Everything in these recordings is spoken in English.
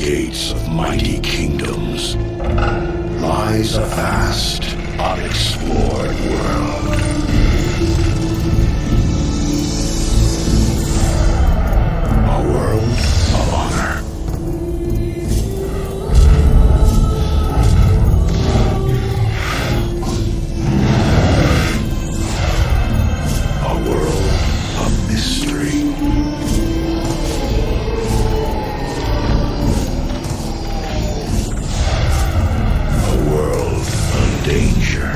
floodgates of mighty kingdoms lies a vast, unexplored world. A world of honor. A world of mystery. A world of danger.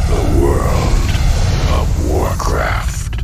The world of Warcraft.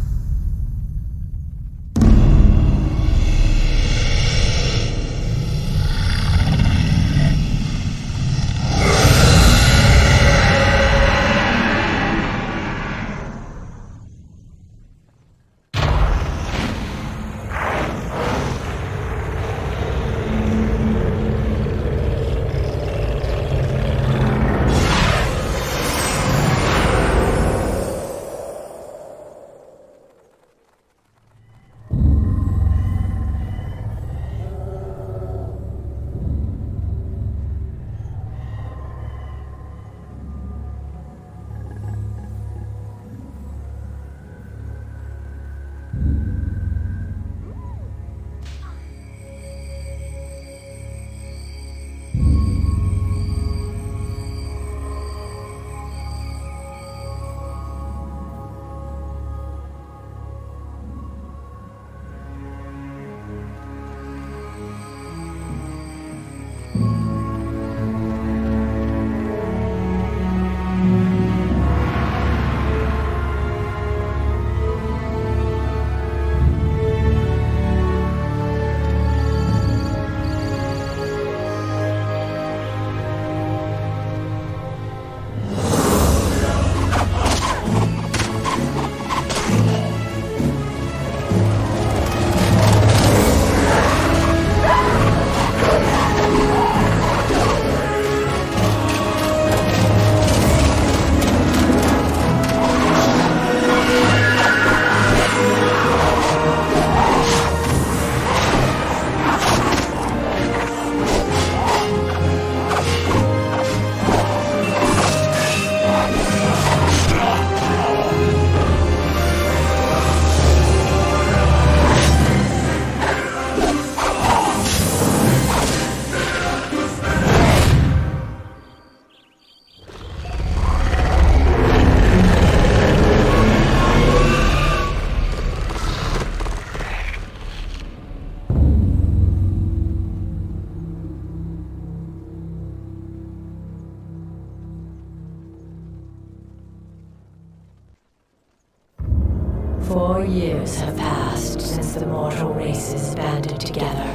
Four years have passed since the mortal races banded together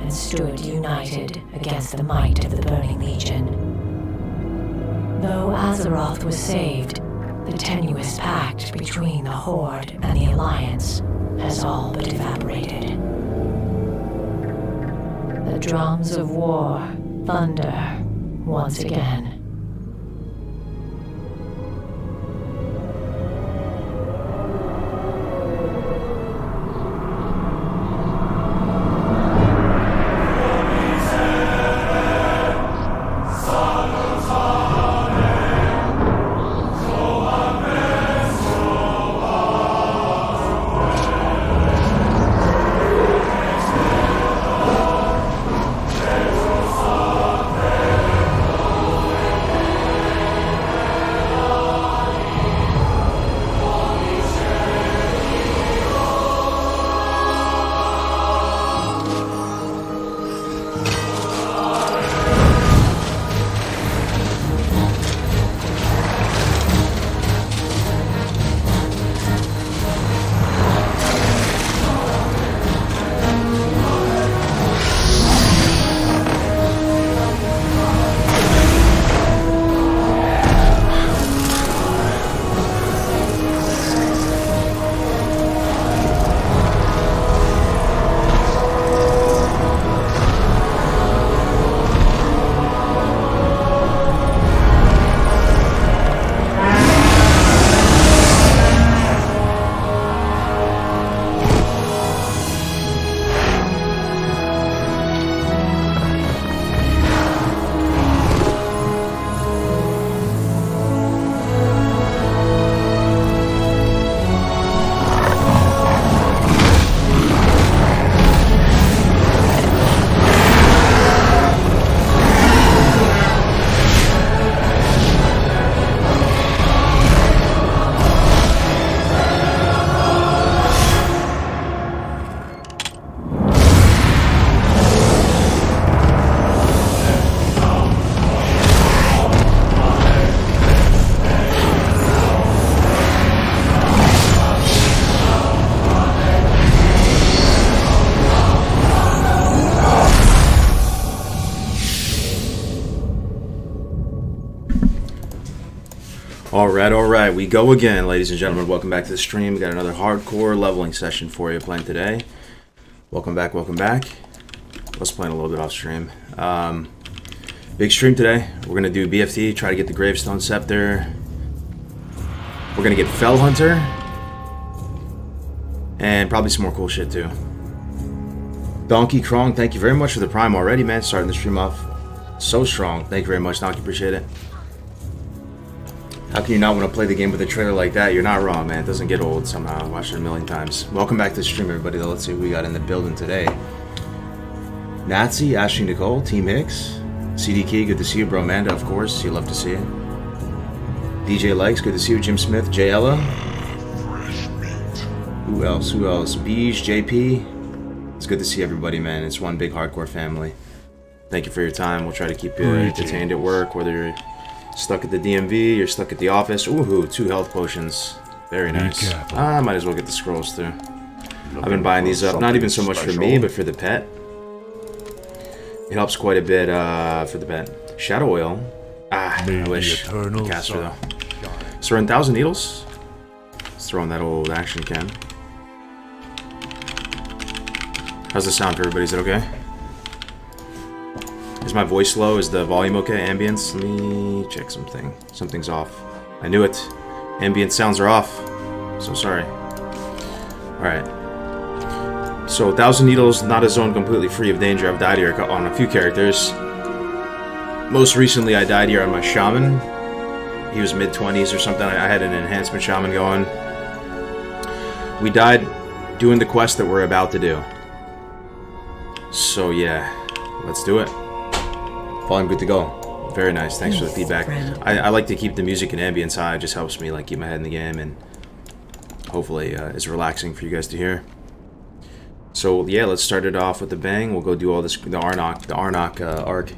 and stood united against the might of the Burning Legion. Though Azeroth was saved, the tenuous pact between the Horde and the Alliance has all but evaporated. The drums of war thunder once again. Alright, we go again, ladies and gentlemen. Welcome back to the stream. We got another hardcore leveling session for you playing today. Welcome back. Let's play a little bit off stream. Big stream today. We're gonna do BFT, try to get the Gravestone Scepter. We're gonna get Fell Hunter. And probably some more cool shit too. Donkey Krong, thank you very much for the Prime already, man. Starting the stream off so strong. Thank you very much, Donkey. Appreciate it. How can you not want to play the game with a trailer like that? You're not wrong, man. It doesn't get old somehow. I've watched it a million times. Welcome back to the stream, everybody. Let's see who we got in the building today. Nazi, Ashley Nicole, Team Hicks, CD Key, good to see you. Bro Amanda, of course. You love to see it. DJ Likes, good to see you. Jim Smith, J Ella. Who else? Beej, JP. It's good to see everybody, man. It's one big hardcore family. Thank you for your time. We'll try to keep you entertained at work, whether you're stuck at the DMV, you're stuck at the office. Ooh, 2 health potions. Very nice. I might as well get the scrolls too. I've been buying these up, not even so much for me, but for the pet. It helps quite a bit for the pet. Shadow Oil. I wish. Caster though. So we're in 1,000 needles. Let's throw in that old action can. How's the sound for everybody? Is it okay? Is my voice low? Is the volume okay? Ambience? Let me check something. Something's off. I knew it. Ambient sounds are off. So sorry. Alright. So 1,000 needles, not a zone completely free of danger. I've died here on a few characters. Most recently I died here on my shaman. He was mid-20s or something. I had an enhancement shaman going. We died doing the quest that we're about to do. So yeah, let's do it. I'm good to go. Very nice. Thanks for the feedback. I like to keep the music and ambience high. It just helps me like keep my head in the game, and hopefully it's relaxing for you guys to hear. So yeah, let's start it off with a bang. We'll go do all this, the Arnok arc.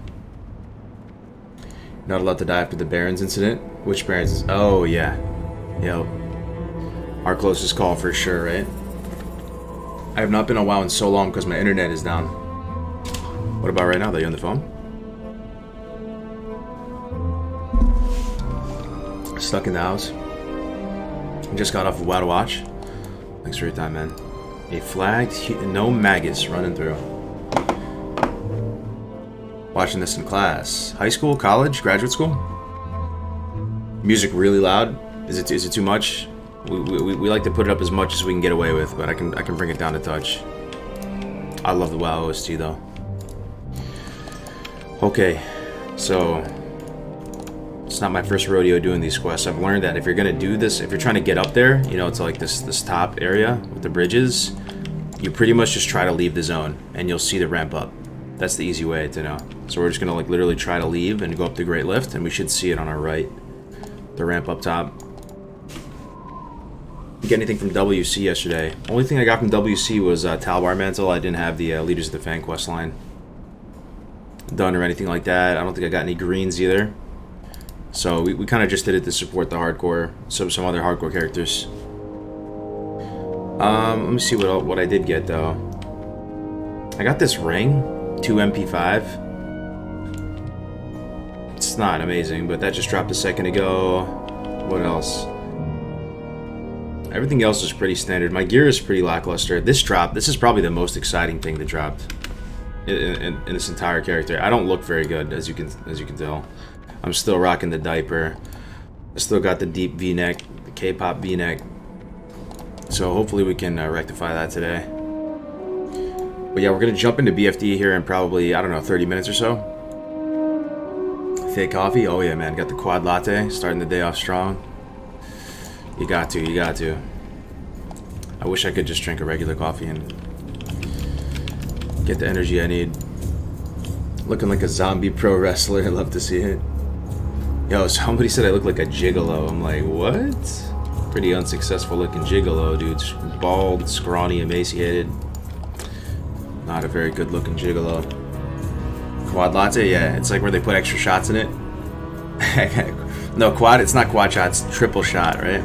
Not allowed to die after the Barons incident. Which Barons? Oh yeah, yep. Our closest call for sure, right? I have not been on WoW in so long because my internet is down. What about right now? Are you on the phone? Stuck in the house. Just got off of WoW to Watch. Thanks for your time, man. A flagged, no maggots running through. Watching this in class. High school, college, graduate school? Music really loud? Is it too much? We like to put it up as much as we can get away with, but I can bring it down a touch. I love the WoW OST though. Okay, so it's not my first rodeo doing these quests. I've learned that if you're gonna do this, if you're trying to get up there, you know, it's like this top area with the bridges, you pretty much just try to leave the zone and you'll see the ramp up. That's the easy way to know. So we're just gonna like literally try to leave and go up the Great Lift, and we should see it on our right. The ramp up top. Didn't get anything from WC yesterday. Only thing I got from WC was Talbar Mantle. I didn't have the Leaders of the Fang quest line done or anything like that. I don't think I got any greens either. So we kind of just did it to support the hardcore, some other hardcore characters. Let me see what I did get though. I got this ring, 2 MP5. It's not amazing, but that just dropped a second ago. What else? Everything else is pretty standard. My gear is pretty lackluster. This is probably the most exciting thing that dropped in this entire character. I don't look very good, as you can tell. I'm still rocking the diaper. I still got the deep V-neck, the K-pop V-neck. So hopefully we can rectify that today. But yeah, we're gonna jump into BFD here in probably, I don't know, 30 minutes or so. Fake coffee? Oh yeah, man. Got the quad latte, starting the day off strong. You got to. I wish I could just drink a regular coffee and get the energy I need. Looking like a zombie pro wrestler. I'd love to see it. Yo, somebody said I look like a gigolo. I'm like, what? Pretty unsuccessful looking gigolo, dude. Bald, scrawny, emaciated. Not a very good looking gigolo. Quad latte? Yeah, it's like where they put extra shots in it. No, quad, it's not quad shot, it's triple shot, right?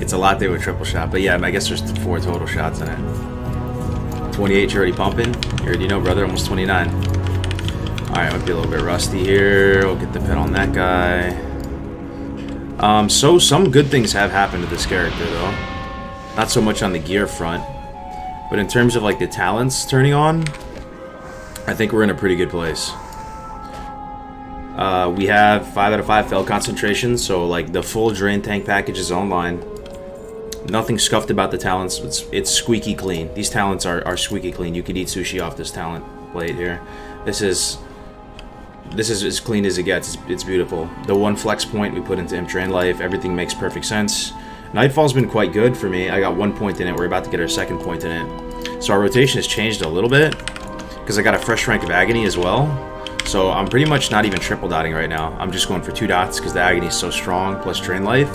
It's a latte with triple shot, but yeah, I guess there's 4 total shots in it. 28, you're already pumping? You already know, brother, almost 29. Alright, might be a little bit rusty here. We'll get the pin on that guy. So some good things have happened to this character, though. Not so much on the gear front. But in terms of, like, the talents turning on, I think we're in a pretty good place. We have 5 out of 5 failed concentration, so, like, the full drain tank package is online. Nothing scuffed about the talents. It's squeaky clean. These talents are squeaky clean. You could eat sushi off this talent plate here. This is as clean as it gets. It's beautiful. The one flex point we put into Imp Drain Life, everything makes perfect sense. Nightfall's been quite good for me. I got 1 point in it. We're about to get our 2nd point in it. So our rotation has changed a little bit because I got a fresh rank of Agony as well. So I'm pretty much not even triple dotting right now. I'm just going for 2 dots because the Agony is so strong, plus Drain Life.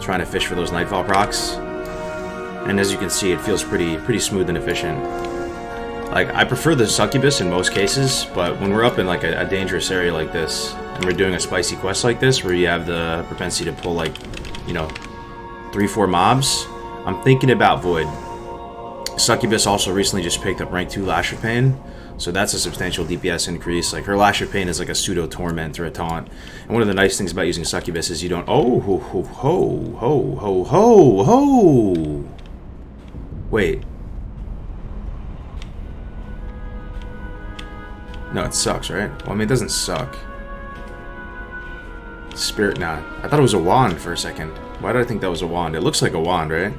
Trying to fish for those Nightfall procs. And as you can see, it feels pretty smooth and efficient. Like, I prefer the Succubus in most cases, but when we're up in, like, a dangerous area like this, and we're doing a spicy quest like this, where you have the propensity to pull, like, you know, 3-4 mobs, I'm thinking about Void. Succubus also recently just picked up rank 2 Lash of Pain, so that's a substantial DPS increase. Like, her Lash of Pain is like a pseudo torment or a taunt. And one of the nice things about using Succubus is you don't... Oh, ho, ho, ho, ho, ho, ho, ho! Wait. No, it sucks, right? Well, I mean, it doesn't suck. Spirit knot. I thought it was a wand for a second. Why did I think that was a wand? It looks like a wand, right?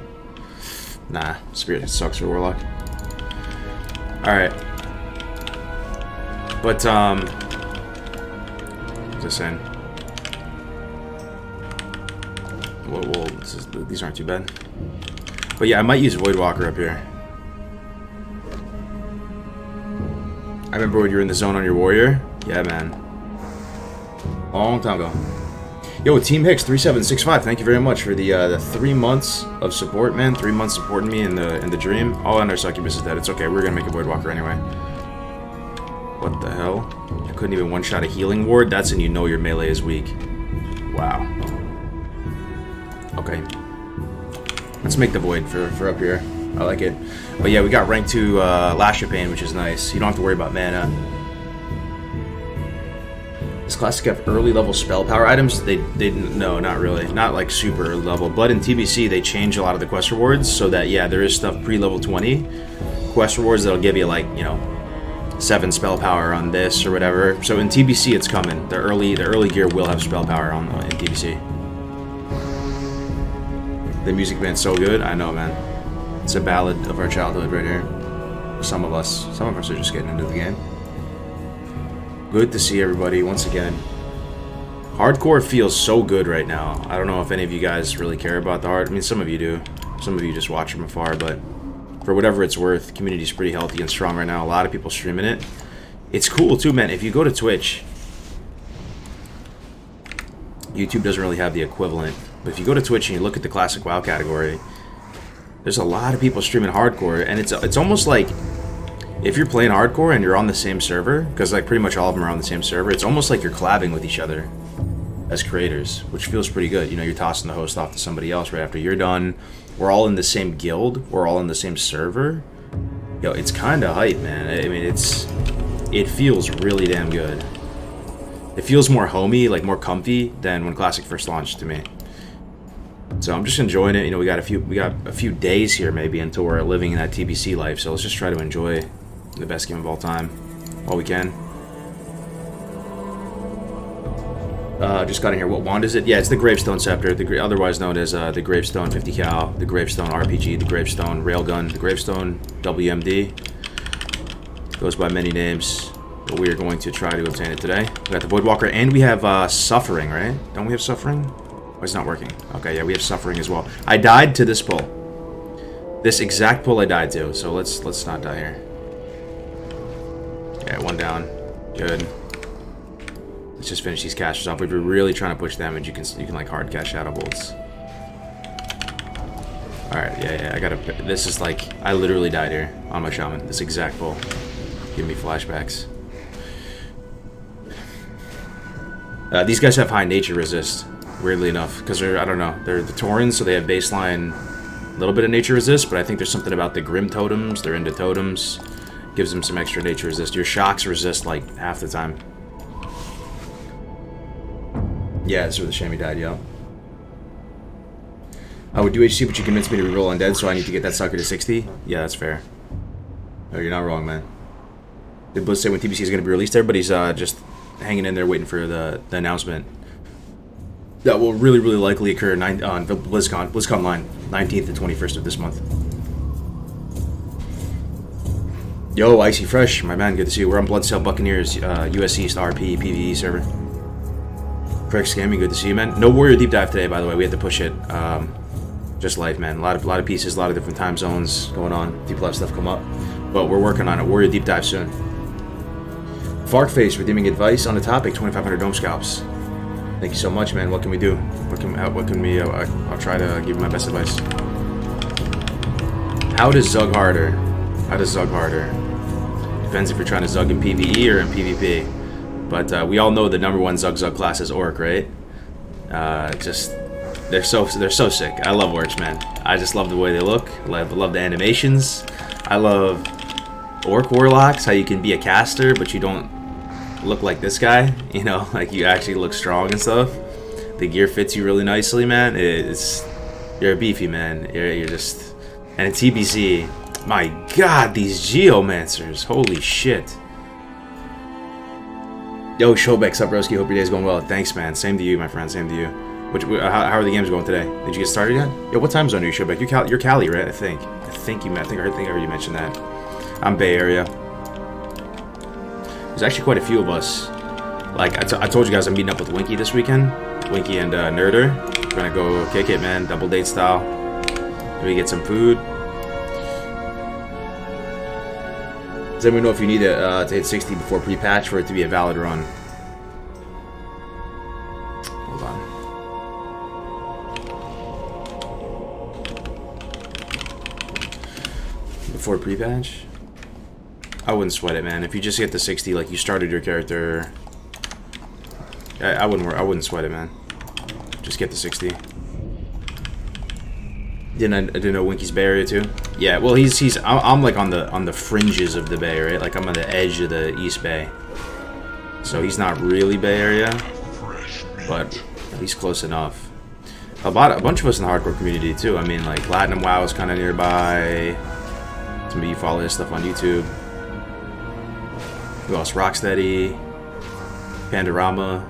Nah, Spirit sucks for Warlock. Alright. But, what's I saying? Well, these aren't too bad. But yeah, I might use Voidwalker up here. I remember when you were in the zone on your warrior. Yeah, man. Long time ago. Yo, Team Hicks 3765. Thank you very much for the 3 months of support, man. 3 months supporting me in the dream. All under Succubus is dead. It's okay. We're gonna make a Voidwalker anyway. What the hell? I couldn't even one-shot a healing ward. That's when you know your melee is weak. Wow. Okay. Let's make the Void for up here. I like it. But yeah, we got rank 2 Lash of Pain, which is nice. You don't have to worry about mana. Does Classic have early level spell power items? They no, not really. Not like super early level. But in TBC, they change a lot of the quest rewards so that, yeah, there is stuff pre-level 20. Quest rewards that'll give you, like, you know, 7 spell power on this or whatever. So in TBC, it's coming. The early gear will have spell power in TBC. The music band's so good. I know, man. It's a ballad of our childhood right here. Some of us are just getting into the game. Good to see everybody once again. Hardcore feels so good right now. I don't know if any of you guys really care about the hard. I mean, some of you do. Some of you just watch from afar, but for whatever it's worth, the community's pretty healthy and strong right now. A lot of people streaming it. It's cool too, man. If you go to Twitch, YouTube doesn't really have the equivalent. But if you go to Twitch and you look at the Classic WoW category, there's a lot of people streaming hardcore, and it's almost like if you're playing hardcore and you're on the same server, because like pretty much all of them are on the same server, it's almost like you're collabing with each other as creators, which feels pretty good. You know, you're tossing the host off to somebody else right after you're done. We're all in the same guild. We're all in the same server. Yo, it's kind of hype, man. I mean, it feels really damn good. It feels more homey, like more comfy than when Classic first launched to me. So I'm just enjoying it. You know, we got a few days here maybe until we're living in that TBC life. So let's just try to enjoy the best game of all time while we can. Just got in here. What wand is it? Yeah, it's the Gravestone Scepter, otherwise known as the Gravestone 50 cal, the Gravestone RPG, the Gravestone Railgun, the Gravestone WMD. It goes by many names, but we are going to try to obtain it today. We got the Voidwalker, and we have Suffering, right? Don't we have Suffering? Oh, it's not working. Okay, yeah, we have Suffering as well. I died to this pull. This exact pull I died to, so let's not die here. Yeah, 1 down. Good. Let's just finish these casters off. If you're really trying to push damage, you can like hard cast Shadow Bolts. Alright, yeah, I gotta... This is like... I literally died here on my Shaman. This exact pull. Give me flashbacks. These guys have high nature resist, weirdly enough, because they're, I don't know, they're the Taurans, so they have baseline a little bit of nature resist, but I think there's something about the Grim totems, they're into totems, gives them some extra nature resist. Your shocks resist like half the time. Yeah, that's where the Shami died, yo. I would do HC, but you convinced me to reroll Undead, so I need to get that sucker to 60. Yeah, that's fair. No, you're not wrong, man. Did Blizz say when TBC is going to be released? Everybody's just hanging in there waiting for the announcement. That will really, really likely occur on BlizzCon line, 19th and 21st of this month. Yo, Icy Fresh, my man, good to see you. We're on Bloodsail Buccaneers, US East RP PvE server. Correct Scamming, good to see you, man. No Warrior Deep Dive today, by the way. We had to push it. Just life, man. A lot of pieces, a lot of different time zones going on. People have stuff come up, but we're working on it. Warrior Deep Dive soon. Farkface redeeming advice on the topic. 2,500 dome scalps. Thank you so much, man. What can we do? What can we? I'll try to give you my best advice. How does Zug harder? Depends if you're trying to Zug in PvE or in PvP. But we all know the number one Zug class is Orc, right? They're so sick. I love Orcs, man. I just love the way they look. Love the animations. I love Orc Warlocks, how you can be a caster, but you don't look like this guy. You know, like you actually look strong and stuff. The gear fits you really nicely, man. You're a beefy man. You're just... And in TBC, my god, these Geomancers. Holy shit. Yo, Showbeck, sup, broski? Hope your day's going well. Thanks, man. Same to you, my friend. Same to you. How are the games going today? Did you get started yet? Yo, what time zone are you, Showbeck? You're Cali, right? I think I already mentioned that. I'm Bay Area. There's actually quite a few of us. Like, I told you guys I'm meeting up with Winky this weekend. Winky and Nerder. We're gonna go kick it, man. Double date style. Maybe get some food. Does anyone know if you need to hit 60 before pre-patch for it to be a valid run? Hold on. Before pre-patch? I wouldn't sweat it, man. If you just get the 60, like you started your character, I wouldn't sweat it, man. Just get the 60. Didn't know Winky's Bay Area too. Yeah, well I'm like on the fringes of the Bay, right? Like I'm on the edge of the East Bay. So he's not really Bay Area, but he's close enough. A bunch of us in the hardcore community too. I mean, like Platinum WoW is kind of nearby. Some of you follow his stuff on YouTube. Who else? Rocksteady, Pandorama.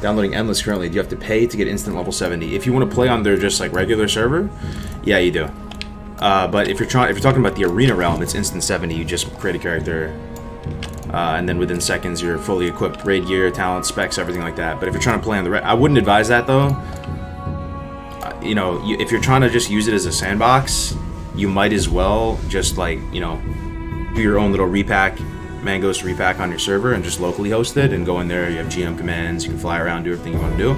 Downloading Endless currently. Do you have to pay to get instant level 70? If you want to play on their just like regular server, yeah, you do. But if you're talking about the arena realm, it's instant 70. You just create a character, and then within seconds you're fully equipped, raid gear, talent, specs, everything like that. But if you're trying to play on the I wouldn't advise that though. You know, if you're trying to just use it as a sandbox, you might as well just like, you know, do your own little repack, Mangos repack on your server and just locally host it and go in there. You have GM commands, you can fly around, do everything you want to do.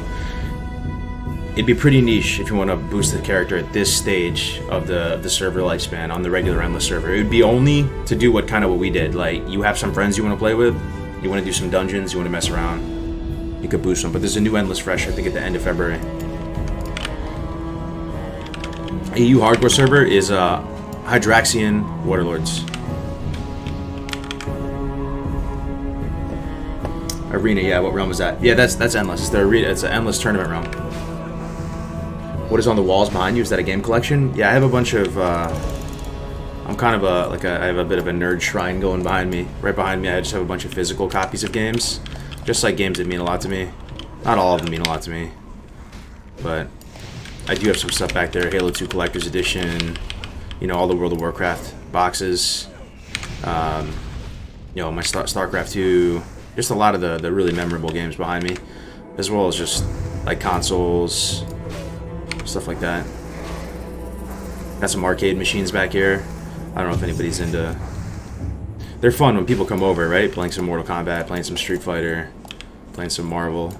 It'd be pretty niche if you want to boost the character at this stage of the server lifespan on the regular Endless server. It would be only to do what we did. Like, you have some friends you want to play with, you want to do some dungeons, you want to mess around, you could boost them. But there's a new Endless fresh, I think, at the end of February. EU hardcore server is Hydraxian Waterlords. Arena, yeah, what realm is that? Yeah, that's Endless. It's the arena. It's an Endless tournament realm. What is on the walls behind you? Is that a game collection? Yeah, I have a bunch of. I'm kind of I have a bit of a nerd shrine going behind me. Right behind me, I just have a bunch of physical copies of games, just like games that mean a lot to me. Not all of them mean a lot to me, but I do have some stuff back there. Halo 2 Collector's Edition. You know, all the World of Warcraft boxes. You know, my StarCraft 2. Just a lot of the really memorable games behind me, as well as just like consoles, stuff like that. Got some arcade machines back here. I don't know if anybody's into... They're fun when people come over, right? Playing some Mortal Kombat, playing some Street Fighter, playing some Marvel.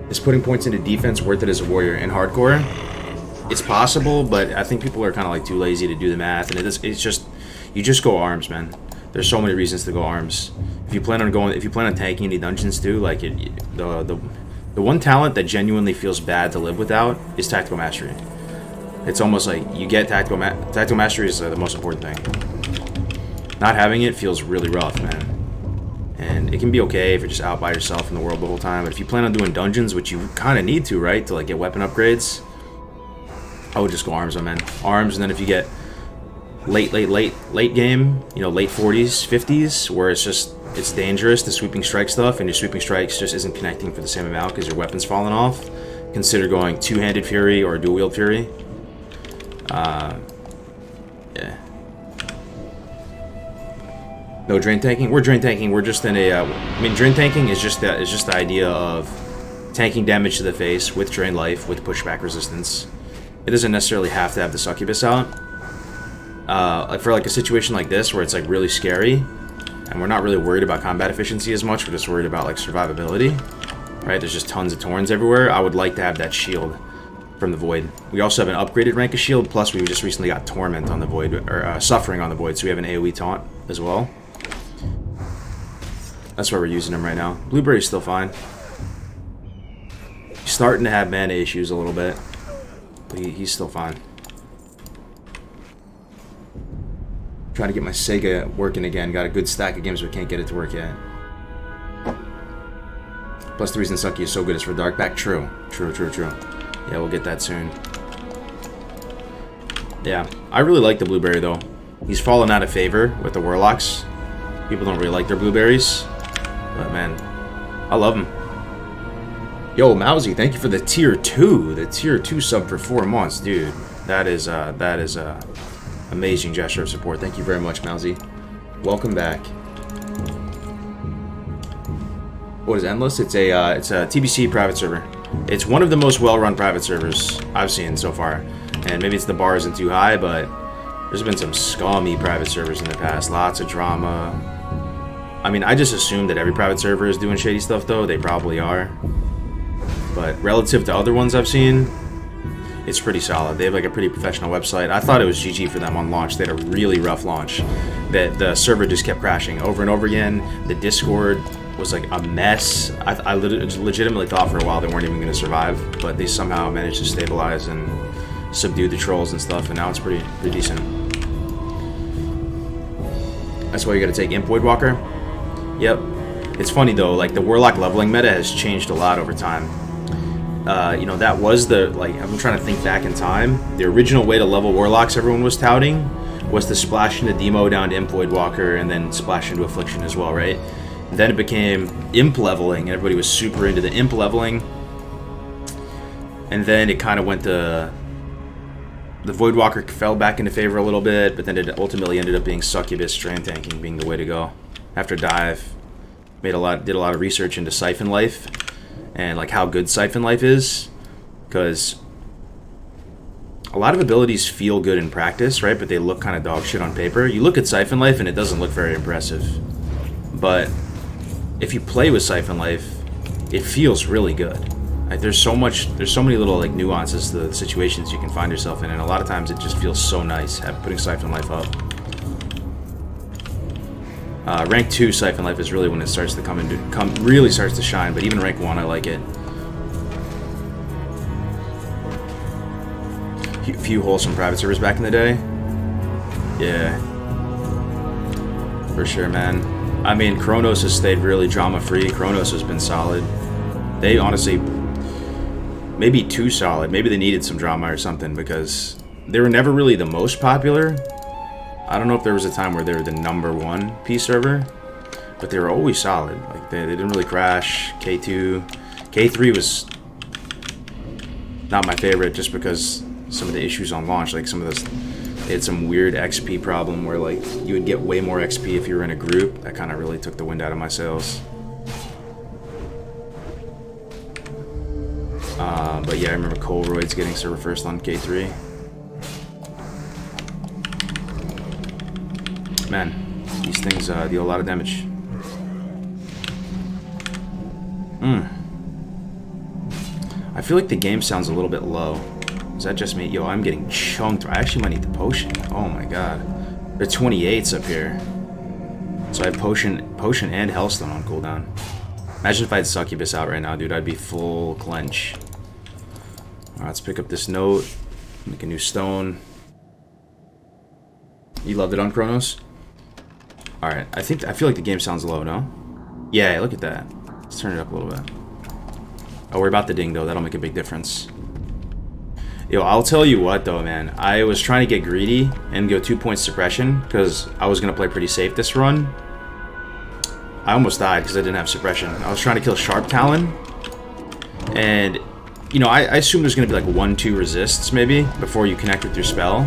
Is putting points into defense worth it as a warrior in hardcore? It's possible, but I think people are kind of like too lazy to do the math, and it's just... You just go arms, man. There's so many reasons to go arms. If you plan on tanking any dungeons too, like the one talent that genuinely feels bad to live without is tactical mastery. It's almost like you get tactical mastery is the most important thing. Not having it feels really rough, man. And it can be okay if you're just out by yourself in the world the whole time. But if you plan on doing dungeons, which you kind of need to, right, to like get weapon upgrades, I would just go arms, my man. Arms, and then if you get late game, you know, late 40s, 50s, where it's dangerous, the sweeping strike stuff, and your sweeping strikes just isn't connecting for the same amount because your weapon's falling off, consider going two-handed Fury or dual-wield Fury. Yeah. No drain tanking. We're drain tanking. We're just in a. I mean, drain tanking is just the idea of tanking damage to the face with drain life with pushback resistance. It doesn't necessarily have to have the succubus out. Like for like a situation like this where it's like really scary, and we're not really worried about combat efficiency as much. We're just worried about like survivability. Right? There's just tons of Torns everywhere. I would like to have that shield from the Void. We also have an upgraded rank of shield. Plus, we just recently got Torment on the Void, or Suffering on the Void. So we have an AOE taunt as well. That's why we're using him right now. Blueberry's still fine. He's starting to have mana issues a little bit, but he's still fine. Trying to get my Sega working again. Got a good stack of games, but can't get it to work yet. Plus, the reason Sucky is so good is for Darkback. True. Yeah, we'll get that soon. Yeah, I really like the Blueberry, though. He's fallen out of favor with the Warlocks. People don't really like their Blueberries. But, man, I love him. Yo, Mousy, thank you for the tier 2. The tier 2 sub for 4 months, dude. That is amazing gesture of support. Thank you very much, Mousy. Welcome back. What is Endless? It's a TBC private server. It's one of the most well-run private servers I've seen so far. And maybe it's the bar isn't too high, but there's been some scummy private servers in the past. Lots of drama. I mean, I just assume that every private server is doing shady stuff, though. They probably are. But relative to other ones I've seen, it's pretty solid. They have like a pretty professional website. I thought it was GG for them on launch. They had a really rough launch. The server just kept crashing over and over again. The Discord was like a mess. I legitimately thought for a while they weren't even going to survive, but they somehow managed to stabilize and subdue the trolls and stuff, and now it's pretty decent. That's why you got to take Imp Voidwalker. Yep. It's funny though, like the Warlock leveling meta has changed a lot over time. You know, that was the, like, I'm trying to think back in time. The original way to level Warlocks everyone was touting was to splash into Demo down to Imp Voidwalker and then splash into Affliction as well, right? And then it became Imp leveling, and everybody was super into the Imp leveling. And then it kind of went to... The Voidwalker fell back into favor a little bit, but then it ultimately ended up being Succubus Drain Tanking being the way to go. After Dive, did a lot of research into Siphon Life and like how good Siphon Life is, because a lot of abilities feel good in practice, right? But they look kind of dog shit on paper. You look at Siphon Life and it doesn't look very impressive, but if you play with Siphon Life, it feels really good. Like there's so many little like nuances to the situations you can find yourself in, and a lot of times it just feels so nice putting Siphon Life up. Rank 2 Siphon Life is really when it starts to really starts to shine, but even rank 1 I like it. Few wholesome private servers back in the day. Yeah. For sure, man. I mean, Kronos has stayed really drama-free. Kronos has been solid. They honestly, maybe too solid. Maybe they needed some drama or something, because they were never really the most popular. I don't know if there was a time where they were the #1 P server, but they were always solid. Like they didn't really crash. K2, K3 was not my favorite just because some of the issues on launch, like some of this, they had some weird XP problem where like you would get way more XP if you were in a group. That kind of really took the wind out of my sails. But yeah, I remember Colroyd's getting server first on K3. Man, these things deal a lot of damage. I feel like the game sounds a little bit low. Is that just me? Yo, I'm getting chunked. I actually might need the potion. Oh my god. There are 28s up here. So I have potion and Hellstone on cooldown. Imagine if I had Succubus out right now, dude. I'd be full clench. Alright, let's pick up this note. Make a new stone. You loved it on Kronos? Alright, I feel like the game sounds low, no? Yeah, look at that. Let's turn it up a little bit. Oh, we're about to ding, though. That'll make a big difference. Yo, I'll tell you what, though, man. I was trying to get greedy and go 2-point suppression because I was going to play pretty safe this run. I almost died because I didn't have suppression. I was trying to kill Sharp Talon. And, you know, I assume there's going to be like 1-2 resists, maybe, before you connect with your spell.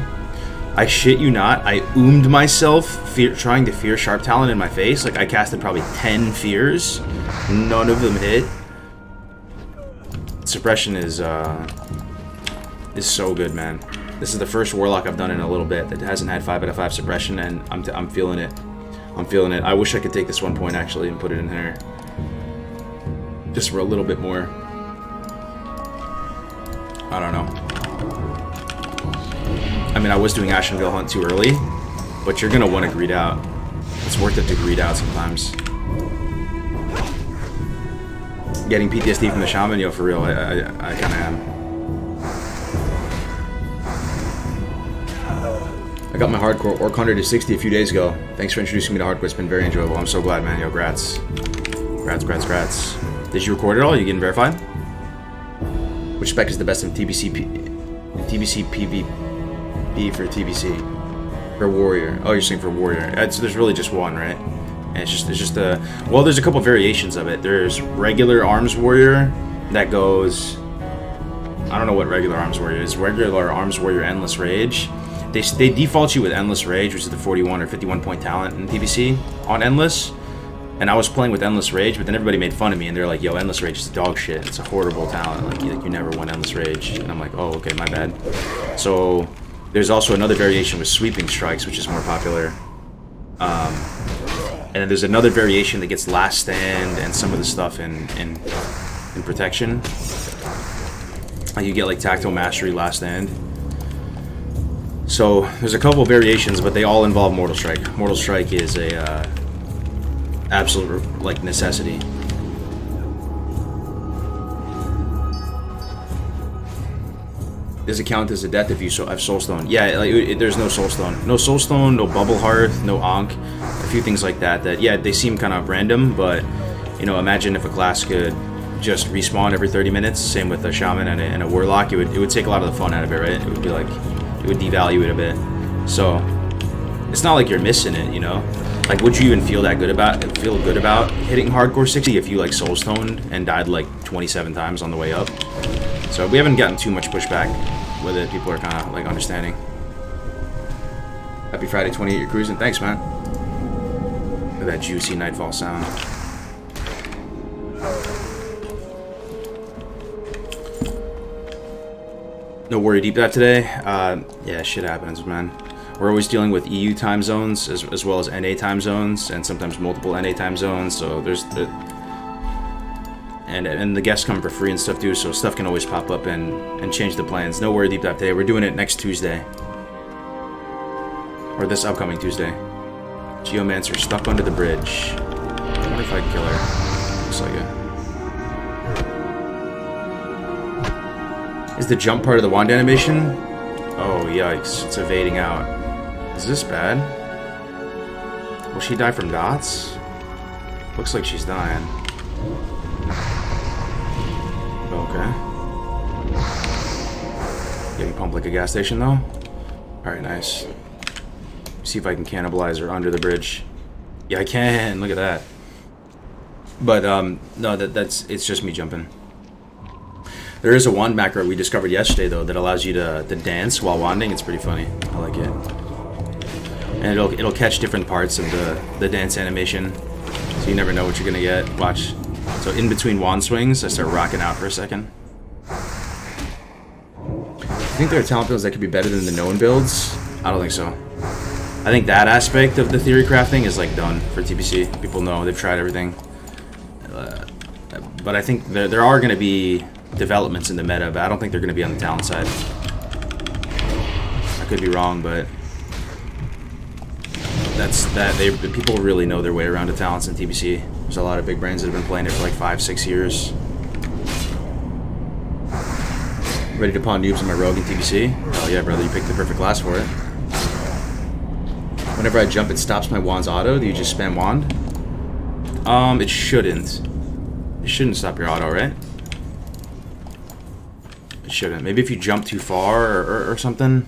I shit you not, I oomed myself trying to fear Sharp Talon in my face. Like, I casted probably 10 fears. None of them hit. Suppression is so good, man. This is the first Warlock I've done in a little bit that hasn't had 5 out of 5 suppression, and I'm feeling it. I'm feeling it. I wish I could take this 1 point, actually, and put it in here. Just for a little bit more. I don't know. I mean, I was doing Ashenvale Hunt too early, but you're going to want to greed out. It's worth it to greed out sometimes. Getting PTSD from the Shaman? Yo, for real, I kind of am. I got my hardcore Orc Hunter to 60 a few days ago. Thanks for introducing me to hardcore. It's been very enjoyable. I'm so glad, man. Yo, grats. Grats. Did you record it all? Are you getting verified? Which spec is the best in TBC PvP for TBC? For Warrior. Oh, you're saying for Warrior. There's really just one, right? And it's just a... Well, there's a couple variations of it. There's regular Arms Warrior that goes... I don't know what regular Arms Warrior is. Regular Arms Warrior Endless Rage. They default you with Endless Rage, which is the 41 or 51 point talent in TBC on Endless. And I was playing with Endless Rage, but then everybody made fun of me, and they're like, yo, Endless Rage is dog shit. It's a horrible talent. Like you never won Endless Rage. And I'm like, oh, okay, my bad. So there's also another variation with Sweeping Strikes, which is more popular. And then there's another variation that gets Last Stand and some of the stuff in Protection. You get like Tactile Mastery, Last Stand. So there's a couple variations, but they all involve Mortal Strike. Mortal Strike is a absolute like necessity. Does it count as a death if you have Soulstone? Yeah, like there's no Soulstone. No Soulstone, no Bubble Hearth, no Ankh. A few things like that yeah, they seem kind of random, but you know, imagine if a class could just respawn every 30 minutes. Same with a Shaman and a Warlock. It would take a lot of the fun out of it, right? It would be like, it would devalue it a bit. So it's not like you're missing it, you know? Like, would you even feel good about hitting hardcore 60 if you like Soulstoned and died like 27 times on the way up? So we haven't gotten too much pushback with it. People are kind of like understanding. Happy Friday 28, you're cruising. Thanks, man. Look at that juicy Nightfall sound. No worry deep dive today. Yeah, shit happens, man. We're always dealing with EU time zones as well as NA time zones, and sometimes multiple NA time zones. So there's and the guests come for free and stuff too. So stuff can always pop up and change the plans. No worry deep dive today. We're doing it next Tuesday, or this upcoming Tuesday. Geomancer stuck under the bridge. I wonder if I can kill her. Looks like it. Is the jump part of the wand animation? Oh, yikes. It's evading out. Is this bad? Will she die from dots? Looks like she's dying. Okay. Getting pumped like a gas station, though? Alright, nice. See if I can cannibalize her under the bridge. Yeah, I can. Look at that. But, no, it's just me jumping. There is a wand macro we discovered yesterday, though, that allows you to dance while wanding. It's pretty funny. I like it. And it'll catch different parts of the dance animation, so you never know what you're gonna get. Watch. So in between wand swings, I start rocking out for a second. I think there are talent builds that could be better than the known builds. I don't think so. I think that aspect of the theory crafting is like done for TBC. People know, they've tried everything. But I think there are going to be developments in the meta, but I don't think they're going to be on the talent side. I could be wrong, but people really know their way around the talents in TBC. There's a lot of big brains that have been playing it for like 5-6 years. Ready to pawn noobs in my rogue in TBC? Oh yeah, brother, you picked the perfect class for it. Whenever I jump, it stops my wand's auto. Do you just spam wand? It shouldn't. It shouldn't stop your auto, right? It shouldn't. Maybe if you jump too far or something.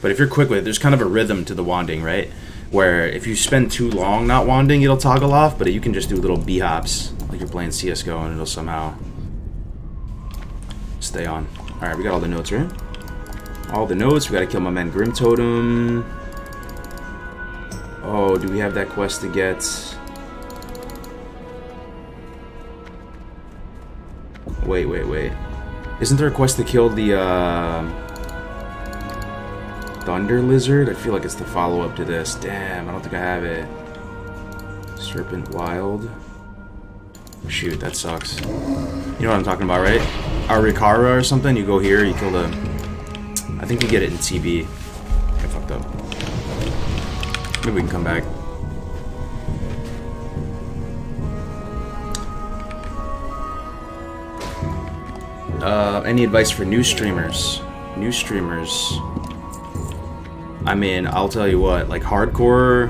But if you're quick with it, there's kind of a rhythm to the wanding, right? Where if you spend too long not wanding, it'll toggle off, but you can just do little B-hops, like you're playing CSGO, and it'll somehow stay on. Alright, we got all the notes, right? All the notes. We gotta kill my man Grim Totem. Oh, do we have that quest to get? Wait. Isn't there a quest to kill the Thunder Lizard? I feel like it's the follow-up to this. Damn, I don't think I have it. Serpent Wild. Shoot, that sucks. You know what I'm talking about, right? Arikara or something? You go here, you kill the... I think you get it in TB. I fucked up. Maybe we can come back. Any advice for new streamers? New streamers. I mean, I'll tell you what, like hardcore.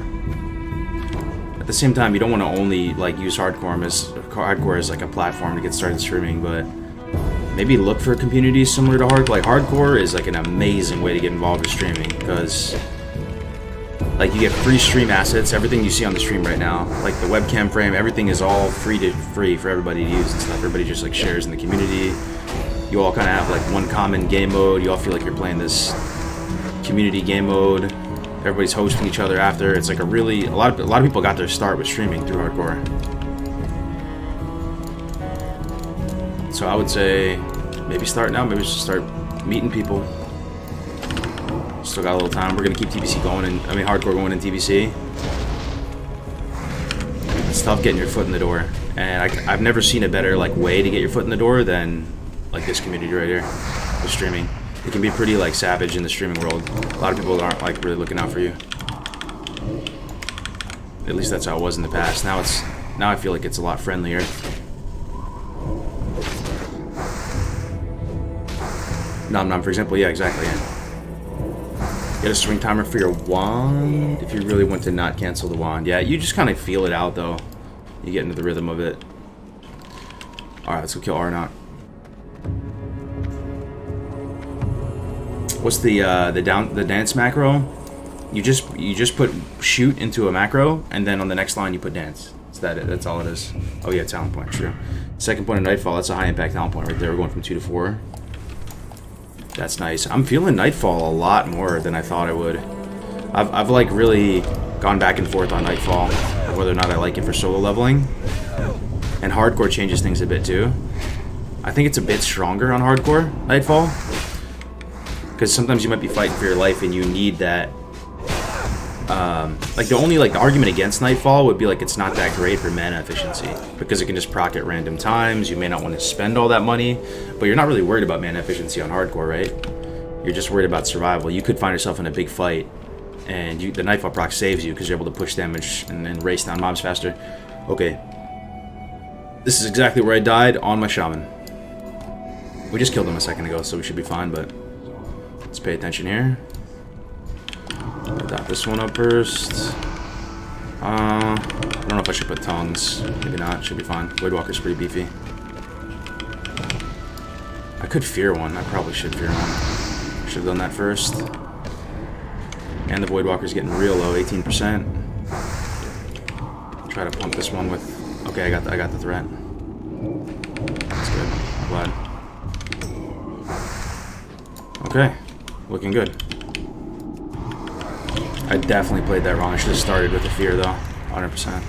At the same time, you don't want to only like use hardcore as like a platform to get started streaming, but maybe look for communities similar to hardcore. Like hardcore is like an amazing way to get involved with streaming because like you get free stream assets, everything you see on the stream right now, like the webcam frame, everything is all free for everybody to use and stuff. Everybody just like shares in the community. You all kind of have like one common game mode. You all feel like you're playing this community game mode. Everybody's hosting each other after. It's like a lot of people got their start with streaming through hardcore. So I would say maybe start now. Maybe just start meeting people. Still got a little time. We're gonna keep TBC going, and I mean hardcore going in TBC. It's tough getting your foot in the door, and I've never seen a better like way to get your foot in the door than like this community right here with streaming. It can be pretty like savage in the streaming world. A lot of people aren't like really looking out for you. At least that's how it was in the past. Now I feel like it's a lot friendlier. Nom Nom, for example, yeah, exactly. Yeah. Get a swing timer for your wand if you really want to not cancel the wand. Yeah, you just kind of feel it out though. You get into the rhythm of it. All right, let's go kill Arnott. What's the dance macro? You just put shoot into a macro, and then on the next line you put dance. Is that it? That's all it is. Oh yeah, talent point, true. Second point of Nightfall. That's a high impact talent point right there. We're going from 2 to 4. That's nice. I'm feeling Nightfall a lot more than I thought I would. I've like really gone back and forth on Nightfall, whether or not I like it for solo leveling. And hardcore changes things a bit too. I think it's a bit stronger on hardcore Nightfall. Because sometimes you might be fighting for your life and you need that. Like the argument against Nightfall would be like it's not that great for mana efficiency because it can just proc at random times. You may not want to spend all that money, but you're not really worried about mana efficiency on hardcore, right? You're just worried about survival. You could find yourself in a big fight, and the Nightfall proc saves you because you're able to push damage and race down mobs faster. Okay, this is exactly where I died on my shaman. We just killed him a second ago, so we should be fine, but. Let's pay attention here. Dot this one up first. I don't know if I should put tongues. Maybe not. Should be fine. Void Walker's pretty beefy. I could fear one. I probably should fear one. Should have done that first. And the Void Walker's getting real low, 18%. Try to pump this one with. Okay, I got the threat. That's good. I'm glad. Okay. Looking good. I definitely played that wrong. I should have started with the fear though. 100%.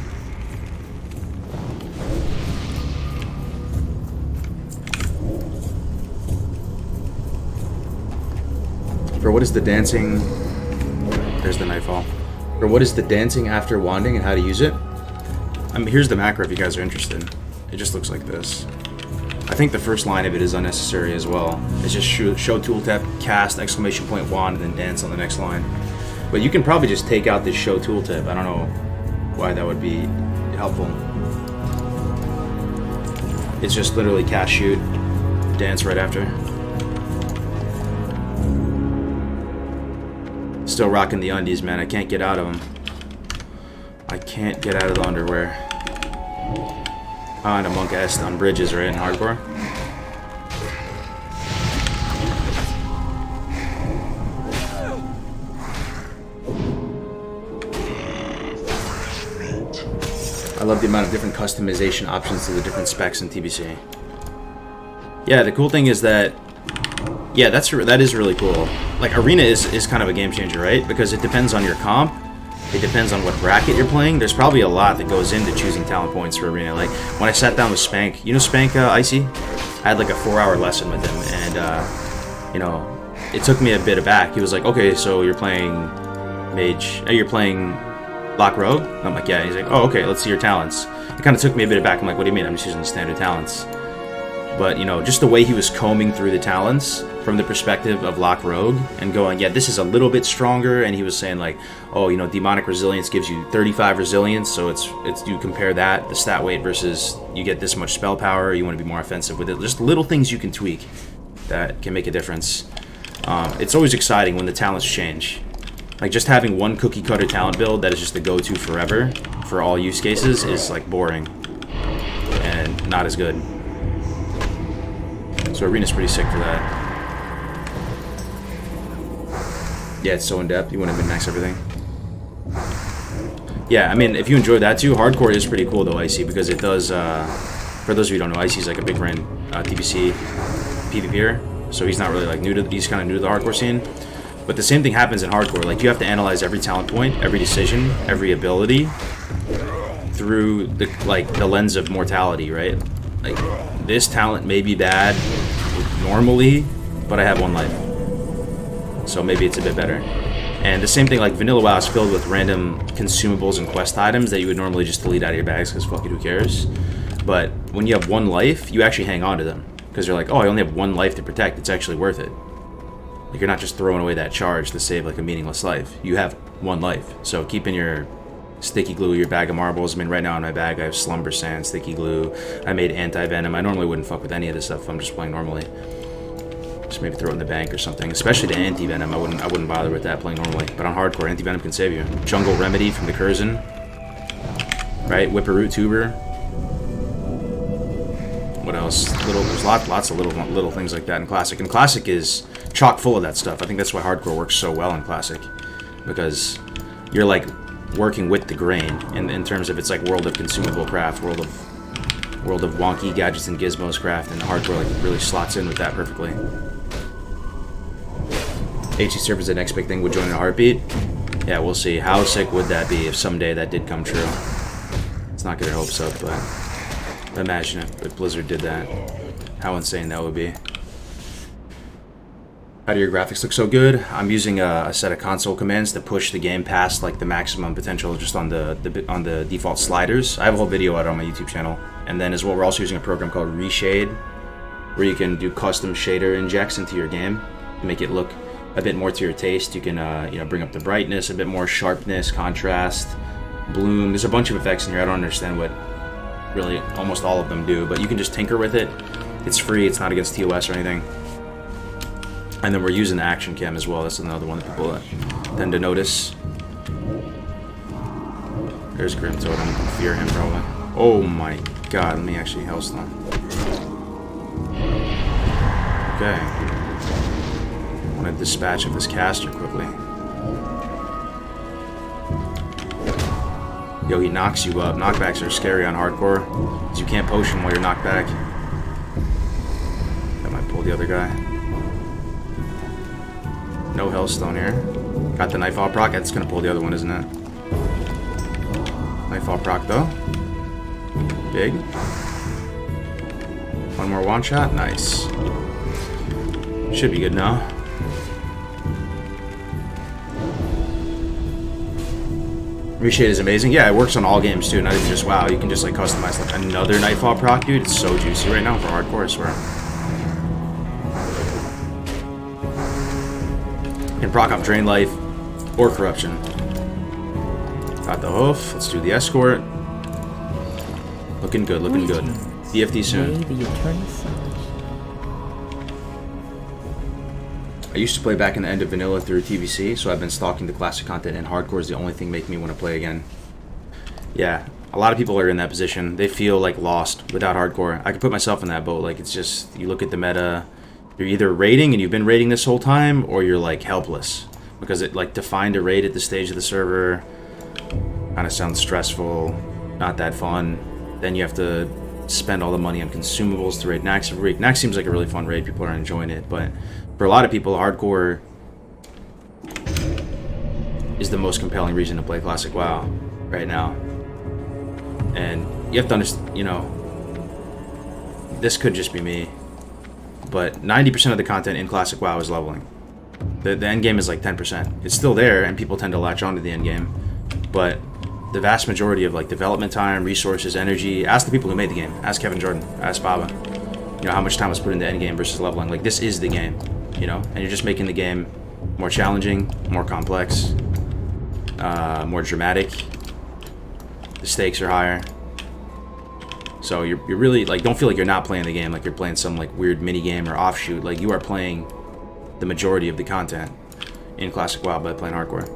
For what is the dancing? There's the Nightfall. For what is the dancing after wanding and how to use it? Here's the macro if you guys are interested. It just looks like this. I think the first line of it is unnecessary as well. It's just show tooltip, cast, exclamation point, wand, and then dance on the next line. But you can probably just take out this show tooltip. I don't know why that would be helpful. It's just literally cast, shoot, dance right after. Still rocking the undies, man. I can't get out of them. I can't get out of the underwear. And a monk est on bridges, right, in hardcore. I love the amount of different customization options to the different specs in TBC. Yeah, the cool thing is that, yeah, that is really cool. Like, Arena is kind of a game changer, right? Because it depends on your comp. It depends on what bracket you're playing. There's probably a lot that goes into choosing talent points for Arena. Like, when I sat down with Spank, you know Spank, Icy? I had like a 4-hour lesson with him, and, you know, it took me a bit aback. He was like, okay, so you're playing Mage, you're playing Lock Rogue? And I'm like, yeah. And he's like, oh, okay, let's see your talents. It kind of took me a bit aback. I'm like, what do you mean? I'm just using the standard talents. But, you know, just the way he was combing through the talents from the perspective of Lock Rogue and going, yeah, this is a little bit stronger. And he was saying, like, oh, you know, Demonic Resilience gives you 35 resilience. So it's you compare that, the stat weight, versus you get this much spell power. You want to be more offensive with it. Just little things you can tweak that can make a difference. It's always exciting when the talents change. Like, just having one cookie cutter talent build that is just the go-to forever for all use cases is, like, boring and not as good. So Arena's pretty sick for that. Yeah, it's so in-depth. You wouldn't min-max everything. Yeah, I mean, if you enjoy that too, hardcore is pretty cool though, Icy, because it does, for those of you who don't know, Icy's like a big brand TBC PvPer, so he's not really like he's kind of new to the hardcore scene. But the same thing happens in hardcore. Like, you have to analyze every talent point, every decision, every ability through the lens of mortality, right? Like, this talent may be bad normally, but I have 1 life, so maybe it's a bit better. And the same thing, like, Vanilla WoW is filled with random consumables and quest items that you would normally just delete out of your bags because fuck it, who cares? But when you have 1 life, you actually hang on to them because you're like, oh, I only have 1 life to protect. It's actually worth it. Like, you're not just throwing away that charge to save like a meaningless life. You have 1 life, so keeping your sticky glue, your bag of marbles. I mean, right now in my bag I have Slumber Sand, sticky glue. I made anti-venom. I normally wouldn't fuck with any of this stuff if I'm just playing normally. Just maybe throw it in the bank or something. Especially the anti-venom, I wouldn't bother with that playing normally. But on hardcore, anti-venom can save you. Jungle Remedy from the Curzon, right? Whipperoot Tuber. What else? There's lots of little things like that in Classic. And Classic is chock full of that stuff. I think that's why hardcore works so well in Classic, because you're like working with the grain in terms of, it's like World of Consumable craft, World of wonky gadgets and gizmos craft, and hardcore like really slots in with that perfectly. HE servers, the next big thing, would join in a heartbeat. Yeah, we'll see. How sick would that be if someday that did come true? Let's not get our hopes up, but imagine if Blizzard did that. How insane that would be. How do your graphics look so good? I'm using a set of console commands to push the game past like the maximum potential just on the default sliders. I have a whole video out on my YouTube channel. And then as well, we're also using a program called Reshade, where you can do custom shader injects into your game to make it look a bit more to your taste. You can you know, bring up the brightness, a bit more sharpness, contrast, bloom. There's a bunch of effects in here. I don't understand what really almost all of them do, but you can just tinker with it. It's free. It's not against TOS or anything. And then we're using the action cam as well. That's another one that people tend to notice. There's Grim Totem. You can fear him probably. Oh my god, let me actually Hellstone. Okay. I want to dispatch of this caster quickly. Yo, he knocks you up. Knockbacks are scary on hardcore, because you can't potion while you're knocked back. That might pull the other guy. No Hellstone here. Got the Nightfall proc. That's gonna pull the other one, isn't it? Nightfall proc though. Big. One more one shot. Nice. Should be good now. Reshade is amazing. Yeah, it works on all games too, not even just WoW. You can just like customize like another Nightfall proc, dude. It's so juicy right now for hardcore, I swear. Can proc off Drain Life or Corruption. Got the hoof. Let's do the escort. Looking good, looking good. DFD soon. I used to play back in the end of vanilla through TVC, so I've been stalking the classic content, and hardcore is the only thing making me want to play again. Yeah, A lot of people are in that position. They feel like lost without hardcore. I could put myself in that boat. Like, it's just, you look at the meta, you're either raiding and you've been raiding this whole time, or you're like helpless. Because it, like, to find a raid at this stage of the server kind of sounds stressful, not that fun. Then you have to spend all the money on consumables to raid Nax every week. Nax seems like a really fun raid. People are enjoying it. But for a lot of people, hardcore is the most compelling reason to play Classic WoW right now. And you have to understand, you know, this could just be me, but 90% of the content in Classic WoW is leveling. The end game is like 10%. It's still there, and people tend to latch onto the end game, but the vast majority of like development time, resources, energy. Ask the people who made the game. Ask Kevin Jordan. Ask Baba. You know how much time was put into end game versus leveling. Like, this is the game, you know, and you're just making the game more challenging, more complex, more dramatic. The stakes are higher. So you're really, like, don't feel like you're not playing the game, like you're playing some like weird mini game or offshoot. Like, you are playing the majority of the content in Classic WoW by playing hardcore.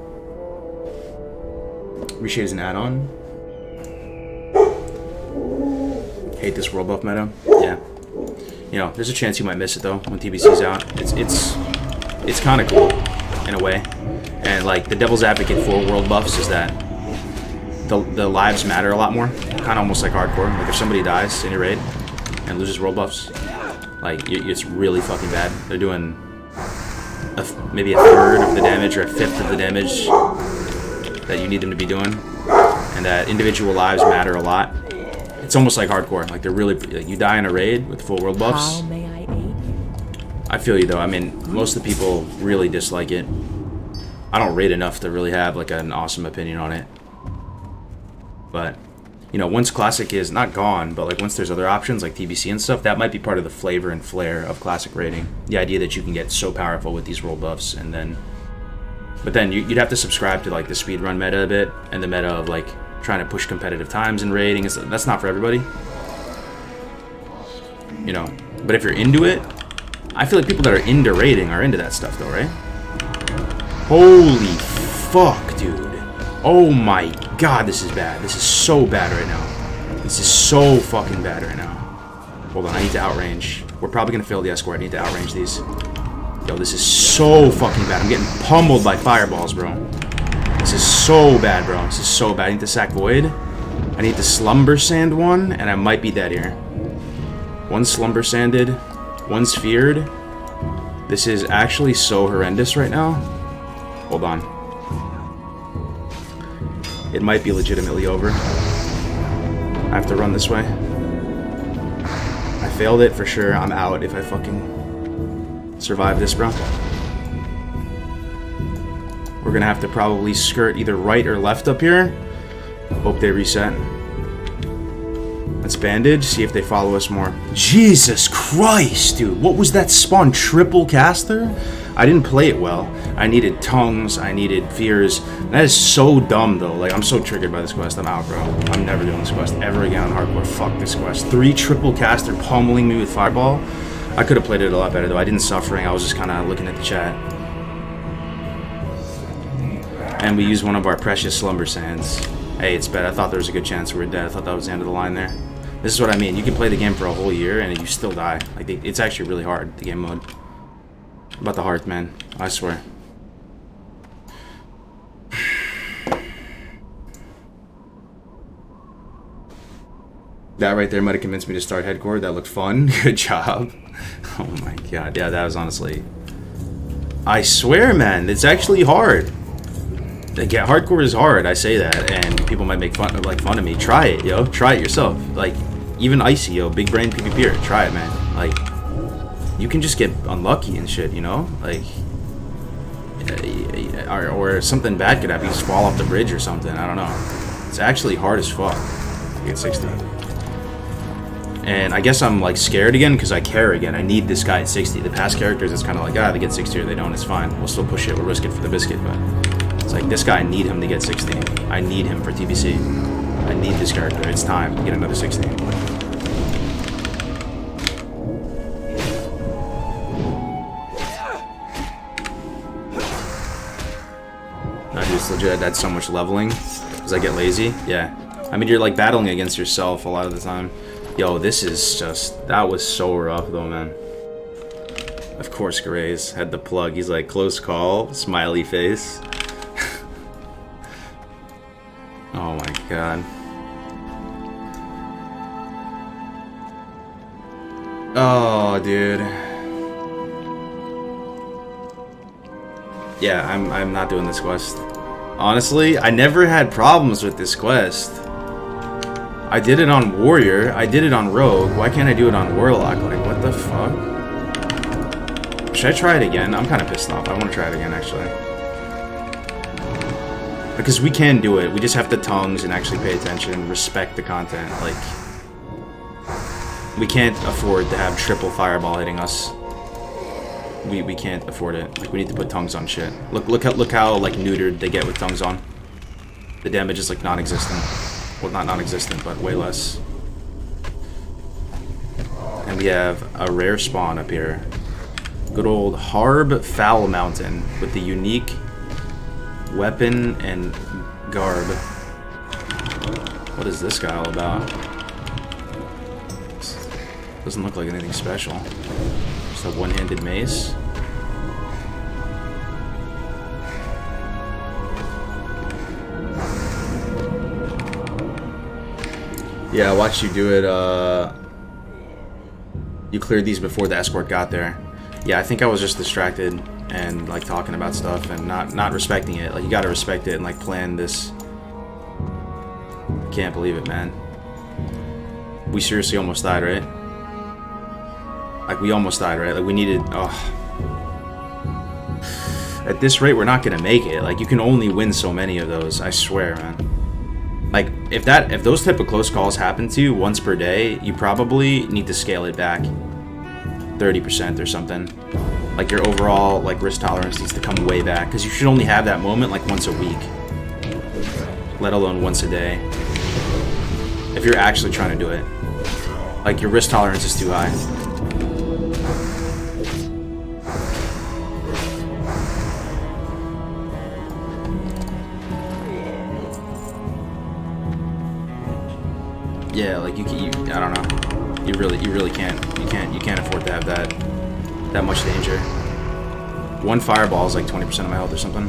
Reshade is an add-on. Hate this world buff meta. Yeah. You know, there's a chance you might miss it though when TBC's out. It's kind of cool in a way. And like, the devil's advocate for world buffs is that the lives matter a lot more. Kind of almost like hardcore. Like, if somebody dies in your raid and loses world buffs, like, it's really fucking bad. They're doing maybe a third of the damage or a fifth of the damage that you need them to be doing, and that individual lives matter a lot. It's almost like hardcore. Like, they're really, like, you die in a raid with full world buffs. How may I aid? I feel you though. I mean, most of the people really dislike it. I don't raid enough to really have like an awesome opinion on it. But, you know, once Classic is not gone, but like once there's other options like TBC and stuff, that might be part of the flavor and flair of Classic raiding. The idea that you can get so powerful with these world buffs, and then, but then you'd have to subscribe to like the speedrun meta a bit, and the meta of like trying to push competitive times in raiding. That's not for everybody, you know. But if you're into it, I feel like people that are into raiding are into that stuff though, right? Holy fuck, dude. Oh my god, this is bad. This is so bad right now. This is so fucking bad right now. Hold on, I need to outrange. We're probably gonna fail the escort. I need to outrange these. Yo, this is so fucking bad. I'm getting pummeled by fireballs, bro. This is so bad, bro. This is so bad. I need to sack Void. I need to Slumber Sand one, and I might be dead here. One's Slumber Sanded. One's Feared. This is actually so horrendous right now. Hold on. It might be legitimately over. I have to run this way. I failed it for sure. I'm out if I fucking survive this, bro. We're gonna have to probably skirt either right or left up here. Hope they reset. Let's bandage, see if they follow us more. Jesus Christ, dude. What was that spawn? Triple caster? I didn't play it well. I needed tongues, I needed fears. That is so dumb though. Like, I'm so triggered by this quest. I'm out, bro. I'm never doing this quest ever again on hardcore. Fuck this quest. 3 triple caster pummeling me with fireball. I could have played it a lot better though. I didn't suffering. I was just kind of looking at the chat. And we used one of our precious slumber sands. Hey, it's bad. I thought there was a good chance we were dead. I thought that was the end of the line there. This is what I mean. You can play the game for a whole year and you still die. Like, it's actually really hard, the game mode. About the hearth, man. I swear. That right there might have convinced me to start headcore. That looked fun. Good job. Oh my god. Yeah, that was honestly... I swear, man. It's actually hard. Like, yeah, hardcore is hard. I say that, and people might make fun of me. Try it, yo. Try it yourself. Like, even Icy, yo. Big brain PvPer. Try it, man. Like... You can just get unlucky and shit, you know? Like, or something bad could happen. You just fall off the bridge or something. I don't know. It's actually hard as fuck to get 60. And I guess I'm, like, scared again because I care again. I need this guy at 60. The past characters, it's kind of like, they get 60 or they don't. It's fine. We'll still push it. We'll risk it for the biscuit. But it's like, this guy, I need him to get 60. I need him for TBC. I need this character. It's time to get another 60. Legit, that's so much leveling because I get lazy. Yeah, I mean, you're like battling against yourself a lot of the time. Yo, this is just... That was so rough, though, man. Of course, Grace had the plug. He's like, close call, smiley face. Oh my god. Oh, dude. Yeah, I'm not doing this quest. Honestly, I never had problems with this quest. I did it on Warrior, I did it on Rogue. Why can't I do it on Warlock? Like, what the fuck? Should I try it again? I'm kind of pissed off. I want to try it again, actually. Because we can do it. We just have to tongues and actually pay attention, respect the content. Like, we can't afford to have triple fireball hitting us. We can't afford it. Like, we need to put tongues on shit. Look how like neutered they get with tongues on. The damage is like non-existent. Well, not non-existent, but way less. And we have a rare spawn up here. Good old Harb Foul Mountain with the unique weapon and garb. What is this guy all about? Doesn't look like anything special. Just a one-handed mace. Yeah, I watched you do it. You cleared these before the escort got there. Yeah, I think I was just distracted and like talking about stuff and not respecting it. Like, you gotta respect it and like plan this. I can't believe it, man. We seriously almost died, right? Like, we almost died, right? Like, we needed... Oh. At this rate, we're not gonna make it. Like, you can only win so many of those. I swear, man. Like, if those type of close calls happen to you once per day, you probably need to scale it back 30% or something. Like, your overall like risk tolerance needs to come way back, because you should only have that moment like once a week, let alone once a day. If you're actually trying to do it, like, your risk tolerance is too high. Yeah, like, you I don't know. You really can't. You can't afford to have that much danger. One fireball is like 20% of my health or something.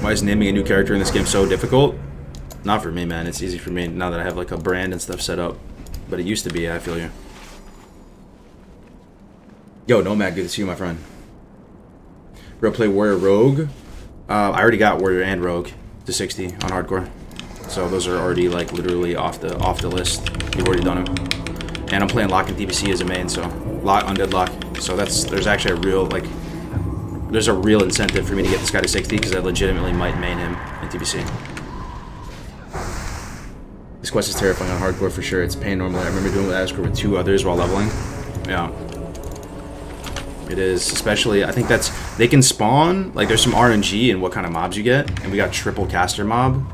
Why is naming a new character in this game so difficult? Not for me, man. It's easy for me now that I have like a brand and stuff set up. But it used to be. I feel you. Yo, Nomad, good to see you, my friend. Real play Warrior Rogue. I already got Warrior and Rogue to 60 on hardcore, so those are already like literally off the list. You've already done them, and I'm playing Lock and DBC as a main, so Undead Lock. So there's actually a real there's a real incentive for me to get this guy to 60 because I legitimately might main him in DBC. This quest is terrifying on hardcore for sure. It's pain normally. I remember doing Asgore with 2 others while leveling. Yeah. It is, especially, I think they can spawn, like, there's some RNG in what kind of mobs you get, and we got triple caster mob.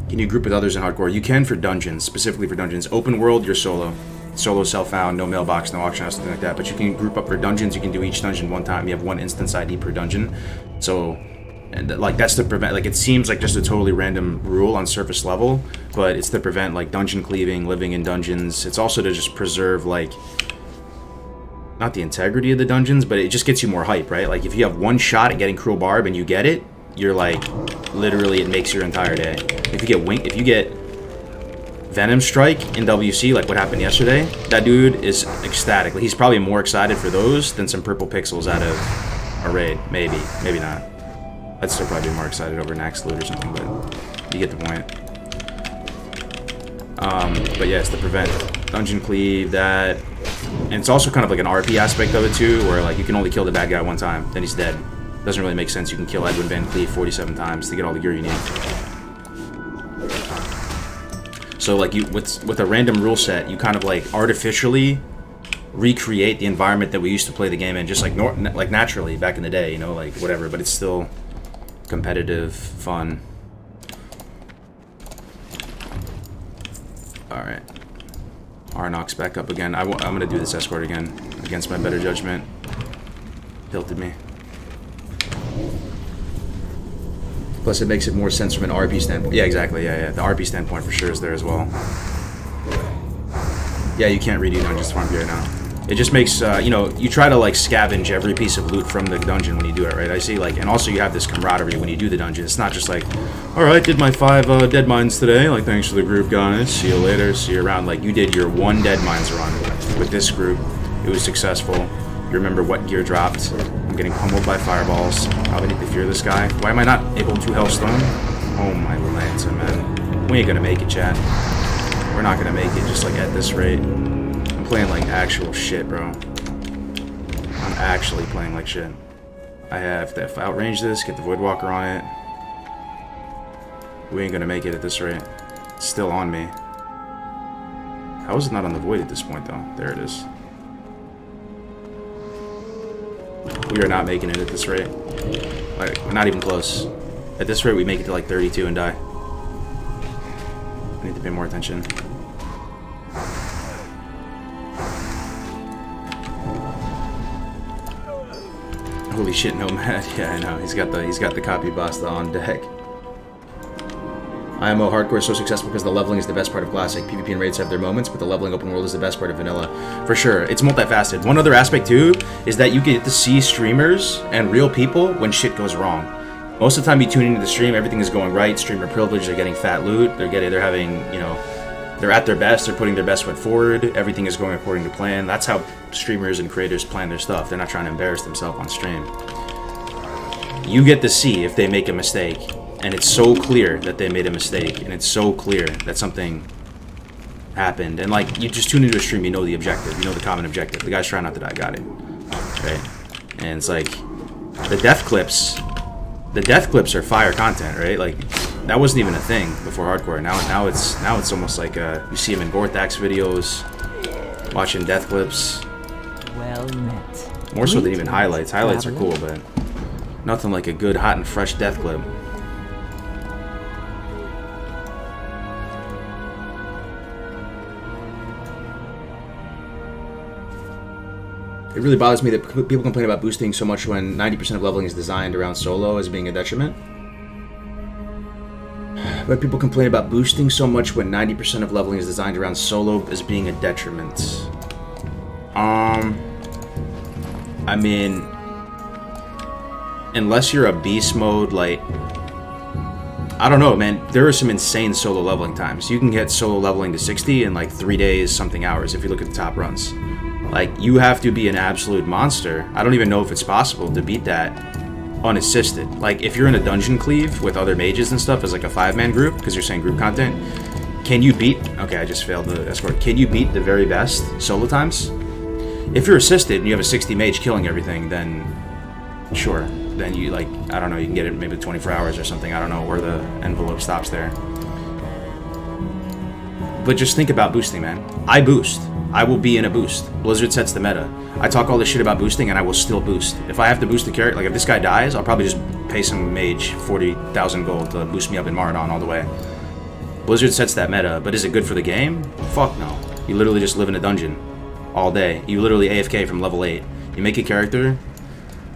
Can you group with others in hardcore? You can for dungeons, specifically for dungeons. Open world, you're solo. Solo, self-found, no mailbox, no auction house, something like that. But you can group up for dungeons, you can do each dungeon one time. You have 1 instance ID per dungeon. So, and like, that's to prevent, like, it seems like just a totally random rule on surface level, but it's to prevent, like, dungeon cleaving, living in dungeons. It's also to just preserve, like, not the integrity of the dungeons, but it just gets you more hype, right? Like, if you have 1 shot at getting Cruel Barb and you get it, you're like, literally, it makes your entire day. If you get Venom Strike in WC, like what happened yesterday, that dude is ecstatic. Like, he's probably more excited for those than some purple pixels out of a raid. Maybe not. I'd still probably be more excited over an Axe Loot or something, but you get the point. But yeah, it's to prevent dungeon cleave, that. And it's also kind of like an RP aspect of it too, where like you can only kill the bad guy 1 time, then he's dead. Doesn't really make sense. You can kill Edwin Van Cleef 47 times to get all the gear you need. So like with a random rule set, you kind of like artificially recreate the environment that we used to play the game in, just like naturally back in the day, you know, like whatever. But it's still competitive, fun. All right. Arnox back up again. I'm going to do this escort again against my better judgment. Tilted me. Plus, it makes it more sense from an RP standpoint. Yeah, exactly. Yeah. The RP standpoint for sure is there as well. Yeah, you can't redo dungeons farm right now. It just makes, you know, you try to, like, scavenge every piece of loot from the dungeon when you do it, right? I see, like, and also you have this camaraderie when you do the dungeon. It's not just like, alright, did my 5 dead mines today. Like, thanks for the group, guys. See you later. See you around. Like, you did your 1 dead mines run with this group. It was successful. You remember what gear dropped. I'm getting pummeled by fireballs. Probably need to fear this guy. Why am I not able to Hellstone? Oh my Lanta, man. We ain't gonna make it, chat. We're not gonna make it just like at this rate. I'm playing like actual shit, bro. I'm actually playing like shit. I have to outrange this, get the Voidwalker on it. We ain't gonna make it at this rate. It's still on me. How is it not on the Void at this point, though? There it is. We are not making it at this rate. Like, we're not even close. At this rate, we make it to like 32 and die. I need to pay more attention. Holy shit, Nomad. Yeah, I know. He's got the copy basta on deck. IMO hardcore is so successful because the leveling is the best part of classic. PvP and raids have their moments, but the leveling open world is the best part of vanilla. For sure. It's multifaceted. One other aspect too is that you get to see streamers and real people when shit goes wrong. Most of the time you tune into the stream, everything is going right. Streamer privilege, they're getting fat loot, they're having, you know, they're at their best, they're putting their best foot forward, everything is going according to plan. That's how streamers and creators plan their stuff. They're not trying to embarrass themselves on stream. You get to see if they make a mistake, and it's so clear that they made a mistake, and it's so clear that something happened. And like, you just tune into a stream, you know the objective, you know the common objective. The guy's trying not to die, got it. Right? And it's like, the death clips are fire content, right? Like, that wasn't even a thing before hardcore. Now it's almost like you see him in Gorthax videos, watching death clips. Well met. More so than even highlights. Highlights are cool, but nothing like a good, hot and fresh death clip. It really bothers me that people complain about boosting so much when 90% of leveling is designed around solo as being a detriment. But people complain about boosting so much when 90% of leveling is designed around solo as being a detriment. I mean, unless you're a beast mode, like, I don't know, man. There are some insane solo leveling times. You can get solo leveling to 60 in like 3 days, something hours, if you look at the top runs. Like, you have to be an absolute monster. I don't even know if it's possible to beat that unassisted. Like, if you're in a dungeon cleave with other mages and stuff as like a 5-man group, because you're saying group content, can you beat... Okay, I just failed the escort. Can you beat the very best solo times? If you're assisted and you have a 60 mage killing everything, then sure. Then you, like, I don't know, you can get it maybe 24 hours or something. I don't know where the envelope stops there. But just think about boosting, man. I boost. I will be in a boost. Blizzard sets the meta. I talk all this shit about boosting and I will still boost. If I have to boost the character, like if this guy dies, I'll probably just pay some mage 40,000 gold to boost me up in Maradon all the way. Blizzard sets that meta, but is it good for the game? Fuck no. You literally just live in a dungeon all day. You literally AFK from level 8. You make a character,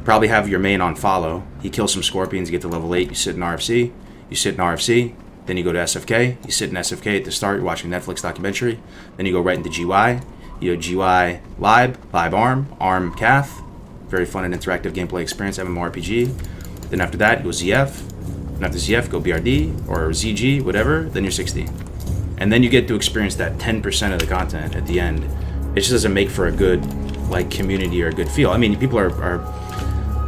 probably have your main on follow. He kills some scorpions, you get to level 8, you sit in RFC. You sit in RFC, then you go to SFK. You sit in SFK at the start, you're watching a Netflix documentary. Then you go right into GY. You go GY Lib ARM Cath. Very fun and interactive gameplay experience, MMORPG. Then after that, you go ZF. And after ZF, go BRD or ZG, whatever. Then you're 60. And then you get to experience that 10% of the content at the end. It just doesn't make for a good, like, community or a good feel. I mean, people are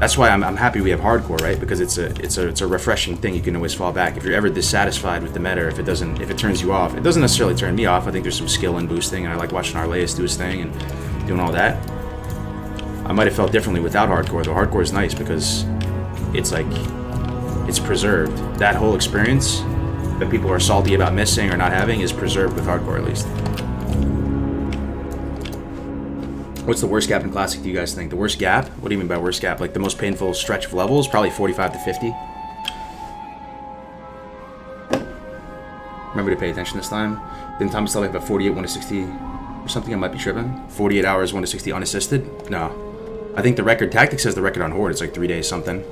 that's why I'm happy we have hardcore, right? Because it's a refreshing thing. You can always fall back if you're ever dissatisfied with the meta. If it turns you off, it doesn't necessarily turn me off. I think there's some skill in boosting, and I like watching Arleus do his thing and doing all that. I might have felt differently without hardcore, though. Hardcore is nice because it's like it's preserved. That whole experience that people are salty about missing or not having is preserved with hardcore, at least. What's the worst gap in Classic, do you guys think? The worst gap? What do you mean by worst gap? Like the most painful stretch of levels? Probably 45 to 50. Remember to pay attention this time. Didn't Thomas tell me about 48, 1 to 60 or something? I might be tripping. 48 hours, 1 to 60 unassisted? No. I think the record, Tactics says the record on Horde is like 3 days something.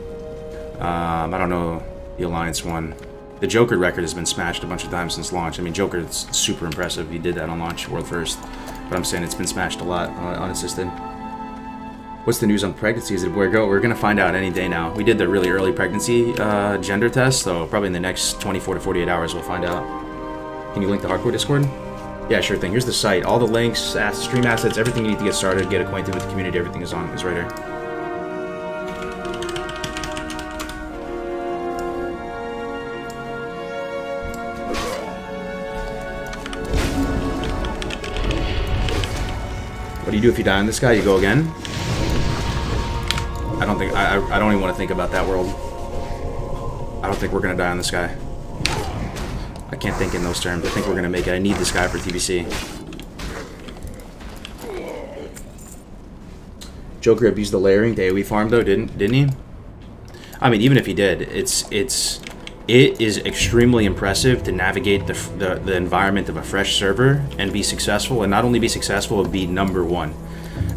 I don't know the Alliance one. The Joker record has been smashed a bunch of times since launch. I mean, Joker is super impressive. He did that on launch, world first. But I'm saying it's been smashed a lot unassisted. What's the news on pregnancy? Is it a boy or girl? We're going to find out any day now. We did the really early pregnancy gender test, so probably in the next 24 to 48 hours we'll find out. Can you link the Hardcore Discord? Yeah, sure thing. Here's the site. All the links, stream assets, everything you need to get started, get acquainted with the community, everything is right here. What do you do if you die on this guy? You go again? I don't think I don't even want to think about that world. I don't think we're gonna die on this guy. I can't think in those terms. I think we're gonna make it. I need this guy for TBC. Joker abused the layering. The AoE farm though, didn't he? I mean, even if he did, it is extremely impressive to navigate the environment of a fresh server and be successful, and not only be successful, but be #1.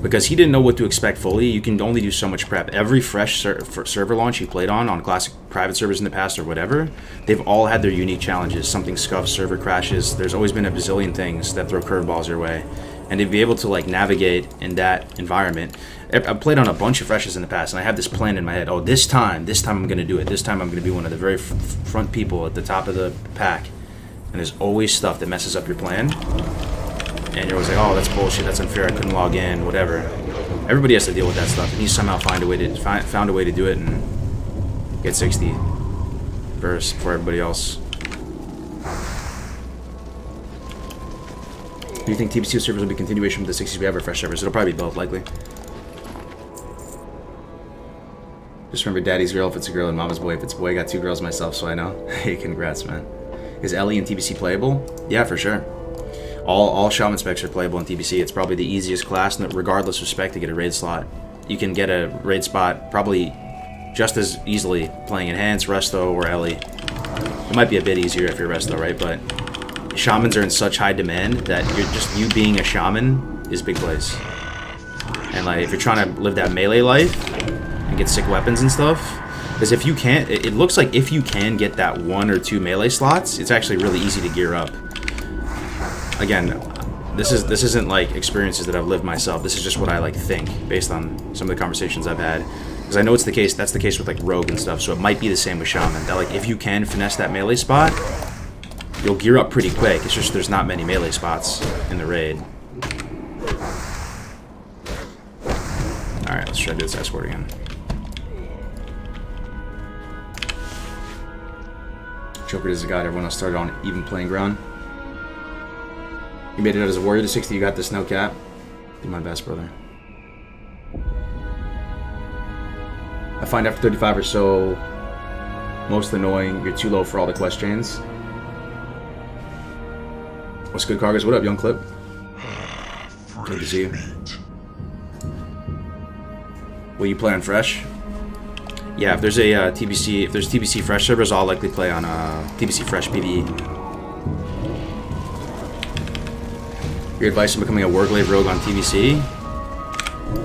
Because he didn't know what to expect fully. You can only do so much prep. Every fresh server launch he played on classic private servers in the past or whatever, they've all had their unique challenges. Something scuffs, server crashes. There's always been a bazillion things that throw curveballs your way. And to be able to like navigate in that environment, I've played on a bunch of freshes in the past, and I have this plan in my head. Oh, this time I'm going to do it. This time I'm going to be one of the very front people at the top of the pack. And there's always stuff that messes up your plan. And you're always like, oh, that's bullshit, that's unfair, I couldn't log in, whatever. Everybody has to deal with that stuff, and he somehow found a way to do it and get 60 bursts for everybody else. Do you think TBC servers will be continuation of the 60s we have or fresh servers? It'll probably be both, likely. Just remember daddy's girl if it's a girl and mama's boy if it's a boy. I got 2 girls myself, so I know. Hey, congrats, man. Is Ellie in TBC playable? Yeah, for sure. All Shaman specs are playable in TBC. It's probably the easiest class, regardless of spec, to get a raid slot. You can get a raid spot probably just as easily playing Enhance, Resto, or Ellie. It might be a bit easier if you're Resto, right? But Shamans are in such high demand that you being a Shaman is big plays. And like if you're trying to live that melee life and get sick weapons and stuff, because if you can't, it looks like if you can get that 1 or 2 melee slots, it's actually really easy to gear up. Again, this isn't like experiences that I've lived myself. This is just what I like think based on some of the conversations I've had. Because I know it's the case. That's the case with like Rogue and stuff. So it might be the same with Shaman. That like if you can finesse that melee spot, you'll gear up pretty quick. It's just there's not many melee spots in the raid. All right, let's try to do this escort again. Joker is a god everyone else started on even playing ground. You made it out as a warrior to 60, you got the snow cap. Do my best, brother. I find after 35 or so, most annoying, you're too low for all the quest chains. What's good, Kargoz? What up, young clip? Good to see you. Will you play on Fresh? Yeah, if there's a TBC, if there's TBC Fresh servers, I'll likely play on TBC Fresh PvE. Your advice on becoming a Warglaive rogue on TBC?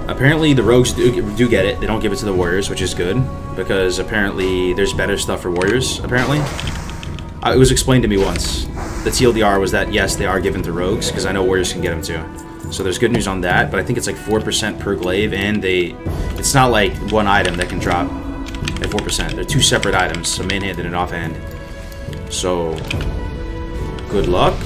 Apparently the rogues do get it. They don't give it to the warriors, which is good, because apparently there's better stuff for warriors, apparently. It was explained to me once. The TLDR was that, yes, they are given to rogues, because I know warriors can get them too. So there's good news on that, but I think it's like 4% per glaive, and it's not like one item that can drop at 4%. They're 2 separate items, so main-handed and offhand. So, good luck.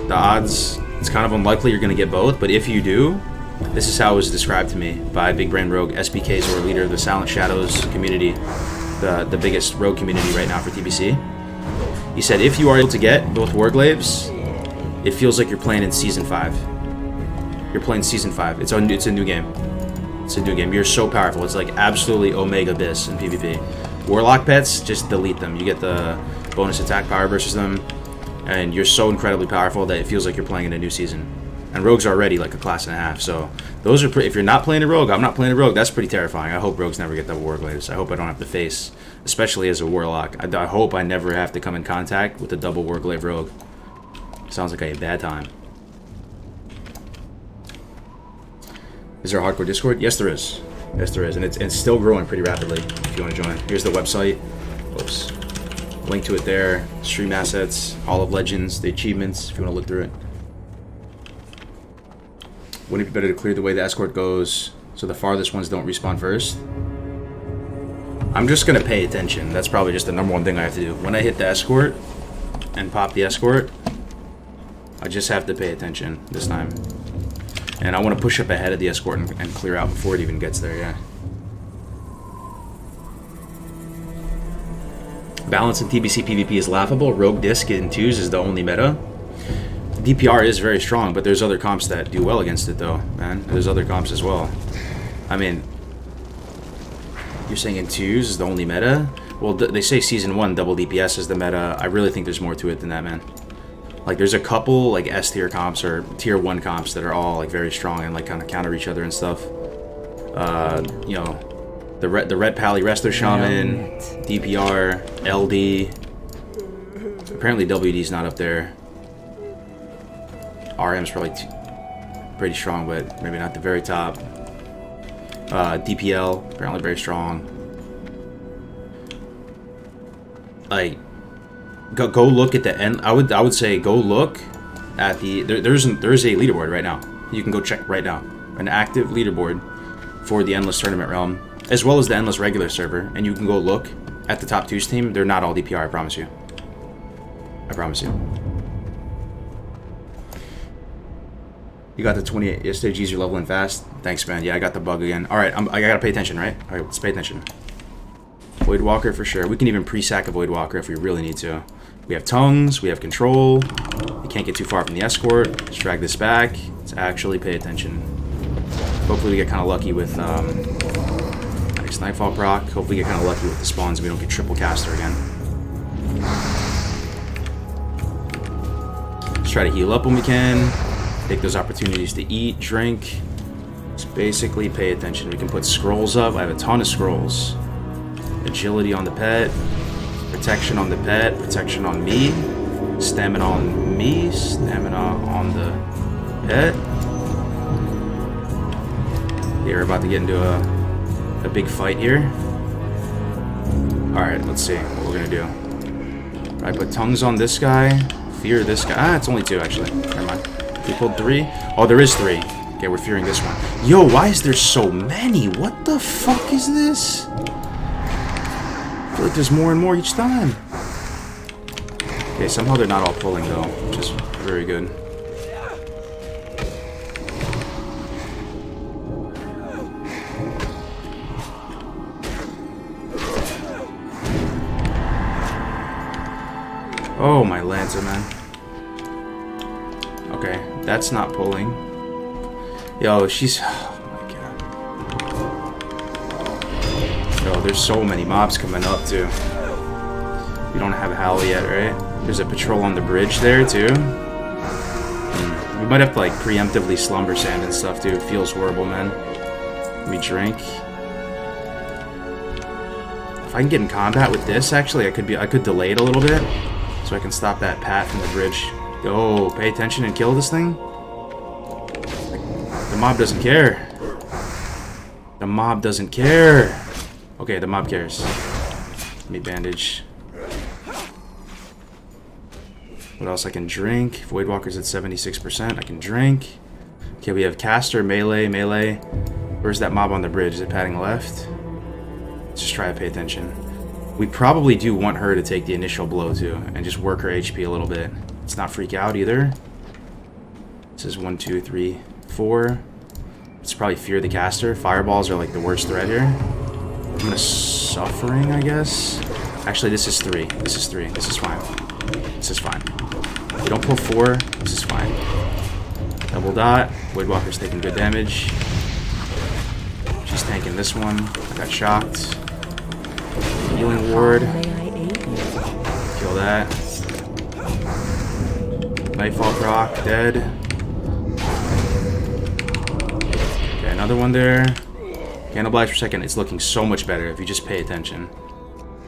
The odds... It's kind of unlikely you're going to get both, but if you do, this is how it was described to me by Big Brain Rogue, SPK's or leader of the Silent Shadows community, the biggest rogue community right now for TBC. He said, if you are able to get both Warglaives, it feels like you're playing in Season 5. You're playing Season 5. It's a new game. It's a new game. You're so powerful. It's like absolutely Omega Abyss in PvP. Warlock pets, just delete them. You get the bonus attack power versus them. And you're so incredibly powerful that it feels like you're playing in a new season. And rogues are already like a class and a half, so those are if you're not playing a rogue, I'm not playing a rogue, that's pretty terrifying. I hope rogues never get double Warglaives. I hope I don't have to face, especially as a Warlock. I hope I never have to come in contact with a double Warglaive rogue. Sounds like a bad time. Is there a hardcore Discord? Yes, there is. Yes, there is, and it's still growing pretty rapidly. If you want to join, here's the website. Oops. Link to it there. Stream assets, Hall of Legends, the achievements. If you want to look through it. Wouldn't it be better to clear the way the escort goes so the farthest ones don't respawn first? I'm just gonna pay attention. That's probably just the #1 thing I have to do. When I hit the escort and pop the escort, I just have to pay attention this time. And I want to push up ahead of the escort and clear out before it even gets there, yeah. Balance in TBC PvP is laughable. Rogue Disc in 2s is the only meta. DPR is very strong, but there's other comps that do well against it, though, man. There's other comps as well. I mean, you're saying in 2s is the only meta? Well, they say Season 1 double DPS is the meta. I really think there's more to it than that, man. Like, there's a couple, like, S-tier comps or Tier 1 comps that are all, like, very strong and, like, kind of counter each other and stuff. You know, the Red Pally Resto Shaman, DPR, LD. Apparently WD's not up there. RM's probably pretty strong, but maybe not the very top. DPL, apparently very strong. Like, go look at the end. I would say go look at the there's a leaderboard right now. You can go check right now. An active leaderboard for the Endless Tournament Realm, as well as the Endless regular server, and you can go look at the top 2's team. They're not all DPR, I promise you. I promise you. You got the 28 yesterday, geez, you're leveling fast. Thanks, man. Yeah, I got the bug again. Alright, I gotta pay attention, right? Alright, let's pay attention. Void Walker for sure. We can even pre-sack a Void Walker if we really need to. We have tongues, we have control. You can't get too far from the escort. Let's drag this back. Let's actually pay attention. Hopefully we get kind of lucky with nice Nightfall proc. Hopefully we get kind of lucky with the spawns and we don't get triple caster again. Let's try to heal up when we can. Take those opportunities to eat, drink. Just basically pay attention. We can put scrolls up. I have a ton of scrolls. Agility on the pet. Protection on the pet. Protection on me. Stamina on me. Stamina on the pet. Yeah, we're about to get into a big fight here. Alright, let's see what we're going to do. I put tongues on this guy. Fear this guy. Ah, it's only 2 actually. Never mind. We pulled 3. Oh, there is 3. Okay, we're fearing this one. Yo, why is there so many? What the fuck is this? I feel like there's more and more each time. Okay, somehow they're not all pulling though, which is very good. Oh, my Lanza, man. Okay, that's not pulling. Yo, she's... Oh my god. Yo, there's so many mobs coming up, too. We don't have Howl yet, right? There's a patrol on the bridge there, too. We might have to, like, preemptively slumber sand and stuff, too. It feels horrible, man. Let me drink. If I can get in combat with this, actually, I could delay it a little bit. So I can stop that Pat from the bridge. Go, pay attention and kill this thing. The mob doesn't care. The mob doesn't care. Okay, the mob cares. Let me bandage. What else I can drink? Void Walker's at 76%. I can drink. Okay, we have caster, melee. Where's that mob on the bridge? Is it padding left? Let's just try to pay attention. We probably do want her to take the initial blow too, and just work her HP a little bit. Let's not freak out either. This is 1, 2, 3, 4. Let's probably fear the caster. Fireballs are like the worst threat here. I'm gonna suffering, I guess. Actually, this is 3. This is 3. This is fine. This is fine. If you don't pull 4, this is fine. Double dot. Void Walker's taking good damage. She's tanking this one. I got shocked. Healing ward. Kill that. Nightfall proc, dead. Okay, another one there. Candle Blast for a second. It's looking so much better if you just pay attention.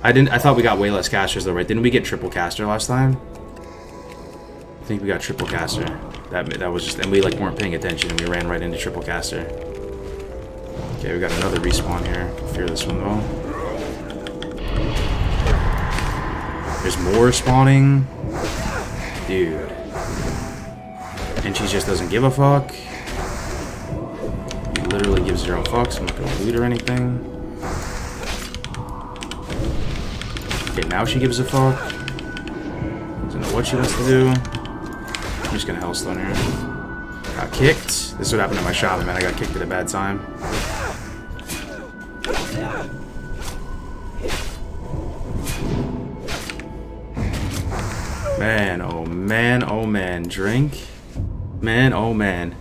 I thought we got way less casters though, right? Didn't we get triple caster last time? I think we got triple caster. That was just, and we like weren't paying attention and we ran right into triple caster. Okay, we got another respawn here. Fear this one though. There's more spawning. Dude. And she just doesn't give a fuck. He literally gives zero fucks. I'm not gonna loot or anything. Okay, now she gives a fuck. Doesn't know what she wants to do. I'm just gonna Hellstone here. Got kicked. This is what happened to my shaman, man. I got kicked at a bad time. Man, oh man, oh man. Drink. Man, oh man.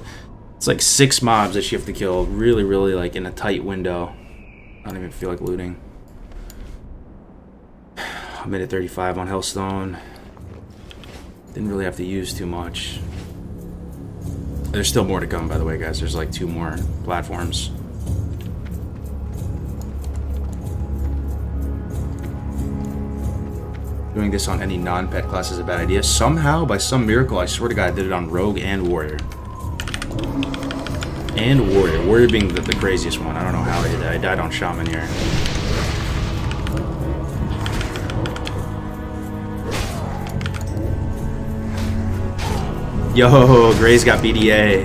It's like 6 mobs that you have to kill really, really like in a tight window. I don't even feel like looting. I'm at 35 on Hellstone. Didn't really have to use too much. There's still more to come, by the way, guys. There's like 2 more platforms. Doing this on any non-pet class is a bad idea. Somehow, by some miracle, I swear to God, I did it on Rogue and Warrior. And Warrior. Warrior being the craziest one. I don't know how I did that. I died on Shaman here. Yo, Gray's got BDA.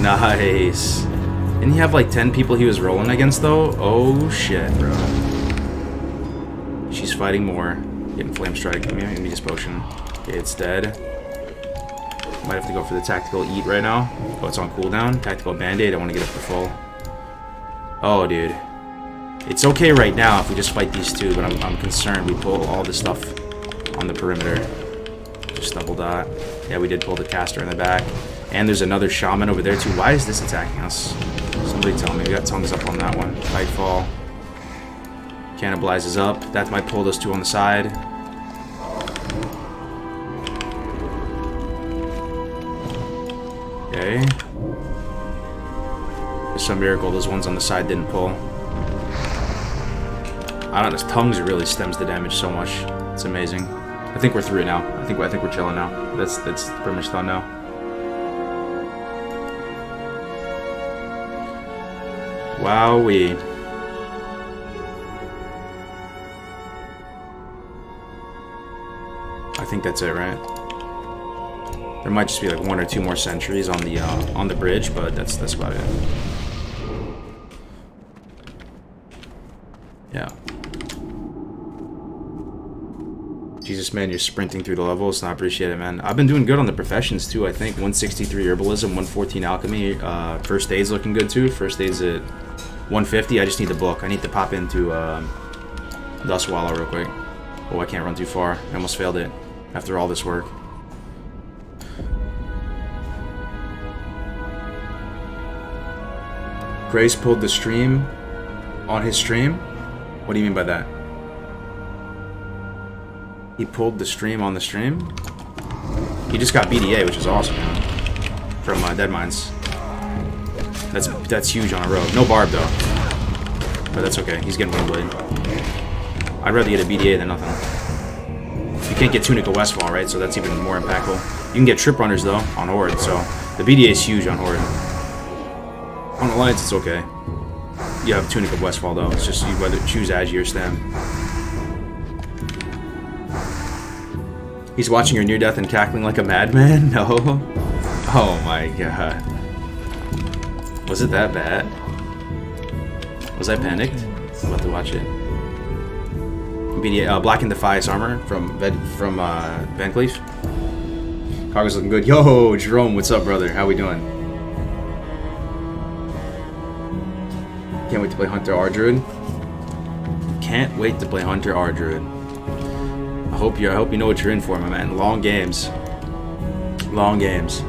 Nice. Didn't he have like 10 people he was rolling against, though? Oh, shit, bro. She's fighting more. Getting flame strike. Let me use potion. Okay, it's dead. Might have to go for the tactical eat right now. Oh, it's on cooldown. Tactical band-aid. I want to get up to full. Oh, dude. It's okay right now if we just fight these 2, but I'm concerned we pull all this stuff on the perimeter. Just double dot. Yeah, we did pull the caster in the back. And there's another shaman over there too. Why is this attacking us? Somebody tell me. We got tongues up on that one. Fightfall. Cannibalizes up. That might pull those 2 on the side. Okay. For some miracle, those ones on the side didn't pull. I don't know. Tongues really stems the damage so much. It's amazing. I think we're through it now. I think we're chilling now. That's pretty much done now. Wowee. I think that's it, right? There might just be like 1 or 2 more sentries on the bridge, but that's about it. Yeah. Jesus, man, you're sprinting through the levels. I appreciate it, man. I've been doing good on the professions, too, I think. 163 Herbalism, 114 Alchemy. First Aid's looking good, too. First Aid's at 150. I just need the book. I need to pop into Dustwallow real quick. Oh, I can't run too far. I almost failed it after all this work. Grace pulled the stream on his stream? What do you mean by that? He pulled the stream on the stream? He just got BDA, which is awesome, man. From Dead Mines. That's huge on a rogue. No barb, though. But that's okay. He's getting Windblade. I'd rather get a BDA than nothing. You can't get Tunica Westfall, right? So that's even more impactful. You can get Trip Runners, though, on Horde. So the BDA is huge on Horde. On Alliance, it's okay. You have Tunic of Westfall, though. It's just you whether choose Agi or Stem. He's watching your near-death and cackling like a madman? No. Oh my god. Was it that bad? Was I panicked? I'm about to watch it. BDA, Black and Defiance armor from Van Cleef. Kargoz looking good. Yo, Jerome, what's up, brother? How we doing? Can't wait to play Hunter R-Druid. Can't wait to play Hunter R-Druid. I hope you know what you're in for, my man. Long games. Long games.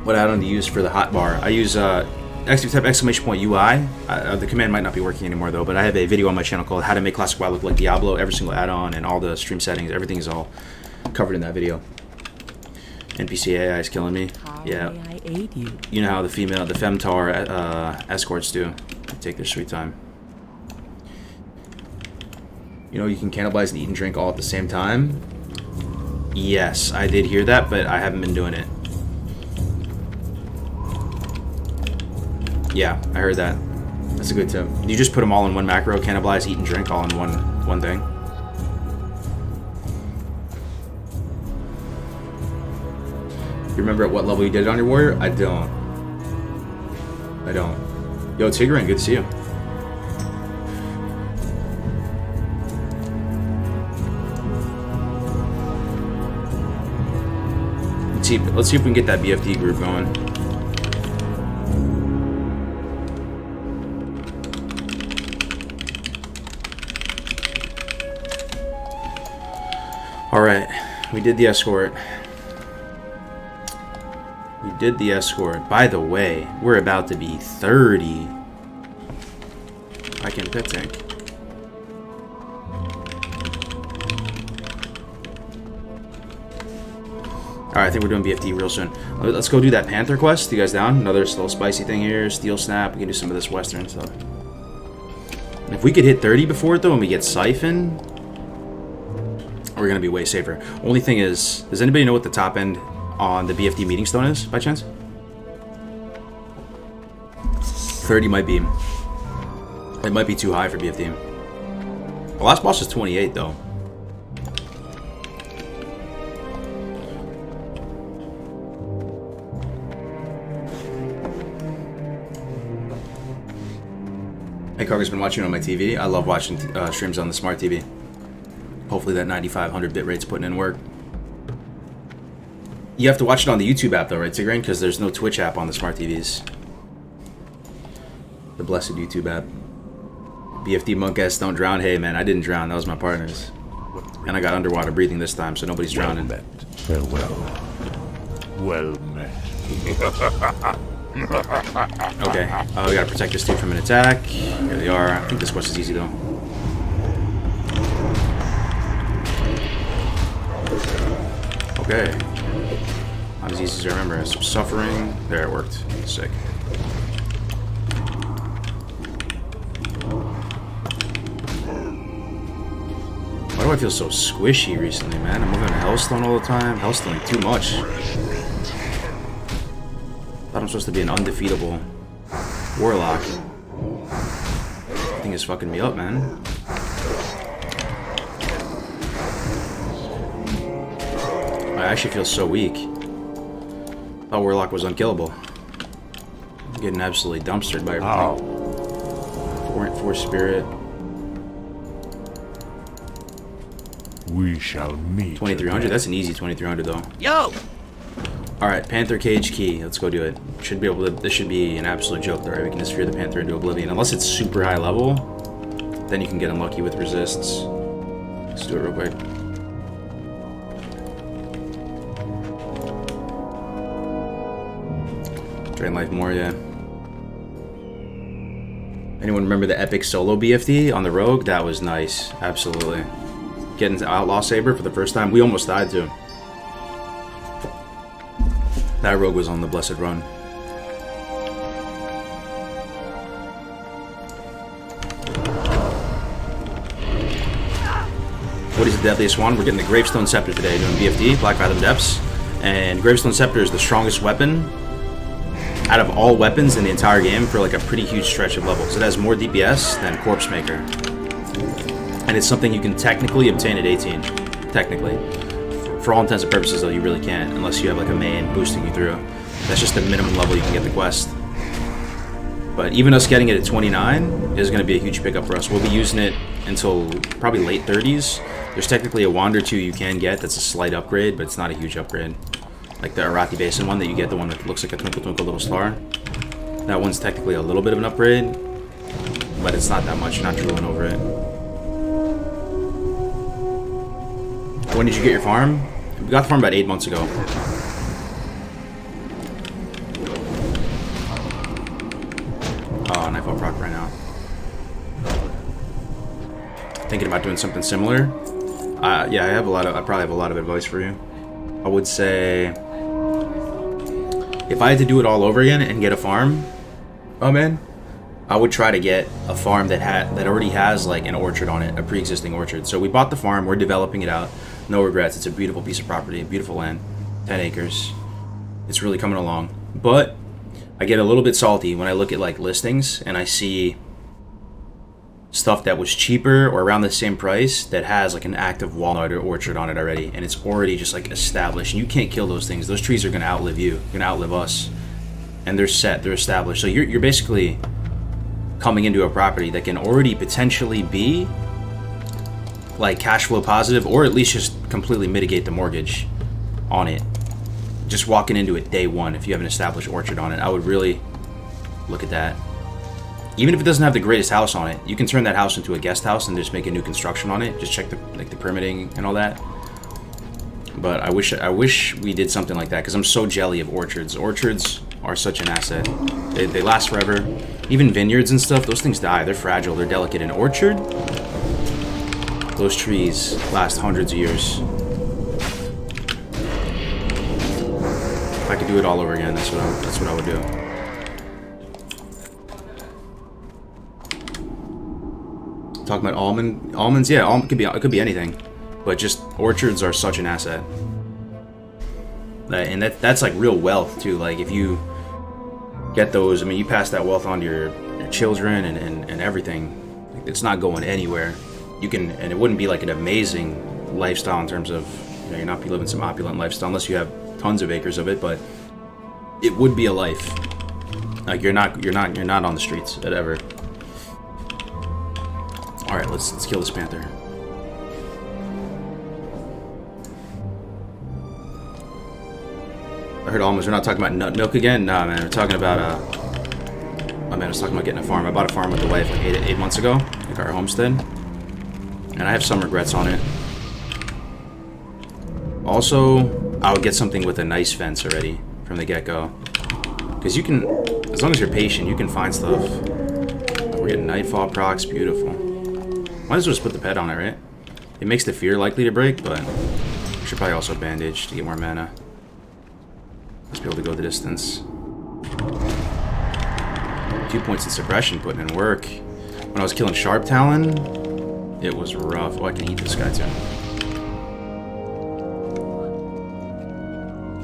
What add-on to use for the hotbar? I use type exclamation point UI. The command might not be working anymore though, but I have a video on my channel called How to Make Classic WoW Look Like Diablo. Every single add-on and all the stream settings, everything is all covered in that video. NPC AI is killing me. Yeah. You know how the femtar escorts do. They take their sweet time. You know you can cannibalize and eat and drink all at the same time? Yes, I did hear that, but I haven't been doing it. Yeah, I heard that. That's a good tip. You just put them all in one macro, cannibalize, eat, and drink all in one thing. You remember at what level you did it on your warrior? I don't. Yo, Tigran, good to see you. Let's see if we can get that BFD group going. Alright, we did the escort. By the way, we're about to be 30. I can pet tank. Alright, I think we're doing BFD real soon. Let's go do that Panther quest. You guys down? Another little spicy thing here. Steel Snap. We can do some of this Western stuff. And if we could hit 30 before it, though, and we get Siphon, we're going to be way safer. Only thing is, does anybody know what the top end on the BFD meeting stone is, by chance? 30 might be. It might be too high for BFD. The last boss is 28, though. Hey, Kargo's been watching on my TV. I love watching streams on the smart TV. Hopefully that 9500 bit rate's putting in work. You have to watch it on the YouTube app, though, right, Tigran? Because there's no Twitch app on the smart TVs. The blessed YouTube app. BFD monk ass don't drown. Hey man, I didn't drown. That was my partner's. And I got underwater breathing this time, so nobody's drowning. Well met. Farewell. Well met. Okay. Oh, we gotta protect this dude from an attack. Here they are. I think this quest is easy though. Okay. Not as easy as I remember. Some suffering. There, it worked. Sick. Why do I feel so squishy recently, man? I'm moving to Hellstone all the time. Hellstone too much. Thought I'm supposed to be an undefeatable Warlock. That thing is fucking me up, man. I actually feel so weak. Thought Warlock was unkillable. I'm getting absolutely dumpstered by everything. Four spirit. We shall meet. 2300. That's an easy 2300 though. Yo! Alright, Panther Cage Key. Let's go do it. Should be able to. This should be an absolute joke though, right? We can just fear the Panther into oblivion. Unless it's super high level, then you can get unlucky with resists. Let's do it real quick. Drain life more, yeah. Anyone remember the epic solo BFD on the Rogue? That was nice. Absolutely. Getting to Outlaw Saber for the first time. We almost died too. That Rogue was on the blessed run. What is the deadliest one? We're getting the Gravestone Scepter today, doing BFD, Black Fathom Depths. And Gravestone Scepter is the strongest weapon out of all weapons in the entire game for like a pretty huge stretch of levels. It has more DPS than Corpse Maker. And it's something you can technically obtain at 18. Technically. For all intents and purposes, though, you really can't, unless you have like a main boosting you through. That's just the minimum level you can get the quest. But even us getting it at 29 is going to be a huge pickup for us. We'll be using it until probably late 30s. There's technically a wand or two you can get that's a slight upgrade, but it's not a huge upgrade. Like the Araki Basin one that you get, the one that looks like a twinkle twinkle little star. That one's technically a little bit of an upgrade, but it's not that much. You're not drooling over it. When did you get your farm? We got the farm about 8 months ago. Oh, knife up rock right now. Thinking about doing something similar. Yeah, I probably have a lot of advice for you. I would say, if I had to do it all over again and get a farm, oh man, I would try to get a farm that already has like an orchard on it, a pre-existing orchard. So we bought the farm, we're developing it out. No regrets. It's a beautiful piece of property, beautiful land, 10 acres. It's really coming along. But I get a little bit salty when I look at like listings and I see stuff that was cheaper or around the same price that has like an active walnut or orchard on it already, and it's already just like established, and you can't kill those things. Those trees are going to outlive you, going to outlive us, and they're set, they're established. So you're basically coming into a property that can already potentially be like cash flow positive, or at least just completely mitigate the mortgage on it. Just walking into it day one, if you have an established orchard on it, I would really look at that. Even if it doesn't have the greatest house on it, you can turn that house into a guest house and just make a new construction on it. Just check the permitting and all that. But I wish we did something like that, because I'm so jelly of orchards. Orchards are such an asset. They last forever. Even vineyards and stuff, those things die. They're fragile. They're delicate. An orchard, those trees last hundreds of years. If I could do it all over again, that's what I would do. Talking about almonds, yeah, it could be anything, but just orchards are such an asset. And that's like real wealth too. Like if you get those, I mean, you pass that wealth on to your children and everything. It's not going anywhere. You can, and it wouldn't be like an amazing lifestyle in terms of, you know, you're not be living some opulent lifestyle unless you have tons of acres of it, but it would be a life. Like you're not on the streets ever. All right, let's kill this panther. I heard almonds. We're not talking about nut milk again. Nah, man. We're talking about my man was talking about getting a farm. I bought a farm with the wife like eight months ago, like our homestead, and I have some regrets on it. Also, I would get something with a nice fence already from the get-go, because you can, as long as you're patient, you can find stuff. We're getting nightfall procs, beautiful. Might as well just put the pet on it, right? It makes the fear likely to break, but we should probably also bandage to get more mana. Let's be able to go the distance. 2 points in suppression, putting in work. When I was killing Sharp Talon, it was rough. Oh, I can eat this guy too.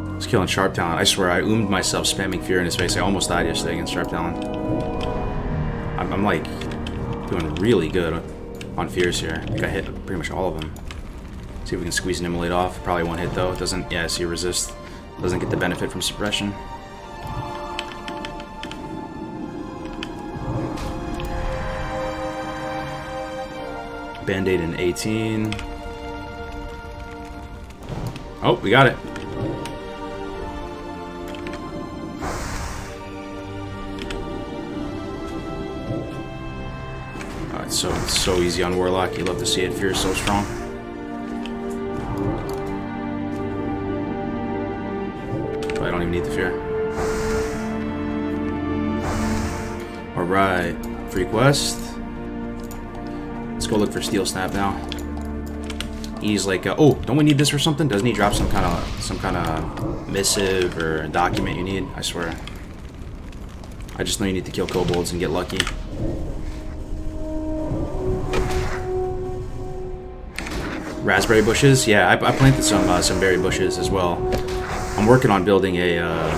I was killing Sharp Talon. I swear, I oomed myself spamming fear in his face. I almost died yesterday against Sharp Talon. I'm like doing really good on fears here. I think I hit pretty much all of them. See if we can squeeze an immolate off. Probably won't hit though. It doesn't. Yeah, see, resist doesn't get the benefit from suppression. Band-aid in 18. Oh, we got it. It's so easy on Warlock. You love to see it. Fear is so strong. But I don't even need the fear. Alright. Free quest. Let's go look for Steel Snap now. He's like, oh, don't we need this for something? Doesn't he drop some kind of missive or document you need? I swear. I just know you need to kill kobolds and get lucky. Raspberry bushes, yeah, I planted some berry bushes as well. I'm working on building a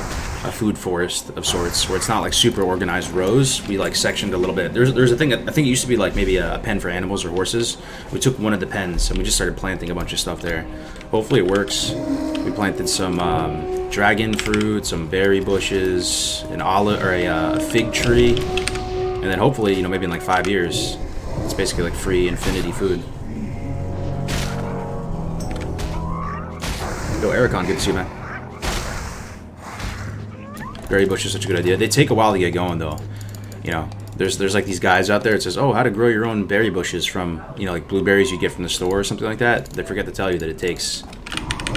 food forest of sorts, where it's not like super organized rows. We like sectioned a little bit. There's a thing, I think it used to be like maybe a pen for animals or horses. We took one of the pens and we just started planting a bunch of stuff there. Hopefully it works. We planted some dragon fruit, some berry bushes, an olive or a fig tree, and then hopefully, you know, maybe in like 5 years, it's basically like free infinity food. Yo, Ericon, good to see you, man. Berry bush is such a good idea. They take a while to get going, though. You know, there's like these guys out there. It says, oh, how to grow your own berry bushes from, you know, like blueberries you get from the store or something like that. They forget to tell you that it takes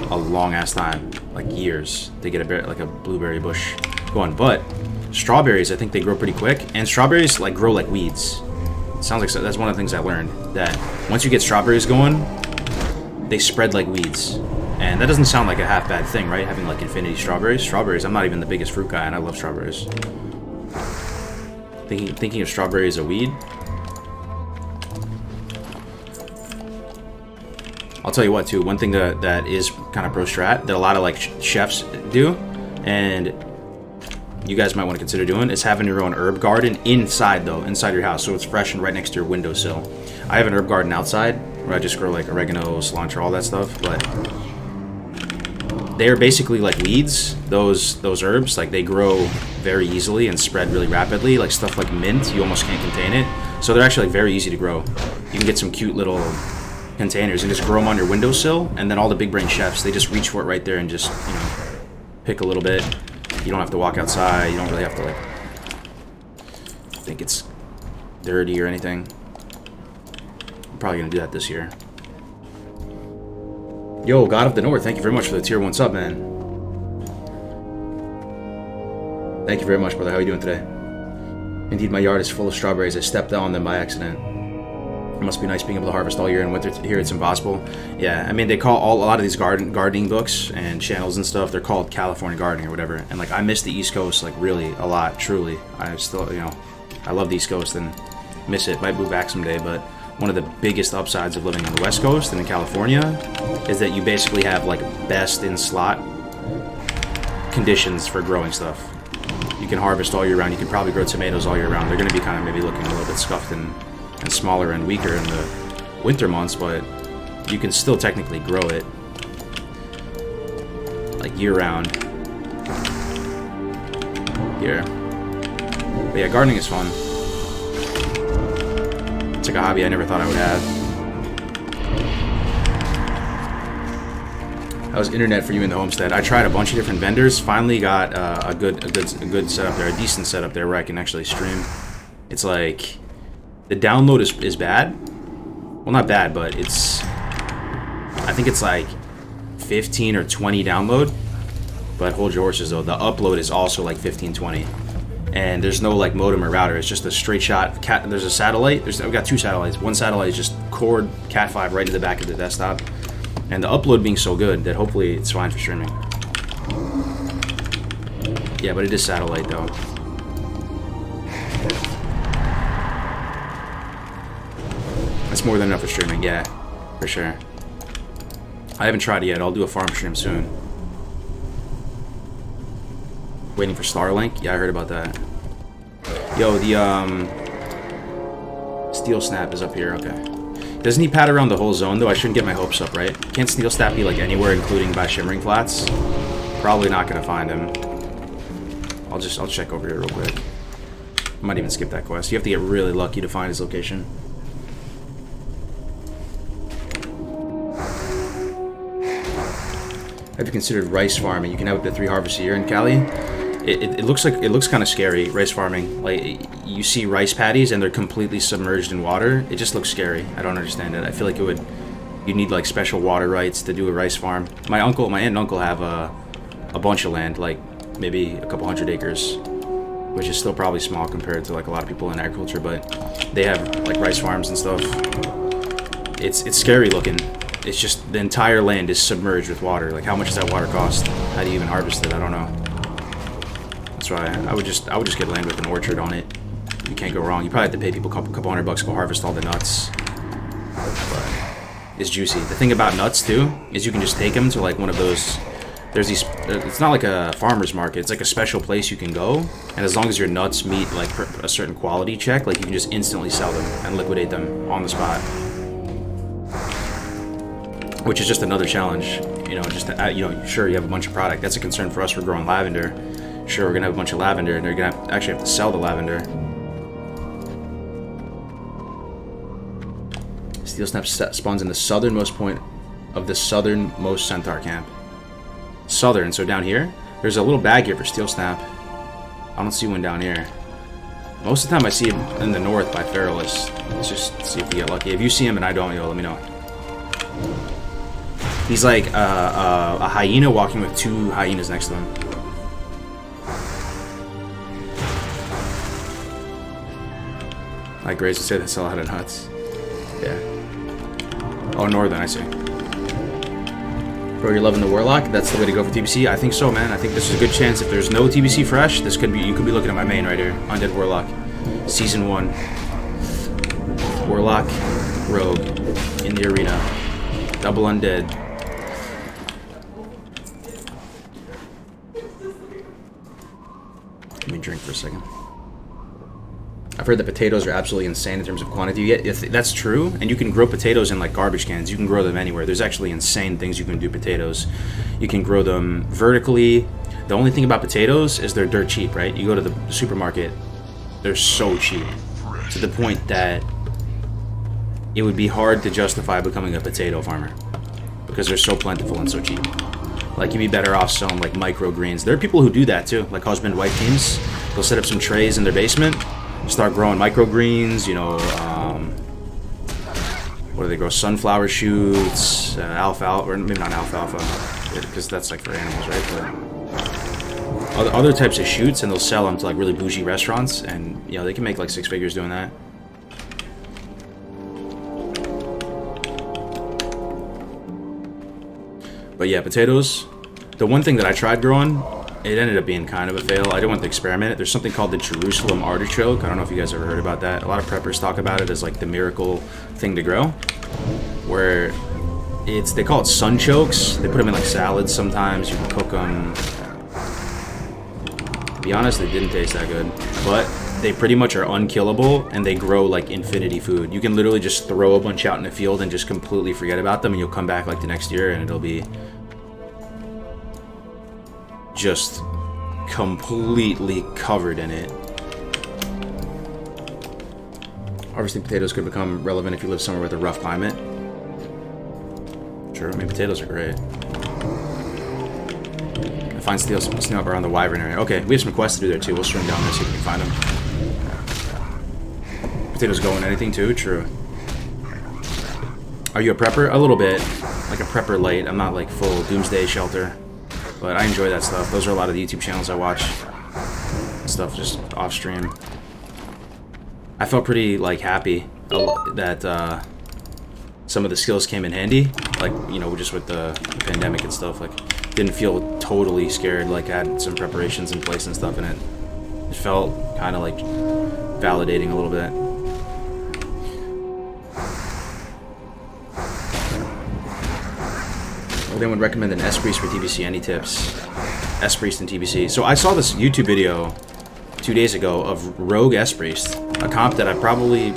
a long ass time, like years, to get a blueberry bush going. But strawberries, I think they grow pretty quick, and strawberries like grow like weeds. It sounds like that's one of the things I learned, that once you get strawberries going, they spread like weeds. And that doesn't sound like a half bad thing, right? Having like infinity strawberries. Strawberries, I'm not even the biggest fruit guy, and I love strawberries. Thinking of strawberry as a weed. I'll tell you what, too. One thing that is kind of pro strat that a lot of like chefs do, and you guys might want to consider doing is having your own herb garden inside though, inside your house, so it's fresh and right next to your windowsill. I have an herb garden outside where I just grow like oregano, cilantro, all that stuff, but they're basically like weeds. Those herbs, like they grow very easily and spread really rapidly. Like stuff like mint, you almost can't contain it. So they're actually like very easy to grow. You can get some cute little containers and just grow them on your windowsill, and then all the big brain chefs, they just reach for it right there and just, you know, pick a little bit. You don't have to walk outside. You don't really have to like think it's dirty or anything. I'm probably gonna do that this year. Yo, God of the North, thank you very much for the tier 1 sub, man. Thank you very much, brother. How are you doing today? Indeed, my yard is full of strawberries. I stepped on them by accident. It must be nice being able to harvest all year in winter. Here it's impossible. Yeah, I mean, they call a lot of these gardening books and channels and stuff, they're called California gardening or whatever. And like, I miss the East Coast like really a lot, truly. I still, you know, I love the East Coast and miss it. Might move back someday, but one of the biggest upsides of living on the West Coast and in California is that you basically have like best in slot conditions for growing stuff. You can harvest all year round. You can probably grow tomatoes all year round. They're going to be kind of maybe looking a little bit scuffed and smaller and weaker in the winter months, but you can still technically grow it like year round here. But yeah, gardening is fun. It's like a hobby I never thought I would have. How's internet for you in the homestead? I tried a bunch of different vendors. Finally got a good setup there, a decent setup there where I can actually stream. It's like the download is bad. Well, not bad, but it's, I think it's like 15 or 20 download. But hold your horses though. The upload is also like 15, 20. And there's no like modem or router. It's just a straight shot. There's a satellite. I've got 2 satellites. One satellite is just cord Cat5 right to the back of the desktop. And the upload being so good that hopefully it's fine for streaming. Yeah, but it is satellite though. That's more than enough for streaming, yeah, for sure. I haven't tried it yet. I'll do a farm stream soon. Waiting for Starlink? Yeah, I heard about that. Yo, the Steel Snap is up here, okay. Doesn't he pad around the whole zone though? I shouldn't get my hopes up, right? Can't Steel Snap be like anywhere including by Shimmering Flats? Probably not gonna find him. I'll check over here real quick. I might even skip that quest. You have to get really lucky to find his location. Have you considered rice farming? You can have up to 3 harvests a year in Cali. It looks kind of scary, rice farming. Like, you see rice paddies and they're completely submerged in water. It just looks scary. I don't understand it. I feel like you need like special water rights to do a rice farm. My aunt and uncle have a bunch of land, like maybe a couple 100 acres, which is still probably small compared to like a lot of people in agriculture, but they have like rice farms and stuff. It's scary looking. It's just the entire land is submerged with water. Like, how much does that water cost? How do you even harvest it? I don't know. That's why I would just get land with an orchard on it. You can't go wrong. You probably have to pay people a couple $100 to go harvest all the nuts. But it's juicy. The thing about nuts too is you can just take them to like one of those. There's these. It's not like a farmer's market. It's like a special place you can go, and as long as your nuts meet like a certain quality check, like you can just instantly sell them and liquidate them on the spot. Which is just another challenge, you know, just to, you know, sure, you have a bunch of product. That's a concern for us. We're growing lavender. Sure, we're gonna have a bunch of lavender, and they're gonna actually have to sell the lavender. Steel Snap spawns in the southernmost point of the southernmost Centaur camp. Southern, so down here, there's a little bag here for Steel Snap. I don't see one down here. Most of the time I see him in the north by Feralist. Let's just see if we get lucky. If you see him and I don't, yo, let me know. He's like a hyena walking with 2 hyenas next to him. Like Grace would say, they sell a lot of nuts. Yeah. Oh, northern, I see. Bro, you're loving the Warlock? That's the way to go for TBC? I think so, man. I think this is a good chance. If there's no TBC fresh, this could be, you could be looking at my main right here. Undead Warlock. Season 1. Warlock, Rogue, in the arena. Double Undead. me drink for a second. I've heard that potatoes are absolutely insane in terms of quantity. Yeah, that's true, and you can grow potatoes in like garbage cans. You can grow them anywhere. There's actually insane things you can do potatoes. You can grow them vertically. The only thing about potatoes is they're dirt cheap, right? You go to the supermarket, they're so cheap to the point that it would be hard to justify becoming a potato farmer because they're so plentiful and so cheap. Like, you'd be better off selling like microgreens. There are people who do that too, like husband-wife teams. They'll set up some trays in their basement, start growing microgreens, you know, what do they grow? Sunflower shoots, alfalfa, or maybe not alfalfa, because that's like for animals, right? But other types of shoots, and they'll sell them to like really bougie restaurants, and you know, they can make like 6 figures doing that. But yeah, potatoes, the one thing that I tried growing, it ended up being kind of a fail. I didn't want to experiment it. There's something called the Jerusalem artichoke. I don't know if you guys ever heard about that. A lot of preppers talk about it as like the miracle thing to grow, where they call it sunchokes. They put them in like salads sometimes. You can cook them. To be honest, they didn't taste that good, but they pretty much are unkillable, and they grow like infinity food. You can literally just throw a bunch out in the field and just completely forget about them, and you'll come back like the next year and it'll be just completely covered in it. Harvesting potatoes could become relevant if you live somewhere with a rough climate. Sure, I mean, potatoes are great. I find steel up around the Wyvern area. Okay, we have some quests to do there too. We'll swing down there, see if we can find them. Potatoes go in anything too? True. Are you a prepper? A little bit. Like a prepper light. I'm not like full doomsday shelter. But I enjoy that stuff. Those are a lot of the YouTube channels I watch. Stuff just off stream. I felt pretty like happy that some of the skills came in handy. Like, you know, just with the pandemic and stuff. Like, didn't feel totally scared. Like, I had some preparations in place and stuff, and it felt kind of like validating a little bit. They would recommend an S-Priest for TBC. Any tips? S-Priest and TBC. So I saw this YouTube video 2 days ago of Rogue S-Priest, a comp that I probably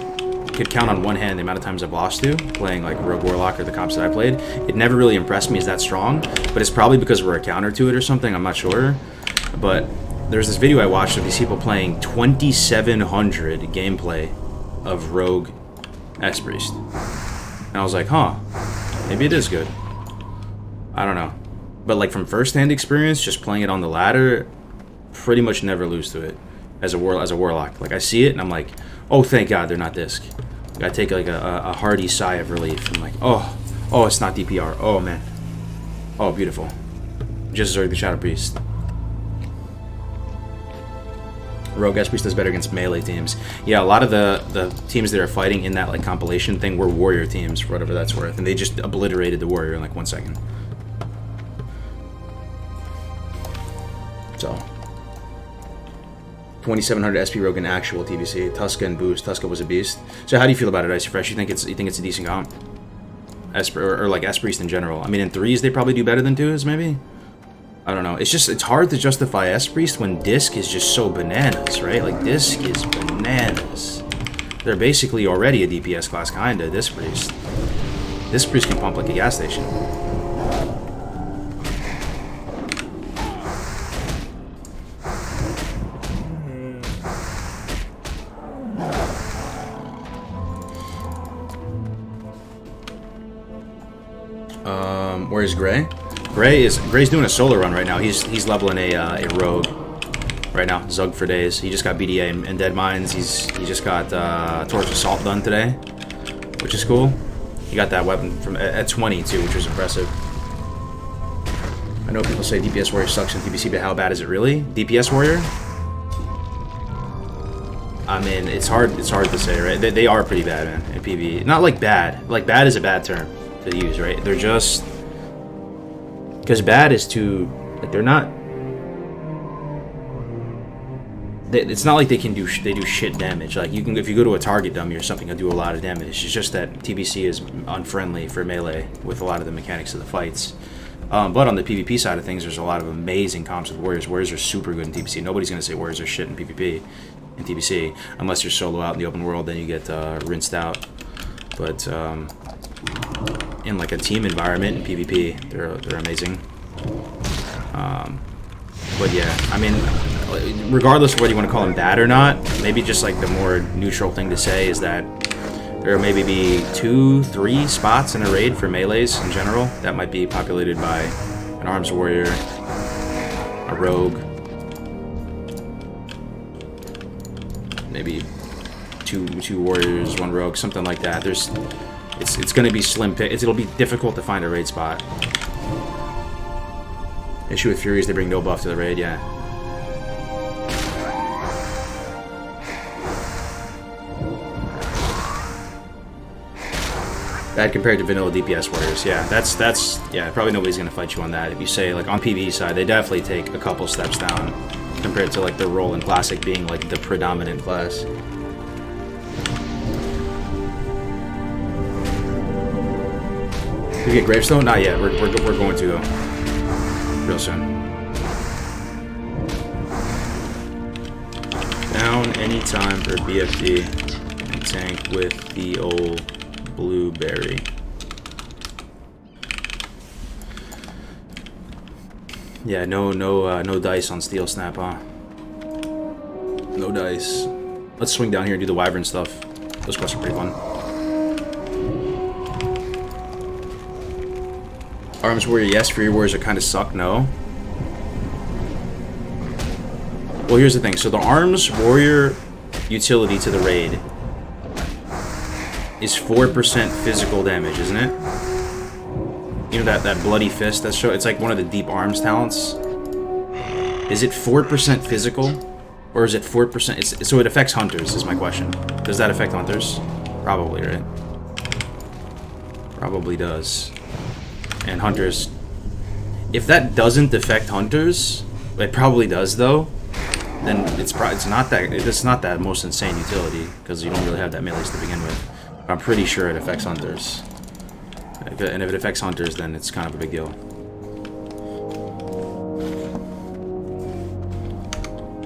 could count on one hand the amount of times I've lost to, playing like Rogue Warlock or the comps that I played. It never really impressed me as that strong, but it's probably because we're a counter to it or something, I'm not sure. But there's this video I watched of these people playing 2700 gameplay of Rogue S-Priest. And I was like, huh, maybe it is good. I don't know. But like from first-hand experience, just playing it on the ladder, pretty much never lose to it as a warlock. Like, I see it and I'm like, oh, thank God they're not disc. I take like a hearty sigh of relief. I'm like, oh, it's not DPR. Oh man. Oh, beautiful. Just as the Shadow Priest. Rogue S-Priest does better against melee teams. Yeah, a lot of the teams that are fighting in that like compilation thing were warrior teams, for whatever that's worth, and they just obliterated the warrior in like 1 second. So, 2700 SP Rogue in actual TBC. Tuska and Boost. Tuska was a beast. So how do you feel about it, Icy Fresh? You think it's a decent comp? Or like S-Priest in general. I mean, in 3s they probably do better than 2s, maybe? I don't know. It's hard to justify S-Priest when Disc is just so bananas, right? Like, Disc is bananas. They're basically already a DPS class, kinda, Disc Priest. Disc Priest can pump like a gas station. Where's Gray? Gray's doing a solo run right now. He's leveling a rogue right now. Zug for days. He just got BDA and Dead Mines. He just got Torch Assault done today, which is cool. He got that weapon from at 20 too, which was impressive. I know people say DPS Warrior sucks in TBC, but how bad is it really? DPS Warrior? I mean, it's hard to say, right? They are pretty bad, man, in PvE. Not like bad. Like, bad is a bad term to use, right? They're just... Because bad is too... Like, they're not... It's not like they do shit damage. Like, you can, if you go to a target dummy or something, it'll do a lot of damage. It's just that TBC is unfriendly for melee with a lot of the mechanics of the fights. But on the PvP side of things, there's a lot of amazing comps with Warriors. Warriors are super good in TBC. Nobody's going to say Warriors are shit in PvP, in TBC. Unless you're solo out in the open world, then you get rinsed out. But in like a team environment in PvP, they're amazing. But yeah, I mean, regardless of whether you want to call them bad or not, maybe just like the more neutral thing to say is that there will maybe be 2-3 spots in a raid for melees in general that might be populated by an arms warrior, a rogue, maybe two warriors, 1 rogue, something like that. It's going to be slim pick. It'll be difficult to find a raid spot. Issue with Fury is they bring no buff to the raid, yeah. Bad compared to vanilla DPS warriors, yeah. Yeah, probably nobody's gonna fight you on that. If you say like on PvE side, they definitely take a couple steps down compared to like the role in Classic being like the predominant class. Did we get Gravestone? Not yet. We're going to though. Real soon. Down anytime for BFD and tank with the old blueberry. Yeah, no dice on Steel Snap, huh? No dice. Let's swing down here and do the Wyvern stuff. Those quests are pretty fun. Arms Warrior, yes. Fury Warriors are kind of suck, no. Well, here's the thing. So the Arms Warrior utility to the raid is 4% physical damage, isn't it? You know that bloody fist that's it's like one of the deep arms talents. Is it 4% physical? Or is it 4%? So it affects hunters, is my question. Does that affect hunters? Probably, right? Probably does. And hunters, if that doesn't affect hunters, it probably does though, then it's not that most insane utility because you don't really have that melees to begin with. But I'm pretty sure it affects hunters, and if it affects hunters, then it's kind of a big deal.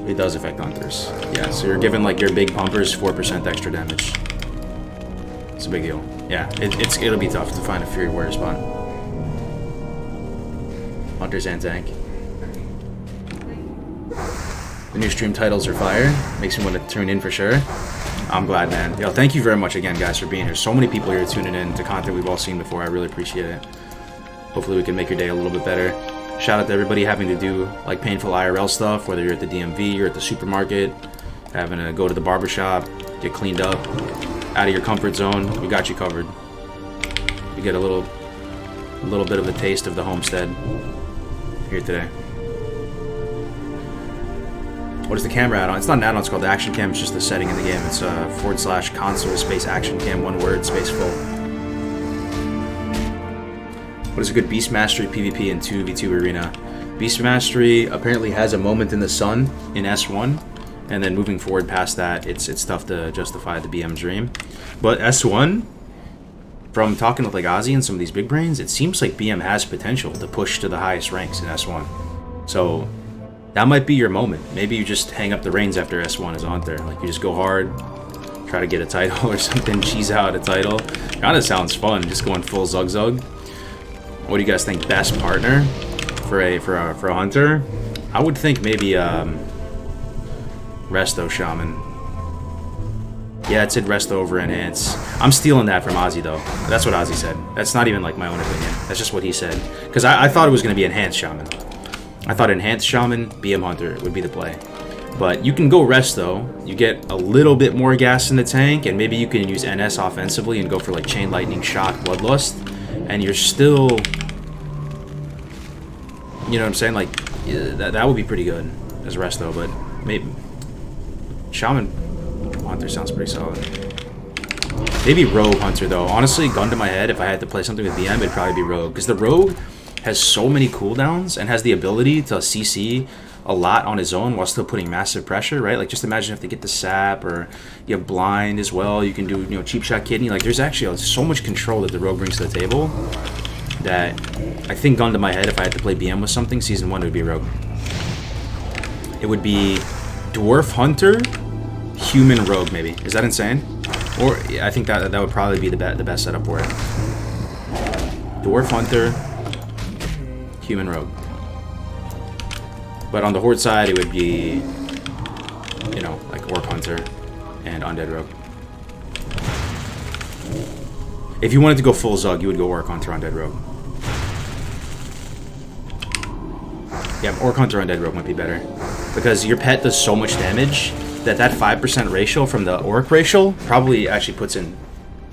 It does affect hunters, yeah. So you're giving like your big pumpers 4% extra damage. It's a big deal, yeah. It'll be tough to find a Fury Warrior spot. Hunters and tank. The new stream titles are fire. Makes me want to tune in for sure. I'm glad, man. Yo, thank you very much again, guys, for being here. So many people here tuning in to content we've all seen before. I really appreciate it. Hopefully we can make your day a little bit better. Shout out to everybody having to do like painful IRL stuff, whether you're at the DMV, you're at the supermarket, having to go to the barbershop, get cleaned up, out of your comfort zone. We got you covered. You get a little bit of a taste of the homestead here today. What is the camera add-on? It's not an add-on, it's called the action cam. It's just the setting in the game. It's /console space action cam, 1 word, space full. What is a good Beast Mastery PvP in 2v2 arena? Beast Mastery apparently has a moment in the sun in S1, and then moving forward past that, it's tough to justify the BM dream. But S1, from talking with like Ozzy and some of these big brains, it seems like BM has potential to push to the highest ranks in S1. So that might be your moment. Maybe you just hang up the reins after S1 is on there. Like you just go hard, try to get a title or something, cheese out a title. Kind of sounds fun, just going full Zug Zug. What do you guys think? Best partner for a hunter? I would think maybe Resto Shaman. Yeah, it said Resto over Enhance. I'm stealing that from Ozzy though. That's what Ozzy said. That's not even like my own opinion. That's just what he said. Because I thought it was going to be Enhanced Shaman. I thought Enhanced Shaman, BM Hunter would be the play. But you can go Resto. You get a little bit more gas in the tank, and maybe you can use NS offensively and go for like Chain Lightning, Shock, Bloodlust, and you're still, you know what I'm saying? Like that would be pretty good as Resto, but maybe Shaman Hunter sounds pretty solid. Maybe Rogue Hunter though. Honestly, gun to my head, if I had to play something with BM, it'd probably be Rogue, because the Rogue has so many cooldowns and has the ability to CC a lot on his own while still putting massive pressure, right? Like just imagine if they get the sap, or you have blind as well. You can do, cheap shot kidney. Like there's actually so much control that the Rogue brings to the table that I think gun to my head if I had to play BM with something, Season 1 would be Rogue. It would be Dwarf Hunter, Human Rogue maybe. Is that insane? Or yeah, I think that would probably be the best setup for it. Dwarf Hunter, Human Rogue. But on the Horde side, it would be, you know, like Orc Hunter and Undead Rogue. If you wanted to go full Zug, you would go Orc Hunter, Undead Rogue. Yeah, Orc Hunter, Undead Rogue might be better. Because your pet does so much damage that 5% racial from the Orc racial probably actually puts in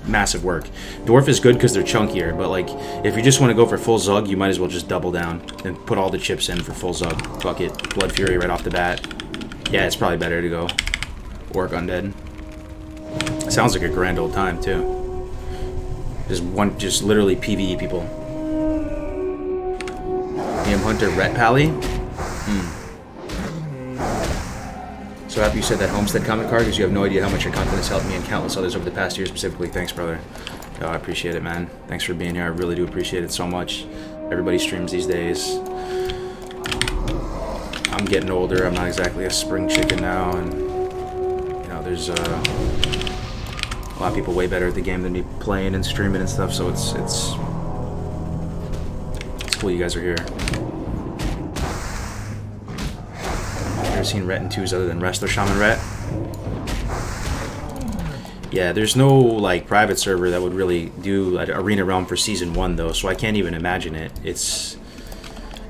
massive work. Dwarf is good because they're chunkier, but like if you just want to go for full Zug, you might as well just double down and put all the chips in for full Zug. Fuck it. Blood Fury right off the bat. Yeah, it's probably better to go Orc Undead. Sounds like a grand old time too. Just literally PvE people. DM Hunter Ret Pally. So happy you said that Homestead comment card, because you have no idea how much your content has helped me and countless others over the past year specifically. Thanks, brother. Oh, I appreciate it, man. Thanks for being here. I really do appreciate it so much. Everybody streams these days. I'm getting older. I'm not exactly a spring chicken now, and you know, there's a lot of people way better at the game than me playing and streaming and stuff. So it's cool you guys are here. Never seen Ret in 2s other than Wrestler Shaman Ret. Yeah, there's no like private server that would really do like, Arena Realm for Season 1 though, so I can't even imagine it. It's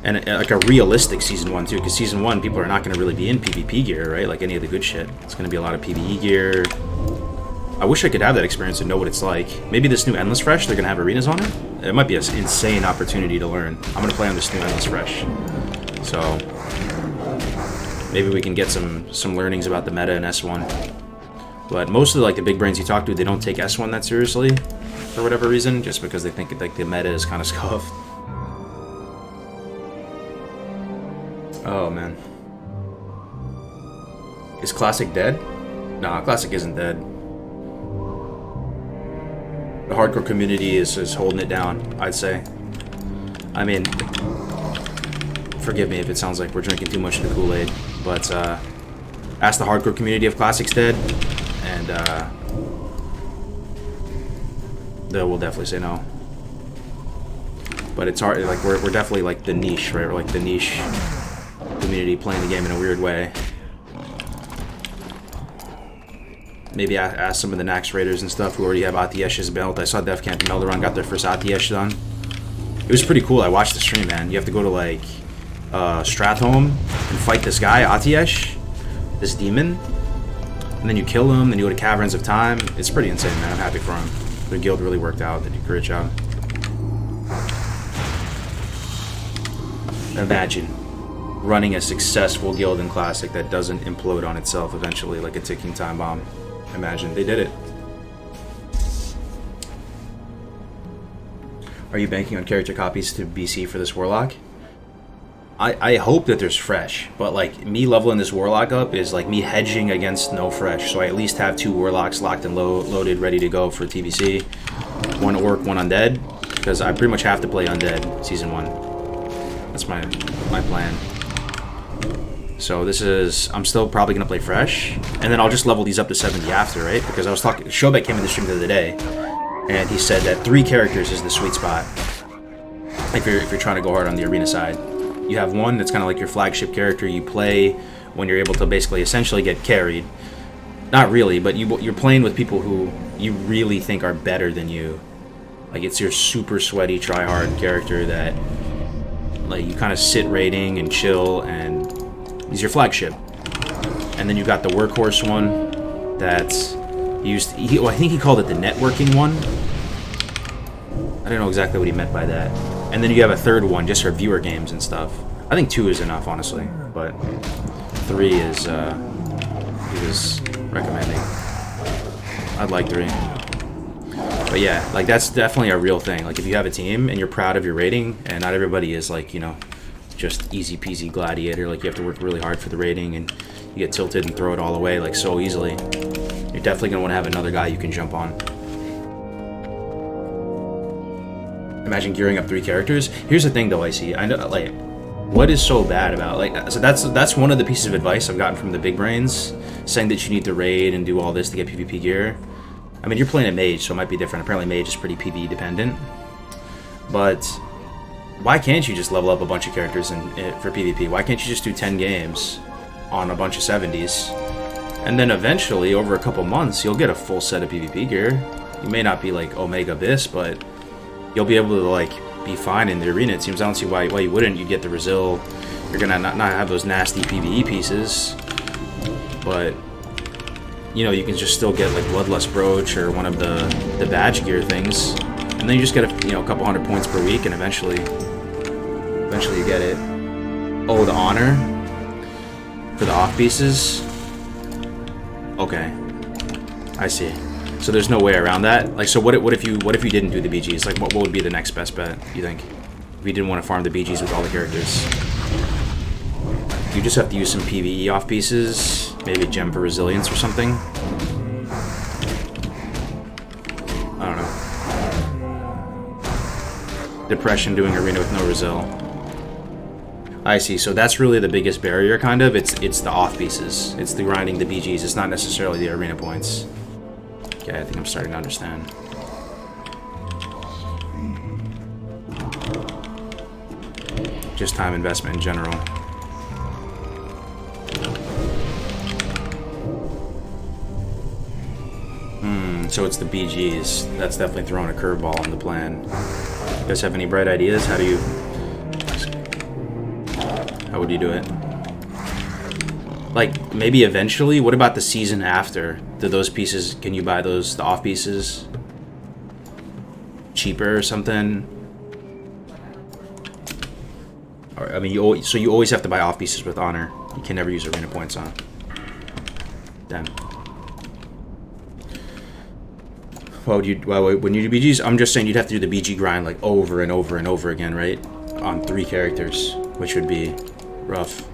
like a realistic Season 1 too, because Season 1 people are not going to really be in PvP gear, right? Like any of the good shit. It's going to be a lot of PvE gear. I wish I could have that experience and know what it's like. Maybe this new Endless Fresh, they're going to have arenas on it. It might be an insane opportunity to learn. I'm going to play on this new Endless Fresh. So maybe we can get some learnings about the meta in S1. But most of the big brains you talk to, they don't take S1 that seriously for whatever reason, just because they think like the meta is kind of scuffed. Oh man, is Classic dead? Nah, Classic isn't dead. The hardcore community is holding it down, I'd say. I mean, forgive me if it sounds like we're drinking too much of the Kool-Aid, but ask the hardcore community if Classic's dead, and they will definitely say no. But it's hard, like we're definitely like the niche, right? We're like the niche community playing the game in a weird way. Maybe ask some of the Nax Raiders and stuff who already have Atiesh's belt. I saw Def Camp and Melderon got their first Atiesh done. It was pretty cool. I watched the stream, man. You have to go to like Stratholme and fight this guy, Atiesh, this demon, and then you kill him, then you go to Caverns of Time. It's pretty insane, man. I'm happy for him. The guild really worked out. They did a great job. Imagine running a successful guild in Classic that doesn't implode on itself eventually like a ticking time bomb. Imagine. They did it. Are you banking on character copies to BC for this Warlock? I hope that there's fresh, but like me leveling this Warlock up is like me hedging against no fresh, so I at least have 2 Warlocks locked and loaded, ready to go for TBC. 1 Orc, 1 Undead, because I pretty much have to play Undead Season 1. That's my plan. So this is, I'm still probably going to play fresh, and then I'll just level these up to 70 after, right? Because I was talking, Shobek came in the stream the other day, and he said that 3 characters is the sweet spot if you're trying to go hard on the arena side. You have 1 that's kind of like your flagship character you play when you're able to basically essentially get carried. Not really, but you're playing with people who you really think are better than you. Like it's your super sweaty try-hard character that like you kind of sit raiding and chill, and he's your flagship. And then you got the workhorse one that's used. I think he called it the networking one. I don't know exactly what he meant by that. And then you have a 3rd one just for viewer games and stuff. I think 2 is enough, honestly, but 3 is he was recommending. I'd like 3. But yeah, like that's definitely a real thing. Like if you have a team and you're proud of your rating, and not everybody is like, you know, just easy peasy gladiator. Like you have to work really hard for the rating, and you get tilted and throw it all away like so easily. You're definitely gonna want to have another guy you can jump on. Imagine gearing up 3 characters. Here's the thing, though, Icy. I know, like, what is so bad about, like, so that's one of the pieces of advice I've gotten from the big brains, saying that you need to raid and do all this to get PvP gear. I mean, you're playing a mage, so it might be different. Apparently, mage is pretty PvE dependent. But why can't you just level up a bunch of characters for PvP? Why can't you just do 10 games on a bunch of 70s? And then eventually, over a couple months, you'll get a full set of PvP gear. You may not be like Omega this, but you'll be able to like be fine in the arena. It seems I don't see why you wouldn't. You get the Brazil. You're gonna not have those nasty PvE pieces, but you know you can just still get like Bloodlust Brooch or one of the badge gear things, and then you just get a couple hundred points per week, and eventually you get it. Oh, the honor for the off pieces. Okay, I see. So there's no way around that. Like, so what if you didn't do the BGs? Like, what would be the next best bet, you think? If you didn't want to farm the BGs with all the characters, you just have to use some PvE off pieces, maybe a gem for resilience or something. I don't know. Depression doing arena with no Resil. I see. So that's really the biggest barrier, kind of. It's the off pieces. It's the grinding the BGs. It's not necessarily the arena points. Okay, I think I'm starting to understand. Just time investment in general. So it's the BGs. That's definitely throwing a curveball in the plan. You guys have any bright ideas? How would you do it? Like, maybe eventually? What about the season after? Do those pieces, can you buy the off pieces cheaper or something? Or, I mean, you always have to buy off pieces with honor. You can never use arena points on. Damn. Why wouldn't you do BGs? I'm just saying you'd have to do the BG grind like over and over and over again, right? On 3 characters, which would be rough.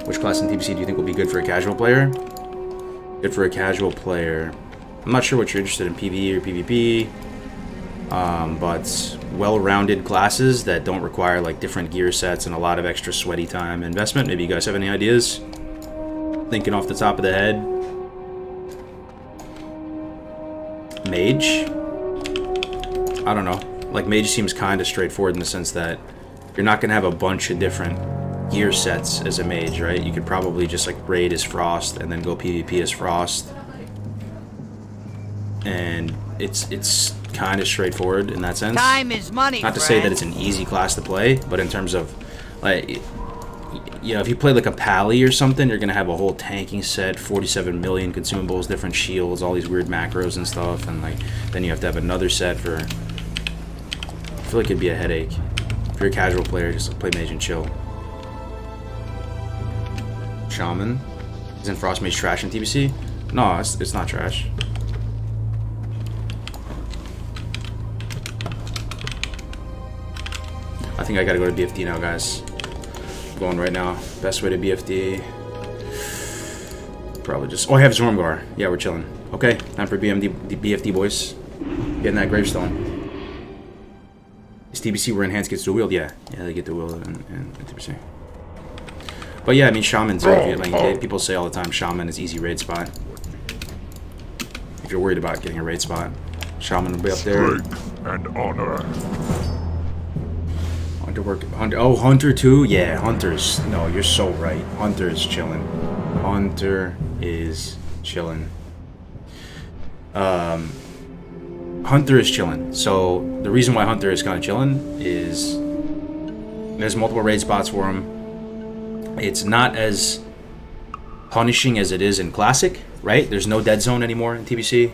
Which class in TBC do you think will be good for a casual player? Good for a casual player. I'm not sure what you're interested in, PvE or PvP. But well-rounded classes that don't require like different gear sets and a lot of extra sweaty time investment. Maybe you guys have any ideas? Thinking off the top of the head. Mage? I don't know. Like, Mage seems kind of straightforward in the sense that you're not going to have a bunch of different gear sets as a mage, right? You could probably just like raid as Frost and then go PvP as Frost. And it's kind of straightforward in that sense. Time is money, not to say that it's an easy class to play, but in terms of like, you know, if you play like a Pally or something, you're gonna have a whole tanking set, 47 million consumables, different shields, all these weird macros and stuff, and like then you have to have another set for. I feel like it'd be a headache. If you're a casual player, just play mage and chill. Shaman? Isn't Frost Mage trash in TBC? No, it's not trash. I think I gotta go to BFD now, guys. I'm going right now. Best way to BFD. Probably just... Oh, I have Zormgar. Yeah, we're chilling. Okay, time for BFD, boys. Getting that gravestone. Is TBC where Enhanced gets to wield? Yeah, they get to wield in TBC. But yeah, I mean, Shaman's like, people say all the time, Shaman is easy raid spot. If you're worried about getting a raid spot, Shaman will be up there. Strength and honor. Hunter too? Yeah, Hunter's... No, you're so right. Hunter is chilling. Hunter is chilling. Hunter is chilling. So, the reason why Hunter is kind of chilling is there's multiple raid spots for him. It's not as punishing as it is in Classic, right? There's no dead zone anymore in TBC.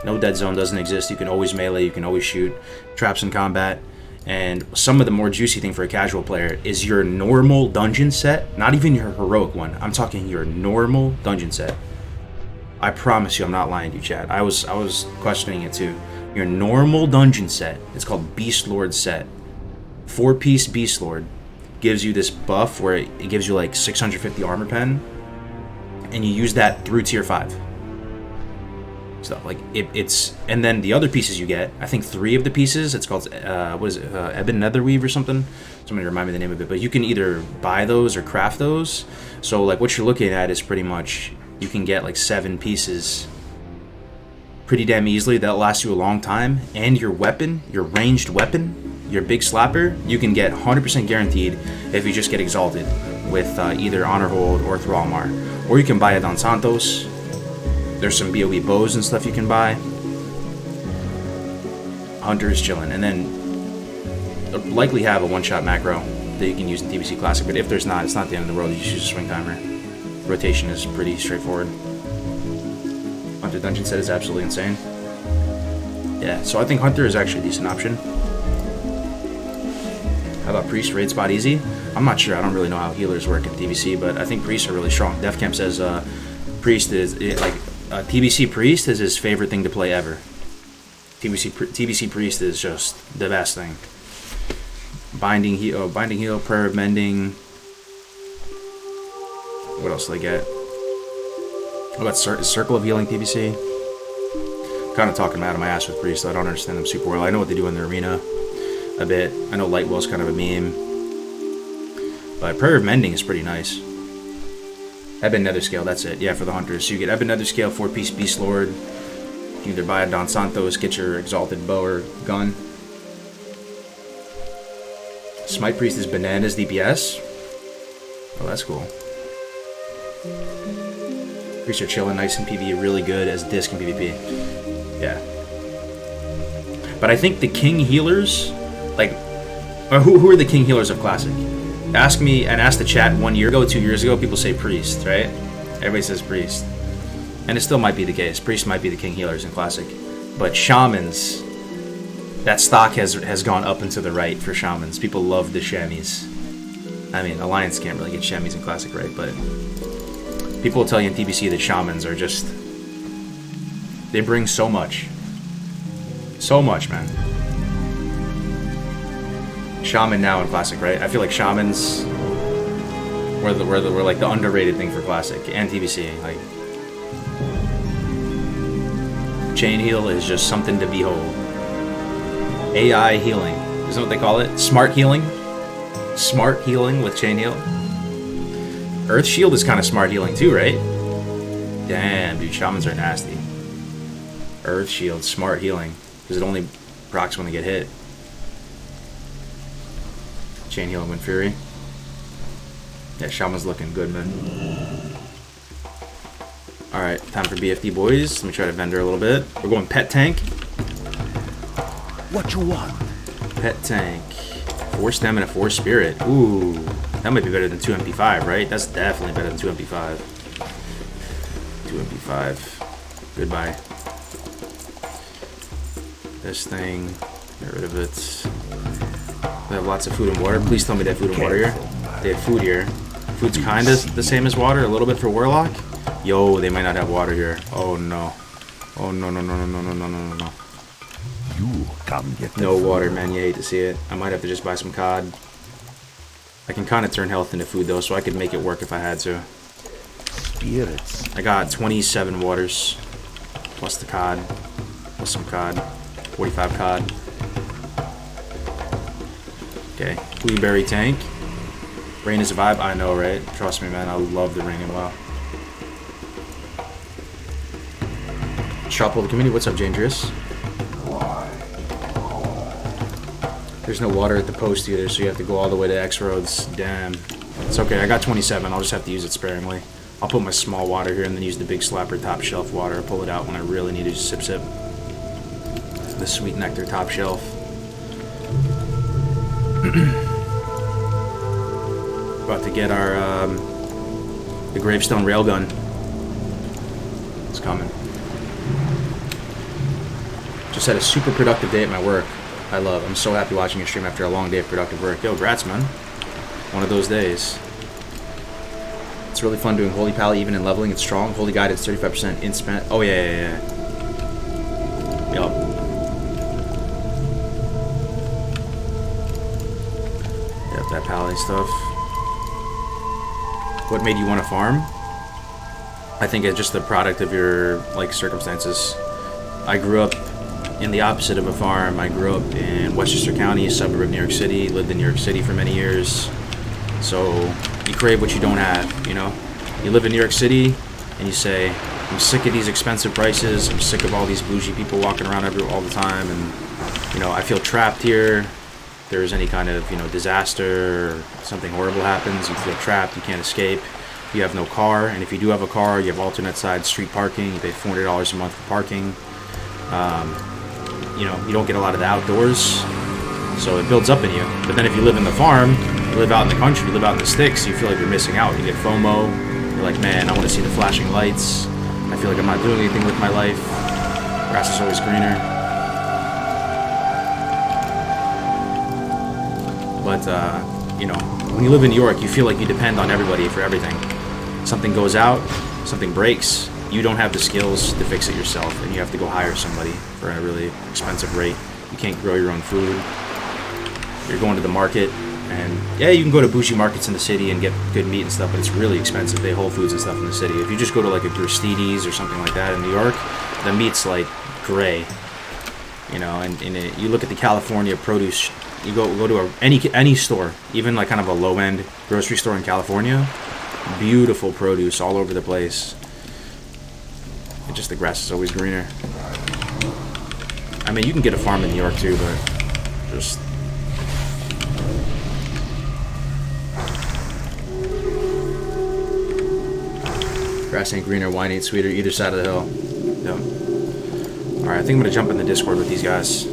No dead zone doesn't exist. You can always melee, you can always shoot. Traps in combat. And some of the more juicy thing for a casual player is your normal dungeon set, not even your heroic one. I'm talking your normal dungeon set. I promise you, I'm not lying to you, chat. I was questioning it too. Your normal dungeon set, it's called Beast Lord set. 4-piece Beast Lord gives you this buff where it gives you like 650 armor pen, and you use that through tier 5. stuff. Like it's, and then the other pieces you get, I think 3 of the pieces, it's called what is it, ebon netherweave or something. Somebody remind me the name of it. But you can either buy those or craft those. So like what you're looking at is pretty much you can get like 7 pieces pretty damn easily. That'll last you a long time. And your weapon, your ranged weapon, your big slapper, you can get 100% guaranteed if you just get exalted with either Honor Hold or Thralmar. Or you can buy a Don Santos. There's some BOE bows and stuff you can buy. Hunter is chilling. And then likely have a one-shot macro that you can use in TBC Classic. But if there's not, it's not the end of the world. You just use a swing timer. Rotation is pretty straightforward. Hunter Dungeon set is absolutely insane. Yeah, so I think Hunter is actually a decent option. How about Priest, raid spot easy? I'm not sure. I don't really know how healers work in TBC, but I think Priests are really strong. Defcamp says Priest is TBC Priest is his favorite thing to play ever. TBC Priest is just the best thing. Binding heal, prayer of mending. What else do they get? What about Circle of Healing TBC? I'm kind of talking out of my ass with Priest. I don't understand them super well. I know what they do in the arena a bit. I know Lightwell's kind of a meme. But Prayer of Mending is pretty nice. Ebon Netherscale, that's it. Yeah, for the Hunters. So you get Ebon Netherscale, 4-piece Beast Lord. You can either buy a Don Santos, get your Exalted Bow or Gun. Smite Priest is Bananas DPS. Oh, that's cool. Priests are chilling, nice in PvE, really good as disc in PvP. Yeah. But I think the King Healers, like, who are the King Healers of Classic? Ask me and ask the chat 1 year ago, 2 years ago, people say Priest, right? Everybody says Priest. And it still might be the case. Priest might be the King Healers in Classic. But Shamans, that stock has gone up and to the right for Shamans. People love the Chamois. I mean, Alliance can't really get Chamois in Classic, right? But people will tell you in TBC that Shamans are just, they bring so much. So much, man. Shaman now in Classic, right? I feel like Shamans were like the underrated thing for Classic and TBC. Like, Chain Heal is just something to behold. AI healing, isn't what they call it? Smart healing? Smart healing with Chain Heal. Earth Shield is kind of smart healing too, right? Damn, dude, Shamans are nasty. Earth Shield, smart healing, because it only procs when they get hit. Chain Heal and Wind Fury. Yeah, Shaman's looking good, man. Alright, time for BFD, boys. Let me try to vendor a little bit. We're going Pet Tank. What you want? Pet Tank. 4 Stamina, 4 Spirit. Ooh, that might be better than 2 MP5, right? That's definitely better than 2 MP5. 2 MP5. Goodbye. This thing. Get rid of it. They have lots of food and water. Please tell me they have food and water here. They have food here. Food's kind of the same as water, a little bit for Warlock. Yo, they might not have water here. Oh no. Oh no, no, no, no, no, no, no, no, no. You come get no water, man. You hate to see it. I might have to just buy some COD. I can kind of turn health into food though, so I could make it work if I had to. spirits. I got 27 waters. Plus the COD. Plus some COD. 45 COD. Okay, Blueberry Tank. Rain is a vibe, I know, right? Trust me, man, I love the rain and WoW. Shop the community, what's up, Dangerous? There's no water at the post either, so you have to go all the way to X Roads. Damn. It's okay, I got 27, I'll just have to use it sparingly. I'll put my small water here and then use the big slapper top shelf water. I'll pull it out when I really need to just sip sip. The Sweet Nectar top shelf. About to get our the Gravestone Railgun. It's coming. Just had a super productive day at my work. I'm so happy watching your stream after a long day of productive work. Yo, grats, man. One of those days. It's really fun doing Holy Pally even in leveling. It's strong. Holy Guide, it's 35% in spent. Oh yeah. Yup. Yep, that Pally stuff. What made you want to farm? I think it's just the product of your, like, circumstances. I grew up in the opposite of a farm. I grew up in Westchester County, a suburb of New York City, lived in New York City for many years. So you crave what you don't have, you know? You live in New York City and you say, I'm sick of these expensive prices, I'm sick of all these bougie people walking around all the time, and, you know, I feel trapped here. If there's any kind of, you know, disaster or something horrible happens, you feel trapped, you can't escape. You have no car, and if you do have a car, you have alternate side street parking. You pay $400 a month for parking. You know, you don't get a lot of the outdoors, so it builds up in you. But then if you live in the farm, you live out in the country, you live out in the sticks, you feel like you're missing out. You get FOMO. You're like, man, I want to see the flashing lights. I feel like I'm not doing anything with my life. Grass is always greener. But, you know, when you live in New York, you feel like you depend on everybody for everything. Something goes out, something breaks, you don't have the skills to fix it yourself, and you have to go hire somebody for a really expensive rate. You can't grow your own food. You're going to the market, and yeah, you can go to bougie markets in the city and get good meat and stuff, but it's really expensive. They Whole Foods and stuff in the city. If you just go to like a Gristedes or something like that in New York, the meat's like gray, you know. And you look at the California produce. You go to any store, even like kind of a low end grocery store in California. Beautiful produce all over the place. And just the grass is always greener. I mean, you can get a farm in New York too, but just grass ain't greener, wine ain't sweeter, either side of the hill. Yep. All right, I think I'm gonna jump in the Discord with these guys.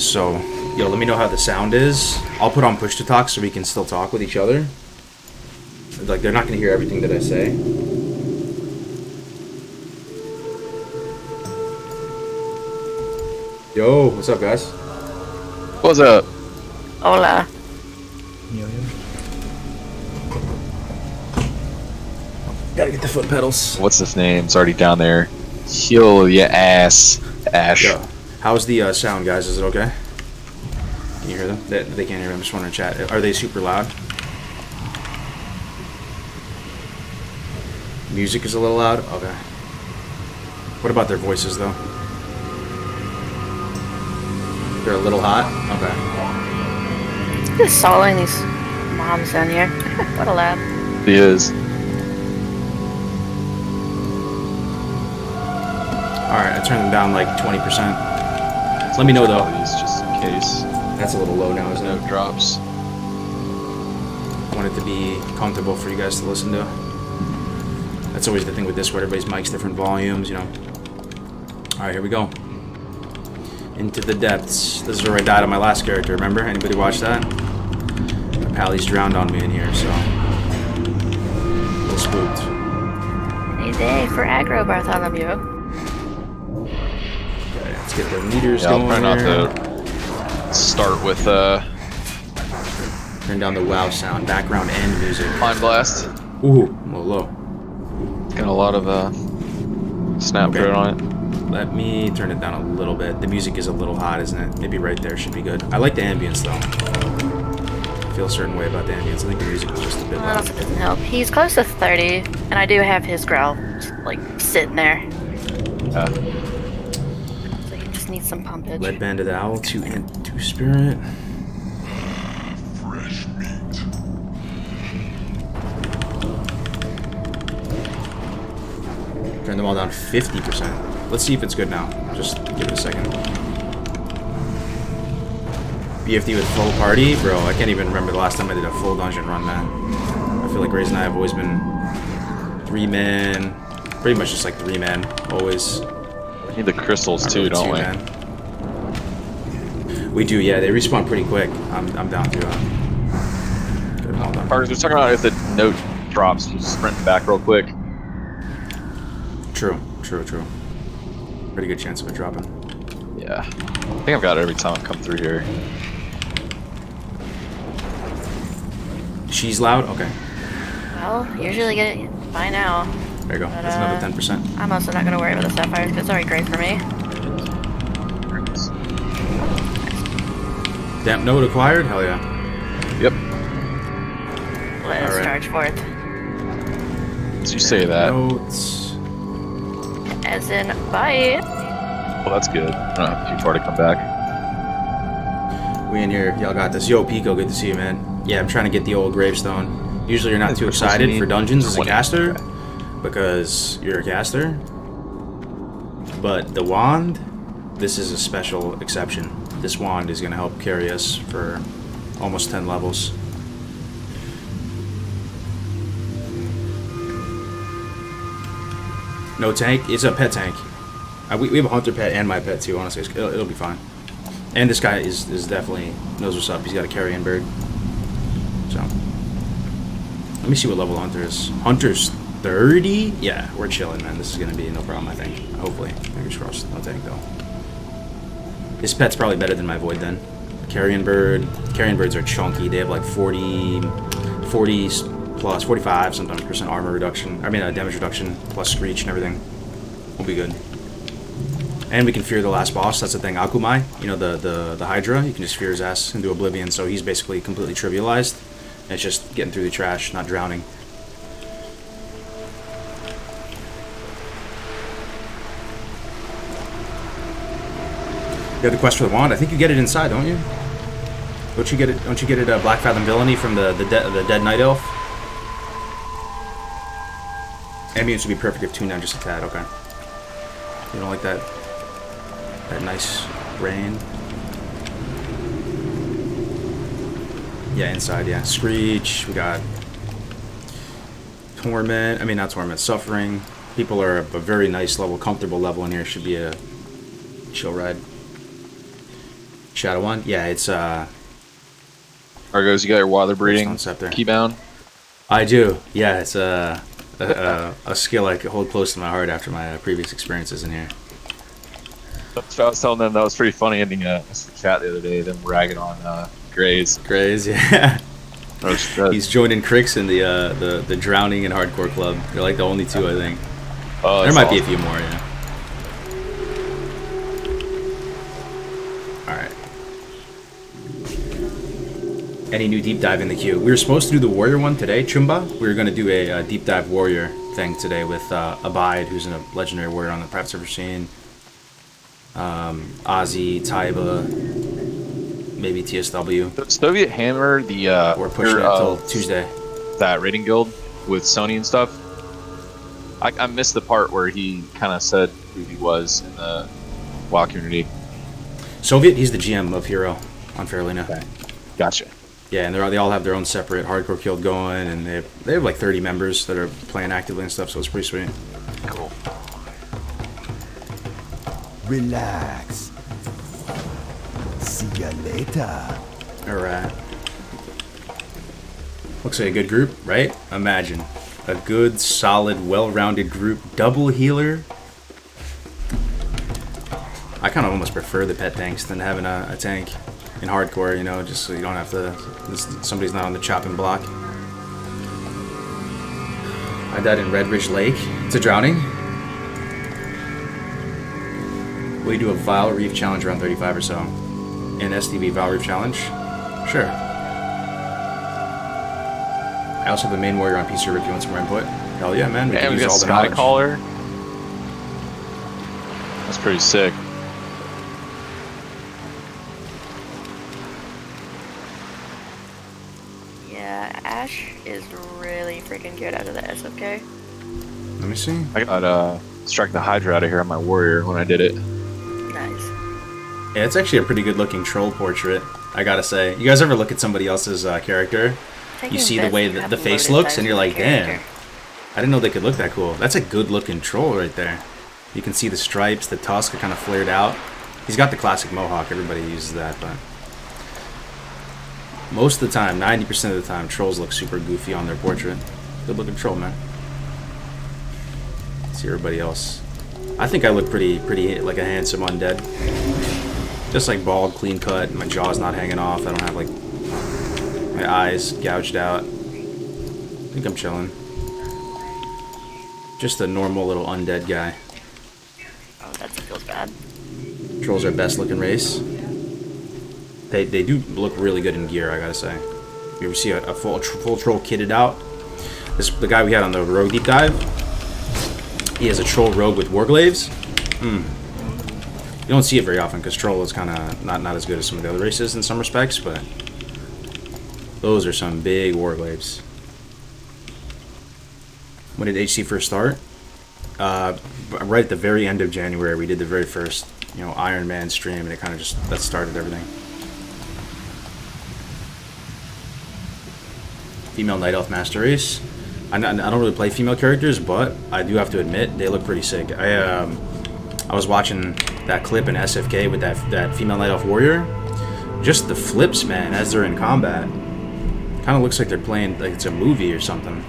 So, yo, let me know how the sound is. I'll put on push to talk so we can still talk with each other. Like, they're not going to hear everything that I say. Yo, what's up, guys? What's up? Hola. Gotta get the foot pedals. What's his name? It's already down there. Heal ya ass, Ash. Yo, how's the sound, guys? Is it okay? Can you hear them? They can't hear them. I'm just wondering, chat. Are they super loud? Music is a little loud? Okay. What about their voices, though? They're a little hot? Okay. Just soloing these moms down here. What a lad. He is. Alright, I turned them down like 20%. Let me know, though. These just in case. That's a little low now, isn't it? No drops. I want it to be comfortable for you guys to listen to. That's always the thing with Discord. Everybody's mic's different volumes, you know. Alright, here we go. Into the depths. This is where I died on my last character, remember? Anybody watch that? My pally's drowned on me in here, so... a little spooked. Hey, day for aggro Bartholomew. Okay, let's get the meters Yeah, I'll going try not here. to start with Turn down the WoW sound, background and music. Mind Blast. Ooh, a little low. Got a lot of snap Okay. throat on it. Let me turn it down a little bit. The music is a little hot, isn't it? Maybe right there should be good. I like the ambience, though. I feel a certain way about the ambience. I think the music is just a bit Well, loud. that doesn't help. He's close to 30, and I do have his growl, like, sitting there. So he just needs some pumpage. Lead Banded Owl, 2 Ant, 2 Spirit. Fresh meat. Turn them all down 50%. Let's see if it's good now. Just give it a second. BFD with full party? Bro, I can't even remember the last time I did a full dungeon run, man. I feel like Ray's and I have always been 3-man. Pretty much just like 3-man, always. We need the crystals Not too, really don't we? 2-man. We do, yeah. They respawn pretty quick. I'm down to get them all done. Kargoz, we're talking about if the note drops, just sprint back real quick. True. Pretty good chance of it dropping. Yeah. I think I've got it every time I come through here. She's loud? Okay. Well, usually get it by now. There you go. But, That's another 10%. I'm also not going to worry about the sapphires, because it's already great for me. Damp node acquired? Hell yeah. Yep. Let us Alright. charge forth. As you say that. Notes. As in, bye. Well, that's good. I don't have too far to come back. We in here. Y'all got this. Yo, Pico, good to see you, man. Yeah, I'm trying to get the old gravestone. Usually you're not too excited for dungeons as a caster, because you're a caster. But the wand, this is a special exception. This wand is going to help carry us for almost 10 levels. No tank. It's a pet tank. We have a hunter pet and my pet too, honestly. It'll be fine. And this guy is definitely knows what's up. He's got a carrion bird. So, let me see what level Hunter is. Hunter's 30? Yeah, we're chilling, man. This is going to be no problem, I think. Hopefully. Fingers crossed. No tank, though. This pet's probably better than my Void, then. Carrion bird. Carrion birds are chunky. They have like 40 plus, 45 sometimes % armor reduction. I mean, damage reduction plus screech and everything. We'll be good. And we can fear the last boss. That's the thing. Akumai, you know, the Hydra, you can just fear his ass into oblivion. So he's basically completely trivialized. And it's just getting through the trash, not drowning. You have the quest for the wand. I think you get it inside, don't you? Don't you get it? Don't you get it? Black Fathom Villainy from the dead Night Elf. Ambience would be perfect if tuned down just a tad. Okay. You don't like that? That nice rain. Yeah, inside. Yeah, Screech. We got Torment. I mean, not Torment. Suffering. People are a very nice level, comfortable level in here. Should be a chill ride. Shadow Wand. Yeah, it's Kargoz, you got your water breeding keybound? I do. Yeah, it's a skill I could hold close to my heart after my previous experiences in here. That's what I was telling them. That was pretty funny ending a chat the other day, them ragging on Grays. Grays, yeah. He's joining Crix in the drowning and hardcore club. They're like the only two, I think. Oh, there might be a awesome. few more, yeah. Alright. Any new deep dive in the queue? We were supposed to do the warrior one today, Chumba. We were going to do a deep dive warrior thing today with Abide, who's in a legendary warrior on the private server scene. Ozzy, Taiba, maybe TSW. Soviet Hammer, We're pushing it until Tuesday. That raiding guild with Sony and stuff. I missed the part where he kind of said who he was in the WoW community. Soviet, he's the GM of Hero on Fairlina. Okay. Gotcha. Yeah, and they all have their own separate hardcore guild going, and they have like 30 members that are playing actively and stuff, so it's pretty sweet. Cool. Relax. See ya later. Alright. Looks like a good group, right? Imagine. A good, solid, well-rounded group. Double healer. I kind of almost prefer the pet tanks than having a tank in hardcore, you know, just so you don't have to... somebody's not on the chopping block. I died in Red Ridge Lake. It's a drowning. Will you do a Vile Reef Challenge around 35 or so? An SDV Vile Reef Challenge? Sure. I also have the main warrior on PC server if you want some more input. Hell yeah, man. We can use all the knowledge. Caller. That's pretty sick. Yeah, Ash is really freaking good out of the SFK. Let me see. I got struck the Hydra out of here on my warrior when I did it. Nice. Yeah, it's actually a pretty good looking troll portrait, I gotta say. You guys ever look at somebody else's character? You see the way that the face looks, and you're like, damn. I didn't know they could look that cool. That's a good looking troll right there. You can see the stripes, the tusk are kind of flared out. He's got the classic mohawk, everybody uses that, but... most of the time, 90% of the time, trolls look super goofy on their portrait. Good looking troll, man. Let's see everybody else. I think I look pretty like a handsome undead. Just like bald, clean cut, my jaw's not hanging off, I don't have like my eyes gouged out. I think I'm chilling. Just a normal little undead guy. Oh, that feels bad. Trolls are best looking race. They do look really good in gear, I gotta say. You ever see a full troll kitted out? The guy we had on the Rogue Deep Dive, He has a troll rogue with warglaives. You don't see it very often because troll is kind of not as good as some of the other races in some respects, but those are some big warglaives. When did HC first start? Right at the very end of January, we did the very first, Iron Man stream, and it kind of that started everything. Female Night Elf Master Race. I don't really play female characters, but I do have to admit they look pretty sick. I was watching that clip in SFK with that female Night Elf warrior. Just the flips, man, as they're in combat, kind of looks like they're playing like it's a movie or something.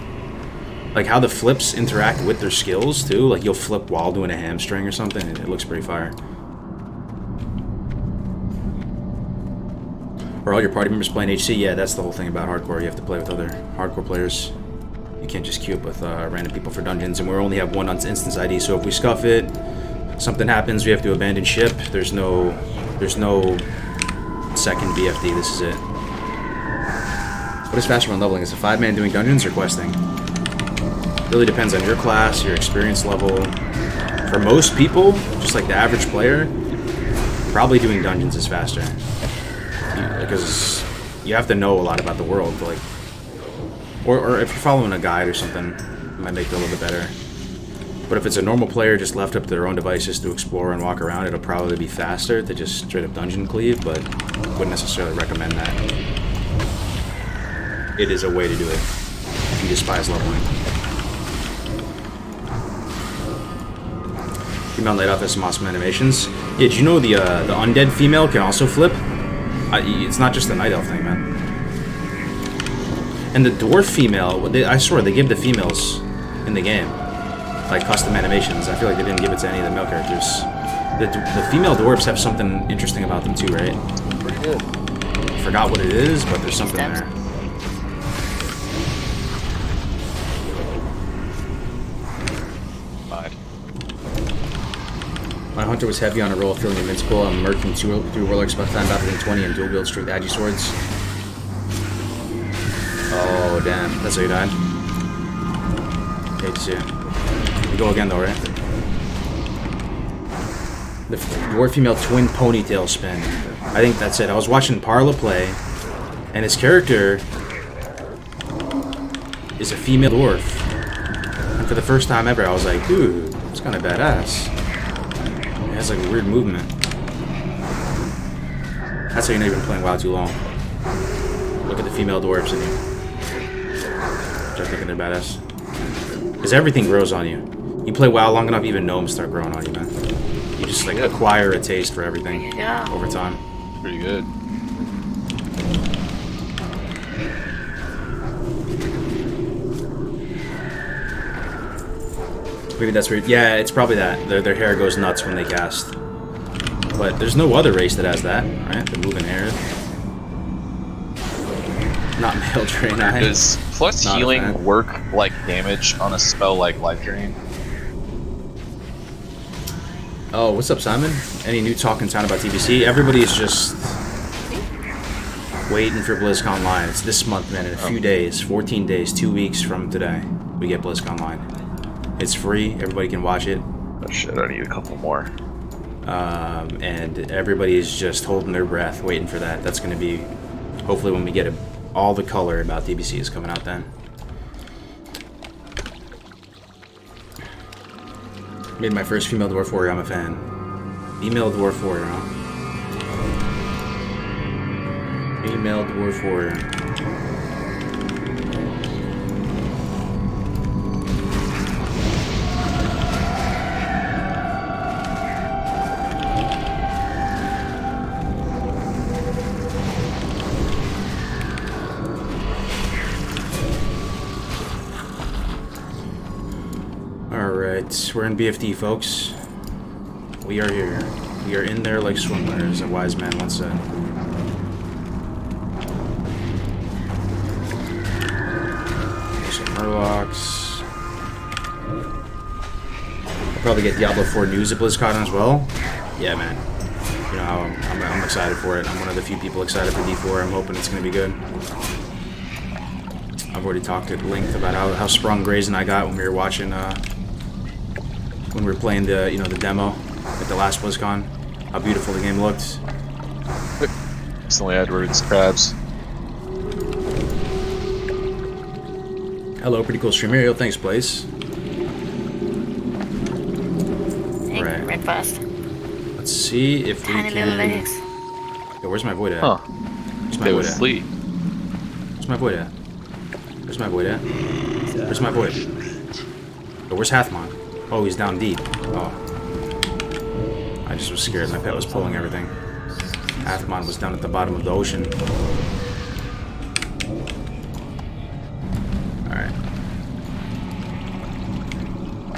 Like how the flips interact with their skills too. Like you'll flip while doing a hamstring or something, and it looks pretty fire. Are all your party members playing HC? Yeah, that's the whole thing about hardcore. You have to play with other hardcore players. You can't just queue up with random people for dungeons, and we only have one instance ID. So if we scuff it, something happens, we have to abandon ship. There's no second BFD. This is it. What is faster when leveling? Is a 5-man doing dungeons or questing? Really depends on your class, your experience level. For most people, just like the average player, probably doing dungeons is faster. Because you have to know a lot about the world, like, or if you're following a guide or something, it might make it a little bit better. But if it's a normal player just left up to their own devices to explore and walk around, it'll probably be faster to just straight up dungeon cleave, but wouldn't necessarily recommend that. It is a way to do it if you despise leveling. Female Night Elf has some awesome animations. Yeah, did you know the undead female can also flip? It's not just the Night Elf thing, man. And the dwarf female, I swear they give the females in the game like custom animations. I feel like they didn't give it to any of the male characters. The female dwarves have something interesting about them too, right? Pretty good. I forgot what it is, but there's something there. My hunter was heavy on a roll, feeling invincible. I'm merging through Warlocks by the time about 20 and dual wield straight agi swords. Oh damn, that's how you died. Hate to see it. We go again though, right? The dwarf female twin ponytail spin. I think that's it. I was watching Parla play, and his character is a female dwarf. And for the first time ever, I was like, dude, it's kind of badass. It has like a weird movement. That's how you're not even playing WoW too long. Look at the female dwarves in you. Start thinking they're badass. Because everything grows on you. You play WoW long enough, even gnomes start growing on you, man. You just like acquire a taste for everything over time. Pretty good. Maybe that's weird. Yeah, it's probably that. Their hair goes nuts when they cast. But there's no other race that has that, right? The moving hair. Not male drain. Does plus healing work like damage on a spell like Life Drain? Oh, what's up, Simon? Any new talk in town about TBC? Everybody's just waiting for BlizzCon Online. It's this month, man. In a few days, 14 days, 2 weeks from today, we get BlizzCon Online. It's free. Everybody can watch it. Oh shit! I need a couple more. And everybody's just holding their breath, waiting for that. That's going to be, hopefully, when we get all the color about DBC is coming out then. Made my first female dwarf warrior. I'm a fan. Female dwarf warrior, huh? Female dwarf warrior. We're in BFD, folks. We are here. We are in there like swimwear, a wise man once said. Some Warlocks. I'll probably get Diablo 4 news at BlizzCon as well. Yeah, man. You know, I'm excited for it. I'm one of the few people excited for D4. I'm hoping it's going to be good. I've already talked at length about how sprung Grays and I got when we were watching when we were playing the the demo at the last BlizzCon. How beautiful the game looked. Instantly Edwards, crabs. Hello, pretty cool stream here. Yo, thanks, Blaze. Dang, Right. ran fast. Let's see if we Tiny little can. legs. Yo, where's my void at? Huh. Where's my They void would at? flee. Where's my void at? Where's my void at? Where's my void? Yo, where's Hathmon? Oh, he's down deep. Oh. I just was scared. My pet was pulling everything. Hathmon was down at the bottom of the ocean. Alright.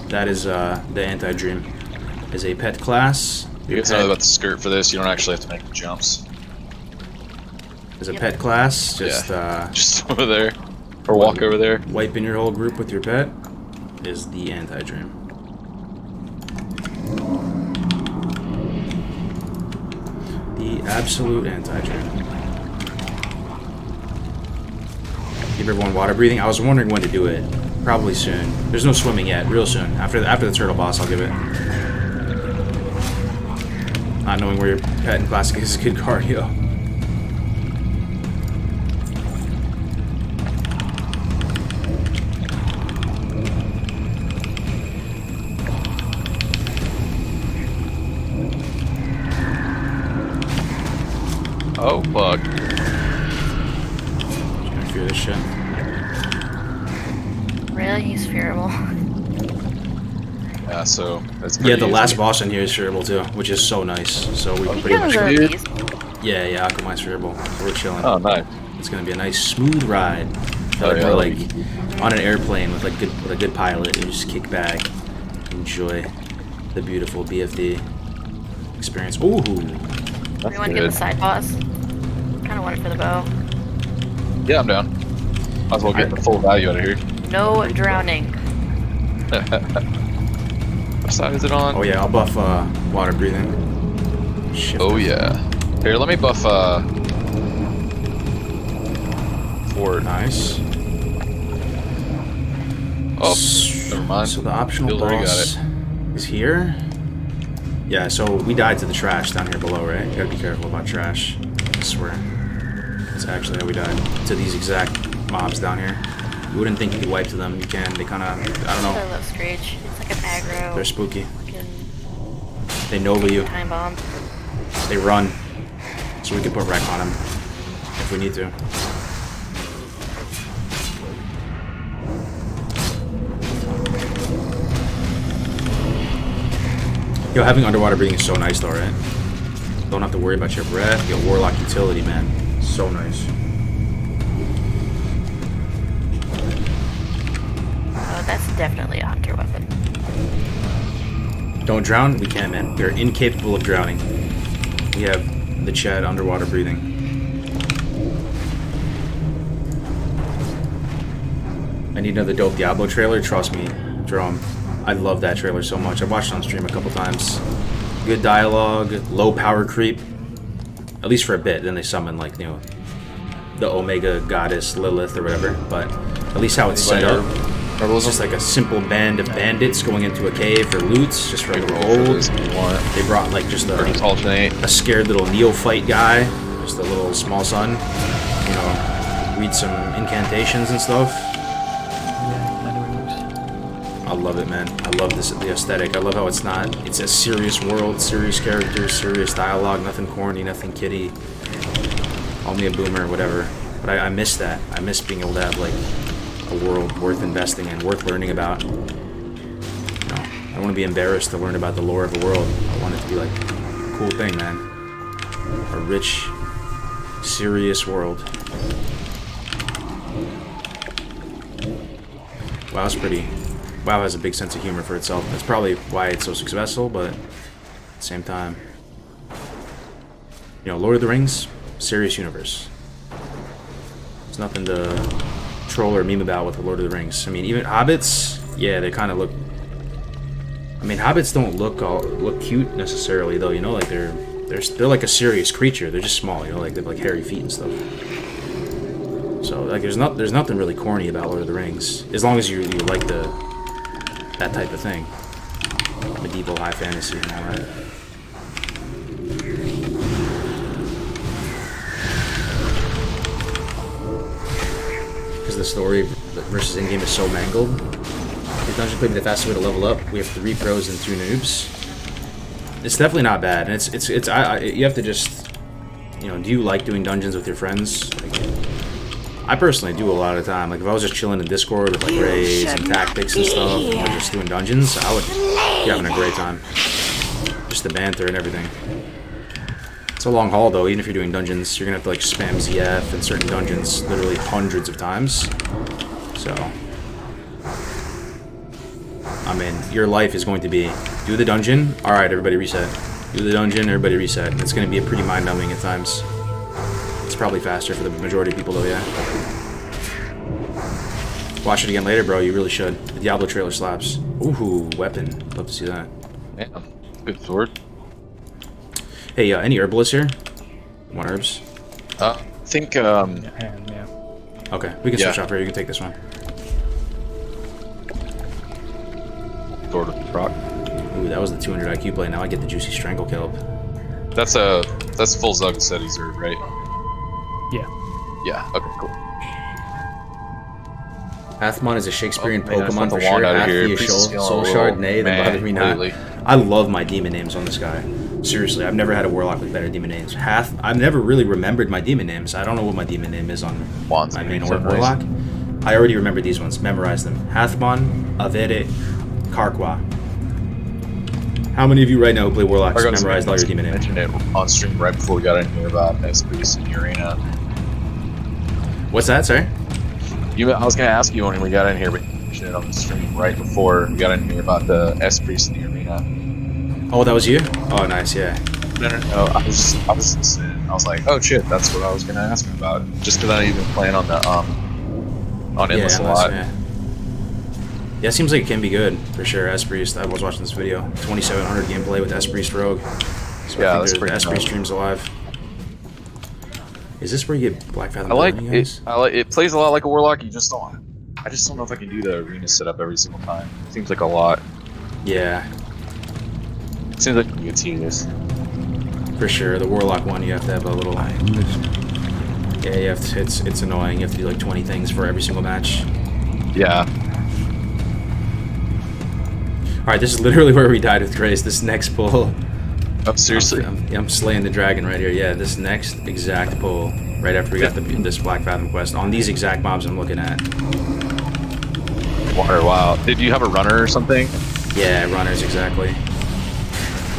That is the anti-dream. Is a pet class. You guys know about the skirt for this, you don't actually have to make the jumps. Is a pet class. Just Just over there. Or walk over there. wiping your whole group with your pet is the anti-dream. The absolute anti-dream. Keep everyone water breathing. I was wondering when to do it. Probably soon. There's no swimming yet. Real soon. After the turtle boss, I'll give it. Not knowing where your pet in classic is good cardio. Oh, fuck. Just gonna fear this shit. Really? He's fearable. Yeah, so that's Yeah, pretty the easy. last boss in here is shareable too, which is so nice. So we can pretty Yeah, much. the Dude. bees. Yeah, Akamai's shareable. So we're chilling. Oh, nice. It's gonna be a nice smooth ride. I feel like yeah, we're that'll like on an airplane with a good pilot and just kick back, enjoy the beautiful BFD experience. Ooh, That's Anyone get the good. side boss? Kind of want it for the bow. Yeah, I'm down. Might as well get the full value out of here. No drowning. What side is it on? oh yeah, I'll buff water breathing. Shift. Oh, yeah. Here, let me buff forward. Nice. Oh, never mind. So the optional Bill's already got boss is here. Yeah, so we died to the trash down here below, right? You gotta be careful about trash. I swear. That's actually how we died. To these exact mobs down here. You wouldn't think you could wipe to them. You can. They kinda, I don't I know. love Screech. It's like an aggro. They're spooky. fucking They Nova you. time bomb. They run. So we can put wreck on them if we need to. Yo, having underwater breathing is so nice though, right? Don't have to worry about your breath. Yo, Warlock utility, man. So nice. Oh, that's definitely a hunter weapon. Don't drown? We can, man. We're incapable of drowning. We have the Chad underwater breathing. I need another dope Diablo trailer. Trust me, Jerome. I love that trailer so much. I've watched it on stream a couple times. Good dialogue, low power creep. At least for a bit. Then they summon, like, you know, the Omega goddess Lilith or whatever. But at least how it's set up. It's just like a simple band of bandits going into a cave for loots, just for gold. They brought like just Or just alternate. a scared little neophyte guy, just a little small son. You know, read some incantations and stuff. Yeah, I know it looks. I love it, man. I love the aesthetic. I love how it's not. It's a serious world, serious characters, serious dialogue. Nothing corny, nothing kiddie. Call me a boomer, whatever. But I miss that. I miss being able to have like a world worth investing in, worth learning about. You know, I don't want to be embarrassed to learn about the lore of a world. I want it to be like a cool thing, man. A rich, serious world. WoW's pretty. WoW has a big sense of humor for itself. That's probably why it's so successful, but at the same time, you know, Lord of the Rings, serious universe. There's nothing to troll or meme about with the Lord of the Rings. I mean, even hobbits, yeah, they kind of look. I mean, hobbits don't look cute necessarily, though. You know, like they're like a serious creature. They're just small. You know, like they have like hairy feet and stuff. So like, there's nothing really corny about Lord of the Rings, as long as you like that type of thing. medieval high fantasy and all that. Because the story versus in-game is so mangled. The dungeon could be the fastest way to level up. We have 3 pros and 2 noobs. It's definitely not bad, and you have to just, you know, do you like doing dungeons with your friends? Like, I personally do a lot of the time. Like, if I was just chilling in Discord with like raids and tactics and stuff, or just doing dungeons, I would be having a great time. Just the banter and everything. It's a long haul though. Even if you're doing dungeons, you're gonna have to like spam ZF in certain dungeons literally hundreds of times. So, I mean, your life is going to be do the dungeon. All right, everybody reset. Do the dungeon. Everybody reset. It's going to be a pretty mind-numbing at times. It's probably faster for the majority of people though. Yeah. Watch it again later, bro. You really should. The Diablo trailer slaps. Ooh, weapon. Love to see that. Yeah, good sword. Hey, any herbalists here? Want herbs? I think. Yeah. Okay, we can switch off here. You can take this one. Sword of proc. Ooh, that was the 200 IQ play. Now I get the juicy strangle kill. That's full Zug Ceti's herb, right? Yeah. Yeah. Okay. Cool. Athmon is a Shakespearean man, I Pokemon found for the sure. wand out of here. Athia, Priest is feeling Soul a Shard, little Nay, then mad bother me not. lately. I love my demon names on this guy. Seriously, I've never had a Warlock with better demon names. I've never really remembered my demon names. I don't know what my demon name is on Wands my main names are Warlock. nice. I already remember these ones. Memorize them. Hathmon, Avere, Karqua. How many of you right now who play Warlocks memorized all your demon names? I mentioned it on stream right before we got in here about S-Priest in the arena. What's that, sorry? I was going to ask you when we got in here, but you mentioned it on the stream right before we got in here about the S-Priest in the arena. Oh, that was you? Oh, nice, yeah. No. I was listening. I was like, oh shit, that's what I was going to ask him about. Just because I didn't even plan on the on Endless a lot. Yeah, it seems like it can be good for sure. S-Priest, I was watching this video. 2700 gameplay with S-Priest Rogue. So Yeah, I that's think pretty S-Priest nice. streams alive. Is this where you get Black Fathom? I like Building, it. guys? It plays a lot like a Warlock. I just don't know if I can do the arena setup every single time. Seems like a lot. Yeah, Seems like you get tedious. for sure. The Warlock one, you have to have a little. Yeah, you have to, it's annoying. You have to do like 20 things for every single match. Yeah. All right, this is literally where we died with Grace. This next pull. Oh, seriously? I'm slaying the dragon right here. Yeah, this next exact pull, right after we got this Black Fathom quest, on these exact mobs I'm looking at. Water, wow. Did you have a runner or something? Yeah, runners, exactly.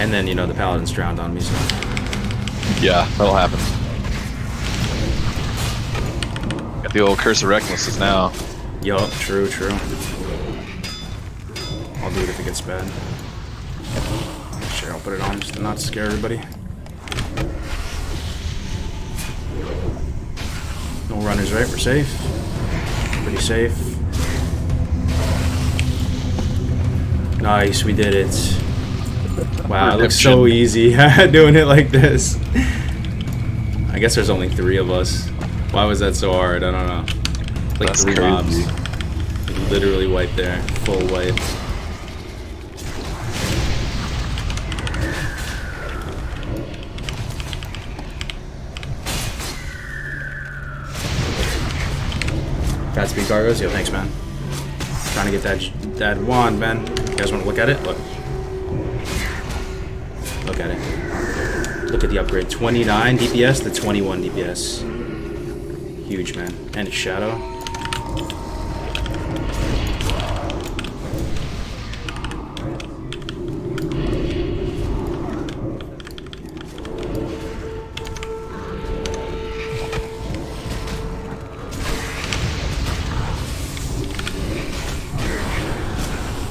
And then, you know, the paladins drowned on me, so. Yeah, that'll happen. Got the old Curse of Recklessness now. Yup, true. I'll do it if it gets bad. Sure, I'll put it on just to not scare everybody. No runners, right? We're safe. Pretty safe. Nice, we did it. Wow, it looks so easy doing it like this. I guess there's only 3 of us. Why was that so hard? I don't know. Like That's 3 crazy. mobs. Literally wipe there. Full wipe. Fat speed Kargoz? Yo, thanks, man. Trying to get that wand, man. You guys want to look at it? Look. Look at it. Look at the upgrade. 29 DPS to 21 DPS. Huge, man. And it's shadow.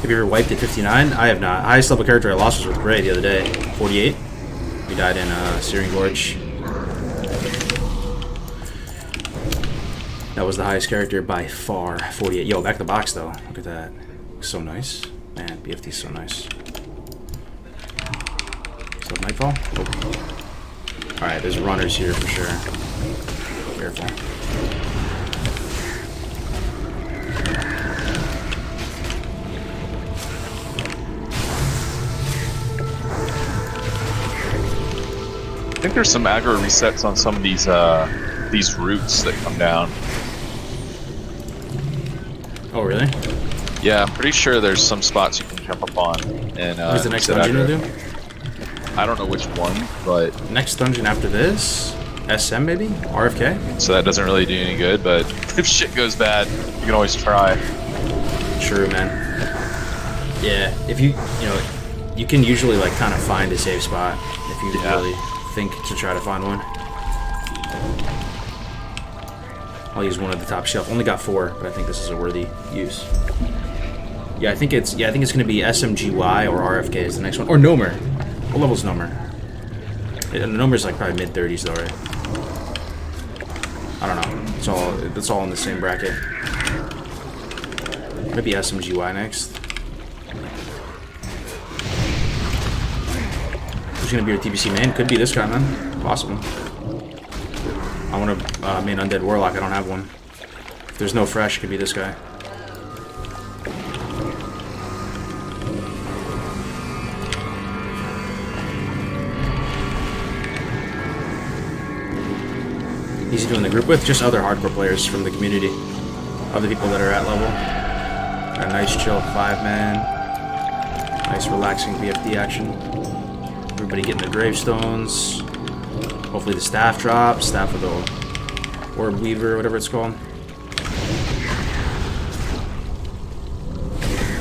Have you ever wiped at 59? I have not. Highest level character I lost was with Gray the other day. 48. We died in Searing Gorge. That was the highest character by far. 48. Yo, back to the box though. Look at that. Looks so nice. Man, BFT's so nice. Still have Nightfall? Oh. Alright, there's runners here for sure. Careful. think there's some aggro resets on some of these routes that come down. Oh, really? Yeah, I'm pretty sure there's some spots you can jump up on. And What's the next dungeon to do? I don't know which one, but Next dungeon after this? SM maybe? RFK? so that doesn't really do any good. But if shit goes bad, you can always try. True, man. Yeah, if you can usually like kind of find a safe spot if you really think to try to find one. I'll use one at the top shelf. Only got 4, but I think this is a worthy use. Yeah, I think it's gonna be SMGY or RFK is the next one. Or Nomer. What level's Nomer? Yeah, Nomer's like probably mid-30s though, right? I don't know. It's all in the same bracket. Maybe SMGY next. Who's gonna be your TBC main? Could be this guy, man. Possible. I want to main Undead Warlock. I don't have one. If there's no fresh, it could be this guy. Easy doing the group with? Just other hardcore players from the community. Other people that are at level. Got a nice chill 5-man. Nice relaxing BFD action. Everybody getting their gravestones. Hopefully the staff drops. Staff with the Orb Weaver, whatever it's called.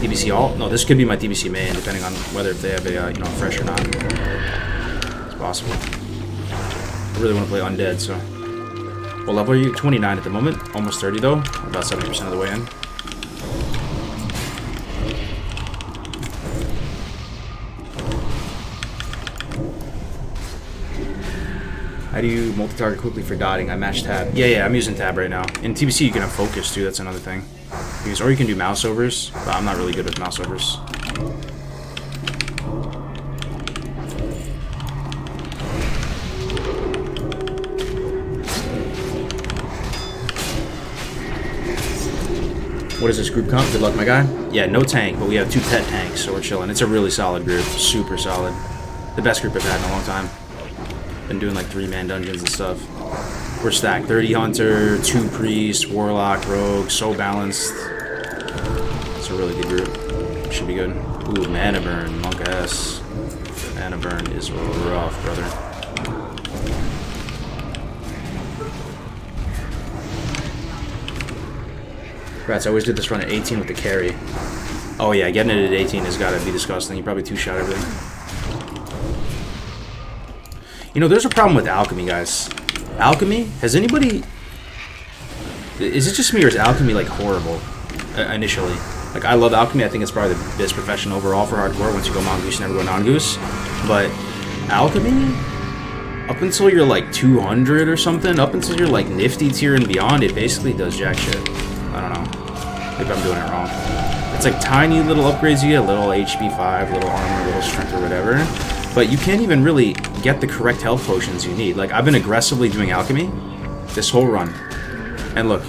TBC alt? No, this could be my TBC main, depending on whether if they have a fresh or not. It's possible. I really want to play Undead, so. What level are you? 29 at the moment. Almost 30 though. About 70% of the way in. How do you multi-target quickly for dotting? I match tab. Yeah, I'm using tab right now. In TBC you can have focus too, that's another thing. Or you can do mouse overs, but I'm not really good with mouse overs. What is this group comp? Good luck, my guy. Yeah, no tank, but we have 2 pet tanks, so we're chilling. It's a really solid group. Super solid. The best group I've had in a long time. Been doing like 3-man dungeons and stuff. We're stacked. 30 Hunter, 2 Priest, Warlock, Rogue. So balanced. It's a really good group. Should be good. Ooh, Mana Burn. Monk S. Mana Burn is rough, brother. Rats, I always did this run at 18 with the carry. Oh yeah, getting it at 18 has got to be disgusting. You probably 2-shot everything. You know, there's a problem with alchemy, guys. Alchemy? Has anybody... Is it just me, or is alchemy, like, horrible initially? Like, I love alchemy. I think it's probably the best profession overall for hardcore. Once you go mongoose, you never go non-goose. But alchemy, up until you're, like, 200 or something, up until you're, like, nifty tier and beyond, it basically does jack shit. I don't know. Maybe I'm doing it wrong. It's, like, tiny little upgrades you get. Little HP 5, little armor, little strength, or whatever. But you can't even really get the correct health potions you need. Like, I've been aggressively doing alchemy this whole run. And look,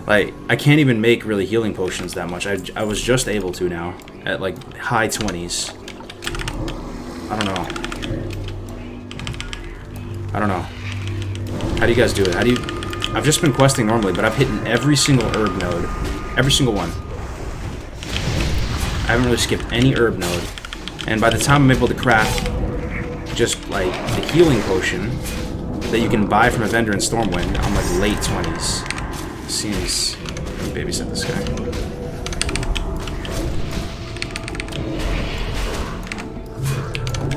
like, I can't even make really healing potions that much. I was just able to now at, like, high 20s. I don't know. How do you guys do it? I've just been questing normally, but I've hit every single herb node. Every single one. I haven't really skipped any herb node. And by the time I'm able to craft just like the healing potion that you can buy from a vendor in Stormwind, I'm like late 20s. Seems... Let me babysit this guy.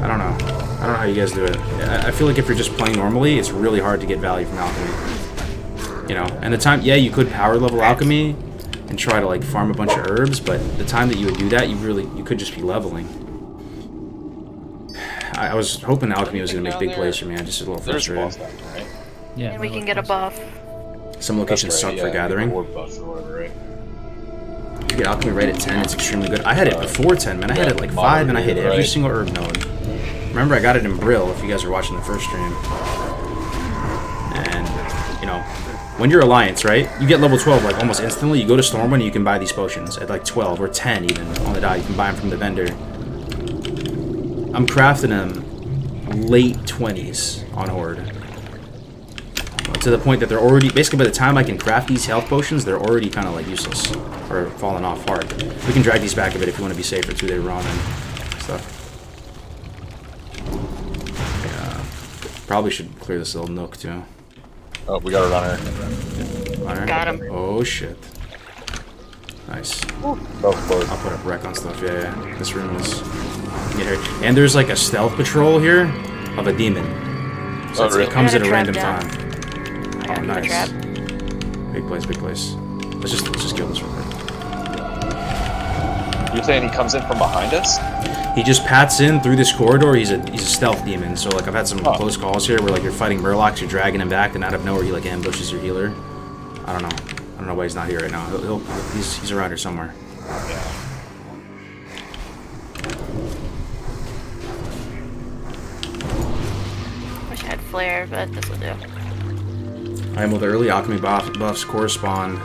I don't know how you guys do it. I feel like if you're just playing normally, it's really hard to get value from alchemy. You know, and the time, yeah, you could power level alchemy and try to like farm a bunch of herbs, but the time that you would do that, you could just be leveling. I was hoping alchemy was going to make big plays for me. I'm just a little frustrated. Yeah. And we can get a buff. Some locations suck for gathering. If you get alchemy right at 10, it's extremely good. I had it before 10, man. I had it like 5, and I hit every single herb node. Remember, I got it in Brill, if you guys were watching the first stream. And, you know, when you're Alliance, right, you get level 12 like almost instantly. You go to Stormwind and you can buy these potions at like 12 or 10 even on the dot. You can buy them from the vendor. I'm crafting them late 20s on Horde. To the point that they're already, basically by the time I can craft these health potions, they're already kind of like useless. Or falling off hard. We can drag these back a bit if you want to be safer too, they run and stuff. Yeah. Probably should clear this little nook too. Oh, we got a runner. Runner? Got him. Oh shit. Nice. Oh, Lord. I'll put up wreck on stuff, yeah. This room is... And there's like a stealth patrol here of a demon. So it comes at a random time. Oh, nice. Big place, big place. Let's just kill this real quick. You're saying he comes in from behind us? He just pats in through this corridor. He's a stealth demon. So like I've had some close calls here where like you're fighting Murlocs, you're dragging him back, and out of nowhere he like ambushes your healer. I don't know why he's not here right now. He's around here somewhere. Yeah. Wish I had flare, but this will do. Well, the early alchemy buffs correspond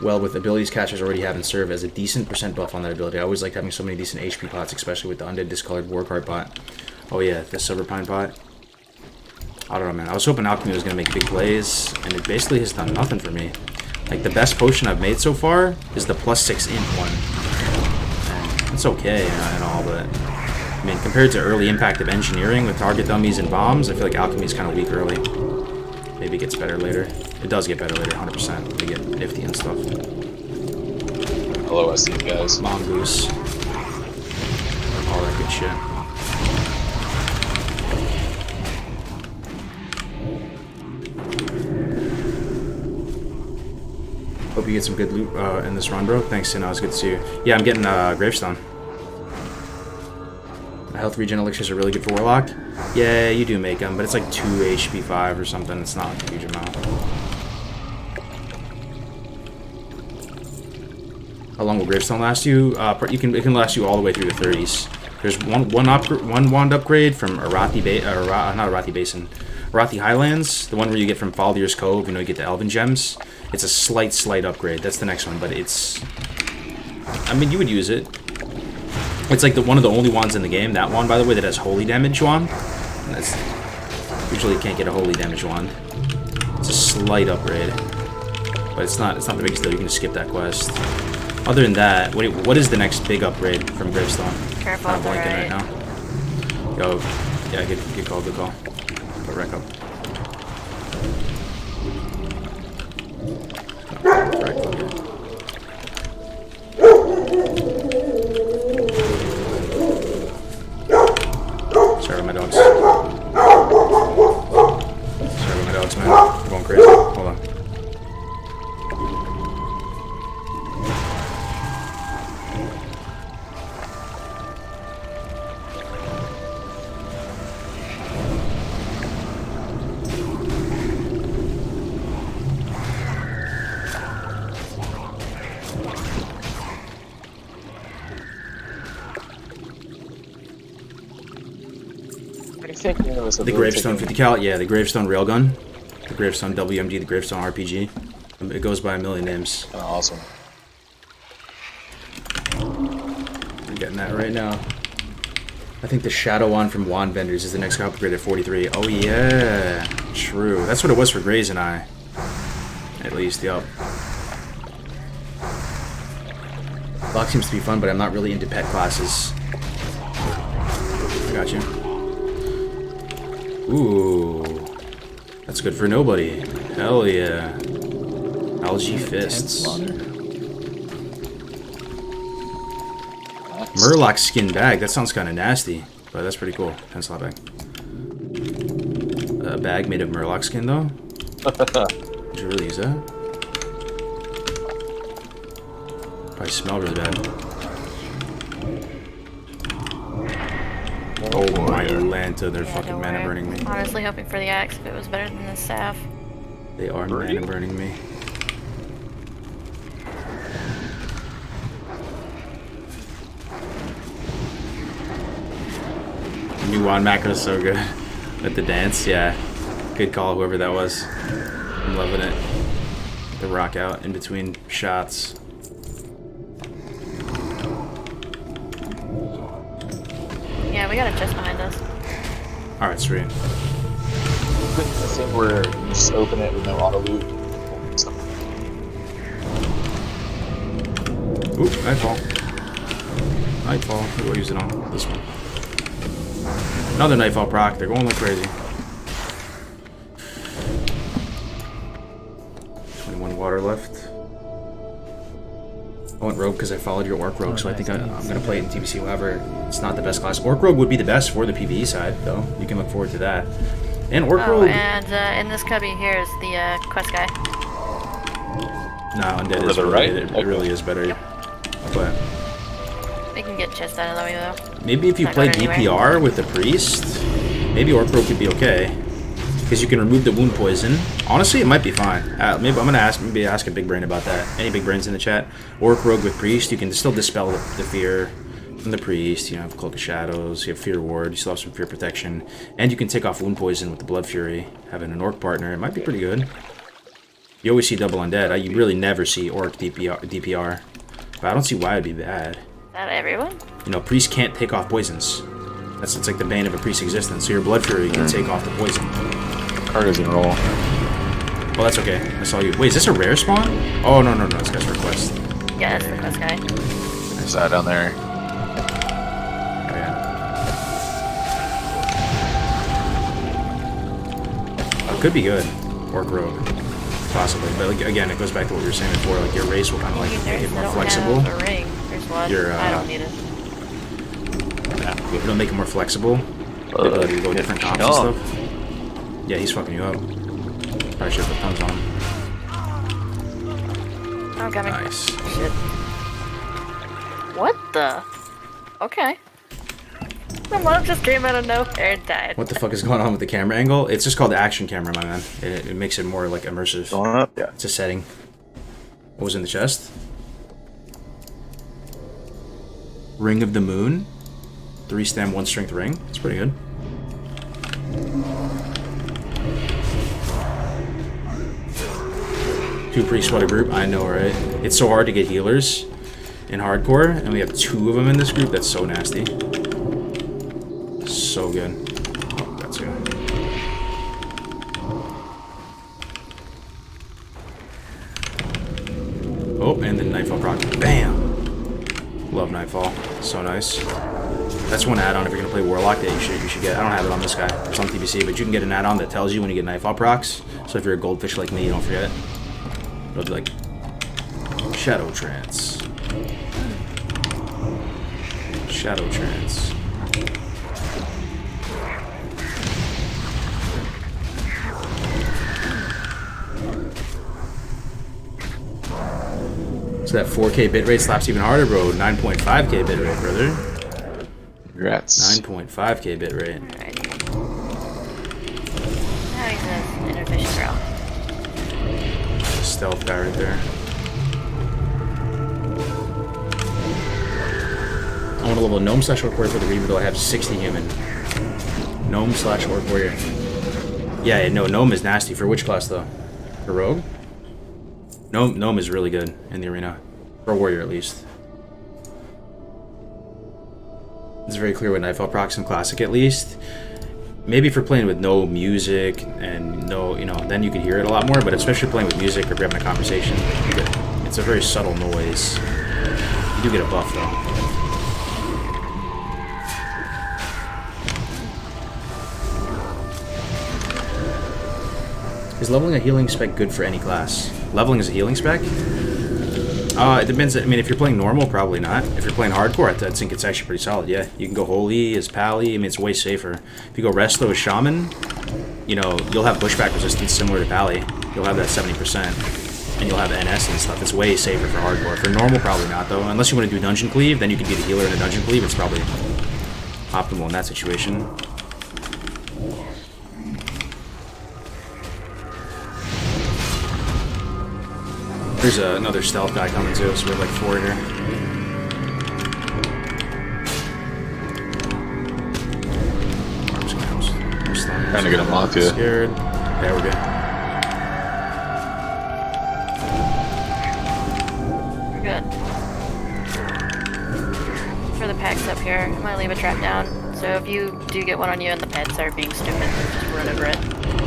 well with abilities casters already have and serve as a decent percent buff on that ability. I always liked having so many decent HP pots, especially with the Undead Discolored Warcart bot. Oh yeah, the Silver Pine bot. I don't know, man. I was hoping alchemy was going to make big plays, and it basically has done nothing for me. Like, the best potion I've made so far is the +6 int one. And it's okay and all, but... I mean, compared to early impact of engineering with target dummies and bombs, I feel like alchemy is kind of weak early. Maybe it gets better later. It does get better later, 100%. We get nifty and stuff. Hello, SC guys. Mongoose. All that good shit. Hope you get some good loot in this run, bro. Thanks, Sino. It's good to see you. Yeah, I'm getting Gravestone. Health regen elixirs are really good for Warlock. Yeah, you do make them, but it's like 2 HP 5 or something. It's not a huge amount. How long will Gravestone last you? It can last you all the way through the 30s. There's one wand upgrade from Arathi Highlands, the one where you get from Faldir's Cove. You know, you get the Elven gems. It's a slight upgrade. That's the next one, but it's... I mean, you would use it. It's like one of the only wands in the game. That wand, by the way, that has holy damage wand. And that's usually you can't get a holy damage wand. It's a slight upgrade, but it's not the biggest deal. You can just skip that quest. Other than that, what is the next big upgrade from Gravestone? Careful on the Blanking right. now. Yo, yeah, good call. Put wreck up. Right, okay. Sorry about my dogs. Man. I'm going crazy. Hold on. The Gravestone 50 cal, yeah, the Gravestone Railgun, the Gravestone WMG, the Gravestone RPG. It goes by a million names. Oh, awesome. I'm getting that right now. I think the Shadow Wand from Wand Vendors is the next upgrade at 43. Oh yeah, true. That's what it was for Grays and I. At least, yup. Lock seems to be fun, but I'm not really into pet classes. I got you. Ooh, that's good for nobody. Hell yeah. Algae fists. Murloc skin bag. That sounds kind of nasty, but that's pretty cool. 10 slot bag. A bag made of Murloc skin though. Did you really use that? Probably smell really bad. Oh my Lanta, they're fucking mana burning me. Honestly, hoping for the axe if it was better than the staff. They are mana burning me. New wand macro is so good. With the dance, yeah. Good call, whoever that was. I'm loving it. The rock out in between shots. Yeah, we got a chest Alright, sweet. The thing where you just open it with no auto loot. Ooh, Nightfall. Nightfall. Who do I use it on? This one. Another Nightfall proc. They're going like crazy. 21 water left. I went Rogue because I followed your Orc Rogue, so I think I'm going to play it in TBC. However, it's not the best class. Orc Rogue would be the best for the PvE side, though. You can look forward to that. And Orc Rogue... and in this cubby here is the quest guy. Nah, Undead Over is the really, right? it really is better. Yep. But We can get chest out of the way though. maybe if you Not play going anywhere. DPR with the Priest, maybe Orc Rogue could be okay. Because you can remove the wound poison. Honestly, it might be fine. Maybe I'm gonna ask a Big Brain about that. Any Big Brains in the chat? Orc Rogue with Priest, you can still dispel the fear from the Priest. You know, have Cloak of Shadows, you have Fear Ward, you still have some Fear Protection, and you can take off wound poison with the Blood Fury. Having an Orc partner, it might be pretty good. You always see double undead. You really never see Orc DPR, but I don't see why it'd be bad. Is that everyone? You know, Priest can't take off poisons. It's like the bane of a Priest's existence. So your Blood Fury can take off the poison. Kargoz and roll. Well, that's okay. I saw you. Wait, is this a rare spawn? Oh, no. This guy's request. Yeah, that's the quest guy. There's that down there. Oh, yeah. Oh, it could be good. Orc Rogue. Possibly. But like, again, it goes back to what we were saying before. Like, your race will kind of like make it more flexible. Have a ring. There's one. Your, I don't need it. It'll make it more flexible. The ability to go different comps and stuff. Yeah, he's fucking you up. Probably should put thumbs on him. Oh, got me. Nice. Shit. What the? Okay. The monk just came out of nowhere and died. What the fuck is going on with the camera angle? It's just called the action camera, my man. It makes it more like immersive. Going up? Yeah. It's a setting. What was in the chest? Ring of the Moon. 3 stam, 1 strength ring. It's pretty good. Two Priests, what a group. I know, right? It's so hard to get healers in hardcore, and we have 2 of them in this group. That's so nasty. So good. Oh, that's good. Oh, and then Nightfall proc. Bam! Love Nightfall. So nice. That's one add-on if you're gonna play Warlock that you should get. I don't have it on this guy. It's on TBC, but you can get an add-on that tells you when you get Nightfall procs. So if you're a goldfish like me, you don't forget. It'll be like Shadow Trance. Shadow Trance. So that 4K bitrate slaps even harder, bro. 9.5K bitrate, brother. Congrats. 9.5K bitrate. Alright. Now he's an intermission girl. Stealth guy right there. I want to level Gnome / Orc Warrior for the Reaver, though I have 60 human. Gnome / Orc Warrior. Yeah, no, Gnome is nasty. For which class, though? For Rogue? Gnome is really good in the arena. For Warrior, at least. It's very clear with Nightfall procs in Classic, at least. Maybe if you're playing with no music and no, you know, then you can hear it a lot more, but especially playing with music or having a conversation, it's a very subtle noise. You do get a buff, though. Is leveling a healing spec good for any class? Leveling is a healing spec? It depends. I mean, if you're playing normal, probably not. If you're playing hardcore, I think it's actually pretty solid, yeah. You can go Holy as Pally. I mean, it's way safer. If you go Resto as Shaman, you know, you'll have pushback resistance similar to Pally. You'll have that 70%. And you'll have NS and stuff. It's way safer for hardcore. For normal, probably not, though. Unless you want to do Dungeon Cleave, then you can be the healer in a Dungeon Cleave. It's probably optimal in that situation. There's another stealth guy coming too, so we're like 4 here. Trying to get him off you. Scared. Yeah, we're good. We're good. For the packs up here, I'm gonna leave a trap down So if you do get one on you and the pets are being stupid, just run over it.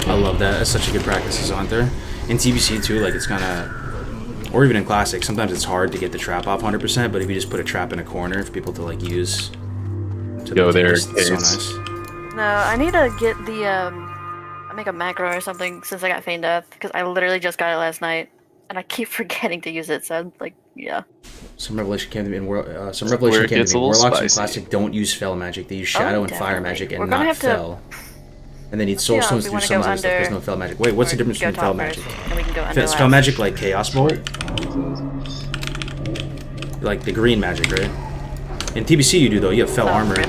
I love that. That's such a good practice as a hunter. In TBC too, like it's kind of, or even in Classic, sometimes it's hard to get the trap off 100%, but if you just put a trap in a corner for people to like use, to Go there, it's so nice. No, I need to get the, I make a macro or something since I got Feign Death, because I literally just got it last night, and I keep forgetting to use it, so like, yeah. Some revelation came to me in Warlocks and spicy. Classic don't use Fell magic. They use Shadow and Fire magic and We're gonna not have to- Fell. And they need Soul Yeah, Stones we to do wanna some go of stuff. There's no Fell magic. Wait, what's the difference Go between Fell top magic? first, and we can go under Is last. Fell magic like Chaos Bolt? Like the green magic, right? In TBC you do though. You have Fell Armor. My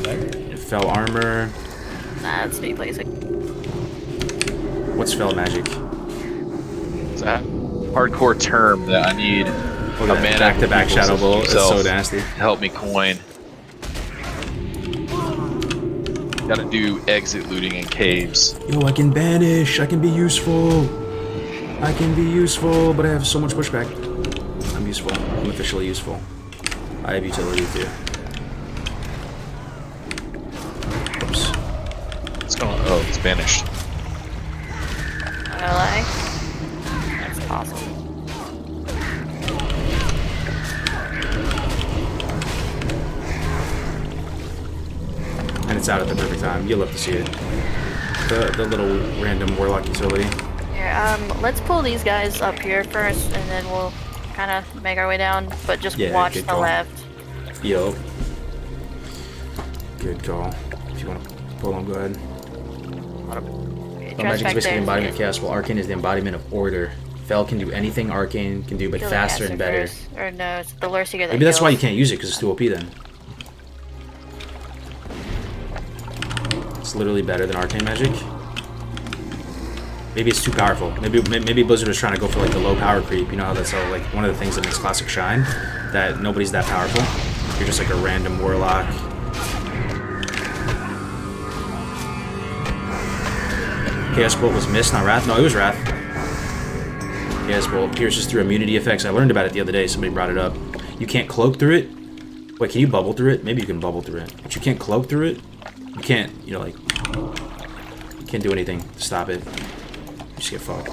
bad. You have Fell Armor. Nah, it's me placing. What's Fell magic? It's a hardcore term that I need a mana Back-to-back equals Shadow Bolt. It's so himself nasty. to help me coin. Gotta do exit looting in caves. Yo, I can banish. I can be useful. I can be useful, but I have so much pushback. I'm useful. I'm officially useful. I have utility too. Oops. What's going on? Oh, it's banished. Not gonna lie. That's awesome. And it's out at the perfect time. You'll love to see it. The little random Warlock utility. Here, let's pull these guys up here first, and then we'll kind of make our way down, but just Yeah, watch good the call. left. Yo. Good call. If you want to pull them, go ahead. Okay, Fell magic is basically the embodiment of chaos, while Arcane is the embodiment of order. Fell can do anything Arcane can do, but faster and better. Or no, it's the lure seeker that Maybe that's why you heals. can't use it, because it's too OP then. It's literally better than Arcane magic. Maybe it's too powerful. Maybe Blizzard was trying to go for like the low power creep. You know how that's all, like one of the things that makes Classic shine, that nobody's that powerful. You're just like a random Warlock. Chaos Bolt was missed, not Wrath. No, it was Wrath. Chaos Bolt pierces through immunity effects. I learned about it the other day. Somebody brought it up. You can't cloak through it. Wait, can you bubble through it? Maybe you can bubble through it, but you can't cloak through it. You can't, you know, like, you can't do anything to stop it. You just get fucked.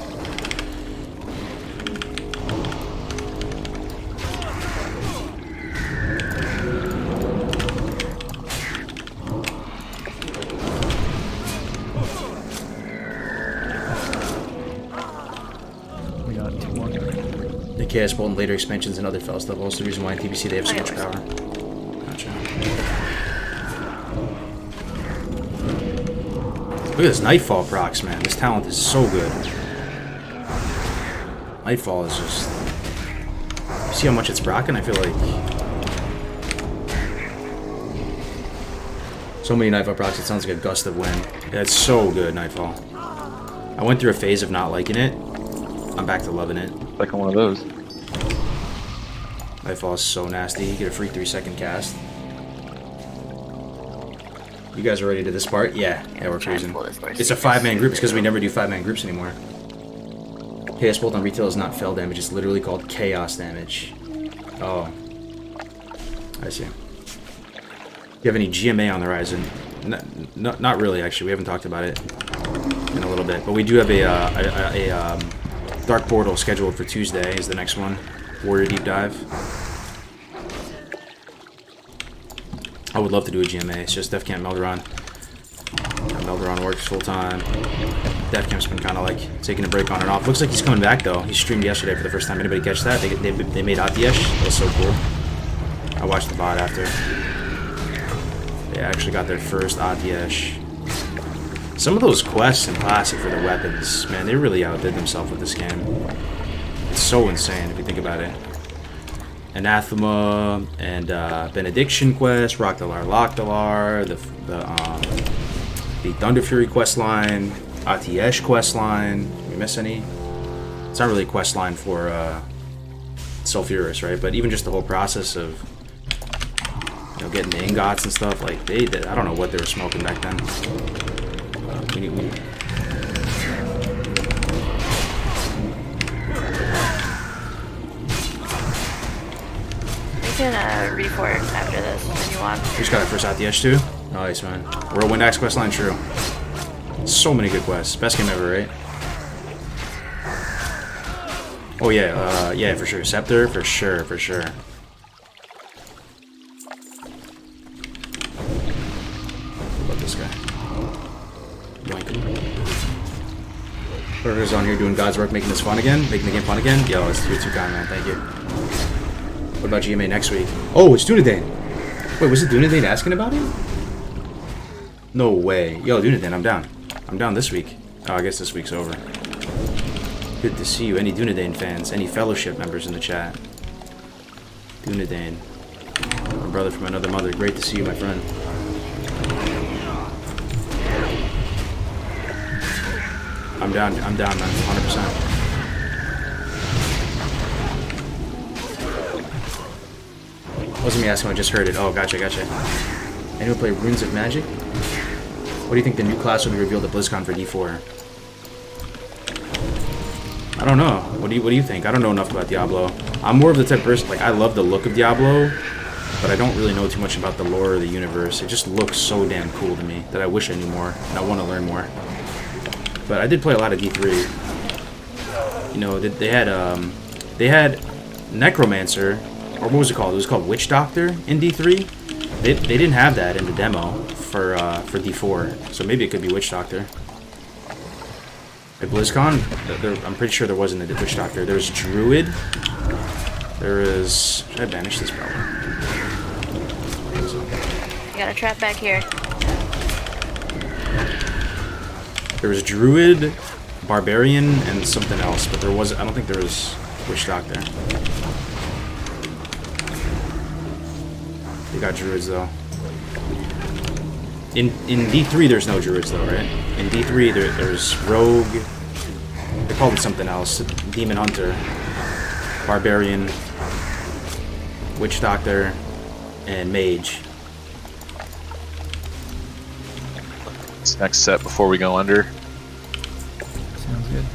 We got 2 more. The Chaos Bolt and later expansions and other Fel stuff. Also, the reason why in TBC they have so much power. Gotcha. Look at this Nightfall procs, man. This talent is so good. Nightfall is just... You see how much it's brocking? I feel like... So many Nightfall procs, it sounds like a gust of wind. Yeah, it's so good, Nightfall. I went through a phase of not liking it. I'm back to loving it. Like on one of those. Nightfall is so nasty. You get a free 3-second cast. You guys are ready to this part? Yeah, we're cruising. It's a 5-man group. It's because we never do 5-man groups anymore. Chaos Bolt on retail is not Fel damage. It's literally called Chaos damage. Oh. I see. Do you have any GMA on the horizon? Not really, actually. We haven't talked about it in a little bit. But we do have a Dark Portal scheduled for Tuesday is the next one. Warrior Deep Dive. I would love to do a GMA. It's just Def Camp Melderon. Melderon works full time. Def Camp's been kind of like taking a break on and off. Looks like he's coming back though. He streamed yesterday for the first time. Anybody catch that? They made Atiesh. That was so cool. I watched the VOD after. They actually got their first Atiesh. Some of those quests in Classic for the weapons, man, they really outdid themselves with this game. It's so insane if you think about it. Anathema and Benediction quest, Rockdalar, Lockdalar, the Thunder Fury quest line, Atiesh quest line. Did we miss any? It's not really a quest line for Sulfurous, right? But even just the whole process of, you know, getting the ingots and stuff, like they did. I don't know what they were smoking back then. We can reforge after this if you want. We just got our first out the edge too. Nice, man. Whirlwind Axe quest line, true. So many good quests. Best game ever, right? Oh yeah, yeah, for sure. Scepter, for sure, for sure. Love this guy. Yoink him. Whoever's on here doing God's work, making this fun again, making the game fun again. Yo, you're too kind, man. Thank you. What about GMA next week? Oh, it's Dunedain. Wait, was it Dunedain asking about it? No way. Yo, Dunedain, I'm down. I'm down this week. Oh, I guess this week's over. Good to see you. Any Dunedain fans? Any Fellowship members in the chat? Dunedain. My brother from another mother. Great to see you, my friend. I'm down, man. 100%. Wasn't me asking, I just heard it. Oh, gotcha. Anyone play Runes of Magic? What do you think the new class will be revealed at BlizzCon for D4? I don't know. What do you think? I don't know enough about Diablo. I'm more of the type of person, like, I love the look of Diablo, but I don't really know too much about the lore of the universe. It just looks so damn cool to me that I wish I knew more, and I want to learn more. But I did play a lot of D3. You know, they had Necromancer, or what was it called? It was called Witch Doctor in D3. They didn't have that in the demo for D4, so maybe it could be Witch Doctor. At BlizzCon, I'm pretty sure there wasn't a Witch Doctor. There's Druid. There is... Should I banish this problem? You got a trap back here. There was Druid, Barbarian, and something else, but there was... I don't think there was Witch Doctor. They got Druids, though. In D3, there's no Druids, though, right? In D3, there's Rogue. They called it something else. Demon Hunter. Barbarian. Witch Doctor. And Mage. It's next set before we go under. Sounds good.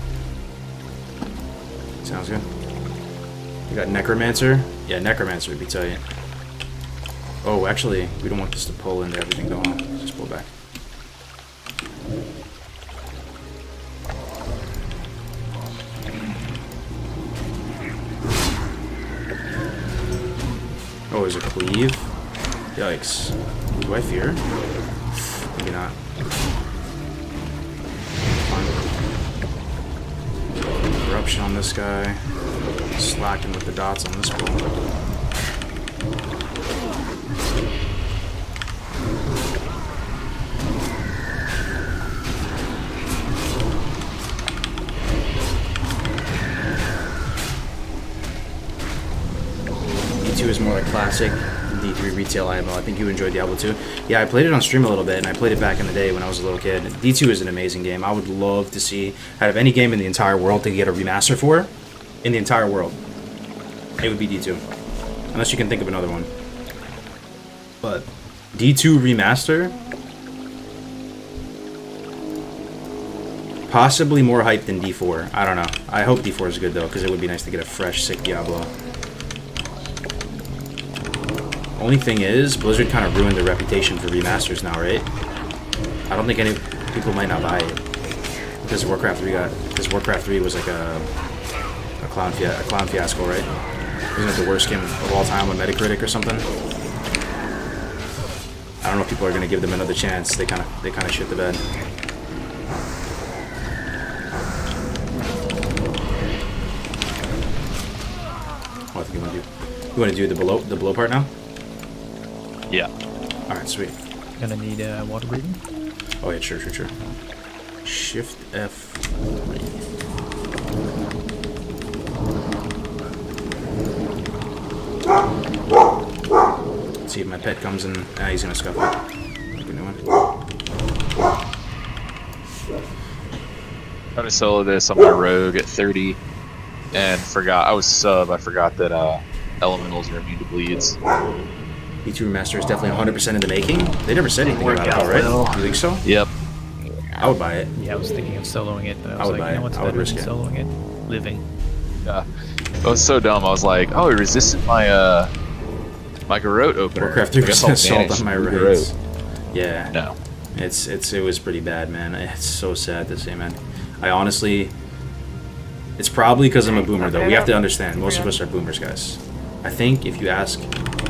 Sounds good. We got Necromancer. Yeah, Necromancer would be tight. Oh, actually, we don't want this to pull into everything, though. Let's just pull back. Oh, is it cleave? Yikes. Do I fear? Maybe not. Fine. Corruption on this guy. Slacking with the dots on this bull. D2 is more like classic. D3 retail IMO. I think you enjoyed Diablo 2. Yeah, I played it on stream a little bit, and I played it back in the day when I was a little kid. D2 is an amazing game. I would love to see, out of any game in the entire world to get a remaster for, in the entire world, it would be D2. Unless you can think of another one. But D2 remaster, possibly more hype than D4. I don't know. I hope D4 is good, though, because it would be nice to get a fresh, sick Diablo. Only thing is, Blizzard kind of ruined their reputation for remasters now, right? I don't think any people might not buy it because Warcraft 3 was like a clown fiasco, right? Wasn't it the worst game of all time on Metacritic or something? I don't know if people are going to give them another chance. They kind of shit the bed. What do you want to do? You want to do the below part now? Yeah. Alright, sweet. Gonna need water breathing. Oh yeah, sure. Shift F3. Let's see if my pet comes in. Ah, he's gonna scuff it. Make a new one. Trying to solo this on my rogue at 30 and forgot I was sub. I forgot that elementals are immune to bleeds. D2 Remaster is definitely 100% in the making. They never said anything about it, though, right? You think so? Yep. I would buy it. Yeah, I was thinking of soloing it, but I I was would like, buy you know it. what's I would better risk than it. soloing it? Living. Yeah. It was so dumb. I was like, oh, he resisted my My Garrote opener. Warcraft I 3% guess I'll assault banish on my the raids. Garrote. Yeah. No. It was pretty bad, man. It's so sad to say, man. I honestly, it's probably because I'm a boomer, though. We have to understand, most of us are boomers, guys. I think if you ask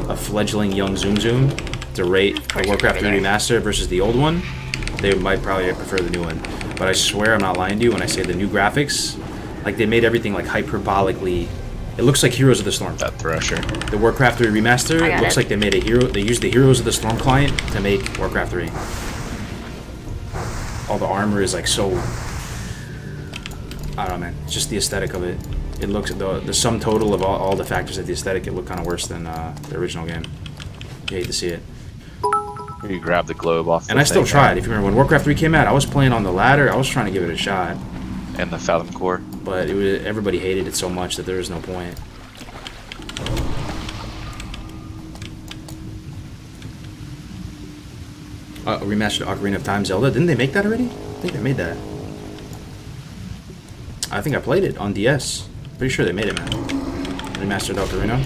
a fledgling young Zoom Zoom to rate the Warcraft 3 remaster versus the old one, they might probably prefer the new one. But I swear I'm not lying to you when I say the new graphics, like they made everything like hyperbolically. It looks like Heroes of the Storm. That Thresher. The Warcraft 3 remaster, it looks like they made a hero. They used the Heroes of the Storm client to make Warcraft 3. All the armor is like so. I don't know, man. It's just the aesthetic of it. It looks the sum total of all the factors of the aesthetic. It looked kind of worse than the original game. You hate to see it. You grab the globe off. And I still tried. If you remember when Warcraft 3 came out, I was playing on the ladder. I was trying to give it a shot. And the Fathom Core. But it was, everybody hated it so much that there was no point. Remastered Ocarina of Time Zelda. Didn't they make that already? I think they made that. I think I played it on DS. Pretty sure they made it, man. Remastered Ocarina.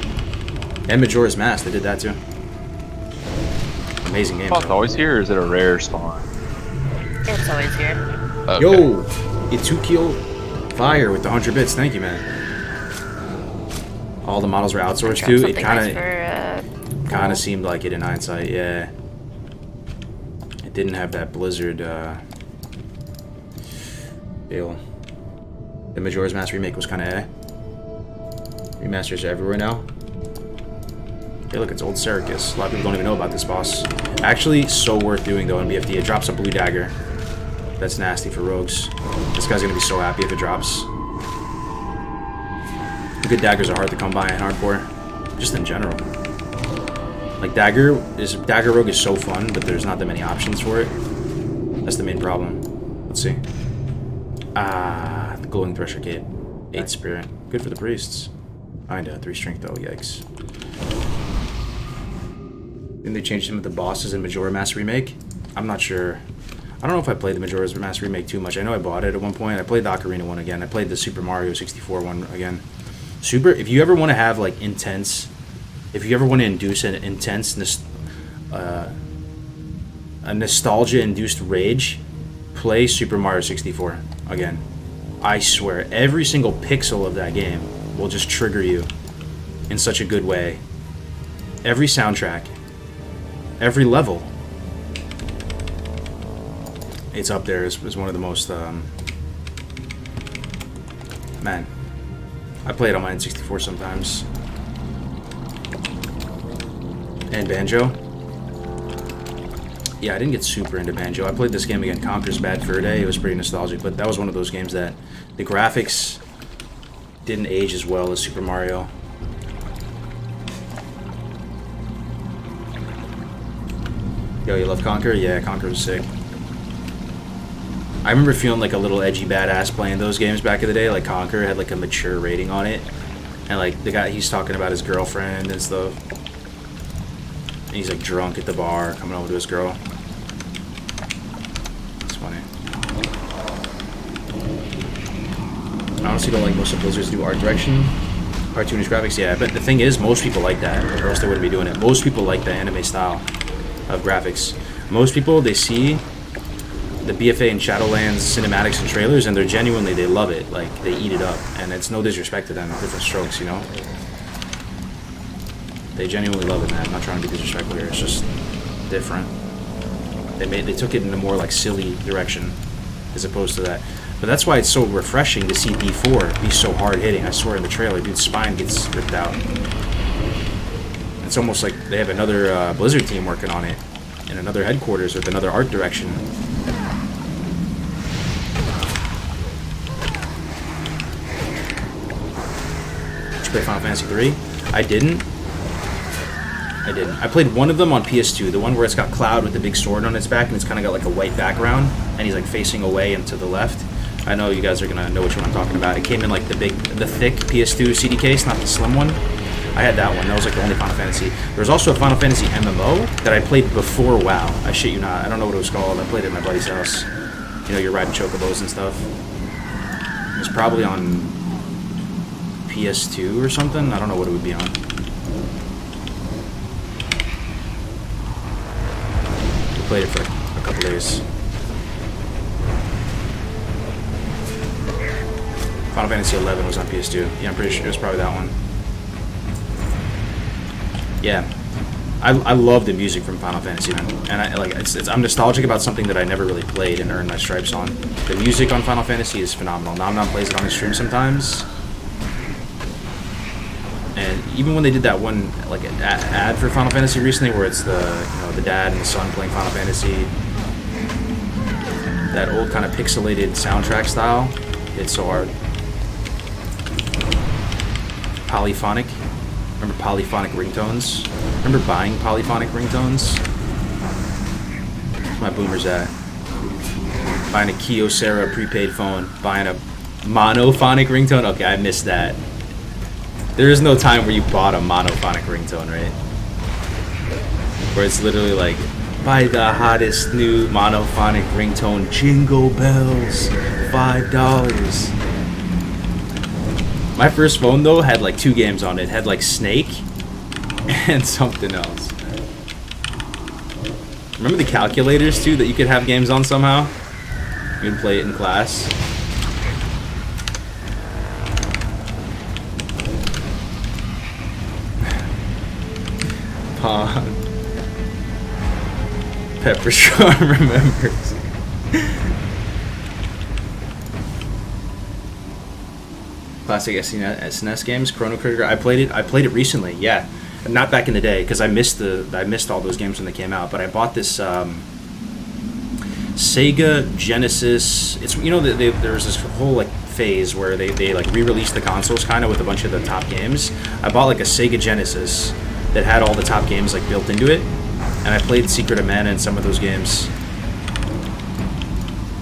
And Majora's Mask. They did that too. Amazing game. It's always here, or is it a rare spawn? It's always here. Okay. Yo! Itsukiyo Fire with the 100 bits. Thank you, man. All the models were outsourced too. It kind of seemed like it in hindsight. Yeah. It didn't have that Blizzard feel. The Majora's Mask remake was kind of Remasters are everywhere now. Hey, look, it's old Syracuse. A lot of people don't even know about this boss. Actually, so worth doing though in BFD. It drops a blue dagger. That's nasty for rogues. This guy's gonna be so happy if it drops. Good daggers are hard to come by in hardcore, just in general. Like Dagger Rogue is so fun, but there's not that many options for it. That's the main problem. Let's see. The Glowing Thresher Cape. 8 Spirit. Good for the priests. Kinda. 3 Strength though, yikes. Then they changed some of the bosses in Majora Mask Remake. I'm not sure. I don't know if I played the Majora's Mask Remake too much. I know I bought it at one point. I played the Ocarina one again. I played the Super Mario 64 one again. If you ever want to have like intense, if you ever want to induce an intense a nostalgia-induced rage, play Super Mario 64 again. I swear, every single pixel of that game will just trigger you in such a good way. Every soundtrack, every level, it's up there as one of the most, man, I play it on my N64 sometimes. And Banjo. Yeah, I didn't get super into Banjo. I played this game again, Conker's Bad Fur Day. It was pretty nostalgic, but that was one of those games that the graphics didn't age as well as Super Mario. Yo, you love Conker? Yeah, Conker was sick. I remember feeling like a little edgy badass playing those games back in the day. Like Conker had like a mature rating on it, and like the guy, he's talking about his girlfriend and stuff. And he's like drunk at the bar, coming over to his girl. It's funny. I honestly don't like most of Blizzard's do art direction, cartoonish graphics. Yeah, but the thing is, most people like that, or else they wouldn't be doing it. Most people like the anime style of graphics. Most people, they see the BFA and Shadowlands cinematics and trailers, and they love it. Like, they eat it up, and it's no disrespect to them, different strokes, you know? They genuinely love it, man. I'm not trying to be disrespectful here, it's just different. They took it in a more, like, silly direction, as opposed to that. But that's why it's so refreshing to see D4 be so hard-hitting. I swear in the trailer, dude's spine gets ripped out. It's almost like they have another Blizzard team working on it, in another headquarters with another art direction. Did you play Final Fantasy 3? I didn't. I played one of them on PS2, the one where it's got Cloud with the big sword on its back, and it's kind of got like a white background, and he's like facing away and to the left. I know you guys are gonna know which one I'm talking about. It came in like the thick PS2 CD case, not the slim one. I had that one. That was like the only Final Fantasy. There was also a Final Fantasy MMO that I played before WoW. I shit you not. I don't know what it was called. I played it at my buddy's house. You know, you're riding chocobos and stuff. It was probably on PS2 or something. I don't know what it would be on. played it for a couple days. Final Fantasy 11 was on PS2. Yeah, I'm pretty sure it was probably that one. Yeah, I love the music from Final Fantasy, man. And I'm nostalgic about something that I never really played and earned my stripes on. The music on Final Fantasy is phenomenal. Nam plays it on his stream sometimes. And even when they did that one like ad for Final Fantasy recently, where it's the the dad and the son playing Final Fantasy, that old kind of pixelated soundtrack style, it's so hard. Polyphonic. Remember polyphonic ringtones? Remember buying polyphonic ringtones? Where's my boomers at? Buying a Kyocera prepaid phone. Buying a monophonic ringtone? Okay, I missed that. There is no time where you bought a monophonic ringtone, right? Where it's literally like, buy the hottest new monophonic ringtone, Jingle Bells, $5. My first phone, though, had like 2 games on it. It had like Snake and something else. Remember the calculators, too, that you could have games on somehow? You could play it in class. Pong. Pepper Storm remembers. Classic SNES games, Chrono Trigger. I played it recently. Yeah, not back in the day because I missed all those games when they came out. But I bought this Sega Genesis. It's there was this whole like phase where they like re-released the consoles kind of with a bunch of the top games. I bought like a Sega Genesis that had all the top games like built into it, and I played Secret of Mana and some of those games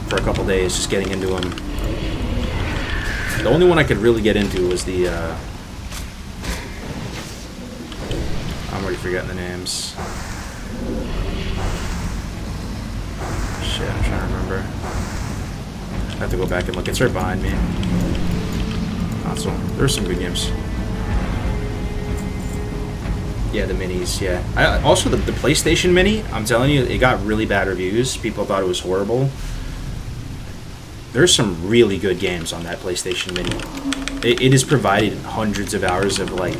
for a couple days, just getting into them. The only one I could really get into was the, I'm already forgetting the names. Shit, I'm trying to remember. I have to go back and look. It's right behind me. Console. There's some good games. Yeah, the minis, yeah. Also, the PlayStation Mini, I'm telling you, it got really bad reviews. People thought it was horrible. There's some really good games on that PlayStation Mini. It has provided hundreds of hours of like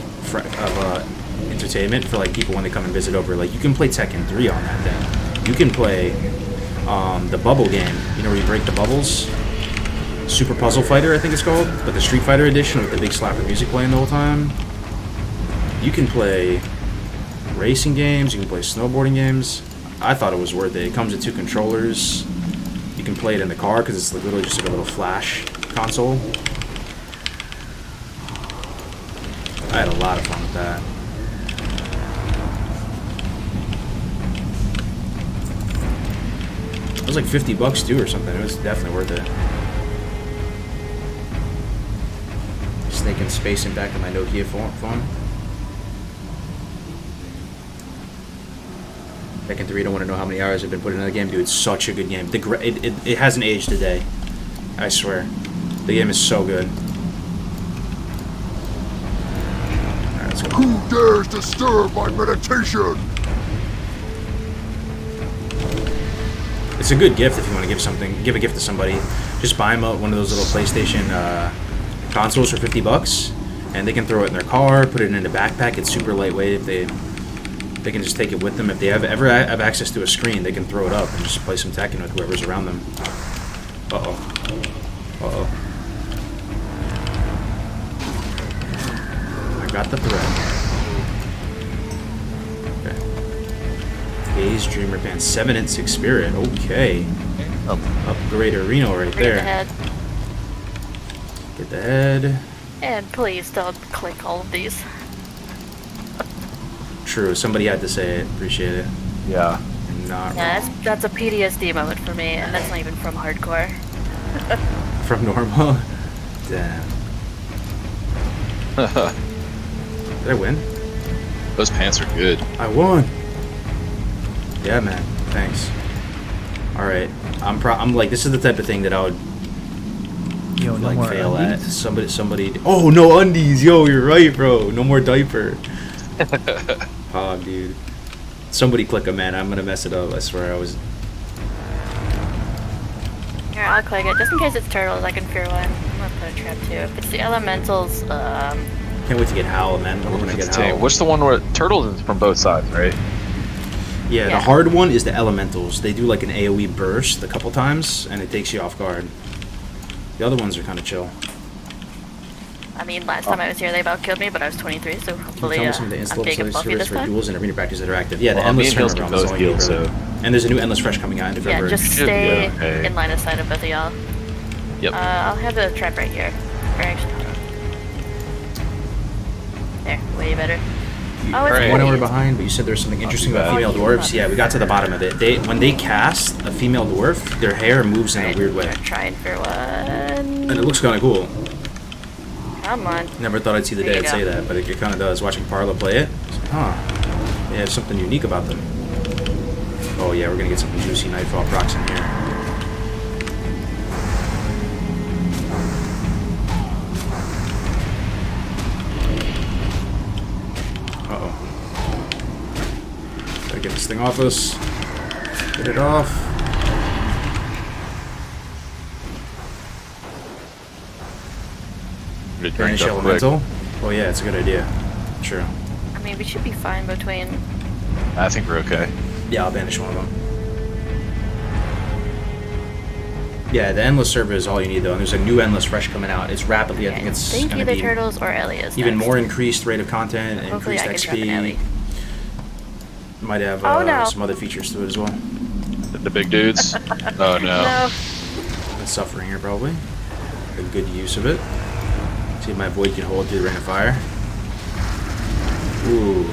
entertainment for like people when they come and visit over. Like you can play Tekken 3 on that thing. You can play the bubble game. You know where you break the bubbles. Super Puzzle Fighter, I think it's called, but the Street Fighter edition with the big slapper music playing the whole time. You can play racing games. You can play snowboarding games. I thought it was worth it. It comes with 2 controllers. You can play it in the car because it's literally just like a little flash console. I had a lot of fun with that. It was like $50 too or something. It was definitely worth it. Snake in space and back in my Nokia phone. Tekken 3, don't want to know how many hours I've been putting in the game, dude. It's such a good game. It hasn't aged a day. I swear. The game is so good. Alright, let's go. Who dares disturb my meditation? It's a good gift if you want to give a gift to somebody. Just buy them one of those little PlayStation consoles for $50, and they can throw it in their car, put it in a backpack. It's super lightweight. If they can just take it with them. If they ever have access to a screen, they can throw it up and just play some Tekken with whoever's around them. Uh-oh. Uh-oh. I got the thread. Okay. Gaze Dreamer Band. 7 and 6 Spirit. Okay. Upgrade Reno right there. Get the head. And please don't click all of these. True. Somebody had to say it. Appreciate it. Yeah. Not Yeah, wrong. that's a PTSD moment for me, and that's not even from hardcore. From normal? Damn. Did I win? Those pants are good. I won. Yeah, man. Thanks. All right. I'm like, this is the type of thing that I would Yo, no like more fail undies? at. Somebody. Oh, no undies. Yo, you're right, bro. No more diaper. Dude. Somebody click a man. I'm gonna mess it up. I swear I was. Here, I'll click it. Just in case it's turtles, I can fear one. I'm gonna put a trap too. If it's the elementals, Can't wait to get Howl, man. We're gonna get Howl. What's the one where turtles is from both sides, right? Yeah, the hard one is the elementals. They do like an AoE burst a couple times, and it takes you off guard. The other ones are kind of chill. I mean, last time I was here, they about killed me, but I was 23, so Can you hopefully tell me some of the I'm install big and buffy servers this for time. duels and arena practice that are active? Yeah, the Well, me Endless and Hills Turnaround can is both all you need, heal, bro. so- And there's a new Endless Fresh coming out in Yeah, February. just Should be stay okay. in line of sight of both of y'all. Yep. I'll have the trap right here. Or actually, there, way better. Oh, it's Alright. 1 hour great. behind, but you said there's something interesting too about bad. female Oh, you dwarves. love Yeah, we got to the bottom of it. When they cast a female dwarf, their hair moves in a weird way, We're trying for one. and it looks kind of cool. Come on. Never thought I'd see the There day you I'd say go. that, but it kind of does. Watching Parla play it, it's like, huh? They have something unique about them. Oh yeah, we're gonna get some juicy Nightfall procs in here. Uh-oh. Gotta get this thing off us. Get it off. Drink Banish up quick. Elemental. Oh yeah, it's a good idea. True. I mean, we should be fine between. I think we're okay. Yeah, I'll banish one of them. Yeah, the Endless server is all you need though, and there's a new Endless Fresh coming out. It's rapidly, I think it's gonna either be turtles or Elias. even next. more increased rate of content and Hopefully, increased I can trap an Ellie. XP. Might have Oh, no. some other features to it as well. The big dudes? Oh no. No. Been suffering here probably. A good use of it. See if my void can hold through the rain of fire. Ooh.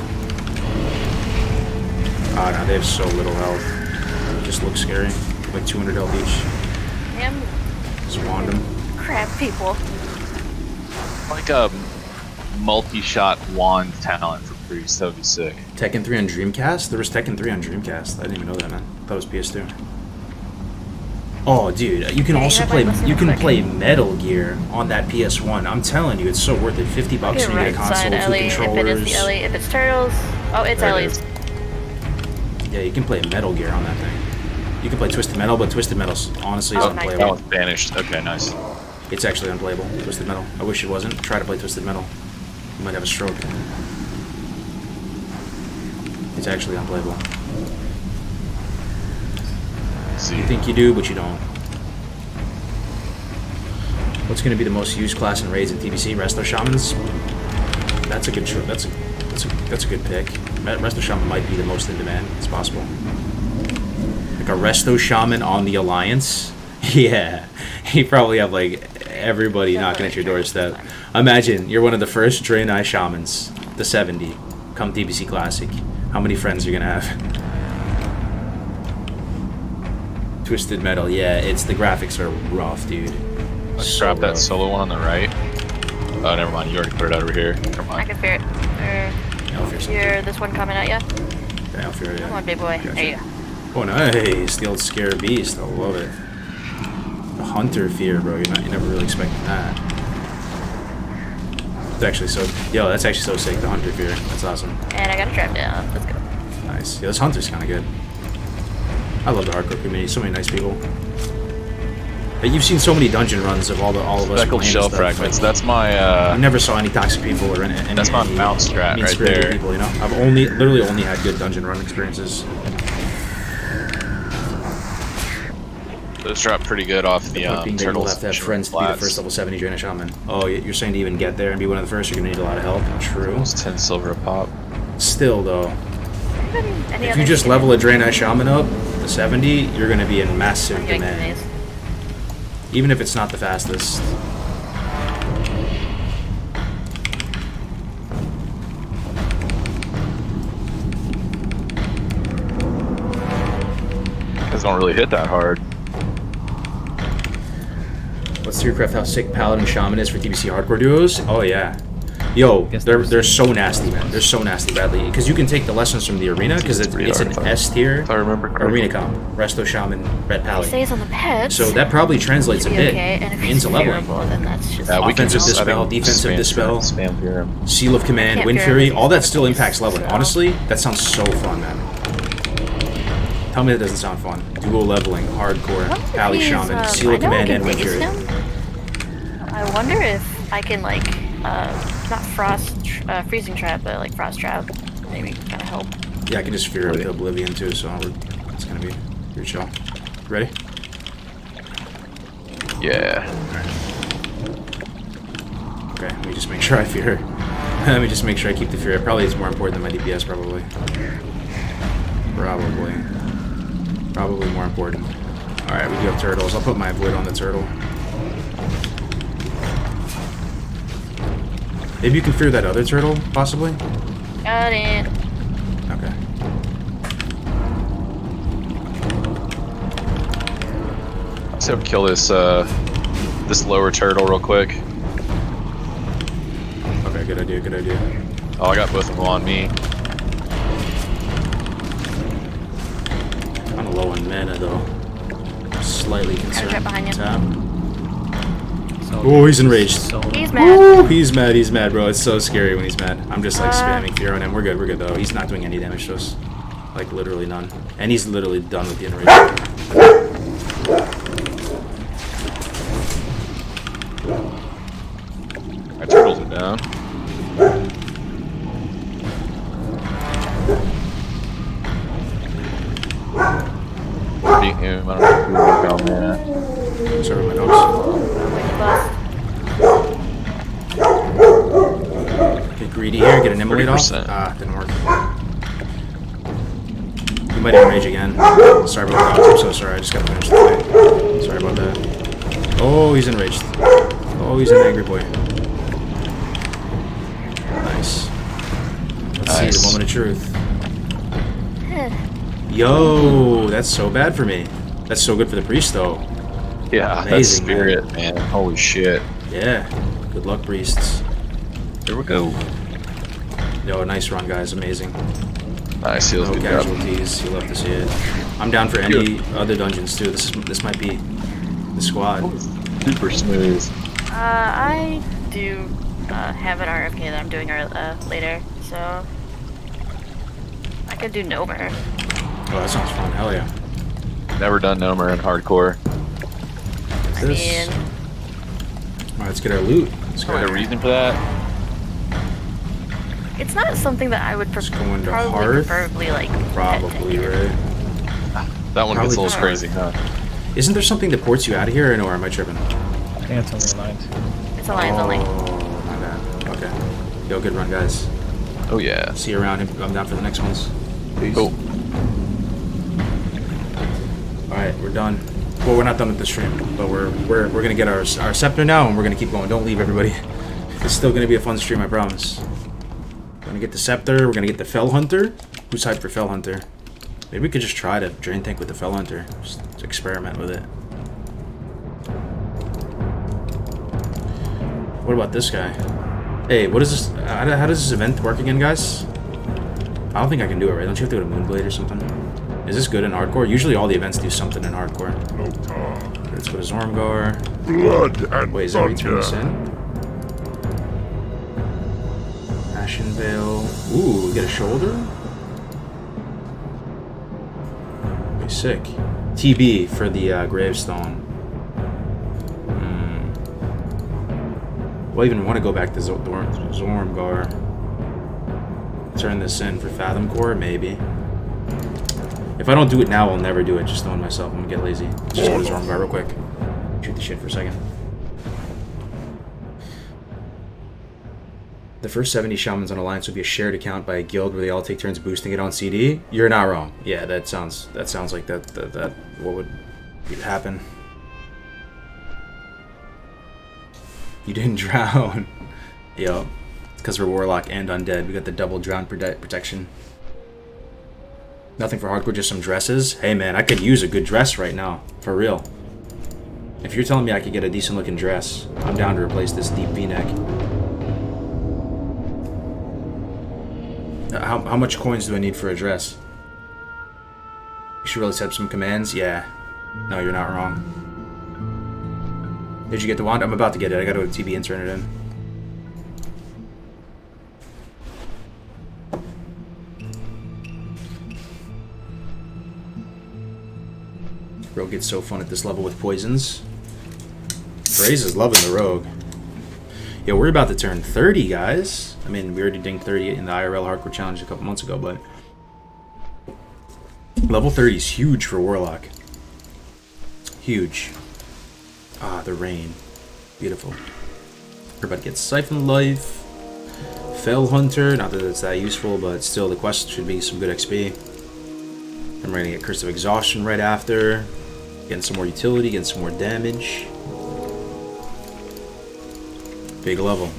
Ah, no, they have so little health. It just looks scary. Like 200 health each. Damn Just wand them. crap people. Like a multi-shot wand talent for Priest. That would be sick. Tekken 3 on Dreamcast? There was Tekken 3 on Dreamcast. I didn't even know that, man. I thought it was PS2. Oh, dude, you can Yeah, also you play. have, like, You can quick. play Metal Gear on that PS1. I'm telling you, it's so worth it. $50 Get and you get a right console, side 2 Ellie. If it is controllers. the Ellie, if it's turtles, oh, it's There it Ellie's. is. Yeah, you can play Metal Gear on that thing. You can play Twisted Metal, but Twisted Metal's honestly is Oh, nice. That unplayable. one's banished. Okay, nice. It's actually unplayable. Twisted Metal. I wish it wasn't. Try to play Twisted Metal. You might have a stroke. It's actually unplayable. See. You think you do, but you don't. What's going to be the most used class in raids in TBC? Resto Shamans. That's a good. That's a good pick. Resto Shaman might be the most in demand. It's possible. Like a Resto Shaman on the Alliance. Yeah, you probably have like everybody knocking at your doorstep. Imagine you're one of the first Draenei Shamans, the 70, come TBC Classic. How many friends are you gonna have? Twisted Metal, yeah, it's the graphics are rough, dude. Let's So drop that rough. solo one on the right. Oh, never mind. You already put it over here. Come I on. can fear it. Alfir something. Here, this one coming at ya. Yeah, Alfir, yeah. Come on, big boy. Gotcha. There you go. Oh, nice. The old Scare Beast. I love it. The Hunter Fear, bro. You're never really expecting that. It's actually so... Yo, that's actually so sick. The Hunter Fear. That's awesome. And I got a trap down. Let's go. Nice. Yeah, this Hunter's kind of good. I love the hardcore community. So many nice people. But you've seen so many dungeon runs of all of us. Speckled playing shell stuff. fragments. Like, That's my. I never saw any toxic people or any. That's my any mount strat right mean-spirited there. People, you know, I've literally only had good dungeon run experiences. Those drop pretty good off the Being that you'll turtles. have to have short friends to be the flats. first level 70 Draenei Shaman. Oh, you're saying to even get there and be one of the first, you're gonna need a lot of help. True. Almost 10 silver a pop. Still though, Any if other you just shit? level a Draenei Shaman up to 70, you're gonna be in massive I'm getting demand. these. Even if it's not the fastest. Those don't really hit that hard. What's Theorycraft how sick Paladin Shaman is for TBC hardcore duos? Oh yeah. Yo, Guess they're there's- so nasty, man. They're so nasty, badly. Because you can take the lessons from the arena, because it's an S tier If I remember correctly. arena comp. Resto Shaman, Red He Paladin. stays on the pets. So that probably translates a should be bit okay. And if he's into leveling. fearable, then that's just. We can Offensive just I Dispel, think, defensive spam Dispel. Spam fear him. Seal of Command, can't Wind fear Fury, everything all that except still for impacts these, leveling. so- Honestly, that sounds so fun, man. Tell me that doesn't sound fun. Dual leveling, hardcore, Wonder if Pally he's, Shaman, I Seal know I Command, can and Wind daze Fury. him. I wonder if I can like, not freezing trap, but like frost trap. Maybe kind of help. Yeah, I can just fear it with Oblivion too, so it's gonna be your chill. Ready? Yeah. Okay, let me just make sure I fear. Let me just make sure I keep the fear. Probably it's more important than my DPS, probably. Probably more important. Alright, we do have turtles. I'll put my void on the turtle. Maybe you can fear that other turtle, possibly? Got it. Okay. So kill this this lower turtle real quick. Okay, good idea, good idea. Oh, I got both of them on me. Kind of low on mana, though. Slightly concerned. Right behind you. Tap. So Oh, he's enraged. So He's mad. Ooh, he's mad, bro. It's so scary when he's mad. I'm just like spamming fear on him. We're good though. He's not doing any damage to us. Like literally none. And he's literally done with the enrage. My turtles are down. Beat him. I don't know who we're down there. Sorry, my dogs. Get greedy here. Get an immolate off. 30%. Ah, didn't work. You might enrage again. Sorry about the dogs. I'm so sorry. I just got to finish the fight. Sorry about that. Oh, he's enraged. Oh, he's an angry boy. Nice. Let's see the moment of truth. Yo, that's so bad for me. That's so good for the priest, though. Yeah, that's Amazing, spirit, man. Holy shit. Yeah. Good luck, priests. Here we go. Yo, nice run, guys. Amazing. Nice, heals No good job. casualties. You love to see it. I'm down for any other dungeons too. This might be the squad. Super smooth. I do have an RFK that I'm doing later, so I could do Nomer. Oh, that sounds fun. Hell yeah. Never done Nomer in hardcore. I mean, Alright, let's get our loot. Let's go. Probably a reason for that. it's not something that I would Let's go into probably Hearth. preferably like. Probably, right? That one gets a Probably little crazy, huh? Isn't there something that ports you out of here, or am I tripping? I think it's only aligned. It's Alliance only. Oh, my bad. Okay. Yo, good run, guys. Oh yeah. See you around. I'm down for the next ones. Cool. Alright, we're done. Well, we're not done with the stream, but we're gonna get our scepter now, and we're gonna keep going. Don't leave, everybody. It's still gonna be a fun stream, I promise. We're gonna get the scepter. We're gonna get the Fell Hunter. Who's hyped for Fell Hunter? Maybe we could just try to drain tank with the Fell Hunter. Just experiment with it. What about this guy? Hey, what is this? How does this event work again, guys? I don't think I can do it, right? Don't you have to go to Moonblade or something? Is this good in hardcore? Usually all the events do something in hardcore. Let's go to Zormgar. Blood and Wait, is that where you turn this thunder. in? Ashen Veil. Ooh, we get a shoulder? Okay, sick. TB for the gravestone. Well, I even want to go back to Zormgar. Turn this in for Fathom Core, maybe. If I don't do it now, I'll never do it. Just knowing myself, I'm gonna get lazy. Let's just go to Zormgar real quick. Shoot the shit for a second. The first 70 shamans on Alliance would be a shared account by a guild where they all take turns boosting it on CD. You're not wrong. Yeah, that sounds like that what would happen. You didn't drown. Yo, it's because we're Warlock and Undead. We got the double drown protection. Nothing for hardcore, just some dresses. Hey man, I could use a good dress right now. For real. If you're telling me I could get a decent looking dress, I'm down to replace this deep V-neck. How much coins do I need for a dress? You should really set up some commands. Yeah. No, you're not wrong. Did you get the wand? I'm about to get it. I gotta go to TB and turn it in. Rogue gets so fun at this level with poisons. Braze is loving the Rogue. Yeah, we're about to turn 30, guys. I mean, we already dinged 30 in the IRL Hardcore Challenge a couple months ago, but level 30 is huge for Warlock. Huge. Ah, the rain. Beautiful. We're about to get Siphon Life. Fell Hunter. Not that it's that useful, but still, the quest should be some good XP. I'm going to get Curse of Exhaustion right after. Getting some more utility, getting some more damage. Big level.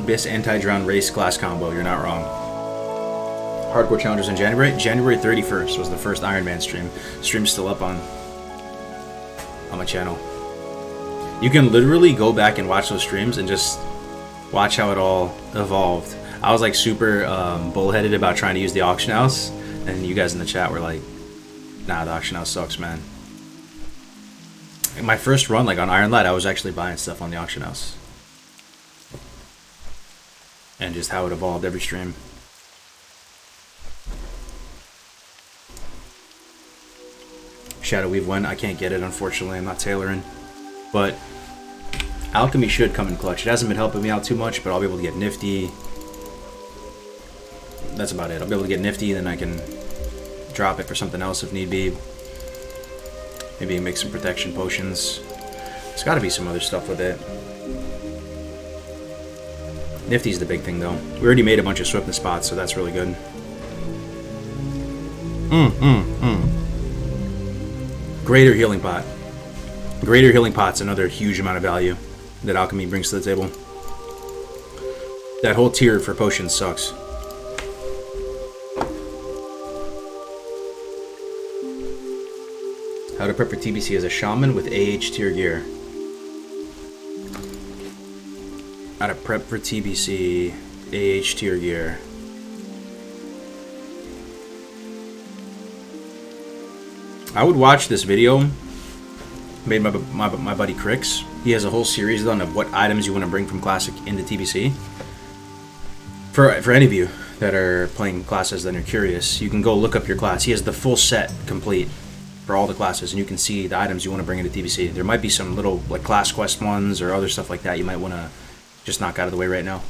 Best anti-drown race class combo, you're not wrong. Hardcore Challengers in January. January 31st was the first Iron Man stream. Stream's still up on my channel. You can literally go back and watch those streams and just watch how it all evolved. I was like super bullheaded about trying to use the auction house, and you guys in the chat were like, nah, the auction house sucks, man. In my first run, like on Iron Light, I was actually buying stuff on the auction house. And just how it evolved every stream. Shadow Weave went. I can't get it, unfortunately. I'm not tailoring. But Alchemy should come in clutch. It hasn't been helping me out too much, but I'll be able to get Nifty. That's about it. I'll be able to get Nifty, then I can drop it for something else if need be. Maybe make some protection potions. There's got to be some other stuff with it. Nifty's the big thing, though. We already made a bunch of swiftness spots, so that's really good. Greater Healing Pot. Greater Healing Pot's another huge amount of value that Alchemy brings to the table. That whole tier for potions sucks. How to prep for TBC as a shaman with AH tier gear. How to prep for TBC, AH tier gear. I would watch this video made by my buddy Crix. He has a whole series done of what items you want to bring from Classic into TBC. For any of you that are playing classes that are curious, you can go look up your class. He has the full set complete for all the classes, and you can see the items you want to bring into TBC. There might be some little like class quest ones or other stuff like that you might want to just knock out of the way right now.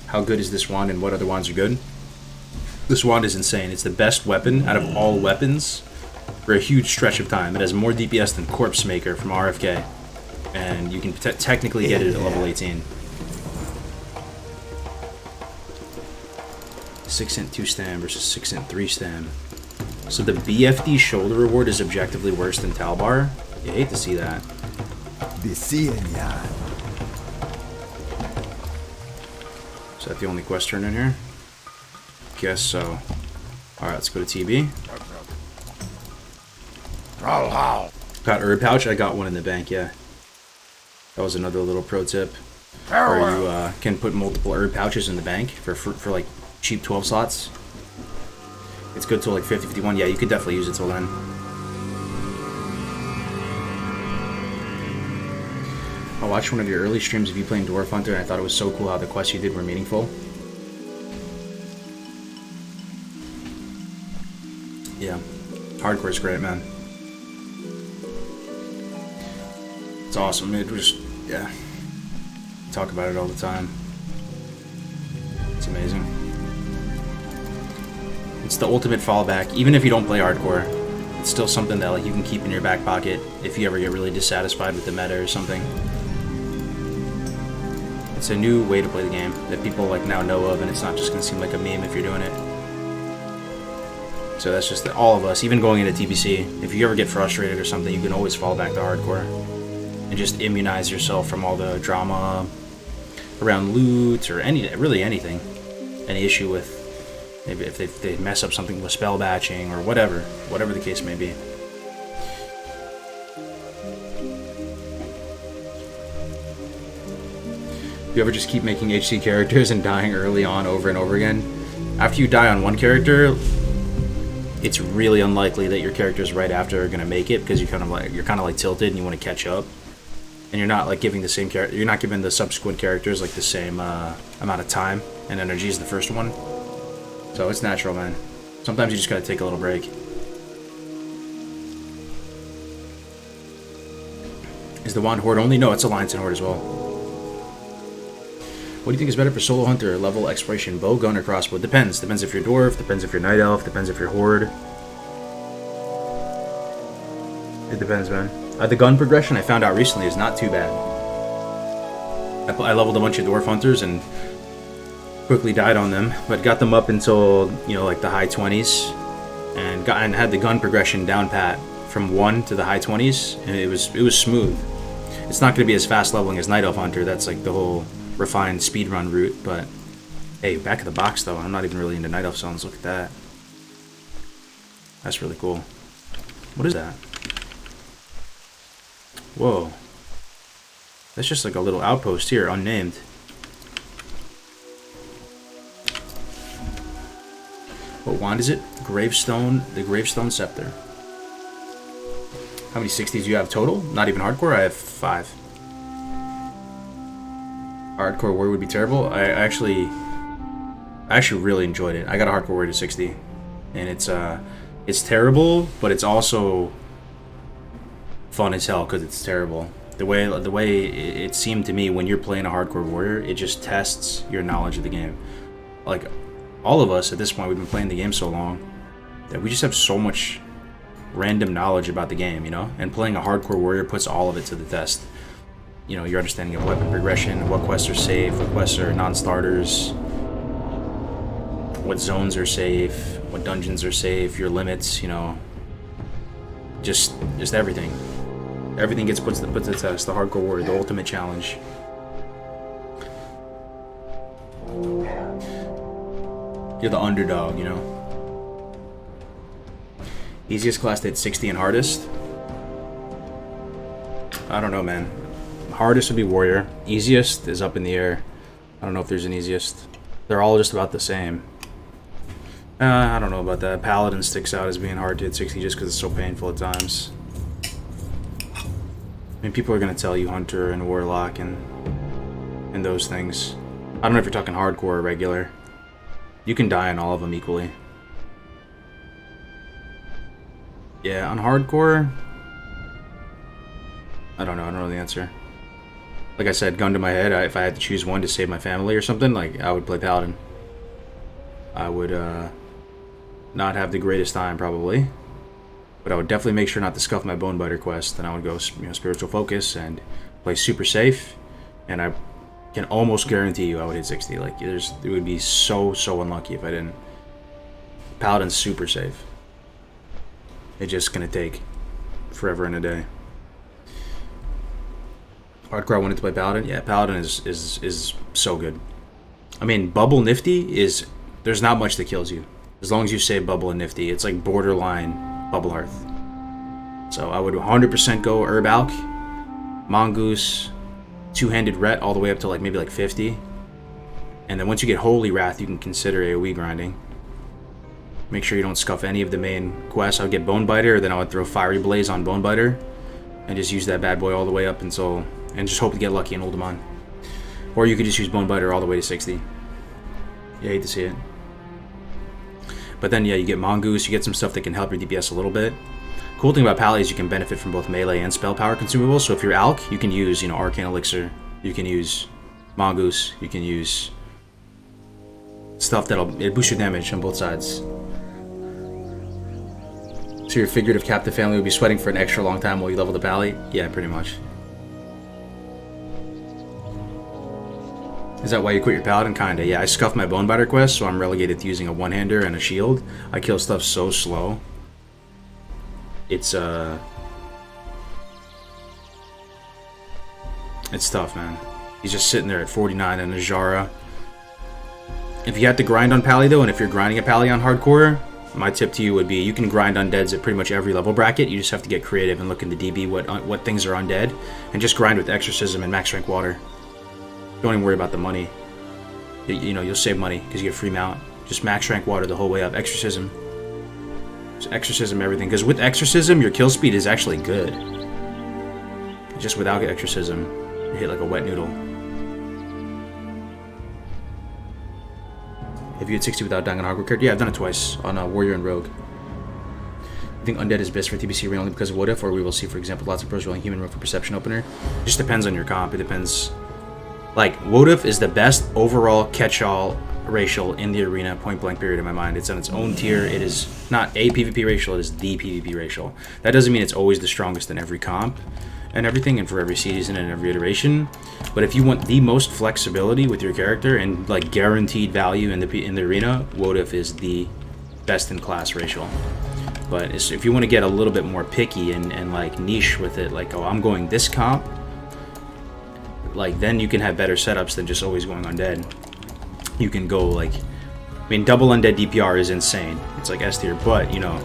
How good is this wand and what other wands are good? This wand is insane. It's the best weapon out of all weapons for a huge stretch of time. It has more DPS than Corpse Maker from RFK. And you can technically get it at level 18. 6 int 2 stam versus 6 int 3 stam. So the BFD shoulder reward is objectively worse than Talbar. You hate to see that. Is that the only quest turn in here? Guess so. Alright, let's go to TB. Got herb pouch? I got one in the bank, yeah. That was another little pro tip. Where you can put multiple herb pouches in the bank for like cheap 12 slots. It's good till like 50, 51. Yeah, you could definitely use it till then. I watched one of your early streams of you playing Dwarf Hunter, and I thought it was so cool how the quests you did were meaningful. Yeah, hardcore's great, man. It's awesome. It was, yeah. Talk about it all the time. It's amazing. It's the ultimate fallback. Even if you don't play hardcore, it's still something that like you can keep in your back pocket if you ever get really dissatisfied with the meta or something. It's a new way to play the game that people like now know of, and it's not just gonna seem like a meme if you're doing it. So that's just all of us, even going into TBC. If you ever get frustrated or something, you can always fall back to hardcore and just immunize yourself from all the drama around loot or really anything. Any issue with maybe if they mess up something with spell batching or whatever the case may be. You ever just keep making HC characters and dying early on over and over again? After you die on one character, it's really unlikely that your characters right after are gonna make it because you're kind of like tilted and you want to catch up. and you're not like giving the same character. You're not giving the subsequent characters like the same amount of time and energy as the first one. So it's natural, man. Sometimes you just gotta take a little break. Is the wand horde only? No, it's alliance and horde as well. What do you think is better for solo hunter? Level, exploration, bow, gun, or crossbow? Depends. Depends if you're dwarf. Depends if you're night elf. Depends if you're horde. It depends, man. The gun progression I found out recently is not too bad. I leveled a bunch of dwarf hunters and quickly died on them, but got them up until, you know, like the high 20s, and had the gun progression down pat from 1 to the high 20s, and it was smooth. It's not going to be as fast leveling as Night Elf Hunter. That's like the whole refined speedrun route, but hey, back of the box though. I'm not even really into Night Elf zones. Look at that. That's really cool. What is that? Whoa. That's just like a little outpost here, unnamed. What wand is it? Gravestone, the Gravestone Scepter. How many 60s do you have total? Not even hardcore? I have 5. Hardcore warrior would be terrible. I actually really enjoyed it. I got a hardcore warrior to 60, and it's terrible, but it's also fun as hell because it's terrible. The way it seemed to me when you're playing a hardcore warrior, it just tests your knowledge of the game. Like all of us at this point, we've been playing the game so long that we just have so much random knowledge about the game, you know. And playing a hardcore warrior puts all of it to the test. You know, your understanding of weapon progression, what quests are safe, what quests are non-starters, what zones are safe, what dungeons are safe, your limits, you know, just everything. Everything gets put to the test. The hardcore warrior, the ultimate challenge. You're the underdog, you know. Easiest class to hit 60 and hardest? I don't know, man. Hardest would be warrior. Easiest is up in the air. I don't know if there's an easiest. They're all just about the same. I don't know about that. Paladin sticks out as being hard to hit 60 just because it's so painful at times. I mean, people are going to tell you Hunter and Warlock and those things. I don't know if you're talking hardcore or regular. You can die on all of them equally. Yeah, on hardcore, I don't know the answer. Like I said, gun to my head, if I had to choose one to save my family or something, like, I would play Paladin. I would not have the greatest time, probably. But I would definitely make sure not to scuff my Bonebiter quest. Then I would go, you know, Spiritual Focus and play super safe. And I can almost guarantee you I would hit 60. Like, it would be so unlucky if I didn't. Paladin's super safe. It's just gonna take forever and a day. Hardcore, I wanted to play Paladin. Yeah, Paladin is so good. I mean, Bubble Nifty is... There's not much that kills you. As long as you save Bubble and Nifty. It's like borderline Bubble Hearth. So I would 100% go Herb Alk, Mongoose, Two-Handed Ret all the way up to like maybe like 50. And then once you get Holy Wrath, you can consider AoE grinding. Make sure you don't scuff any of the main quests. I would get Bonebiter, then I would throw Fiery Blaze on Bonebiter. And just use that bad boy all the way up until... And just hope to get lucky and hold him on. Or you could just use Bonebiter all the way to 60. Yeah, I hate to see it. But then, yeah, you get Mongoose, you get some stuff that can help your DPS a little bit. Cool thing about Pally is you can benefit from both melee and spell power consumables. So if you're Alk, you can use, you know, Arcane Elixir. You can use Mongoose. You can use stuff that'll boost your damage on both sides. So your figurative captive family would be sweating for an extra long time while you level the Pally? Yeah, pretty much. Is that why you quit your Paladin? Kinda, yeah. I scuffed my Bonebiter quest, so I'm relegated to using a one-hander and a shield. I kill stuff so slow. It's tough, man. He's just sitting there at 49 and a Jara. If you have to grind on Pally, though, and if you're grinding a Pally on hardcore, my tip to you would be you can grind undeads at pretty much every level bracket. You just have to get creative and look in the DB what things are undead, and just grind with Exorcism and max rank water. Don't even worry about the money. You know, you'll save money because you get free mount. Just max rank water the whole way up. Exorcism. Just Exorcism everything. Because with Exorcism, your kill speed is actually good. Just without exorcism, you hit like a wet noodle. Have you hit 60 without dying on hardcore character? Yeah, I've done it twice on Warrior and Rogue. I think Undead is best for TBC only because of What If, or we will see, for example, lots of pros rolling Human Rogue for Perception Opener. It just depends on your comp. It depends. Like, What If is the best overall catch-all racial in the arena, point blank period in my mind. It's on its own tier. It is not a PvP racial, it is the PvP racial. That doesn't mean it's always the strongest in every comp and everything, and for every season and every iteration. But if you want the most flexibility with your character and like guaranteed value in the arena, What If is the best in class racial. But if you want to get a little bit more picky and like niche with it, like, oh, I'm going this comp, like, then you can have better setups than just always going Undead. You can go like, I mean, double Undead DPR is insane. It's like S tier, but you know,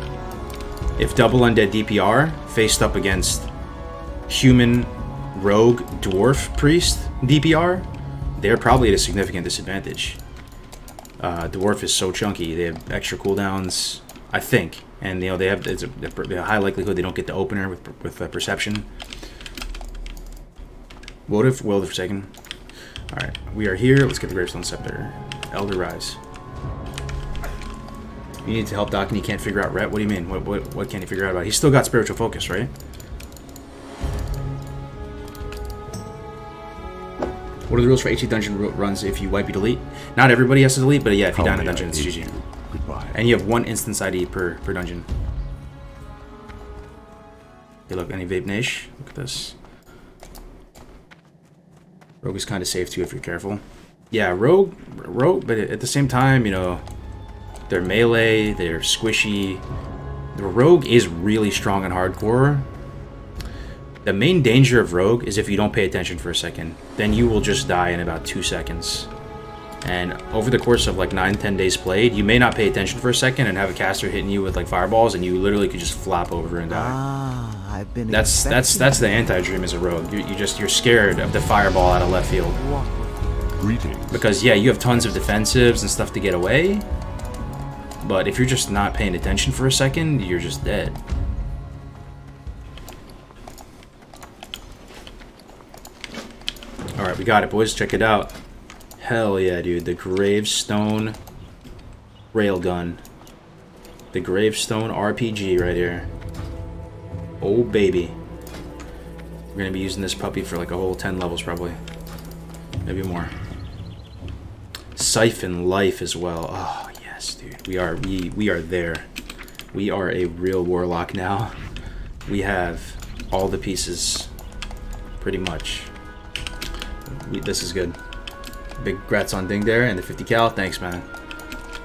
if double Undead DPR faced up against Human, Rogue, Dwarf, Priest DPR, they're probably at a significant disadvantage. Dwarf is so chunky, they have extra cooldowns, I think, and you know they have it's a high likelihood they don't get the opener with perception. What if Will the Forsaken? All right, we are here. Let's get the Gravestone Scepter. Elder Rise. You need to help Doc and he can't figure out Ret. What do you mean? What can't he figure out about it? He's still got Spiritual Focus, right? What are the rules for HC dungeon runs if you wipe, you delete? Not everybody has to delete, but yeah, if you die in a dungeon, it's GG. Goodbye. And you have one instance ID per dungeon. Hey, look, any Vape Niche? Look at this. Rogue is kind of safe too if you're careful. Yeah, Rogue, but at the same time, you know, they're melee, they're squishy. The Rogue is really strong and hardcore. The main danger of Rogue is if you don't pay attention for a second. Then you will just die in about 2 seconds. And over the course of like 9-10 days played, you may not pay attention for a second and have a caster hitting you with like fireballs, and you literally could just flop over and die. I've been That's the anti-dream as a rogue. You're scared of the fireball out of left field. Greetings. Because yeah, you have tons of defensives and stuff to get away. But if you're just not paying attention for a second, you're just dead. Alright, we got it, boys. Check it out. Hell yeah, dude. The Gravestone Railgun. The Gravestone RPG right here. Oh, baby. We're going to be using this puppy for like a whole 10 levels, probably. Maybe more. Siphon Life as well. Oh, yes, dude. We are there. We are a real Warlock now. We have all the pieces, pretty much. This is good. Big grats on Ding there and the 50 cal. Thanks, man.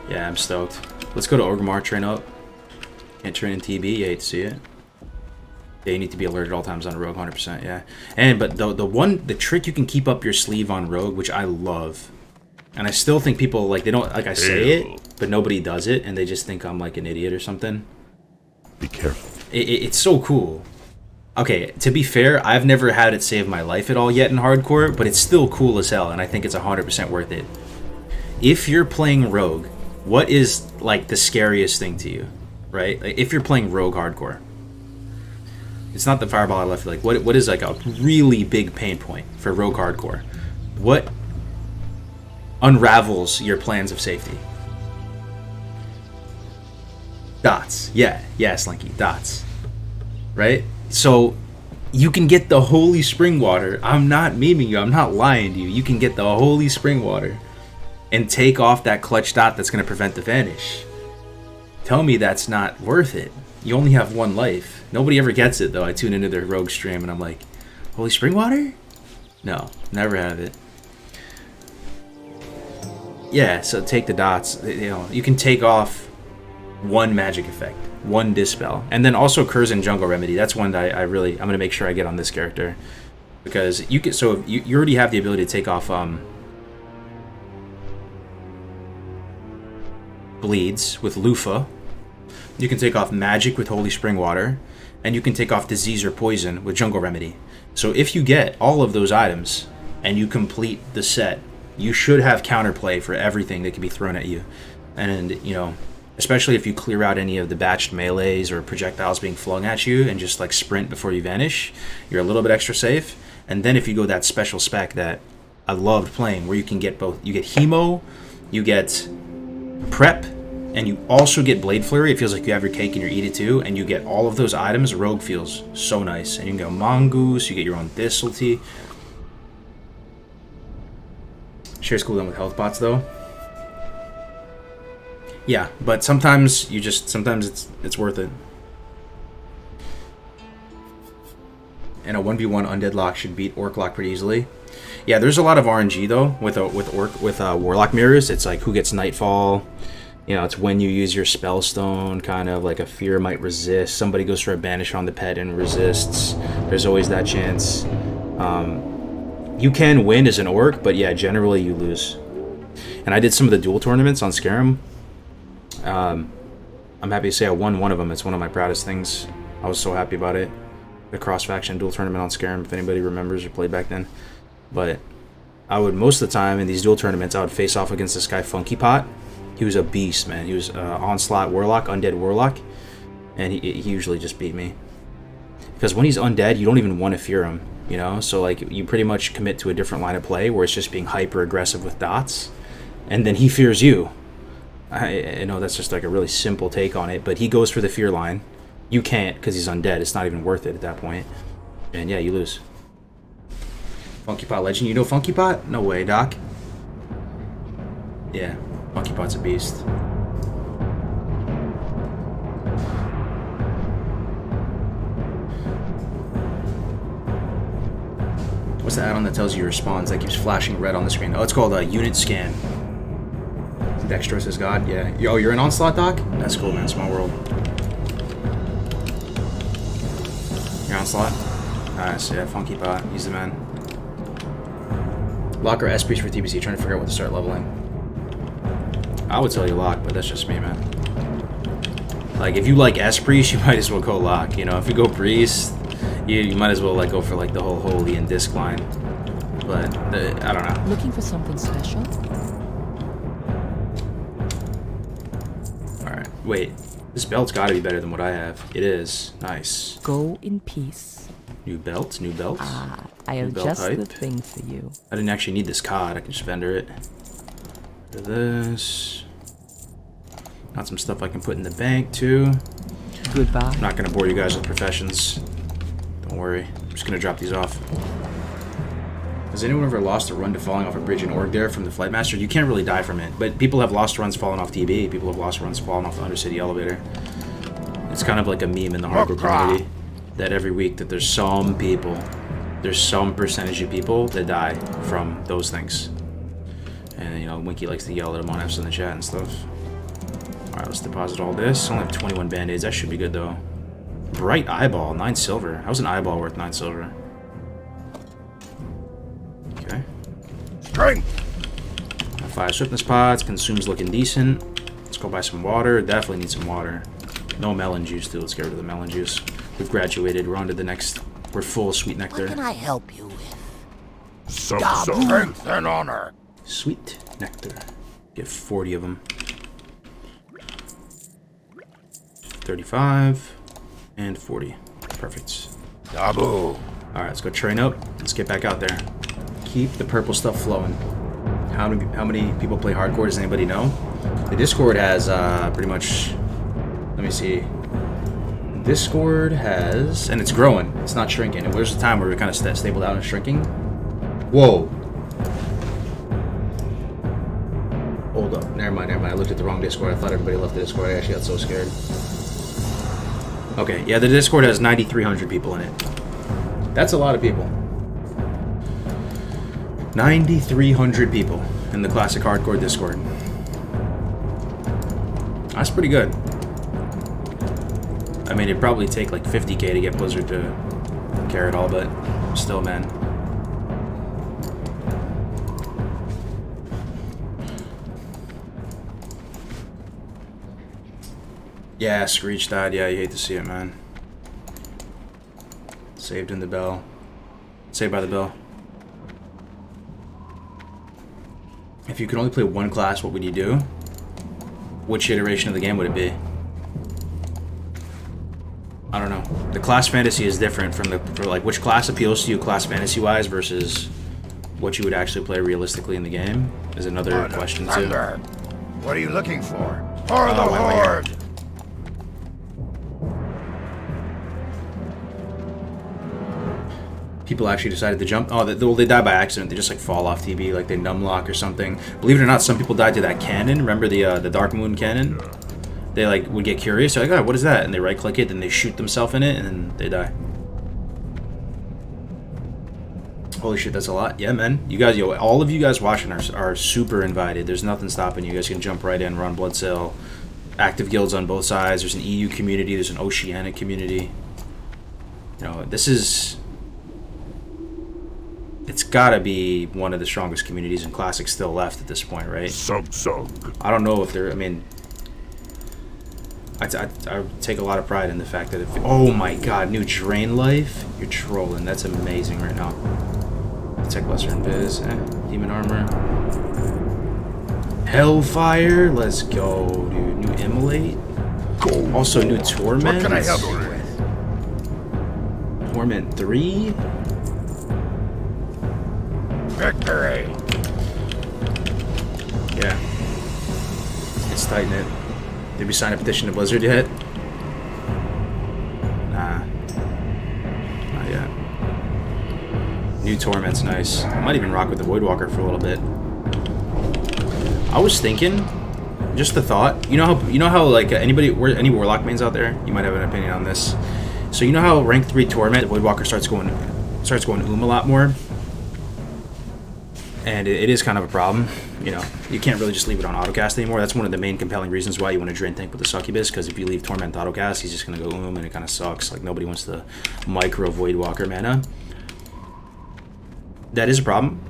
Yeah, I'm stoked. Let's go to Orgrimmar, train up. Can't train in TB. You hate to see it. Yeah, you need to be alert at all times on Rogue, 100%. Yeah, but the trick you can keep up your sleeve on Rogue, which I love, and I still think people like, they don't like, I say it, but nobody does it, and they just think I'm like an idiot or something. Be careful. It's so cool. Okay, to be fair, I've never had it save my life at all yet in hardcore, but it's still cool as hell, and I think it's 100% worth it. If you're playing Rogue, what is like the scariest thing to you, right? Like, if you're playing Rogue hardcore, it's not the fireball I left. Like, what is like a really big pain point for Rogue hardcore? What unravels your plans of safety? Dots. Yeah, Slinky, dots. Right? So you can get the holy spring water. I'm not memeing you. I'm not lying to you. You can get the holy spring water and take off that clutch dot that's going to prevent the vanish. Tell me that's not worth it. You only have one life. Nobody ever gets it, though. I tune into their Rogue stream and I'm like, holy spring water? No, never have it. Yeah, so take the dots. You know, you can take off one magic effect, one dispel, and then also Curse and Jungle Remedy. That's one that I'm gonna make sure I get on this character, because you can. So you already have the ability to take off bleeds with Lufa. You can take off magic with Holy Spring Water, and you can take off disease or poison with Jungle Remedy. So if you get all of those items and you complete the set, you should have counterplay for everything that can be thrown at you. And you know, especially if you clear out any of the batched melees or projectiles being flung at you and just like sprint before you vanish, you're a little bit extra safe. And then if you go that special spec that I loved playing, where you can get both, you get hemo, you get prep, and you also get blade flurry. It feels like you have your cake and you eat it too, and you get all of those items. Rogue feels so nice, and you can go mongoose, you get your own thistlety. Shares cooldown with health bots though. Yeah, but sometimes it's worth it. And a 1v1 undead lock should beat orc lock pretty easily. Yeah, there's a lot of RNG though with warlock mirrors. It's like who gets nightfall. You know, it's when you use your spellstone, kind of like a fear might resist. Somebody goes for a banish on the pet and resists. There's always that chance. You can win as an orc, but yeah, generally you lose. And I did some of the duel tournaments on Skyrim. I'm happy to say I won one of them. It's one of my proudest things. I was so happy about it. The cross-faction duel tournament on Skyrim, if anybody remembers or played back then. But I would, most of the time in these duel tournaments, I would face off against this guy Funky Pot. He was a beast, man. He was onslaught warlock, undead warlock, and he usually just beat me. Because when he's undead, you don't even want to fear him, you know? So like you pretty much commit to a different line of play where it's just being hyper aggressive with dots, and then he fears you. I know that's just like a really simple take on it, but he goes for the fear line. You can't because he's undead. It's not even worth it at that point. And yeah, you lose. Funky Pot legend. You know Funky Pot? No way, Doc. Yeah, Funky Pot's a beast. What's the add-on that tells you your spawns that keeps flashing red on the screen? Oh, it's called a unit scan. Dexterous is God, yeah. Oh, you're in Onslaught, Doc? That's cool, man. Small world. You're Onslaught? Nice, yeah. Funky Pot. He's the man. Lock or S-Priest for TBC. Trying to figure out what to start leveling. I would tell you Lock, but that's just me, man. Like, if you like S-Priest, you might as well go Lock. You know, if you go Priest, you might as well like go for like the whole Holy and Disc line. But, I don't know. Looking for something special? Wait, this belt's gotta be better than what I have. It is. Nice. Go in peace. New belt, new belt. I have just the thing for you. I didn't actually need this cod. I can just vendor it. Do this. Got some stuff I can put in the bank too. Goodbye. I'm not gonna bore you guys with professions. Don't worry. I'm just gonna drop these off. Has anyone ever lost a run to falling off a bridge in Org there from the Flight Master? You can't really die from it, but people have lost runs falling off TB. People have lost runs falling off the Undercity elevator. It's kind of like a meme in the hardcore community that every week that there's some people, there's some percentage of people that die from those things. And, you know, Winky likes to yell at him on F's in the chat and stuff. Alright, let's deposit all this. I only have 21 band-aids. That should be good, though. Bright Eyeball, 9 silver. How's an eyeball worth 9 silver? Okay. Strength! 5 swiftness pods. Consume's looking decent. Let's go buy some water. Definitely need some water. No melon juice, too. Let's get rid of the melon juice. We've graduated. We're on to the next. We're full of sweet nectar. What can I help you with? Some strength and honor! Sweet nectar. Get 40 of them. 35 and 40. Perfect. Dabu! Alright, let's go train up. Let's get back out there. Keep the purple stuff flowing. How many people play hardcore? Does anybody know? The Discord has pretty much. Let me see. Discord has, and it's growing. It's not shrinking. And there's a time where we're kind of stabled out and shrinking. Whoa. Hold up. Never mind. I looked at the wrong Discord. I thought everybody left the Discord. I actually got so scared. Okay, yeah, the Discord has 9,300 people in it. That's a lot of people. 9,300 people in the classic hardcore Discord. That's pretty good. I mean, it'd probably take like 50k to get Blizzard to care at all, but still, man. Yeah, Screech died. Yeah, you hate to see it, man. Saved in the bell. Saved by the bell. If you could only play one class, what would you do? Which iteration of the game would it be? I don't know. The class fantasy is different from for like which class appeals to you class fantasy wise versus what you would actually play realistically in the game is another question too. Thunder. What are you looking for? For the wait, here. Horde! People actually decided to jump. Oh, they die by accident. They just like fall off TB, like they numlock or something. Believe it or not, some people died to that cannon. Remember the Dark Moon cannon? They like would get curious. They're like, oh, what is that? And they right click it, then they shoot themselves in it, and then they die. Holy shit, that's a lot. Yeah, man. You guys, all of you guys watching are super invited. There's nothing stopping you. You guys can jump right in, run blood sale. Active guilds on both sides. There's an EU community. There's an Oceanic community. You know, this is. It's gotta be one of the strongest communities in Classic still left at this point, right? Sug. I don't know if they're. I mean, I take a lot of pride in the fact that if. Oh my god, new Drain Life? You're trolling. That's amazing right now. Tech Lesser and Biz. Demon Armor. Hellfire. Let's go, dude. New Immolate. Also, new Torment. What can I help you with? Torment 3. Victory! Yeah. It's tight knit. Did we sign a petition to Blizzard yet? Nah. Not yet. New Torment's nice. I might even rock with the Voidwalker for a little bit. I was thinking, just the thought. You know how like any Warlock mains out there? You might have an opinion on this. So you know how rank 3 Torment, the Voidwalker starts going a lot more. And it is kind of a problem, you know. You can't really just leave it on autocast anymore. That's one of the main compelling reasons why you want to drain tank with the Succubus, because if you leave Torment autocast, he's just going to go and it kind of sucks. Like, nobody wants the micro Voidwalker mana. That is a problem.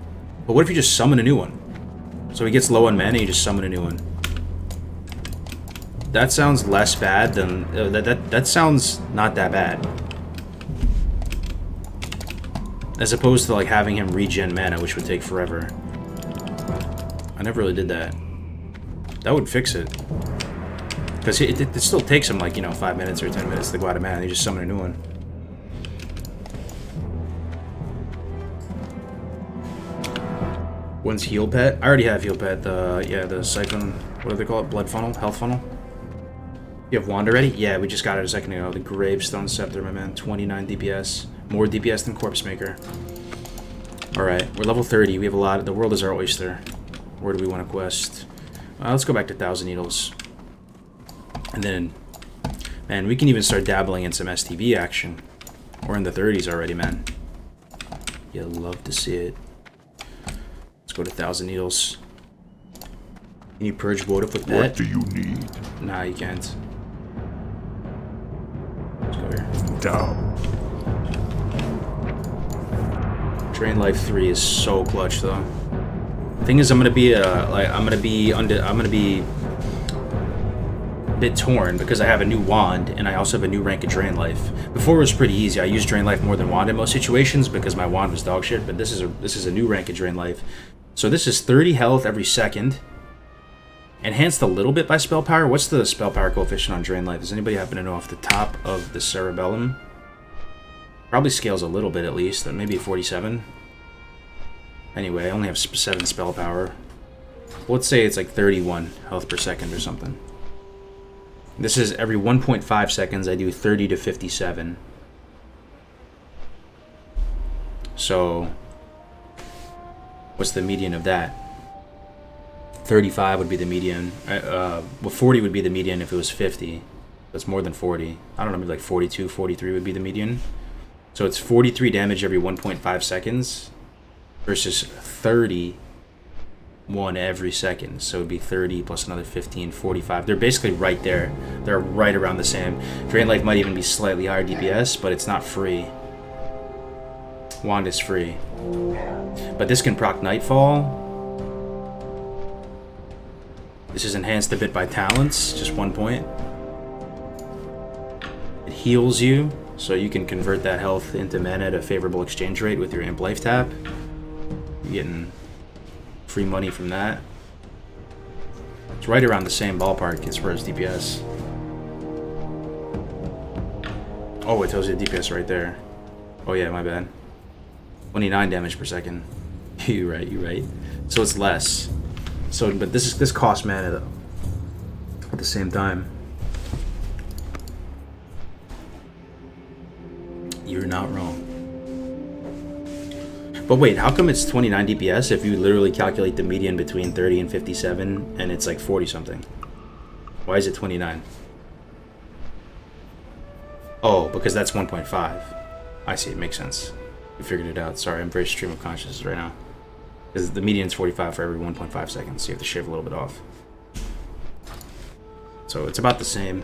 But what if you just summon a new one? So he gets low on mana, you just summon a new one. That sounds less bad than... that sounds not that bad. As opposed to like having him regen mana, which would take forever. I never really did that. That would fix it. Because it still takes him like, you know, 5 minutes or 10 minutes to go out of mana. You just summon a new one. One's Heal Pet. I already have Heal Pet. The Siphon, what do they call it? Blood Funnel? Health Funnel? You have Wand already? Yeah, we just got it a second ago. The Gravestone Scepter, my man. 29 DPS. More DPS than Corpse Maker. Alright, we're level 30. We have a lot. The world is our oyster. Where do we want to quest? Let's go back to 1,000 Needles. And then, man, we can even start dabbling in some STB action. We're in the 30s already, man. You'll love to see it. Let's go to 1,000 Needles. Can you purge Votive with that? What do you need? Nah, you can't. Let's go here. Down. Drain Life 3 is so clutch though. Thing is, I'm gonna be a bit torn because I have a new wand and I also have a new rank of Drain Life. Before it was pretty easy. I used Drain Life more than wand in most situations because my wand was dog shit. But this is a new rank of Drain Life. So this is 30 health every second. Enhanced a little bit by spell power. What's the spell power coefficient on Drain Life? Does anybody happen to know off the top of the cerebellum? Probably scales a little bit at least, maybe 47. Anyway, I only have 7 spell power. Let's say it's like 31 health per second or something. This is every 1.5 seconds I do 30 to 57. So, what's the median of that? 35 would be the median. Well, 40 would be the median if it was 50. That's more than 40. I don't know, maybe like 42, 43 would be the median. So it's 43 damage every 1.5 seconds versus 31 every second. So it would be 30 plus another 15, 45. They're basically right there. They're right around the same. Drain Life might even be slightly higher DPS, but it's not free. Wand is free. But this can proc Nightfall. This is enhanced a bit by talents, just 1 point. It heals you. So you can convert that health into mana at a favorable exchange rate with your Imp Life tap. You're getting free money from that. It's right around the same ballpark as far as DPS. Oh, it tells you the DPS right there. Oh yeah, my bad. 29 damage per second. You're right. So it's less. So, but this costs mana though. At the same time. You're not wrong. But wait, how come it's 29 DPS if you literally calculate the median between 30 and 57 and it's like 40 something? Why is it 29? Oh, because that's 1.5. I see, it makes sense. You figured it out. Sorry, I'm very stream of consciousness right now. Because the median's 45 for every 1.5 seconds, so you have to shave a little bit off. So it's about the same.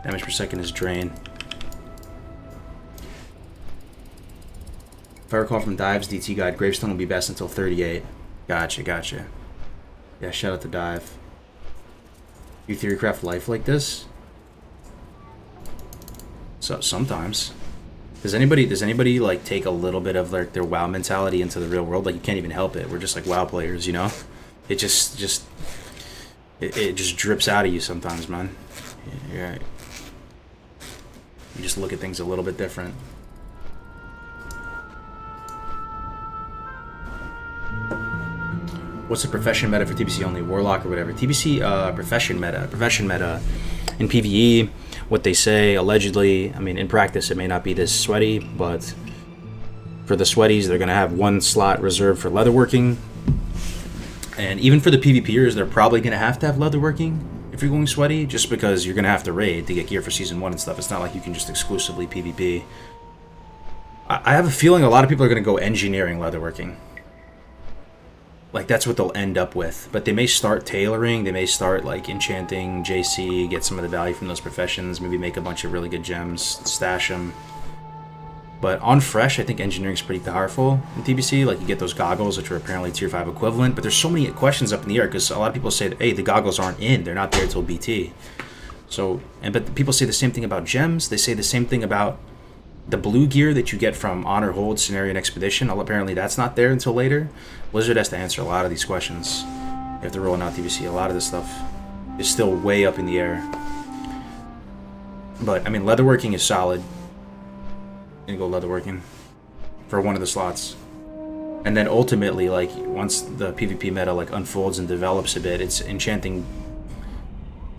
Damage per second is drain. If I recall from Dive's DT guide, Gravestone will be best until 38. Gotcha. Yeah, shout out to Dive. You theorycraft life like this? So sometimes. Does anybody like take a little bit of like their WoW mentality into the real world? Like you can't even help it. We're just like WoW players, you know? It just drips out of you sometimes, man. Yeah, you're right. You just look at things a little bit different. What's the profession meta for TBC only? Warlock or whatever. TBC profession meta. Profession meta in PvE. What they say allegedly. I mean, in practice, it may not be this sweaty, but for the sweaties, they're gonna have one slot reserved for leatherworking. And even for the PvPers, they're probably gonna have to have leatherworking if you're going sweaty, just because you're gonna have to raid to get gear for season 1 and stuff. It's not like you can just exclusively PvP. I have a feeling a lot of people are gonna go engineering leatherworking. Like, that's what they'll end up with. But they may start tailoring, they may start, like, enchanting, JC, get some of the value from those professions, maybe make a bunch of really good gems, stash them. But on Fresh, I think engineering's pretty powerful in TBC. Like, you get those goggles, which are apparently Tier 5 equivalent, but there's so many questions up in the air, because a lot of people say, that, hey, the goggles aren't in, they're not there till BT. So, but people say the same thing about gems, they say the same thing about the blue gear that you get from Honor Hold, Scenario, and Expedition. Apparently that's not there until later. Blizzard has to answer a lot of these questions if they're rolling out TBC. A lot of this stuff is still way up in the air. But, I mean, leatherworking is solid. I'm gonna go leatherworking for one of the slots. And then ultimately, like, once the PvP meta, like, unfolds and develops a bit, it's enchanting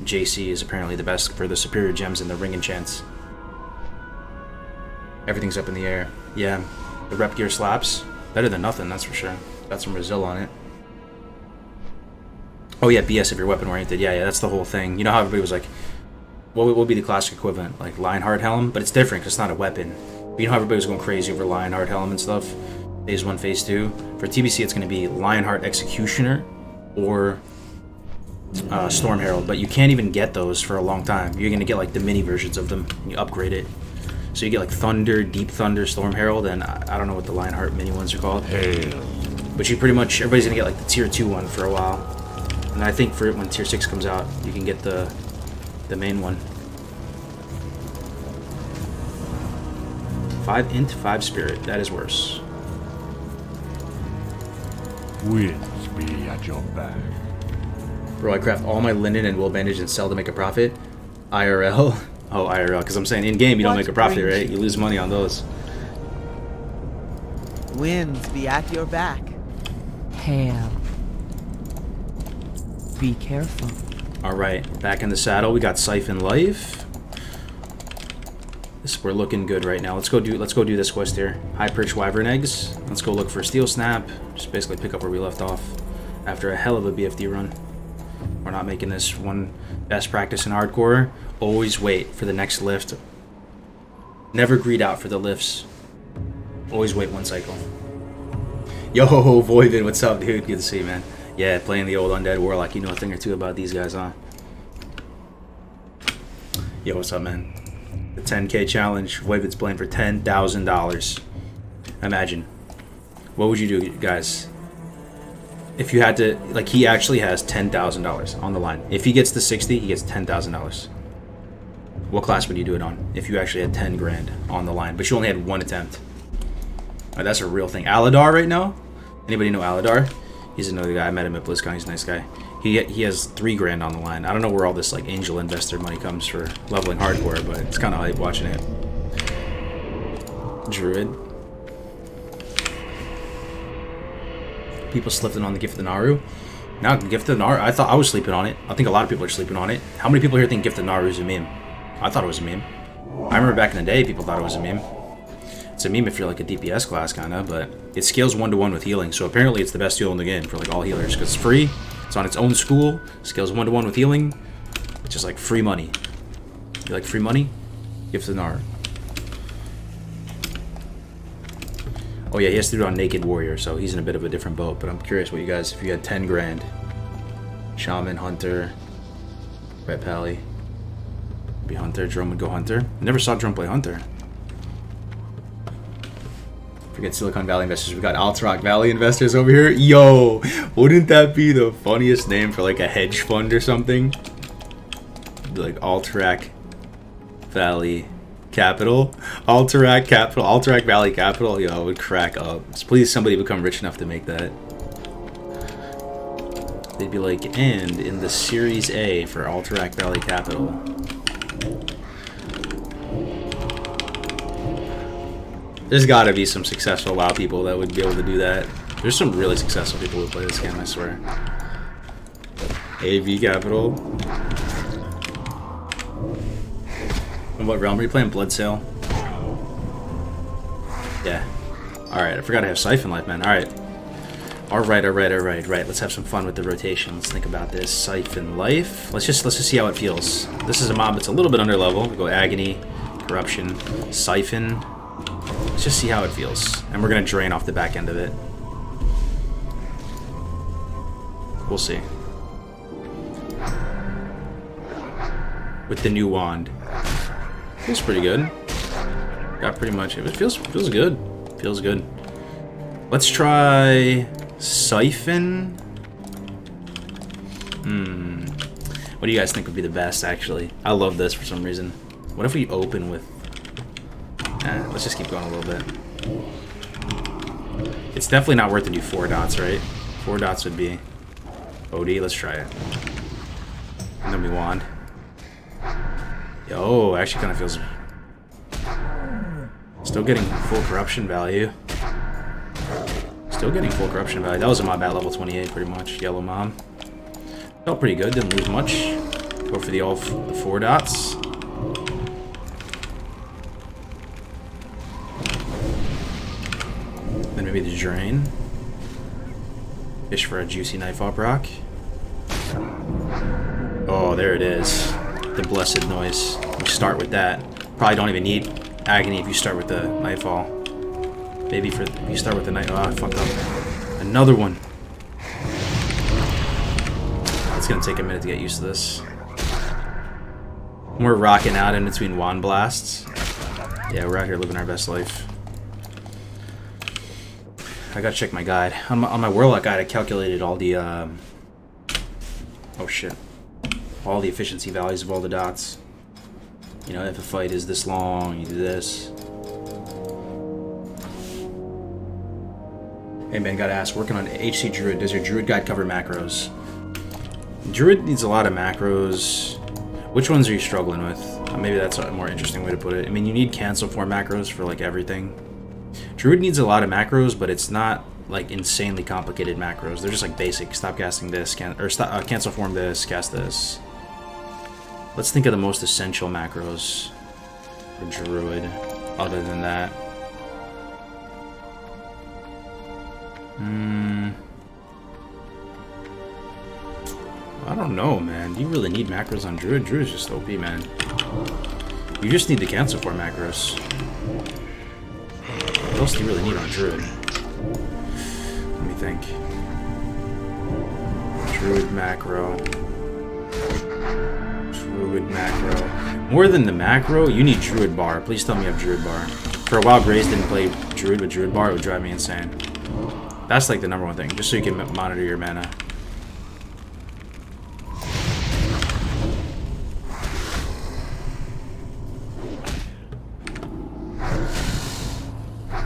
JC is apparently the best for the superior gems and the ring enchants. Everything's up in the air. Yeah, the rep gear slaps. Better than nothing, that's for sure. Got some Brazil on it. Oh yeah, BS if you're weapon oriented. Yeah, that's the whole thing. You know how everybody was like, what will be the classic equivalent? Like Lionheart Helm? But it's different because it's not a weapon. But you know how everybody was going crazy over Lionheart Helm and stuff? Phase 1, Phase 2. For TBC, it's going to be Lionheart Executioner or Storm Herald. But you can't even get those for a long time. You're going to get like the mini versions of them and you upgrade it. So you get like Thunder, Deep Thunder, Storm Herald, and I don't know what the Lionheart mini ones are called. Hail. But you pretty much, everybody's gonna get like the Tier 2 one for a while. And I think for when Tier 6 comes out, you can get the main one. 5 Int, 5 Spirit, that is worse. Winds be at your back. Bro, I craft all my linen and wool bandage and sell to make a profit. IRL. Oh, IRL, because I'm saying in-game you don't make a profit, right? You lose money on those. Winds be at your back. Hail. Be careful. Alright, back in the saddle, we got Siphon Life. We're looking good right now. Let's go do this quest here. High Perch Wyvern Eggs. Let's go look for Steel Snap. Just basically pick up where we left off after a hell of a BFD run. We're not making this one best practice in hardcore. Always wait for the next lift. Never greed out for the lifts. Always wait one cycle. Yo, Voivin, what's up, dude? Good to see you, man. Yeah, playing the old Undead Warlock. You know a thing or two about these guys, huh? Yo, what's up, man? The 10K challenge. Voivin's playing for $10,000. Imagine. What would you do, guys? If you had to, like, he actually has $10,000 on the line. If he gets to 60, he gets $10,000. What class would you do it on if you actually had 10 grand on the line, but you only had one attempt? That's a real thing. Aladar right now? Anybody know Aladar? He's another guy. I met him at BlizzCon. He's a nice guy. He has $3 grand on the line. I don't know where all this like angel investor money comes for leveling hardcore, but it's kind of hype watching it. Druid. People slipping on the Gift of the Naru. Now, Gift of the Naru, I thought I was sleeping on it. I think a lot of people are sleeping on it. How many people here think Gift of the Naru is a meme? I thought it was a meme. I remember back in the day, people thought it was a meme. It's a meme if you're like a DPS class, kind of, but it scales 1-to-1 with healing. So apparently it's the best heal in the game for like all healers because it's free. It's on its own school. Scales 1-to-1 with healing. It's just like free money. You like free money? Gift of the Naru. Oh yeah, he has to do it on Naked Warrior, so he's in a bit of a different boat. But I'm curious what you guys, if you had 10 grand. Shaman, Hunter, Red Pally. Be Hunter, Drum would go Hunter. I never saw Drum play Hunter. Forget Silicon Valley investors. We got Alterac Valley investors over here. Yo, wouldn't that be the funniest name for like a hedge fund or something? Be like Alterac Valley Capital. Alterac Capital. Alterac Valley Capital. Yo, I would crack up. So please somebody become rich enough to make that. They'd be like, and in the Series A for Alterac Valley Capital. There's gotta be some successful WoW people that would be able to do that. There's some really successful people who play this game, I swear. AV Capital. And what realm are you playing? Bloodsail? Yeah. Alright, I forgot I have Siphon Life, man. Alright. Alright. Let's have some fun with the rotation. Let's think about this. Siphon Life. Let's just see how it feels. This is a mob that's a little bit under level. We go Agony, Corruption, Siphon. Let's just see how it feels. And we're gonna drain off the back end of it. We'll see. With the new wand. Feels pretty good. Got pretty much it. Feels good. Feels good. Let's try Siphon. What do you guys think would be the best, actually? I love this for some reason. What if we open with... let's just keep going a little bit. It's definitely not worth to do 4 dots, right? 4 dots would be OD. Let's try it. And then we wand. Yo, actually kind of feels... Still getting full corruption value. Still getting full corruption value. That was a mob at level 28, pretty much. Yellow mob. Felt pretty good. Didn't lose much. Go for the 4 dots. Then maybe the drain. Fish for a juicy knife up rock. Oh, there it is. The blessed noise. We start with that. Probably don't even need Agony if you start with the Nightfall. Maybe if you start with the Night. Oh, I fucked up. Another one. It's gonna take a minute to get used to this. We're rocking out in between wand blasts. Yeah, we're out here living our best life. I gotta check my guide. On my Warlock guide, I calculated all the oh shit. All the efficiency values of all the dots. You know, if a fight is this long, you do this. Hey man, gotta ask, working on HC Druid, does your Druid guide cover macros? Druid needs a lot of macros. Which ones are you struggling with? Maybe that's a more interesting way to put it. I mean, you need cancel form macros for like everything. Druid needs a lot of macros, but it's not like insanely complicated macros. They're just like basic. Stop casting this, cancel form this, cast this. Let's think of the most essential macros for Druid, other than that. I don't know, man. You really need macros on Druid? Druid's just OP, man. You just need the cancel form macros. What else do you really need on Druid? Let me think. Druid macro. Druid macro. More than the macro, you need Druid bar. Please tell me you have Druid bar. For a while, Grace didn't play Druid with Druid bar. It would drive me insane. That's like the #1 thing, just so you can monitor your mana.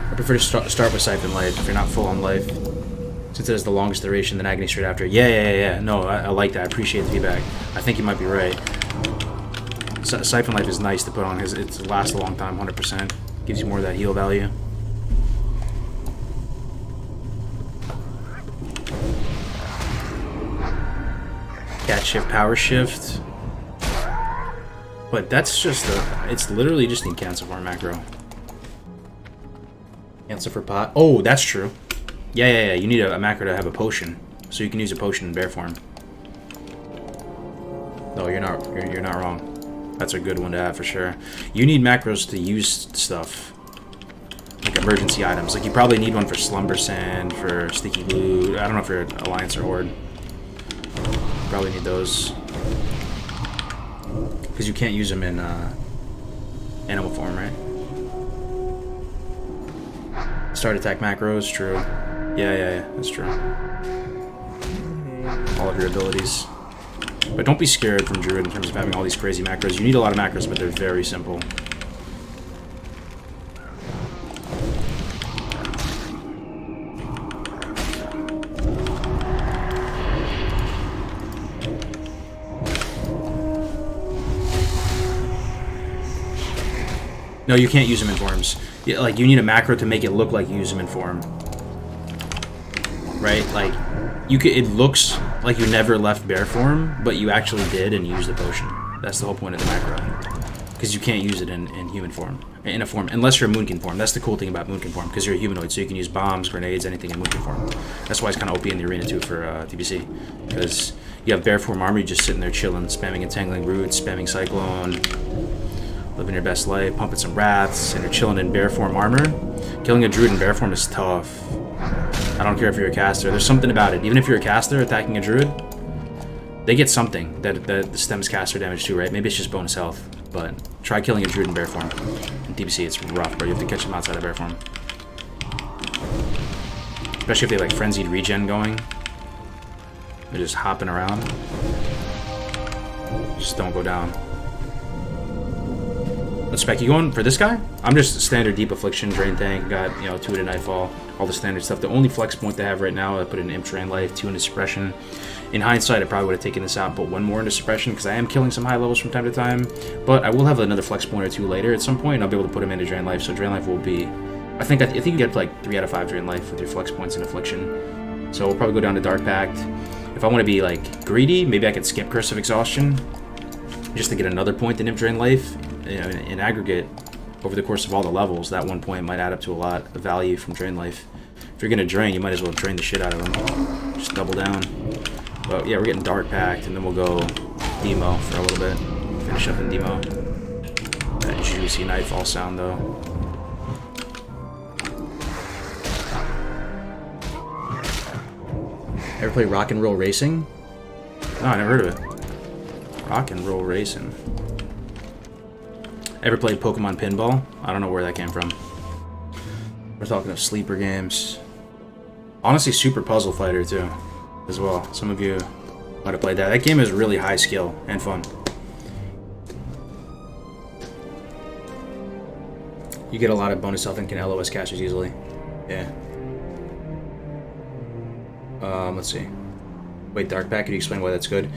I prefer to start with Siphon Life if you're not full on life. Since it has the longest duration, then agony straight after. Yeah. No, I like that. I appreciate the feedback. I think you might be right. Siphon Life is nice to put on because it lasts a long time, 100%. Gives you more of that heal value. Cat shift, power shift. But that's just it's literally just the cancel for macro. Cancel for pot. Oh, that's true. Yeah. You need a macro to have a potion, so you can use a potion in bear form. No, you're not. You're not wrong. That's a good one to have for sure. You need macros to use stuff like emergency items. Like you probably need one for Slumber Sand, for Sticky Glue. I don't know if you're Alliance or Horde. Probably need those because you can't use them in animal form, right? Start attack macros, true. Yeah, that's true. All of your abilities. But don't be scared from Druid in terms of having all these crazy macros. You need a lot of macros, but they're very simple. No, you can't use them in forms. Yeah, like, you need a macro to make it look like you use them in form. Right? Like, it looks like you never left bear form, but you actually did and used the potion. That's the whole point of the macro. Because you can't use it in human form. In a form, unless you're a Moonkin form. That's the cool thing about Moonkin form, because you're a humanoid, so you can use bombs, grenades, anything in Moonkin form. That's why it's kind of OP in the arena, too, for TBC. Because you have bear form armor, you're just sitting there chilling, spamming Entangling Roots, spamming Cyclone, living your best life, pumping some Wraths, and you're chilling in bear form armor. Killing a Druid in bear form is tough. I don't care if you're a caster. There's something about it. Even if you're a caster attacking a Druid, they get something that stems caster damage too, right? Maybe it's just bonus health. But try killing a Druid in bear form. In DBC, it's rough, bro. You have to catch them outside of bear form. Especially if they like frenzied regen going. They're just hopping around. Just don't go down. What spec you going for this guy? I'm just standard deep affliction, drain tank, got 2 into nightfall, all the standard stuff. The only flex point they have right now, I put in imp drain life, 2 into suppression. In hindsight, I probably would have taken this out, put 1 more into suppression because I am killing some high levels from time to time. But I will have another flex point or 2 later at some point, and I'll be able to put them into drain life. So drain life will be, I think you get like 3 out of 5 drain life with your flex points in affliction. So we'll probably go down to Dark Pact. If I want to be like greedy, maybe I could skip Curse of Exhaustion just to get another point in imp drain life. In aggregate, over the course of all the levels, that 1 point might add up to a lot of value from drain life. If you're gonna drain, you might as well drain the shit out of them. Just double down. But yeah, we're getting Dark Pact, and then we'll go Demo for a little bit. Finish up in Demo. That juicy Nightfall sound, though. Ever play Rock and Roll Racing? No, I never heard of it. Rock and Roll Racing. Ever played Pokemon Pinball? I don't know where that came from. We're talking of sleeper games. Honestly, Super Puzzle Fighter too, as well. Some of you might have played that. That game is really high skill and fun. You get a lot of bonus health and can LOS casters easily. Yeah. Let's see. Wait, Dark Pact, could you explain why that's good?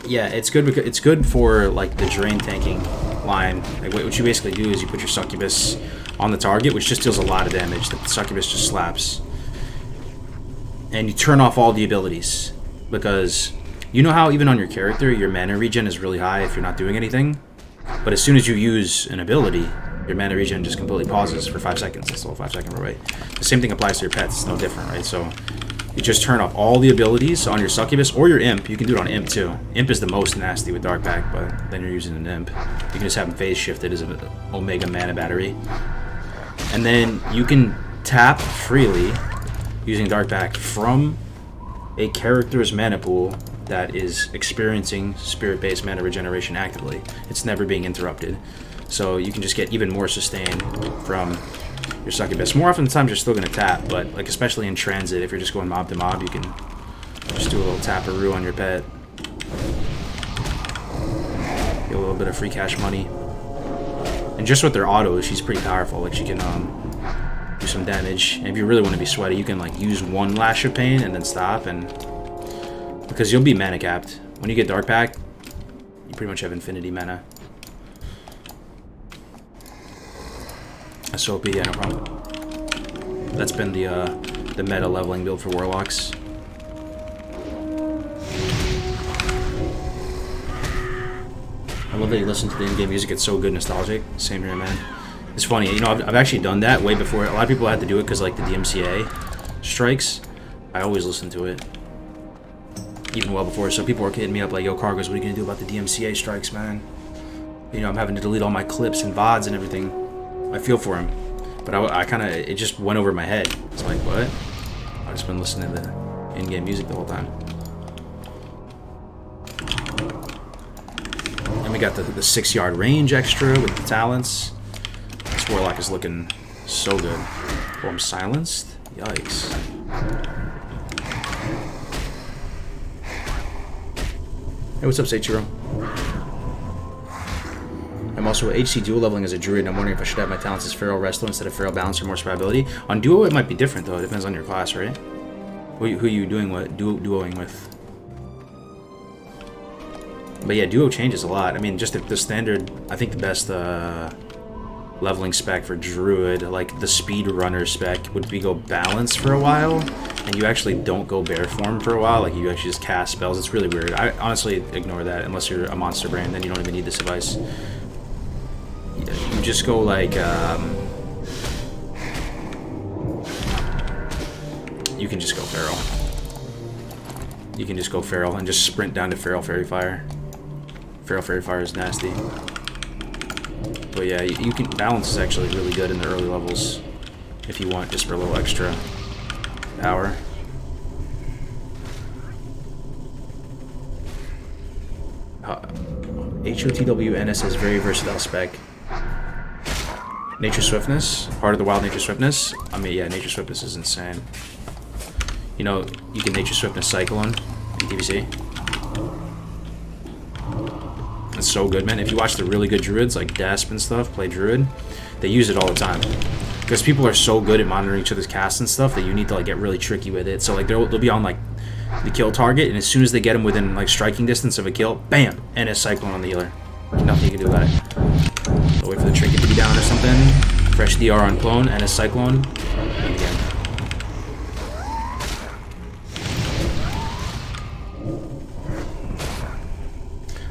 Yeah, it's good because it's good for like the drain tanking line. Like what you basically do is you put your succubus on the target, which just deals a lot of damage. The succubus just slaps, and you turn off all the abilities because you know how even on your character your mana regen is really high if you're not doing anything, but as soon as you use an ability, your mana regen just completely pauses for 5 seconds. That's the whole 5 second rule, right? The same thing applies to your pets. It's no different, right? So you just turn off all the abilities on your succubus or your imp. You can do it on imp too. Imp is the most nasty with Dark Pact, but then you're using an imp. You can just have them phase shifted as an Omega mana battery. And then you can tap freely using Dark Pact from a character's mana pool that is experiencing spirit-based mana regeneration actively. It's never being interrupted. So you can just get even more sustain from your succubus. More often than times you're still going to tap, but like especially in transit, if you're just going mob to mob, you can just do a little taparoo on your pet. Get a little bit of free cash money. And just with their autos, she's pretty powerful. Like she can do some damage. And if you really want to be sweaty, you can like use one Lash of Pain and then stop, and because you'll be mana capped. When you get Dark Pact, you pretty much have infinity mana. SOP, yeah, no problem. That's been the meta leveling build for Warlocks. I love that you listen to the in-game music. It's so good, nostalgic. Same here, man. It's funny, you know, I've actually done that way before. A lot of people had to do it because, like, the DMCA strikes. I always listen to it, even well before. So people were hitting me up like, "Yo, Kargoz, what are you gonna do about the DMCA strikes, man?" You know, I'm having to delete all my clips and VODs and everything. I feel for him, but I kind of, it just went over my head. It's like, what? I've just been listening to the in-game music the whole time. And we got the 6-yard range extra with the talents. This Warlock is looking so good. Oh, I'm silenced? Yikes. Hey, what's up, Seichiro? I'm also HC dual leveling as a druid, and I'm wondering if I should have my talents as Feral Wrestler instead of Feral Balance for more survivability. On duo, it might be different, though. It depends on your class, right? Who are you doing what? Duoing with? But yeah, duo changes a lot. I mean, just the standard, I think the best leveling spec for druid, like the speedrunner spec, would be go balance for a while, and you actually don't go bear form for a while. Like, you actually just cast spells. It's really weird. I honestly ignore that unless you're a monster brain. Then you don't even need this device. You just go like you can just go feral. You can just go feral and just sprint down to Feral Fairy Fire. Feral Fairy Fire is nasty. But yeah, you can balance is actually really good in the early levels if you want, just for a little extra power. HOTWNS is very versatile spec. Nature Swiftness, Heart of the Wild Nature Swiftness. I mean, yeah, Nature Swiftness is insane. You know, you can Nature Swiftness Cyclone in TBC. It's so good, man. If you watch the really good druids, like Dasp and stuff, play druid, they use it all the time. Because people are so good at monitoring each other's casts and stuff that you need to like get really tricky with it. So like they'll be on like the kill target, and as soon as they get them within like striking distance of a kill, bam, and a Cyclone on the healer. Nothing you can do about it. So wait for the trinket to be down or something. Fresh DR on clone and a Cyclone. And again.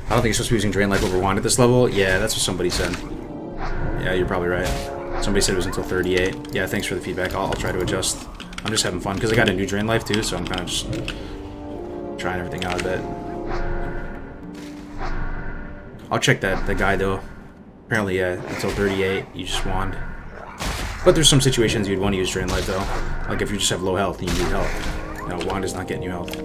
I don't think you're supposed to be using Drain Life over Wand at this level. Yeah, that's what somebody said. Yeah, you're probably right. Somebody said it was until 38. Yeah, thanks for the feedback. I'll try to adjust. I'm just having fun because I got a new Drain Life too, so I'm kind of just trying everything out a bit. I'll check the guy though. Apparently, yeah, until 38, you just wand. But there's some situations you'd want to use Drain Life though. Like if you just have low health and you need health. No, wand is not getting you health.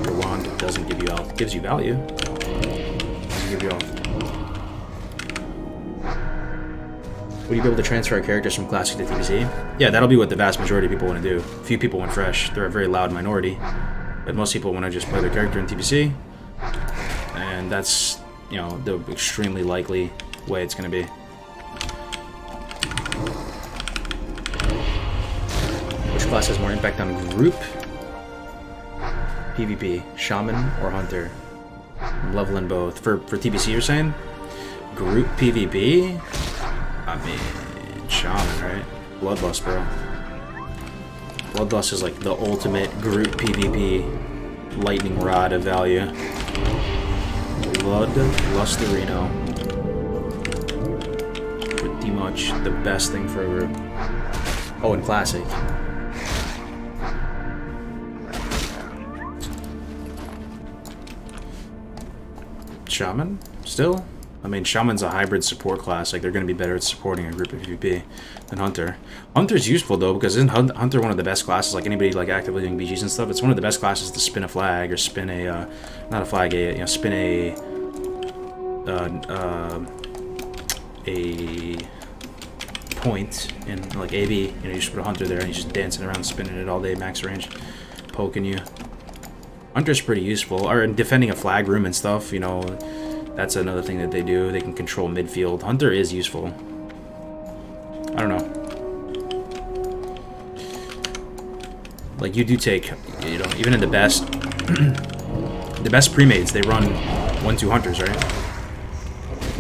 Your wand doesn't give you health. It gives you value. It doesn't give you health. Would you be able to transfer characters from Classic to TBC? Yeah, that'll be what the vast majority of people want to do. Few people want Fresh. They're a very loud minority. But most people want to just play their character in TBC. And that's, you know, the extremely likely way it's going to be. Which class has more impact on group? PvP, Shaman or Hunter? I'm leveling both. For TBC, you're saying? Group PvP? I mean, Shaman, right? Bloodlust, bro. Bloodlust is like the ultimate group PvP lightning rod of value. Bloodlusterino. Pretty much the best thing for a group. Oh, and Classic. Shaman? Still? I mean, Shaman's a hybrid support class. Like, they're going to be better at supporting a group of PvP than Hunter. Hunter's useful, though, because isn't Hunter one of the best classes? Like, anybody, like, actively doing BGs and stuff, it's one of the best classes to spin a flag, or spin a, not a flag, you know, spin a point in, like, AB. You know, you just put a Hunter there, and he's just dancing around, spinning it all day, max range, poking you. Hunter's pretty useful. Or in defending a flag room and stuff, you know, that's another thing that they do. They can control midfield. Hunter is useful. I don't know. Like, you do take, you know, even in the best, the best pre-mades, they run 1-2 hunters, right?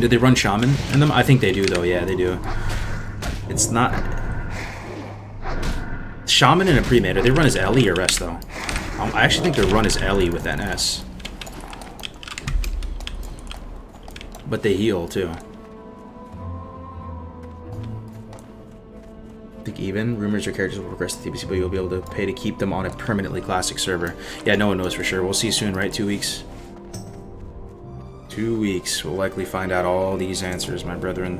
Do they run shaman in them? I think they do, though. Yeah, they do. It's not... Shaman in a pre-made, do they run as Ellie or rest, though? I actually think they run as Ellie with NS. But they heal, too. I think even. Rumors your characters will progress to TBC, but you'll be able to pay to keep them on a permanently classic server. Yeah, no one knows for sure. We'll see soon, right? 2 weeks. 2 weeks. We'll likely find out all these answers, my brethren.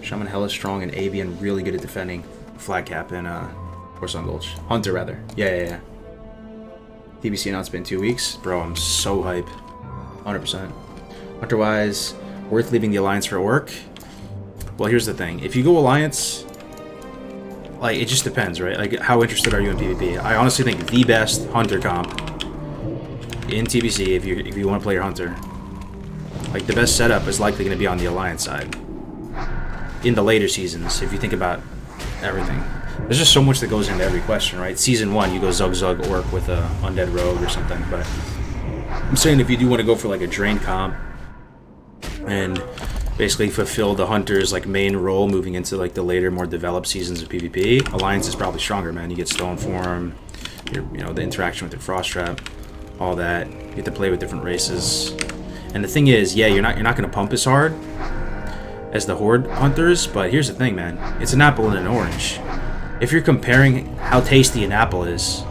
Shaman hella strong and avian really good at defending. Flag cap and Force Gulch. Hunter, rather. Yeah. TBC announcement in 2 weeks. Bro, I'm so hype. 100%. Hunter-wise, worth leaving the Alliance for Orc? Well, here's the thing. If you go Alliance, like, it just depends, right? Like, how interested are you in PvP? I honestly think the best Hunter comp in TBC, if you want to play your Hunter, like, the best setup is likely going to be on the Alliance side. In the later seasons, if you think about everything. There's just so much that goes into every question, right? Season 1, you go Zug Orc with a Undead Rogue or something, but I'm saying if you do want to go for, like, a Drain comp, and basically fulfill the Hunter's like main role moving into like the later, more developed seasons of PvP, Alliance is probably stronger, man. You get Stone Form, you know, the interaction with your Frost Trap, all that. You get to play with different races. And the thing is, yeah, you're not gonna pump as hard as the Horde Hunters, but here's the thing, man. It's an apple and an orange. If you're comparing how tasty an apple is,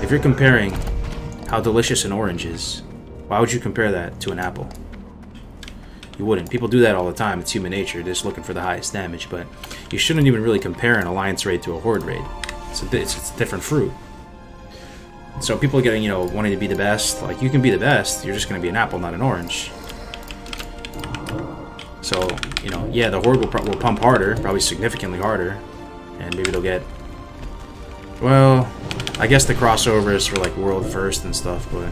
if you're comparing how delicious an orange is, why would you compare that to an apple? You wouldn't. People do that all the time. It's human nature. They're just looking for the highest damage, but you shouldn't even really compare an Alliance raid to a Horde raid. It's a different fruit. So people getting, you know, wanting to be the best, like, you can be the best, you're just going to be an apple, not an orange. So, you know, yeah, the Horde will pump harder, probably significantly harder, and maybe they'll get, well, I guess the crossovers for, like, World First and stuff, but,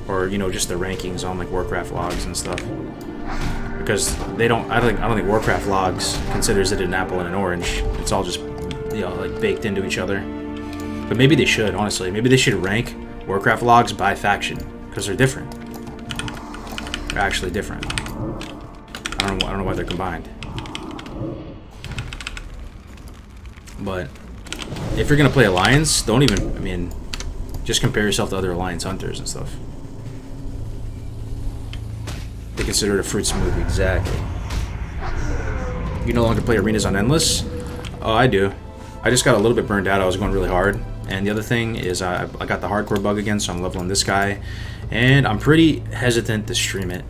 or, you know, just the rankings on, like, Warcraft logs and stuff. Because they don't, I don't think Warcraft logs considers it an apple and an orange. It's all just, you know, like, baked into each other. But maybe they should, honestly. Maybe they should rank Warcraft logs by faction, because they're different. They're actually different. I don't know why they're combined. But if you're gonna play Alliance, don't even, I mean, just compare yourself to other Alliance hunters and stuff. They consider it a fruit smoothie, exactly. You no longer play arenas on Endless? Oh, I do. I just got a little bit burned out. I was going really hard. And the other thing is I got the hardcore bug again, so I'm leveling this guy. And I'm pretty hesitant to stream it.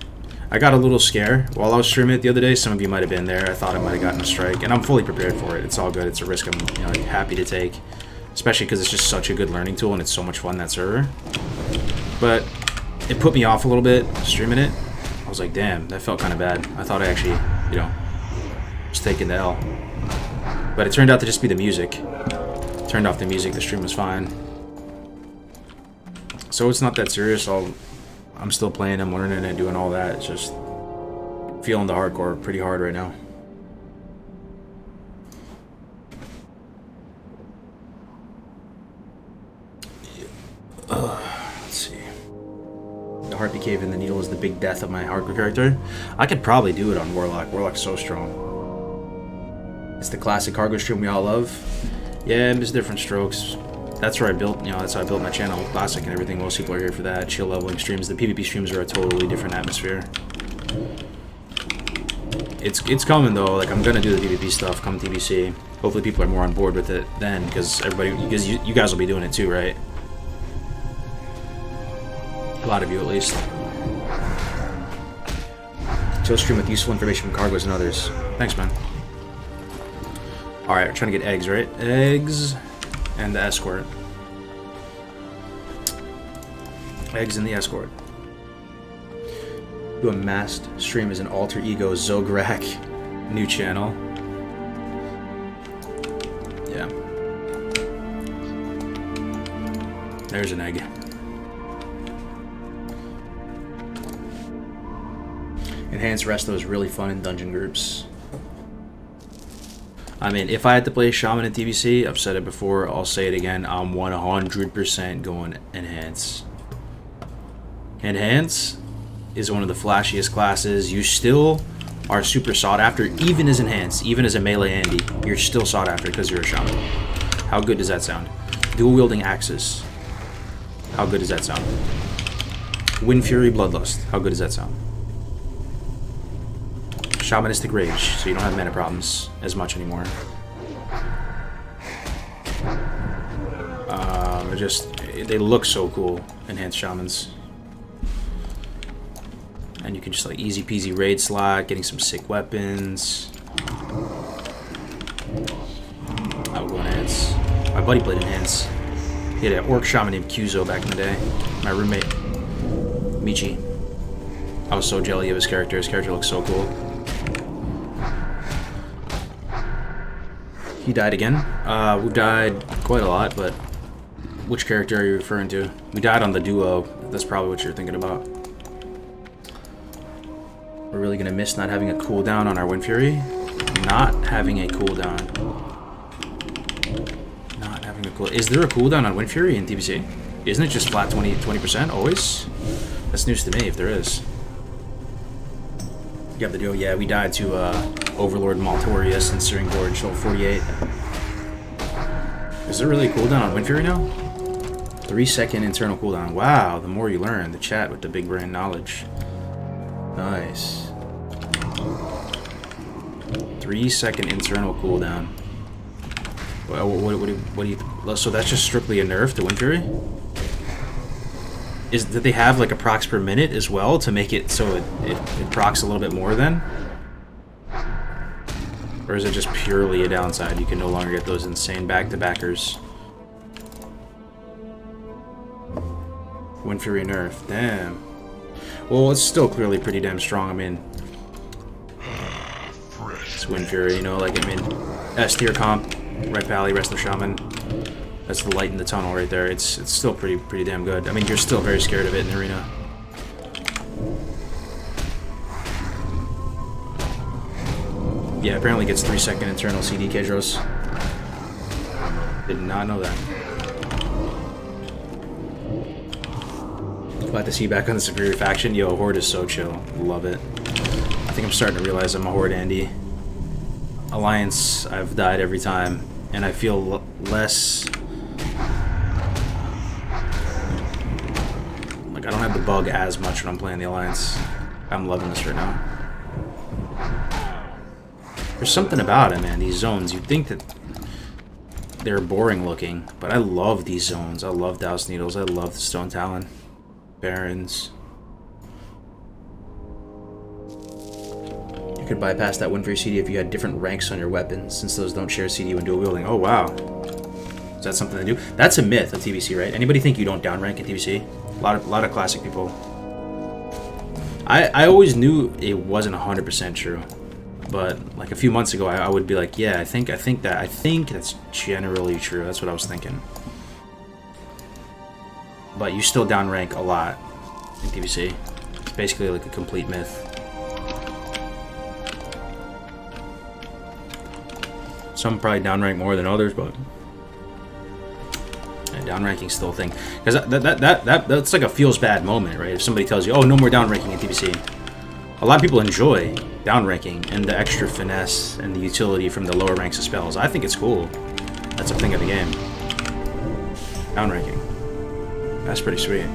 I got a little scare while I was streaming it the other day. Some of you might have been there. I thought I might have gotten a strike. And I'm fully prepared for it. It's all good. It's a risk I'm, you know, like, happy to take. Especially because it's just such a good learning tool and it's so much fun, that server. But it put me off a little bit streaming it. I was like, damn, that felt kind of bad. I thought I actually, you know, was taking the L. But it turned out to just be the music. Turned off the music, the stream was fine. So it's not that serious. I'm still playing, I'm learning and doing all that. It's just feeling the hardcore pretty hard right now. Let's see. The Heartbeat Cave in the Needle is the big death of my hardcore character. I could probably do it on Warlock. Warlock's so strong. It's the classic Kargoz stream we all love. Yeah, it's different strokes. That's where I built, you know, that's how I built my channel, classic and everything. Most people are here for that. Chill leveling streams. The PvP streams are a totally different atmosphere. It's coming though. Like, I'm gonna do the PvP stuff come TBC. Hopefully people are more on board with it then, because you guys will be doing it too, right? A lot of you at least. Chill stream with useful information from Kargoz and others. Thanks, man. Alright, we're trying to get eggs, right? Eggs and the escort. Eggs and the escort. Do a masked stream as an alter ego Zograk. New channel. Yeah. There's an egg. Enhanced resto is really fun in dungeon groups. I mean, if I had to play Shaman in TBC, I've said it before, I'll say it again, I'm 100% going Enhance. Enhance is one of the flashiest classes. You still are super sought after, even as Enhance, even as a melee Andy. You're still sought after because you're a Shaman. How good does that sound? Dual wielding axes. How good does that sound? Wind Fury Bloodlust. How good does that sound? Shamanistic Rage, so you don't have mana problems as much anymore. They look so cool, Enhanced Shamans. And you can just like easy peasy raid slot, getting some sick weapons. I would go Enhance. My buddy played Enhance. He had an orc shaman named Kyuzo back in the day. My roommate, Michi. I was so jelly of his character. His character looks so cool. He died again. We died quite a lot, but which character are you referring to? We died on the duo. That's probably what you're thinking about. We're really gonna miss not having a cooldown on our Wind Fury. Not having a cooldown. Not having a cooldown. Is there a cooldown on Wind Fury in TBC? Isn't it just flat 20% always? That's news to me if there is. You got the duo. Yeah, we died to Overlord Maltorius and Searing Gorge, level 48. Is there really a cooldown on Wind Fury now? 3-second internal cooldown. Wow, the more you learn. The chat with the big brain knowledge. Nice. 3-second internal cooldown. Well, what do you? So that's just strictly a nerf to Wind Fury? Did they have like a procs per minute as well to make it so it procs a little bit more then? Or is it just purely a downside? You can no longer get those insane back-to-backers. Wind Fury nerf. Damn. Well, it's still clearly pretty damn strong. I mean, it's Wind Fury, you know, like, I mean, S tier comp, right pally, rest of Shaman. That's the light in the tunnel right there. It's still pretty damn good. I mean, you're still very scared of it in the arena. Yeah, apparently gets 3-second internal CD, Kedros. Did not know that. Glad to see you back on the Superior Faction. Yo, Horde is so chill. Love it. I think I'm starting to realize I'm a Horde Andy. Alliance, I've died every time. And I feel less... like, I don't have the bug as much when I'm playing the Alliance. I'm loving this right now. There's something about it, man. These zones, you'd think that they're boring looking, but I love these zones. I love Douse Needles. I love the Stone Talon. Barons. You could bypass that Wind Fury CD if you had different ranks on your weapons, since those don't share CD when dual wielding. Oh, wow. Is that something to do? That's a myth of TBC, right? Anybody think you don't downrank in TBC? A lot of classic people. I always knew it wasn't 100% true. But like a few months ago, I would be like, yeah, I think that's generally true. That's what I was thinking. But you still downrank a lot in TBC. It's basically like a complete myth. Some probably downrank more than others, but yeah, downranking's still a thing. Because that's like a feels bad moment, right? If somebody tells you, oh, no more downranking in TBC. A lot of people enjoy downranking and the extra finesse and the utility from the lower ranks of spells. I think it's cool. That's a thing of the game. Downranking. That's pretty sweet.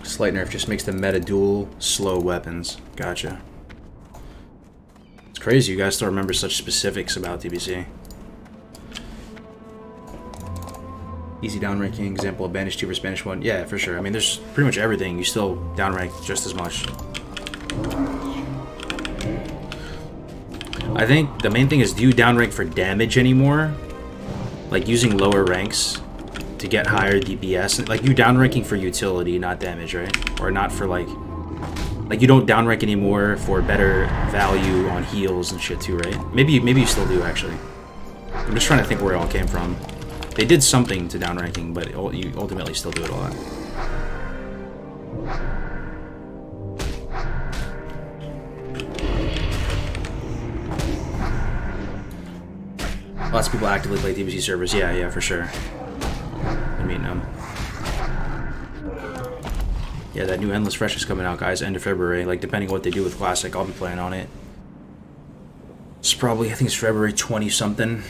Slight nerf just makes the meta dual slow weapons. Gotcha. It's crazy you guys still remember such specifics about TBC. Easy downranking, example of Banish 2 versus Banish 1. Yeah, for sure. I mean, there's pretty much everything. You still downrank just as much. I think the main thing is, do you downrank for damage anymore? Like using lower ranks to get higher DPS? Like you downranking for utility, not damage, right? Or not for like you don't downrank anymore for better value on heals and shit too, right? Maybe you still do, actually. I'm just trying to think where it all came from. They did something to downranking, but you ultimately still do it a lot. Lots of people actively play DBC servers. Yeah, for sure. I mean, yeah, that new Endless Fresh is coming out, guys, end of February. Like, depending on what they do with Classic, I'll be playing on it. It's probably, I think it's February 20-something.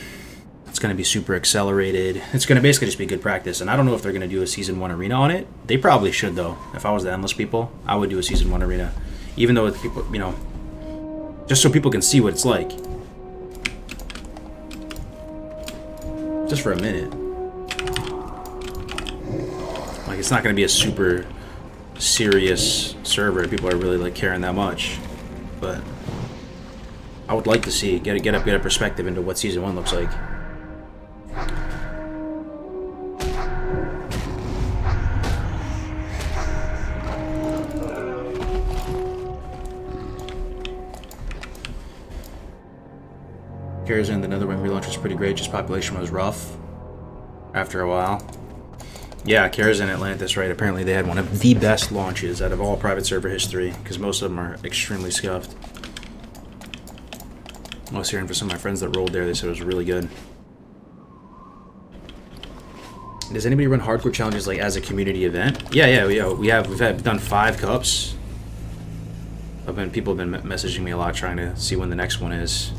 It's going to be super accelerated. It's going to basically just be good practice. And I don't know if they're going to do a Season 1 arena on it. They probably should, though. If I was the Endless people, I would do a Season 1 arena. Even though it's people, you know, just so people can see what it's like. Just for a minute. Like, it's not going to be a super serious server. People are really, like, caring that much. But I would like to see, get a perspective into what Season 1 looks like. Kargoz, the Netherwing relaunch was pretty great, just population was rough after a while. Yeah, Kargoz and Atlantis, right? Apparently they had one of the best launches out of all private server history, because most of them are extremely scuffed. I was hearing from some of my friends that rolled there, they said it was really good. Does anybody run hardcore challenges like as a community event? Yeah, we've done 5 cups. People have been messaging me a lot trying to see when the next one is.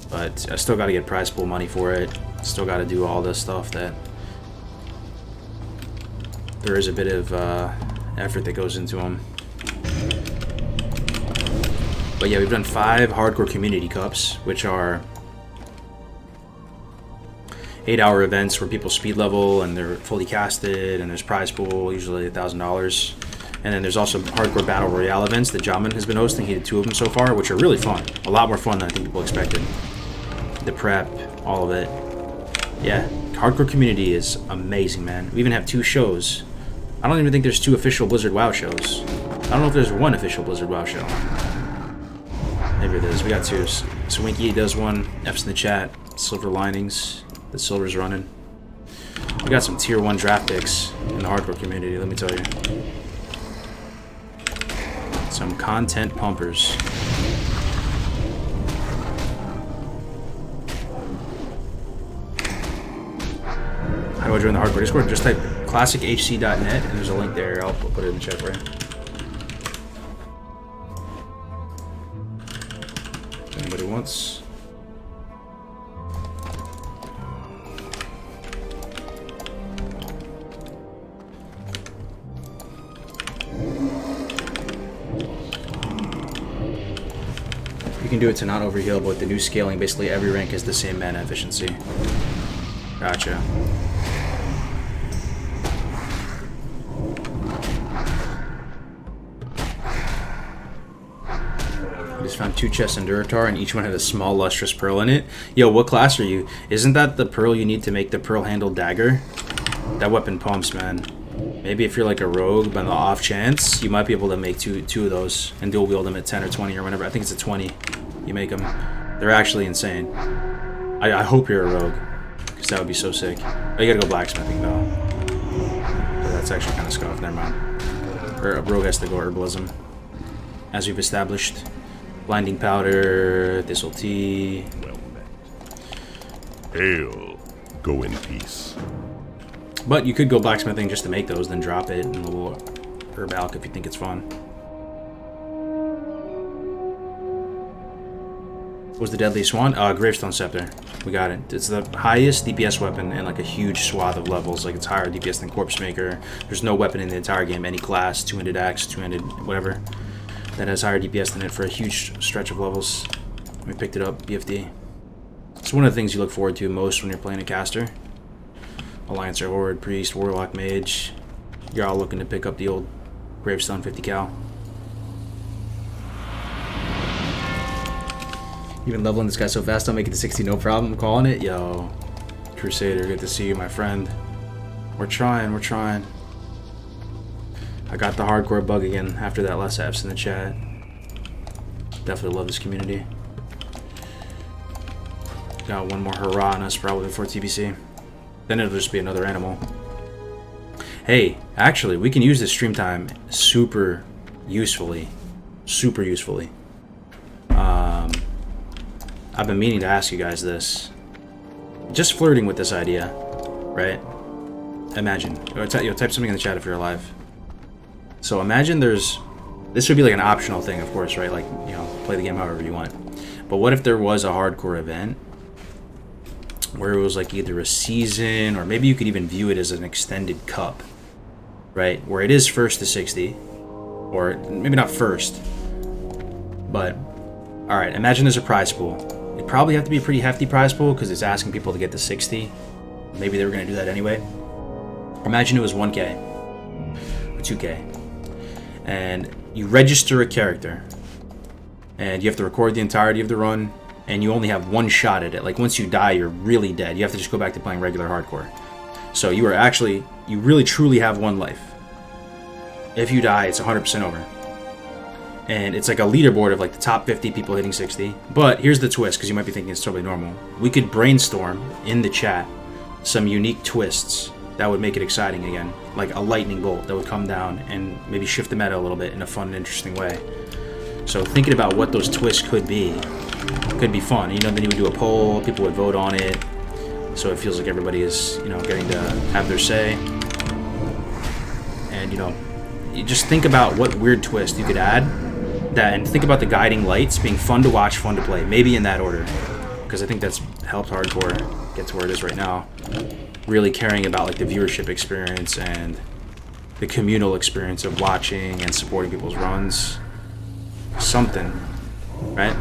But I still got to get prize pool money for it. Still got to do all this stuff that there is a bit of effort that goes into them. But yeah, we've done 5 hardcore community cups, which are 8-hour events where people speed level and they're fully casted, and there's prize pool, usually $1,000. And then there's also hardcore battle royale events that Jamin has been hosting. He did 2 of them so far, which are really fun. A lot more fun than I think people expected. The prep, all of it. Yeah, hardcore community is amazing, man. We even have 2 shows. I don't even think there's 2 official Blizzard WoW shows. I don't know if there's 1 official Blizzard WoW show. Maybe it is. We got 2. Swinky does one. F's in the chat. Silver Linings. The Silver's running. We got some tier 1 draft picks in the hardcore community, let me tell you. Some content pumpers. How do I join the hardcore Discord? Just type classichc.net and there's a link there. I'll put it in the chat for you. If anybody wants. You can do it to not overheal, but with the new scaling, basically every rank is the same mana efficiency. Gotcha. I just found 2 chests in Duratar, and each one had a small lustrous pearl in it. Yo, what class are you? Isn't that the pearl you need to make the pearl handle dagger? That weapon pumps, man. Maybe if you're like a rogue, but on the off chance, you might be able to make two of those and dual wield them at 10 or 20 or whatever. I think it's a 20. You make them. They're actually insane. I hope you're a rogue, because that would be so sick. Oh, you gotta go blacksmithing though. So that's actually kind of scuffed. Never mind. Or a rogue has to go herbalism, as we've established. Blinding powder, thistle tea. Well met. Hail. Go in peace. But you could go blacksmithing just to make those, then drop it in a little herb alch if you think it's fun. What was the deadliest one? Gravestone Scepter. We got it. It's the highest DPS weapon in like a huge swath of levels. Like it's higher DPS than Corpse Maker. There's no weapon in the entire game, any class, 2-handed axe, 2-handed whatever, that has higher DPS than it for a huge stretch of levels. We picked it up, BFD. It's one of the things you look forward to most when you're playing a caster. Alliance or Horde, Priest, Warlock, Mage. You're all looking to pick up the old Gravestone 50 cal. Even leveling this guy so fast, I'll make it to 60 no problem. I'm calling it. Yo, Crusader, good to see you, my friend. We're trying, we're trying. I got the hardcore bug again after that last apps in the chat. Definitely love this community. Got one more hurrah on us probably before TBC. Then it'll just be another animal. hey, actually, we can use this stream time super usefully. Super usefully. I've been meaning to ask you guys this. Just flirting with this idea, right? Imagine. Type something in the chat if you're alive. So imagine there's... This would be like an optional thing, of course, right? Like, you know, play the game however you want. But what if there was a hardcore event where it was like either a season, or maybe you could even view it as an extended cup, right? Where it is first to 60, or maybe not first, but all right, imagine there's a prize pool. It'd probably have to be a pretty hefty prize pool because it's asking people to get to 60. Maybe they were going to do that anyway. Imagine it was 1K or 2K, and you register a character, and you have to record the entirety of the run, and you only have one shot at it. Like, once you die, you're really dead. You have to just go back to playing regular hardcore. So you really truly have one life. If you die, it's 100% over. And it's like a leaderboard of like the top 50 people hitting 60. But here's the twist, because you might be thinking it's totally normal. We could brainstorm in the chat some unique twists that would make it exciting again. Like a lightning bolt that would come down and maybe shift the meta a little bit in a fun and interesting way. So thinking about what those twists could be fun. You know, then you would do a poll, people would vote on it, so it feels like everybody is, you know, getting to have their say. And, you know, you just think about what weird twist you could add that, and think about the guiding lights being fun to watch, fun to play, maybe in that order, because I think that's helped hardcore get to where it is right now. Really caring about like the viewership experience and the communal experience of watching and supporting people's runs. Something, right?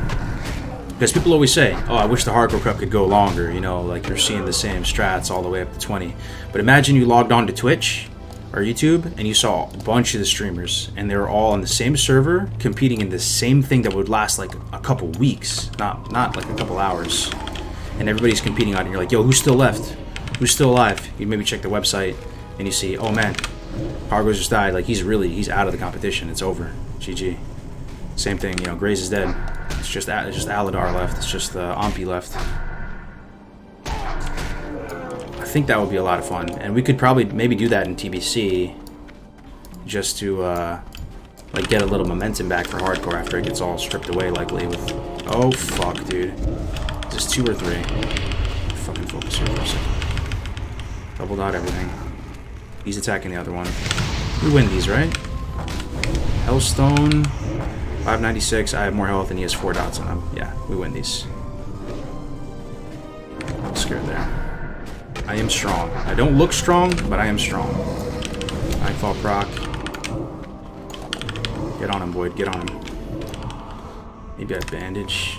Because people always say, oh, I wish the Hardcore Cup could go longer, you know, like you're seeing the same strats all the way up to 20. But imagine you logged on to Twitch or YouTube and you saw a bunch of the streamers and they were all on the same server competing in the same thing that would last like a couple weeks, not like a couple hours. And everybody's competing on it and you're like, yo, who's still left? Who's still alive? You maybe check the website and you see, oh man, Kargoz just died. Like he's out of the competition. It's over. GG. Same thing, you know, Graze is dead. It's just Aladar left. It's just Ompi left. I think that would be a lot of fun, and we could probably maybe do that in TBC, just to like get a little momentum back for hardcore after it gets all stripped away. Likely with, oh fuck, dude, is this 2 or 3? Fucking focus here for a second. Double dot everything. He's attacking the other one. We win these, right? Hellstone. 596, I have more health and he has 4 dots on him. Yeah, we win these. I'm scared there. I am strong. I don't look strong, but I am strong. Nightfall proc. Get on him, Boyd. Get on him. Maybe I have bandage.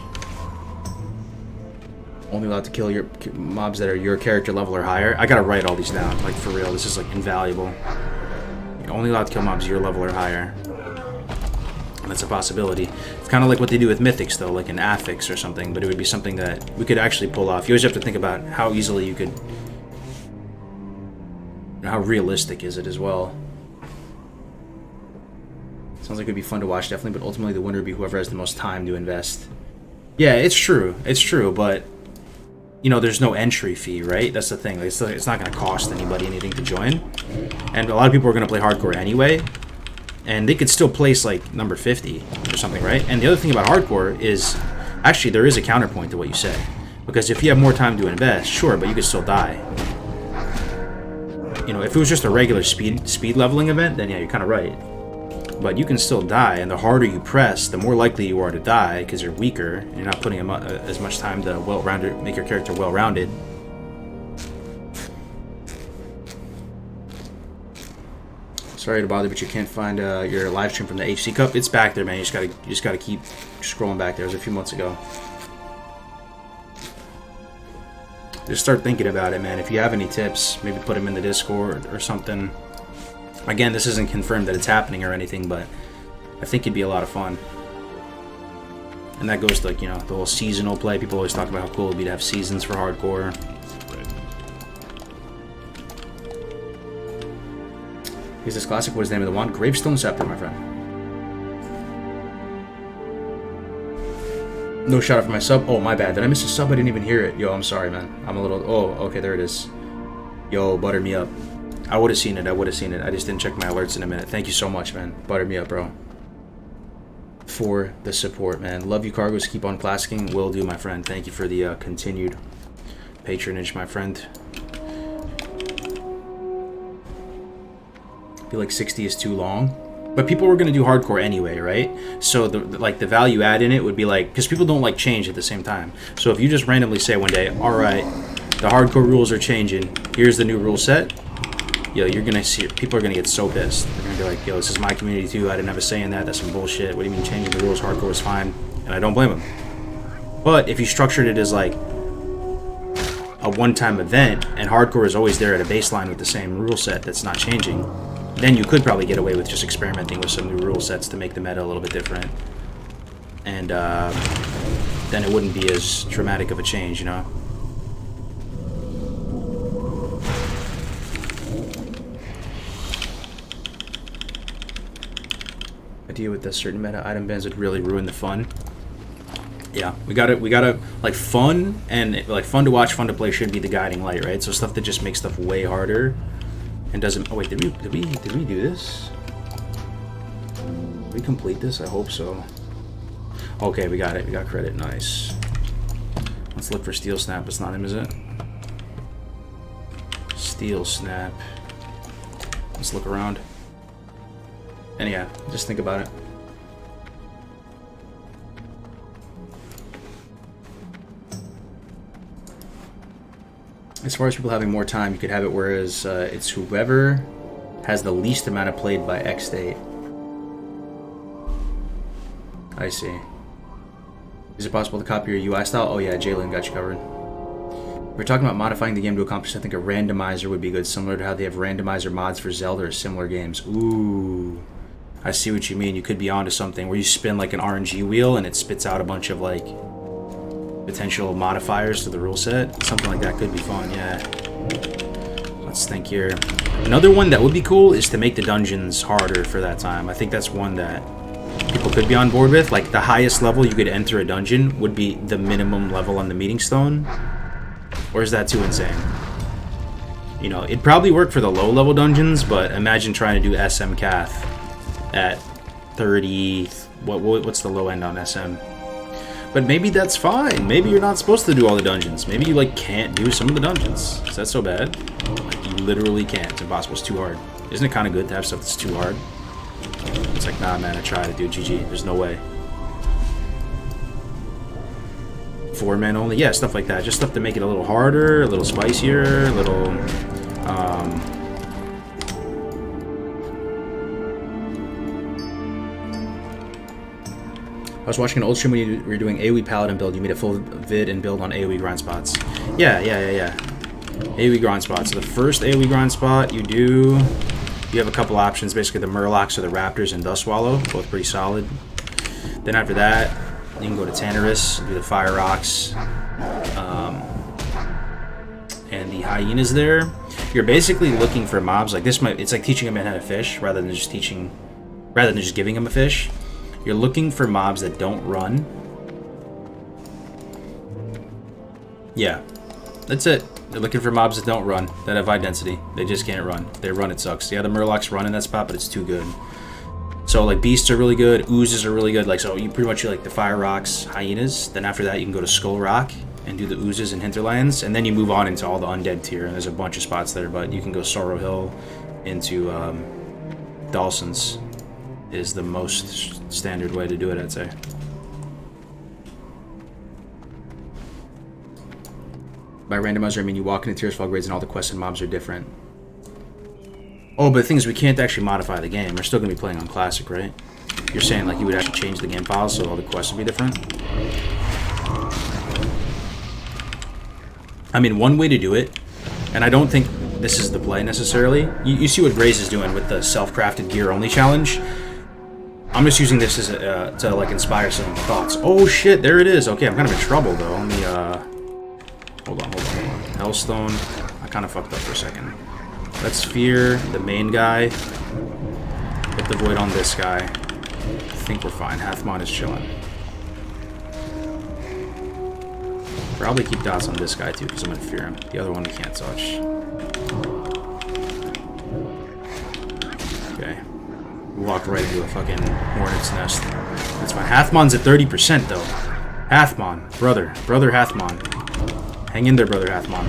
Only allowed to kill your mobs that are your character level or higher. I gotta write all these down. Like, for real. This is, like, invaluable. You're only allowed to kill mobs your level or higher. That's a possibility. It's kind of like what they do with mythics, though, like an affix or something, but it would be something that we could actually pull off. You always have to think about how easily you could... How realistic is it as well. Sounds like it would be fun to watch, definitely, but ultimately the winner would be whoever has the most time to invest. Yeah, it's true. It's true, but... You know, there's no entry fee, right? That's the thing. It's not going to cost anybody anything to join. And a lot of people are going to play hardcore anyway. And they could still place like number 50 or something, right? And the other thing about hardcore is, actually there is a counterpoint to what you say. Because if you have more time to invest, sure, but you could still die. You know, if it was just a regular speed leveling event, then yeah, you're kind of right. But you can still die, and the harder you press, the more likely you are to die because you're weaker, and you're not putting as much time to make your character well-rounded. Sorry to bother, but you can't find your live stream from the HC Cup. It's back there, man. You just gotta keep scrolling back there. It was a few months ago. Just start thinking about it, man. If you have any tips, maybe put them in the Discord or something. Again, this isn't confirmed that it's happening or anything, but I think it'd be a lot of fun. And that goes to, like, you know, the whole seasonal play. People always talk about how cool it'd be to have seasons for hardcore. Is this classic? What is the name of the one? Gravestone Scepter, my friend. No shout out for my sub. Oh, my bad. Did I miss a sub? I didn't even hear it. Yo, I'm sorry, man. I'm a little... Oh, okay, there it is. Yo, butter me up. I would have seen it. I just didn't check my alerts in a minute. Thank you so much, man. Butter me up, bro. For the support, man. Love you, Kargoz. Keep on classicking. Will do, my friend. Thank you for the continued patronage, my friend. I feel like 60 is too long. But people were going to do hardcore anyway, right? So the value add in it would be like, because people don't like change at the same time. So if you just randomly say one day, all right, the hardcore rules are changing. Here's the new rule set. Yo, you're going to see, people are going to get so pissed. They're going to be like, yo, this is my community too. I didn't have a say in that. That's some bullshit. What do you mean changing the rules? Hardcore is fine. And I don't blame them. But if you structured it as like a one-time event and hardcore is always there at a baseline with the same rule set that's not changing, then you could probably get away with just experimenting with some new rule sets to make the meta a little bit different. And then it wouldn't be as dramatic of a change, you know? Idea with the certain meta item bans would really ruin the fun. Yeah, we gotta like fun and like fun to watch, fun to play should be the guiding light, right? So stuff that just makes stuff way harder and doesn't. Oh wait, did we do this? Did we complete this? I hope so. Okay, we got it. We got credit. Nice. Let's look for Steel Snap. It's not him, is it? Steel Snap. Let's look around. And yeah, just think about it. As far as people having more time, you could have it whereas it's whoever has the least amount of played by X date. I see. Is it possible to copy your UI style? Oh yeah, Jalen got you covered. We're talking about modifying the game to accomplish something. A randomizer would be good, similar to how they have randomizer mods for Zelda or similar games. Ooh, I see what you mean. You could be onto something where you spin like an RNG wheel and it spits out a bunch of like potential modifiers to the rule set. Something like that could be fun, yeah. Let's think here. Another one that would be cool is to make the dungeons harder for that time. I think that's one that people could be on board with. Like the highest level you could enter a dungeon would be the minimum level on the meeting stone. Or is that too insane? You know, it'd probably work for the low level dungeons, but imagine trying to do SM Cath at 30. What's the low end on SM? But maybe that's fine. Maybe you're not supposed to do all the dungeons. Maybe you like can't do some of the dungeons. Is that so bad? Like you literally can't. It's impossible. It's too hard. Isn't it kind of good to have stuff that's too hard? It's like, nah, man, I tried to do GG. There's no way. 4-man only? Yeah, stuff like that. Just stuff to make it a little harder, a little spicier, a little... I was watching an old stream when you were doing AoE Paladin build. You made a full vid and build on AoE grind spots. Yeah. AoE grind spots. So the first AoE grind spot you do, you have a couple options. Basically the Murlocs or the Raptors and Dustswallow. Both pretty solid. Then after that, you can go to Tannerus, do the Fire Rocks, and the Hyenas there. You're basically looking for mobs like this. It's like teaching a man how to fish rather than just giving him a fish. You're looking for mobs that don't run. Yeah, that's it. They're looking for mobs that don't run, that have high density. They just can't run. They run, it sucks. Yeah, the Murlocs run in that spot, but it's too good. So like beasts are really good, oozes are really good. Like so, you pretty much like the Fire Rocks, Hyenas. Then after that, you can go to Skull Rock and do the oozes and hinterlands, and then you move on into all the undead tier. And there's a bunch of spots there, but you can go Sorrow Hill into Dawson's. Is the most standard way to do it, I'd say. By randomizer, I mean you walk into tiers, fall grades, and all the quests and mobs are different. Oh, but the thing is, we can't actually modify the game. We're still going to be playing on Classic, right? You're saying like you would actually change the game files so all the quests would be different? I mean, one way to do it, and I don't think this is the play necessarily. You see what Graze is doing with the self-crafted gear only challenge. I'm just using this as to like inspire some thoughts. Oh shit, there it is. Okay, I'm kind of in trouble though. Let me hold on. Hellstone. I kind of fucked up for a second. Let's fear the main guy. Hit the void on this guy. I think we're fine. Hathmon is chilling. Probably keep dots on this guy too, because I'm gonna fear him. The other one we can't touch. Walked right into a fucking hornet's nest. That's fine. Hathmon's at 30% though. Hathmon, brother Hathmon. Hang in there, brother Hathmon.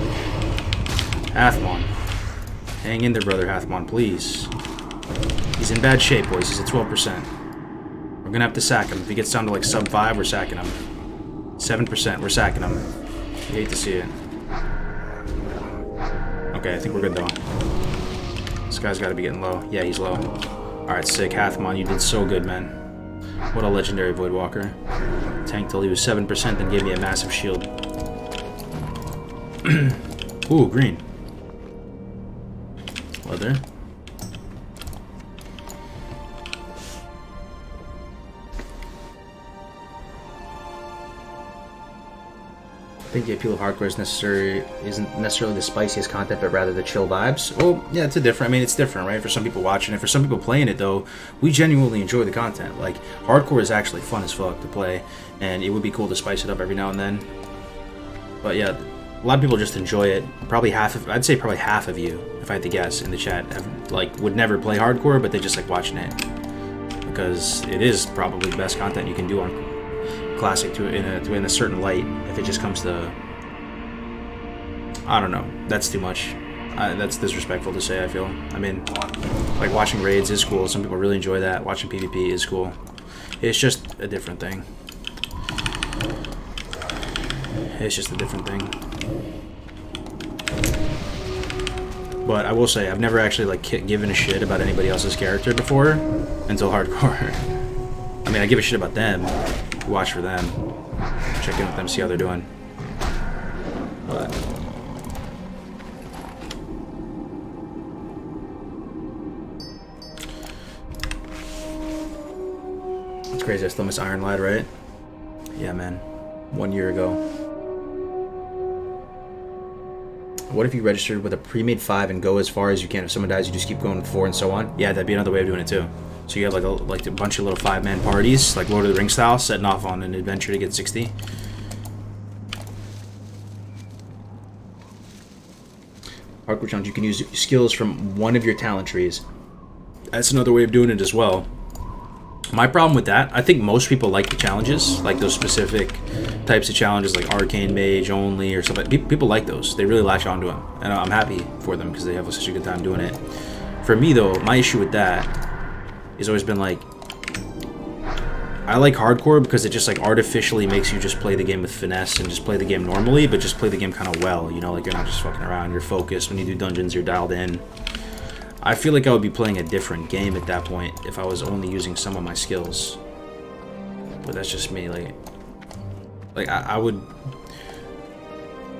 Hathmon. Hang in there, brother Hathmon, please. He's in bad shape, boys. He's at 12%. We're gonna have to sack him. If he gets down to like sub 5, we're sacking him. 7%, we're sacking him. You hate to see it. Okay, I think we're good though. This guy's gotta be getting low. Yeah, he's low. Alright, sick. Hathmon, you did so good, man. What a legendary Voidwalker. Tanked till he was 7%, then gave me a massive shield. Ooh, green. Leather. I think the appeal of hardcore isn't necessarily the spiciest content, but rather the chill vibes. Oh, yeah, it's it's different, right? For some people watching it, for some people playing it, though, we genuinely enjoy the content. Like, hardcore is actually fun as fuck to play, and it would be cool to spice it up every now and then. But yeah, a lot of people just enjoy it. I'd say probably half of you, if I had to guess, in the chat, would never play hardcore, but they just like watching it. Because it is probably the best content you can do on Classic in a certain light. If it just comes to, I don't know, that's too much. That's disrespectful to say, I feel. I mean, like, watching raids is cool. Some people really enjoy that. Watching PvP is cool. It's just a different thing. It's just a different thing. But I will say, I've never actually like given a shit about anybody else's character before until hardcore. I mean, I give a shit about them. Watch for them. Check in with them, see how they're doing. But it's crazy. I still miss Iron Lad, right? Yeah, man. 1 year ago. What if you registered with a pre-made 5 and go as far as you can? If someone dies, you just keep going with 4 and so on? Yeah, that'd be another way of doing it too. So you have like a bunch of little 5-man parties, like Lord of the Rings style, setting off on an adventure to get 60. Hardcore challenge, you can use skills from one of your talent trees. That's another way of doing it as well. My problem with that, I think most people like the challenges, like those specific types of challenges, like Arcane Mage only or something. People like those. They really latch onto them, and I'm happy for them because they have such a good time doing it. For me though, my issue with that has always been like, I like hardcore because it just like artificially makes you just play the game with finesse and just play the game normally, but just play the game kind of well, you know, like you're not just fucking around, you're focused. When you do dungeons, you're dialed in. I feel like I would be playing a different game at that point if I was only using some of my skills. But that's just me, like I would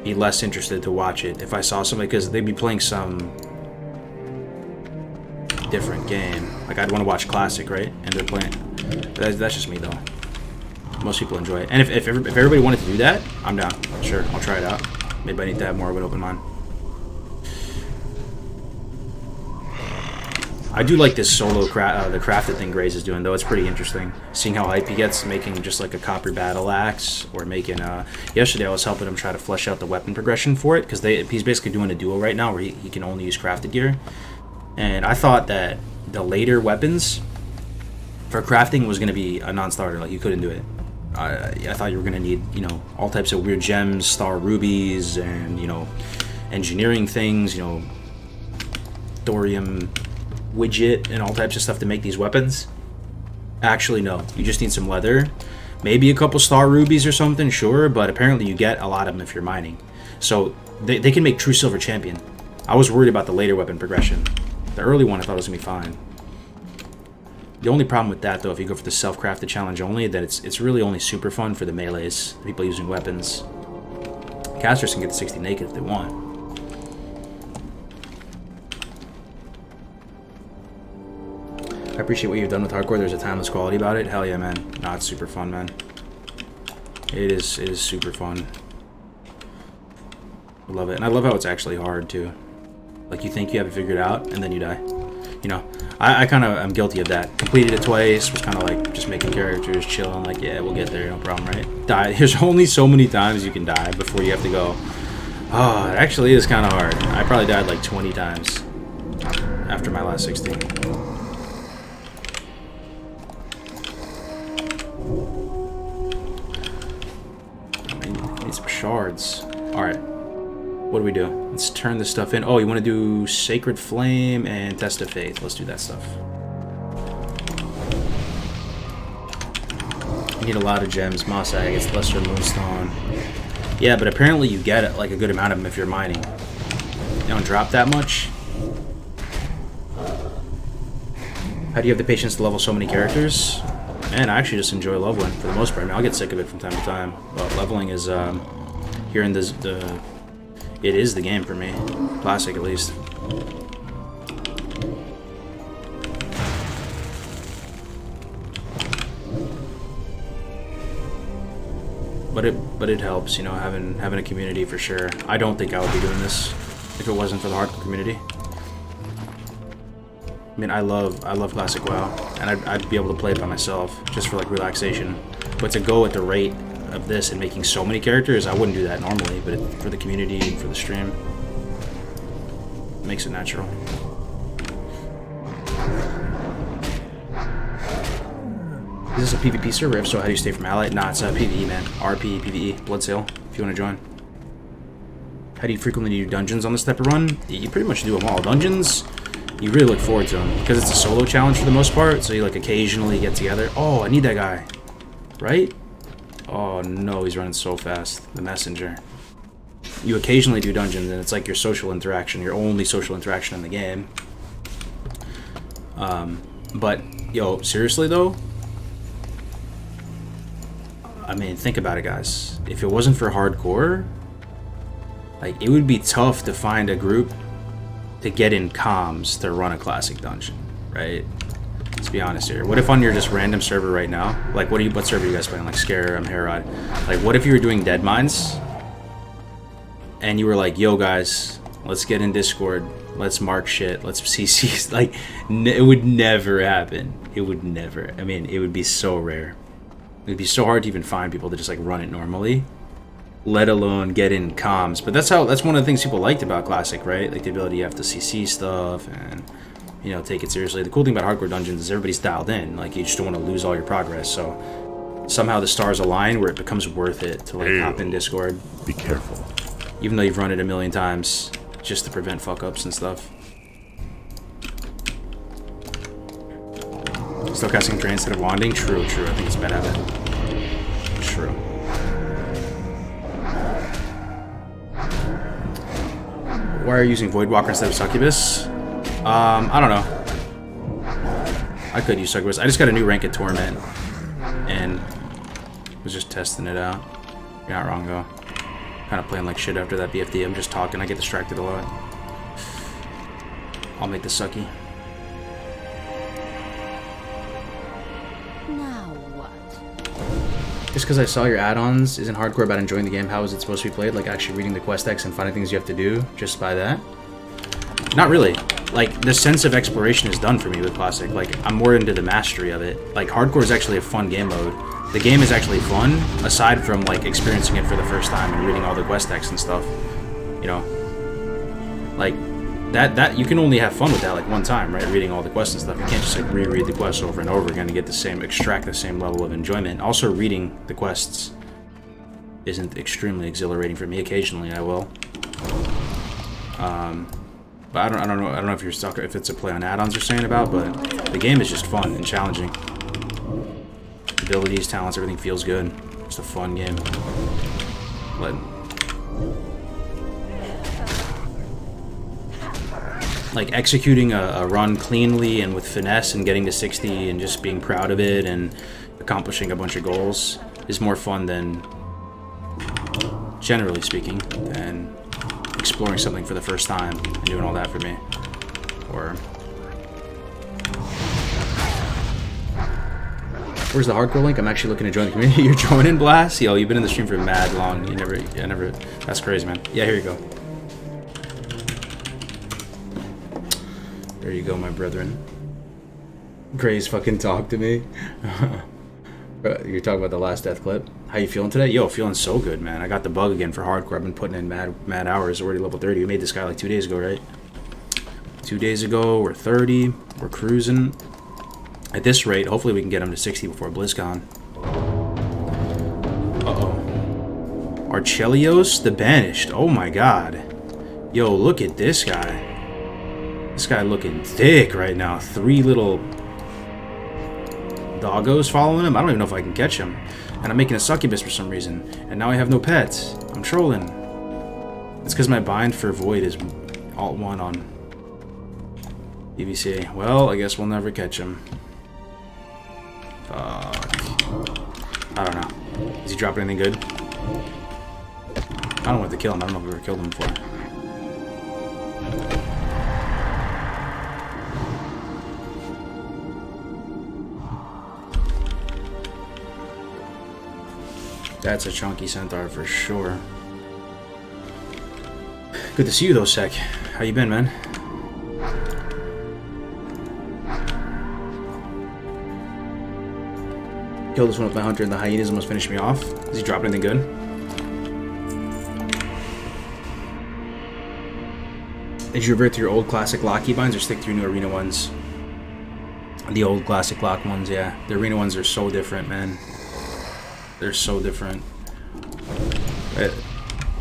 be less interested to watch it if I saw somebody, because they'd be playing some different game. Like, I'd want to watch Classic, right? And they're playing. That's just me though. Most people enjoy it, and if everybody wanted to do that, I'm down. Sure, I'll try it out. Maybe I need to have more of an open mind. I do like this solo the crafted thing Graze is doing though. It's pretty interesting seeing how hype he gets making just like a copper battle axe, or making yesterday I was helping him try to flesh out the weapon progression for it, because he's basically doing a duo right now where he can only use crafted gear. And I thought that the later weapons for crafting was going to be a non-starter. Like, you couldn't do it. I thought you were going to need, you know, all types of weird gems, star rubies, and, you know, engineering things, you know, thorium widget, and all types of stuff to make these weapons. Actually, no. You just need some leather. Maybe a couple star rubies or something, sure, but apparently you get a lot of them if you're mining. So they can make true silver champion. I was worried about the later weapon progression. The early one I thought was going to be fine. The only problem with that, though, if you go for the self-crafted challenge only, that it's really only super fun for the melees, the people using weapons. Casters can get to 60 naked if they want. I appreciate what you've done with hardcore. There's a timeless quality about it. Hell yeah, man. Nah, it's super fun, man. It is super fun. I love it. And I love how it's actually hard, too. Like, you think you have it figured out, and then you die. You know, I kind of am guilty of that. Completed it twice, was kind of like just making characters, chilling, like, yeah, we'll get there, no problem, right? Die. There's only so many times you can die before you have to go, oh, it actually is kind of hard. I probably died like 20 times after my last 16. shards. Alright. What do we do? Let's turn this stuff in. Oh, you want to do Sacred Flame and Test of Faith. Let's do that stuff. You need a lot of gems. Moss Agates, Lesser Moonstone. Yeah, but apparently you get like a good amount of them if you're mining. You don't drop that much. How do you have the patience to level so many characters? Man, I actually just enjoy leveling for the most part. I mean, I'll get sick of it from time to time, but leveling is here in it is the game for me. Classic, at least. But it helps, you know, having a community for sure. I don't think I would be doing this if it wasn't for the hardcore community. I mean, I love Classic WoW, and I'd be able to play it by myself just for like relaxation. But to go at the rate of this and making so many characters, I wouldn't do that normally. But for the community and for the stream, it makes it natural. Is this a PvP server? If so, how do you stay from ally? Nah, it's a PvE, man. RP, PvE, Blood Sale, if you want to join. How do you frequently do dungeons on this type of run? You pretty much do them all. Dungeons, you really look forward to them because it's a solo challenge for the most part, so you like occasionally get together. Oh, I need that guy. Right? Oh no, he's running so fast. The messenger. You occasionally do dungeons, and it's like your social interaction, your only social interaction in the game. But, yo, seriously though, I mean, think about it, guys. If it wasn't for hardcore, like, it would be tough to find a group to get in comms to run a classic dungeon, right? Let's be honest here. What if on your just random server right now, like, what server are you guys playing? Like, Scare, Herod. Like, what if you were doing Dead Mines, and you were like, yo, guys, let's get in Discord, let's mark shit, let's CC, like, it would never happen. It would never. I mean, it would be so rare. It'd be so hard to even find people to just like run it normally, let alone get in comms. But that's one of the things people liked about Classic, right? Like the ability you have to CC stuff and, you know, take it seriously. The cool thing about hardcore dungeons is everybody's dialed in. Like, you just don't want to lose all your progress. So somehow the stars align where it becomes worth it to like hop in Discord. Be careful. Even though you've run it a million times, just to prevent fuck ups and stuff. Still casting Drain instead of Wanding? True. I think it's a bad habit. True. Why are you using Voidwalker instead of Succubus? I don't know. I could use Succubus. I just got a new rank at Torment, and was just testing it out. You're not wrong, though. Kind of playing like shit after that BFD. I'm just talking. I get distracted a lot. I'll make this sucky. Just because I saw your add-ons isn't hardcore about enjoying the game, how is it supposed to be played? Like actually reading the quest text and finding things you have to do just by that? Not really. Like, the sense of exploration is done for me with Classic. Like, I'm more into the mastery of it. Like, hardcore is actually a fun game mode. The game is actually fun, aside from, like, experiencing it for the first time and reading all the quest text and stuff. You know? Like, that you can only have fun with that, like, one time, right? Reading all the quests and stuff. You can't just, like, reread the quests over and over again to get the same, extract the same level of enjoyment. Also, reading the quests isn't extremely exhilarating for me. Occasionally, I will. But I don't know if you're stuck, if it's a play on add-ons you're saying about, but the game is just fun and challenging. Abilities, talents, everything feels good. It's a fun game. But like executing a run cleanly and with finesse and getting to 60 and just being proud of it and accomplishing a bunch of goals is more fun than, generally speaking, than exploring something for the first time and doing all that for me. Or where's the hardcore link? I'm actually looking to join the community. You're joining, Blast? Yo, you've been in the stream for mad long. I never. That's crazy, man. Yeah, here you go. There you go, my brethren. Grace fucking talk to me. You're talking about the last death clip. How you feeling today? Yo, feeling so good, man. I got the bug again for hardcore. I've been putting in mad hours. Already level 30. We made this guy like 2 days ago, right? 2 days ago, we're 30. We're cruising. At this rate, hopefully we can get him to 60 before BlizzCon. Uh-oh. Archelios the Banished. Oh my god. Yo, look at this guy. This guy looking thick right now. 3 little doggos following him. I don't even know if I can catch him. And I'm making a succubus for some reason. And now I have no pets. I'm trolling. It's because my bind for Void is Alt 1 on EVC. Well, I guess we'll never catch him. Fuck. I don't know. Is he dropping anything good? I don't want to kill him. I don't know if we've ever killed him before. That's a chunky centaur for sure. Good to see you though, Sec. How you been, man? Killed this one with my hunter and the hyenas almost finished me off. Does he drop anything good? Did you revert to your old classic lock keybinds or stick to your new arena ones? The old classic lock ones, yeah. The arena ones are so different, man. They're so different. I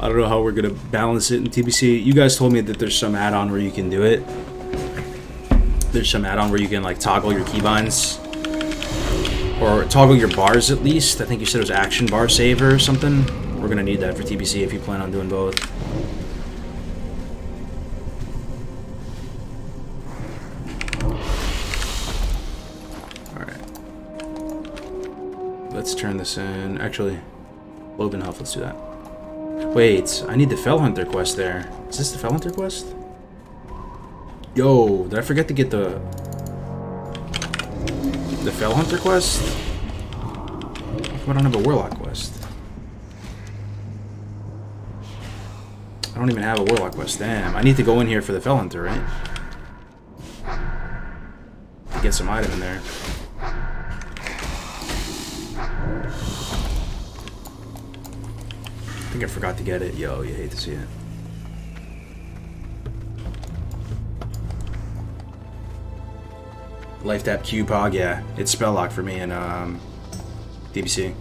don't know how we're gonna balance it in TBC. You guys told me that there's some add-on where you can do it. There's some add-on where you can like toggle your keybinds. Or toggle your bars at least. I think you said it was action bar saver or something. We're gonna need that for TBC if you plan on doing both. Let's turn this in. Actually, Lobenhoff, let's do that. Wait, I need the Fell Hunter quest there. Is this the Fell Hunter quest? Yo, did I forget to get the Fell Hunter quest? I don't have a Warlock quest. I don't even have a Warlock quest. Damn, I need to go in here for the Fell Hunter, right? To get some item in there. I think I forgot to get it. Yo, you hate to see it. Life tap Q Pog, yeah. It's spell lock for me in DBC.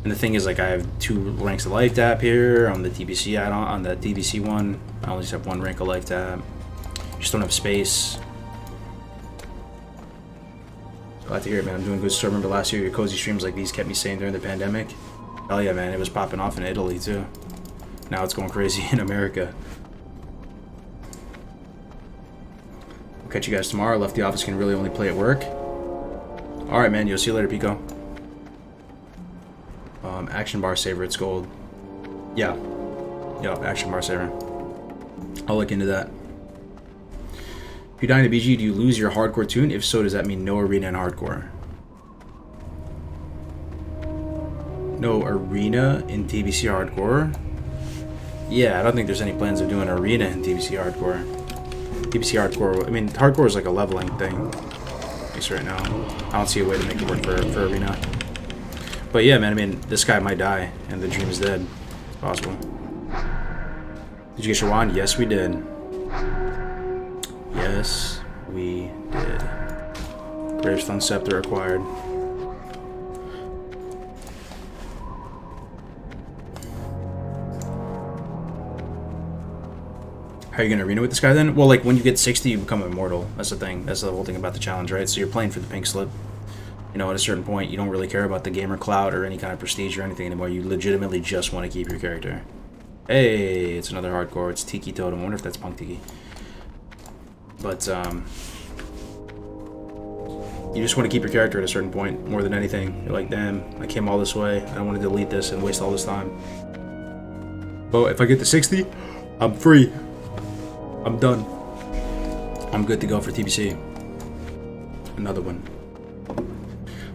And the thing is, like, I have 2 ranks of life tap here on the TBC add-on. On the DBC one, I only just have 1 rank of life tap. Just don't have space. Glad to hear it, man. I'm doing good. So remember last year, your cozy streams like these kept me sane during the pandemic. Hell yeah, man. It was popping off in Italy, too. Now it's going crazy in America. I'll catch you guys tomorrow. Left the office, can really only play at work. Alright, man. You'll see you later, Pico. Action bar saver, it's gold. Yeah. Yup, action bar saver. I'll look into that. If you die in a BG, do you lose your hardcore tune? If so, does that mean no arena in hardcore? No arena in TBC hardcore? Yeah, I don't think there's any plans of doing arena in TBC hardcore. TBC hardcore, I mean, hardcore is like a leveling thing. At least right now. I don't see a way to make it work for arena. But yeah, man, I mean, this guy might die, and the dream is dead. It's possible. Did you get your wand? Yes, we did. Yes, we did. Gravestone Scepter acquired. How are you going to arena with this guy then? Well, like, when you get 60, you become immortal. That's the thing. That's the whole thing about the challenge, right? So you're playing for the pink slip. You know, at a certain point, you don't really care about the gamer clout or any kind of prestige or anything anymore. You legitimately just want to keep your character. Hey, it's another hardcore. It's Tiki Totem. I wonder if that's Punk Tiki. But, you just want to keep your character at a certain point more than anything. You're like, damn, I came all this way. I don't want to delete this and waste all this time. But if I get to 60, I'm free. I'm done. I'm good to go for TBC. Another one.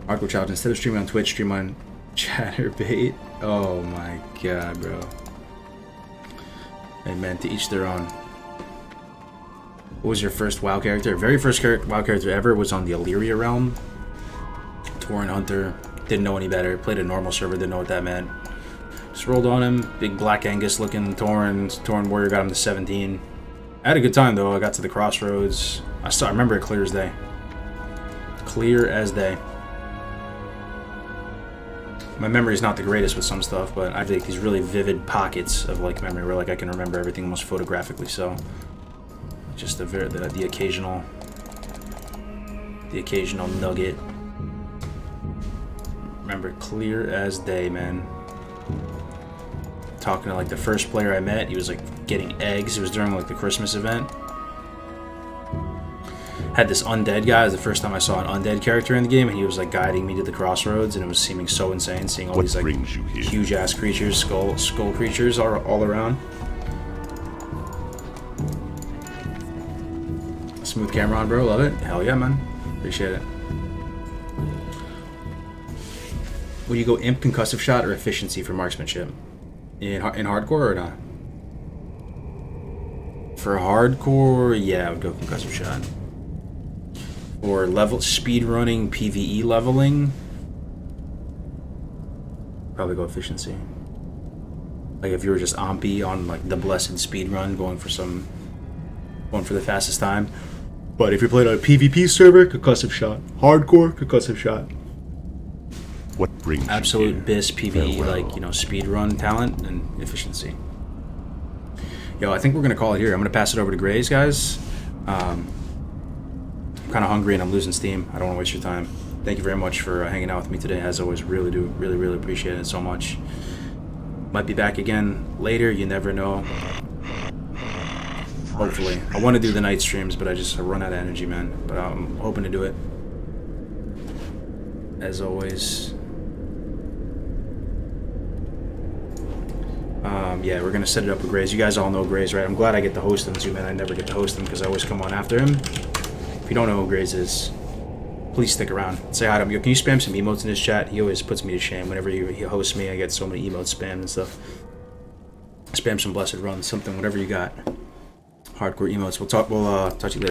Hardcore challenge. Instead of streaming on Twitch, stream on Chatterbait. Oh my god, bro. Hey man, to each their own. What was your first WoW character? Very first WoW character ever was on the Illyria realm. Tauren Hunter. Didn't know any better. Played a normal server. Didn't know what that meant. Just rolled on him. Big Black Angus looking Tauren Warrior. Got him to 17. I had a good time though. I got to the crossroads. I remember it clear as day. Clear as day. My memory is not the greatest with some stuff, but I have like these really vivid pockets of like memory where like I can remember everything almost photographically. So just the occasional nugget. Remember clear as day, man. Talking to like the first player I met, he was like getting eggs. It was during like the Christmas event. Had this undead guy. It was the first time I saw an undead character in the game, and he was like guiding me to the crossroads, and it was seeming so insane seeing all these like huge ass creatures, skull creatures all around. Smooth camera on, bro. Love it. Hell yeah, man. Appreciate it. Would you go imp, concussive shot, or efficiency for marksmanship? In hardcore or not? For hardcore, yeah, I would go concussive shot. Or speed running, PvE leveling, probably go efficiency. Like if you were just Ompi on like the blessed speed run, going for the fastest time. But if you're playing on a PvP server, concussive shot. Hardcore, concussive shot. What brings absolute you BIS PvE, farewell. like, you know, speed run talent and efficiency. Yo, I think we're gonna call it here. I'm gonna pass it over to Grays, guys. I'm kind of hungry and I'm losing steam. I don't want to waste your time. Thank you very much for hanging out with me today. As always, really appreciate it so much. Might be back again later. You never know. Hopefully. I want to do the night streams, but I run out of energy, man. But I'm hoping to do it. As always. Yeah, we're gonna set it up with Grays. You guys all know Grays, right? I'm glad I get to host him too, man. I never get to host him because I always come on after him. If you don't know who Grays is, please stick around. Say hi to him. Yo, can you spam some emotes in his chat? He always puts me to shame. Whenever he hosts me, I get so many emotes spammed and stuff. Spam some blessed runs, something, whatever you got. Hardcore emotes. We'll talk to you later.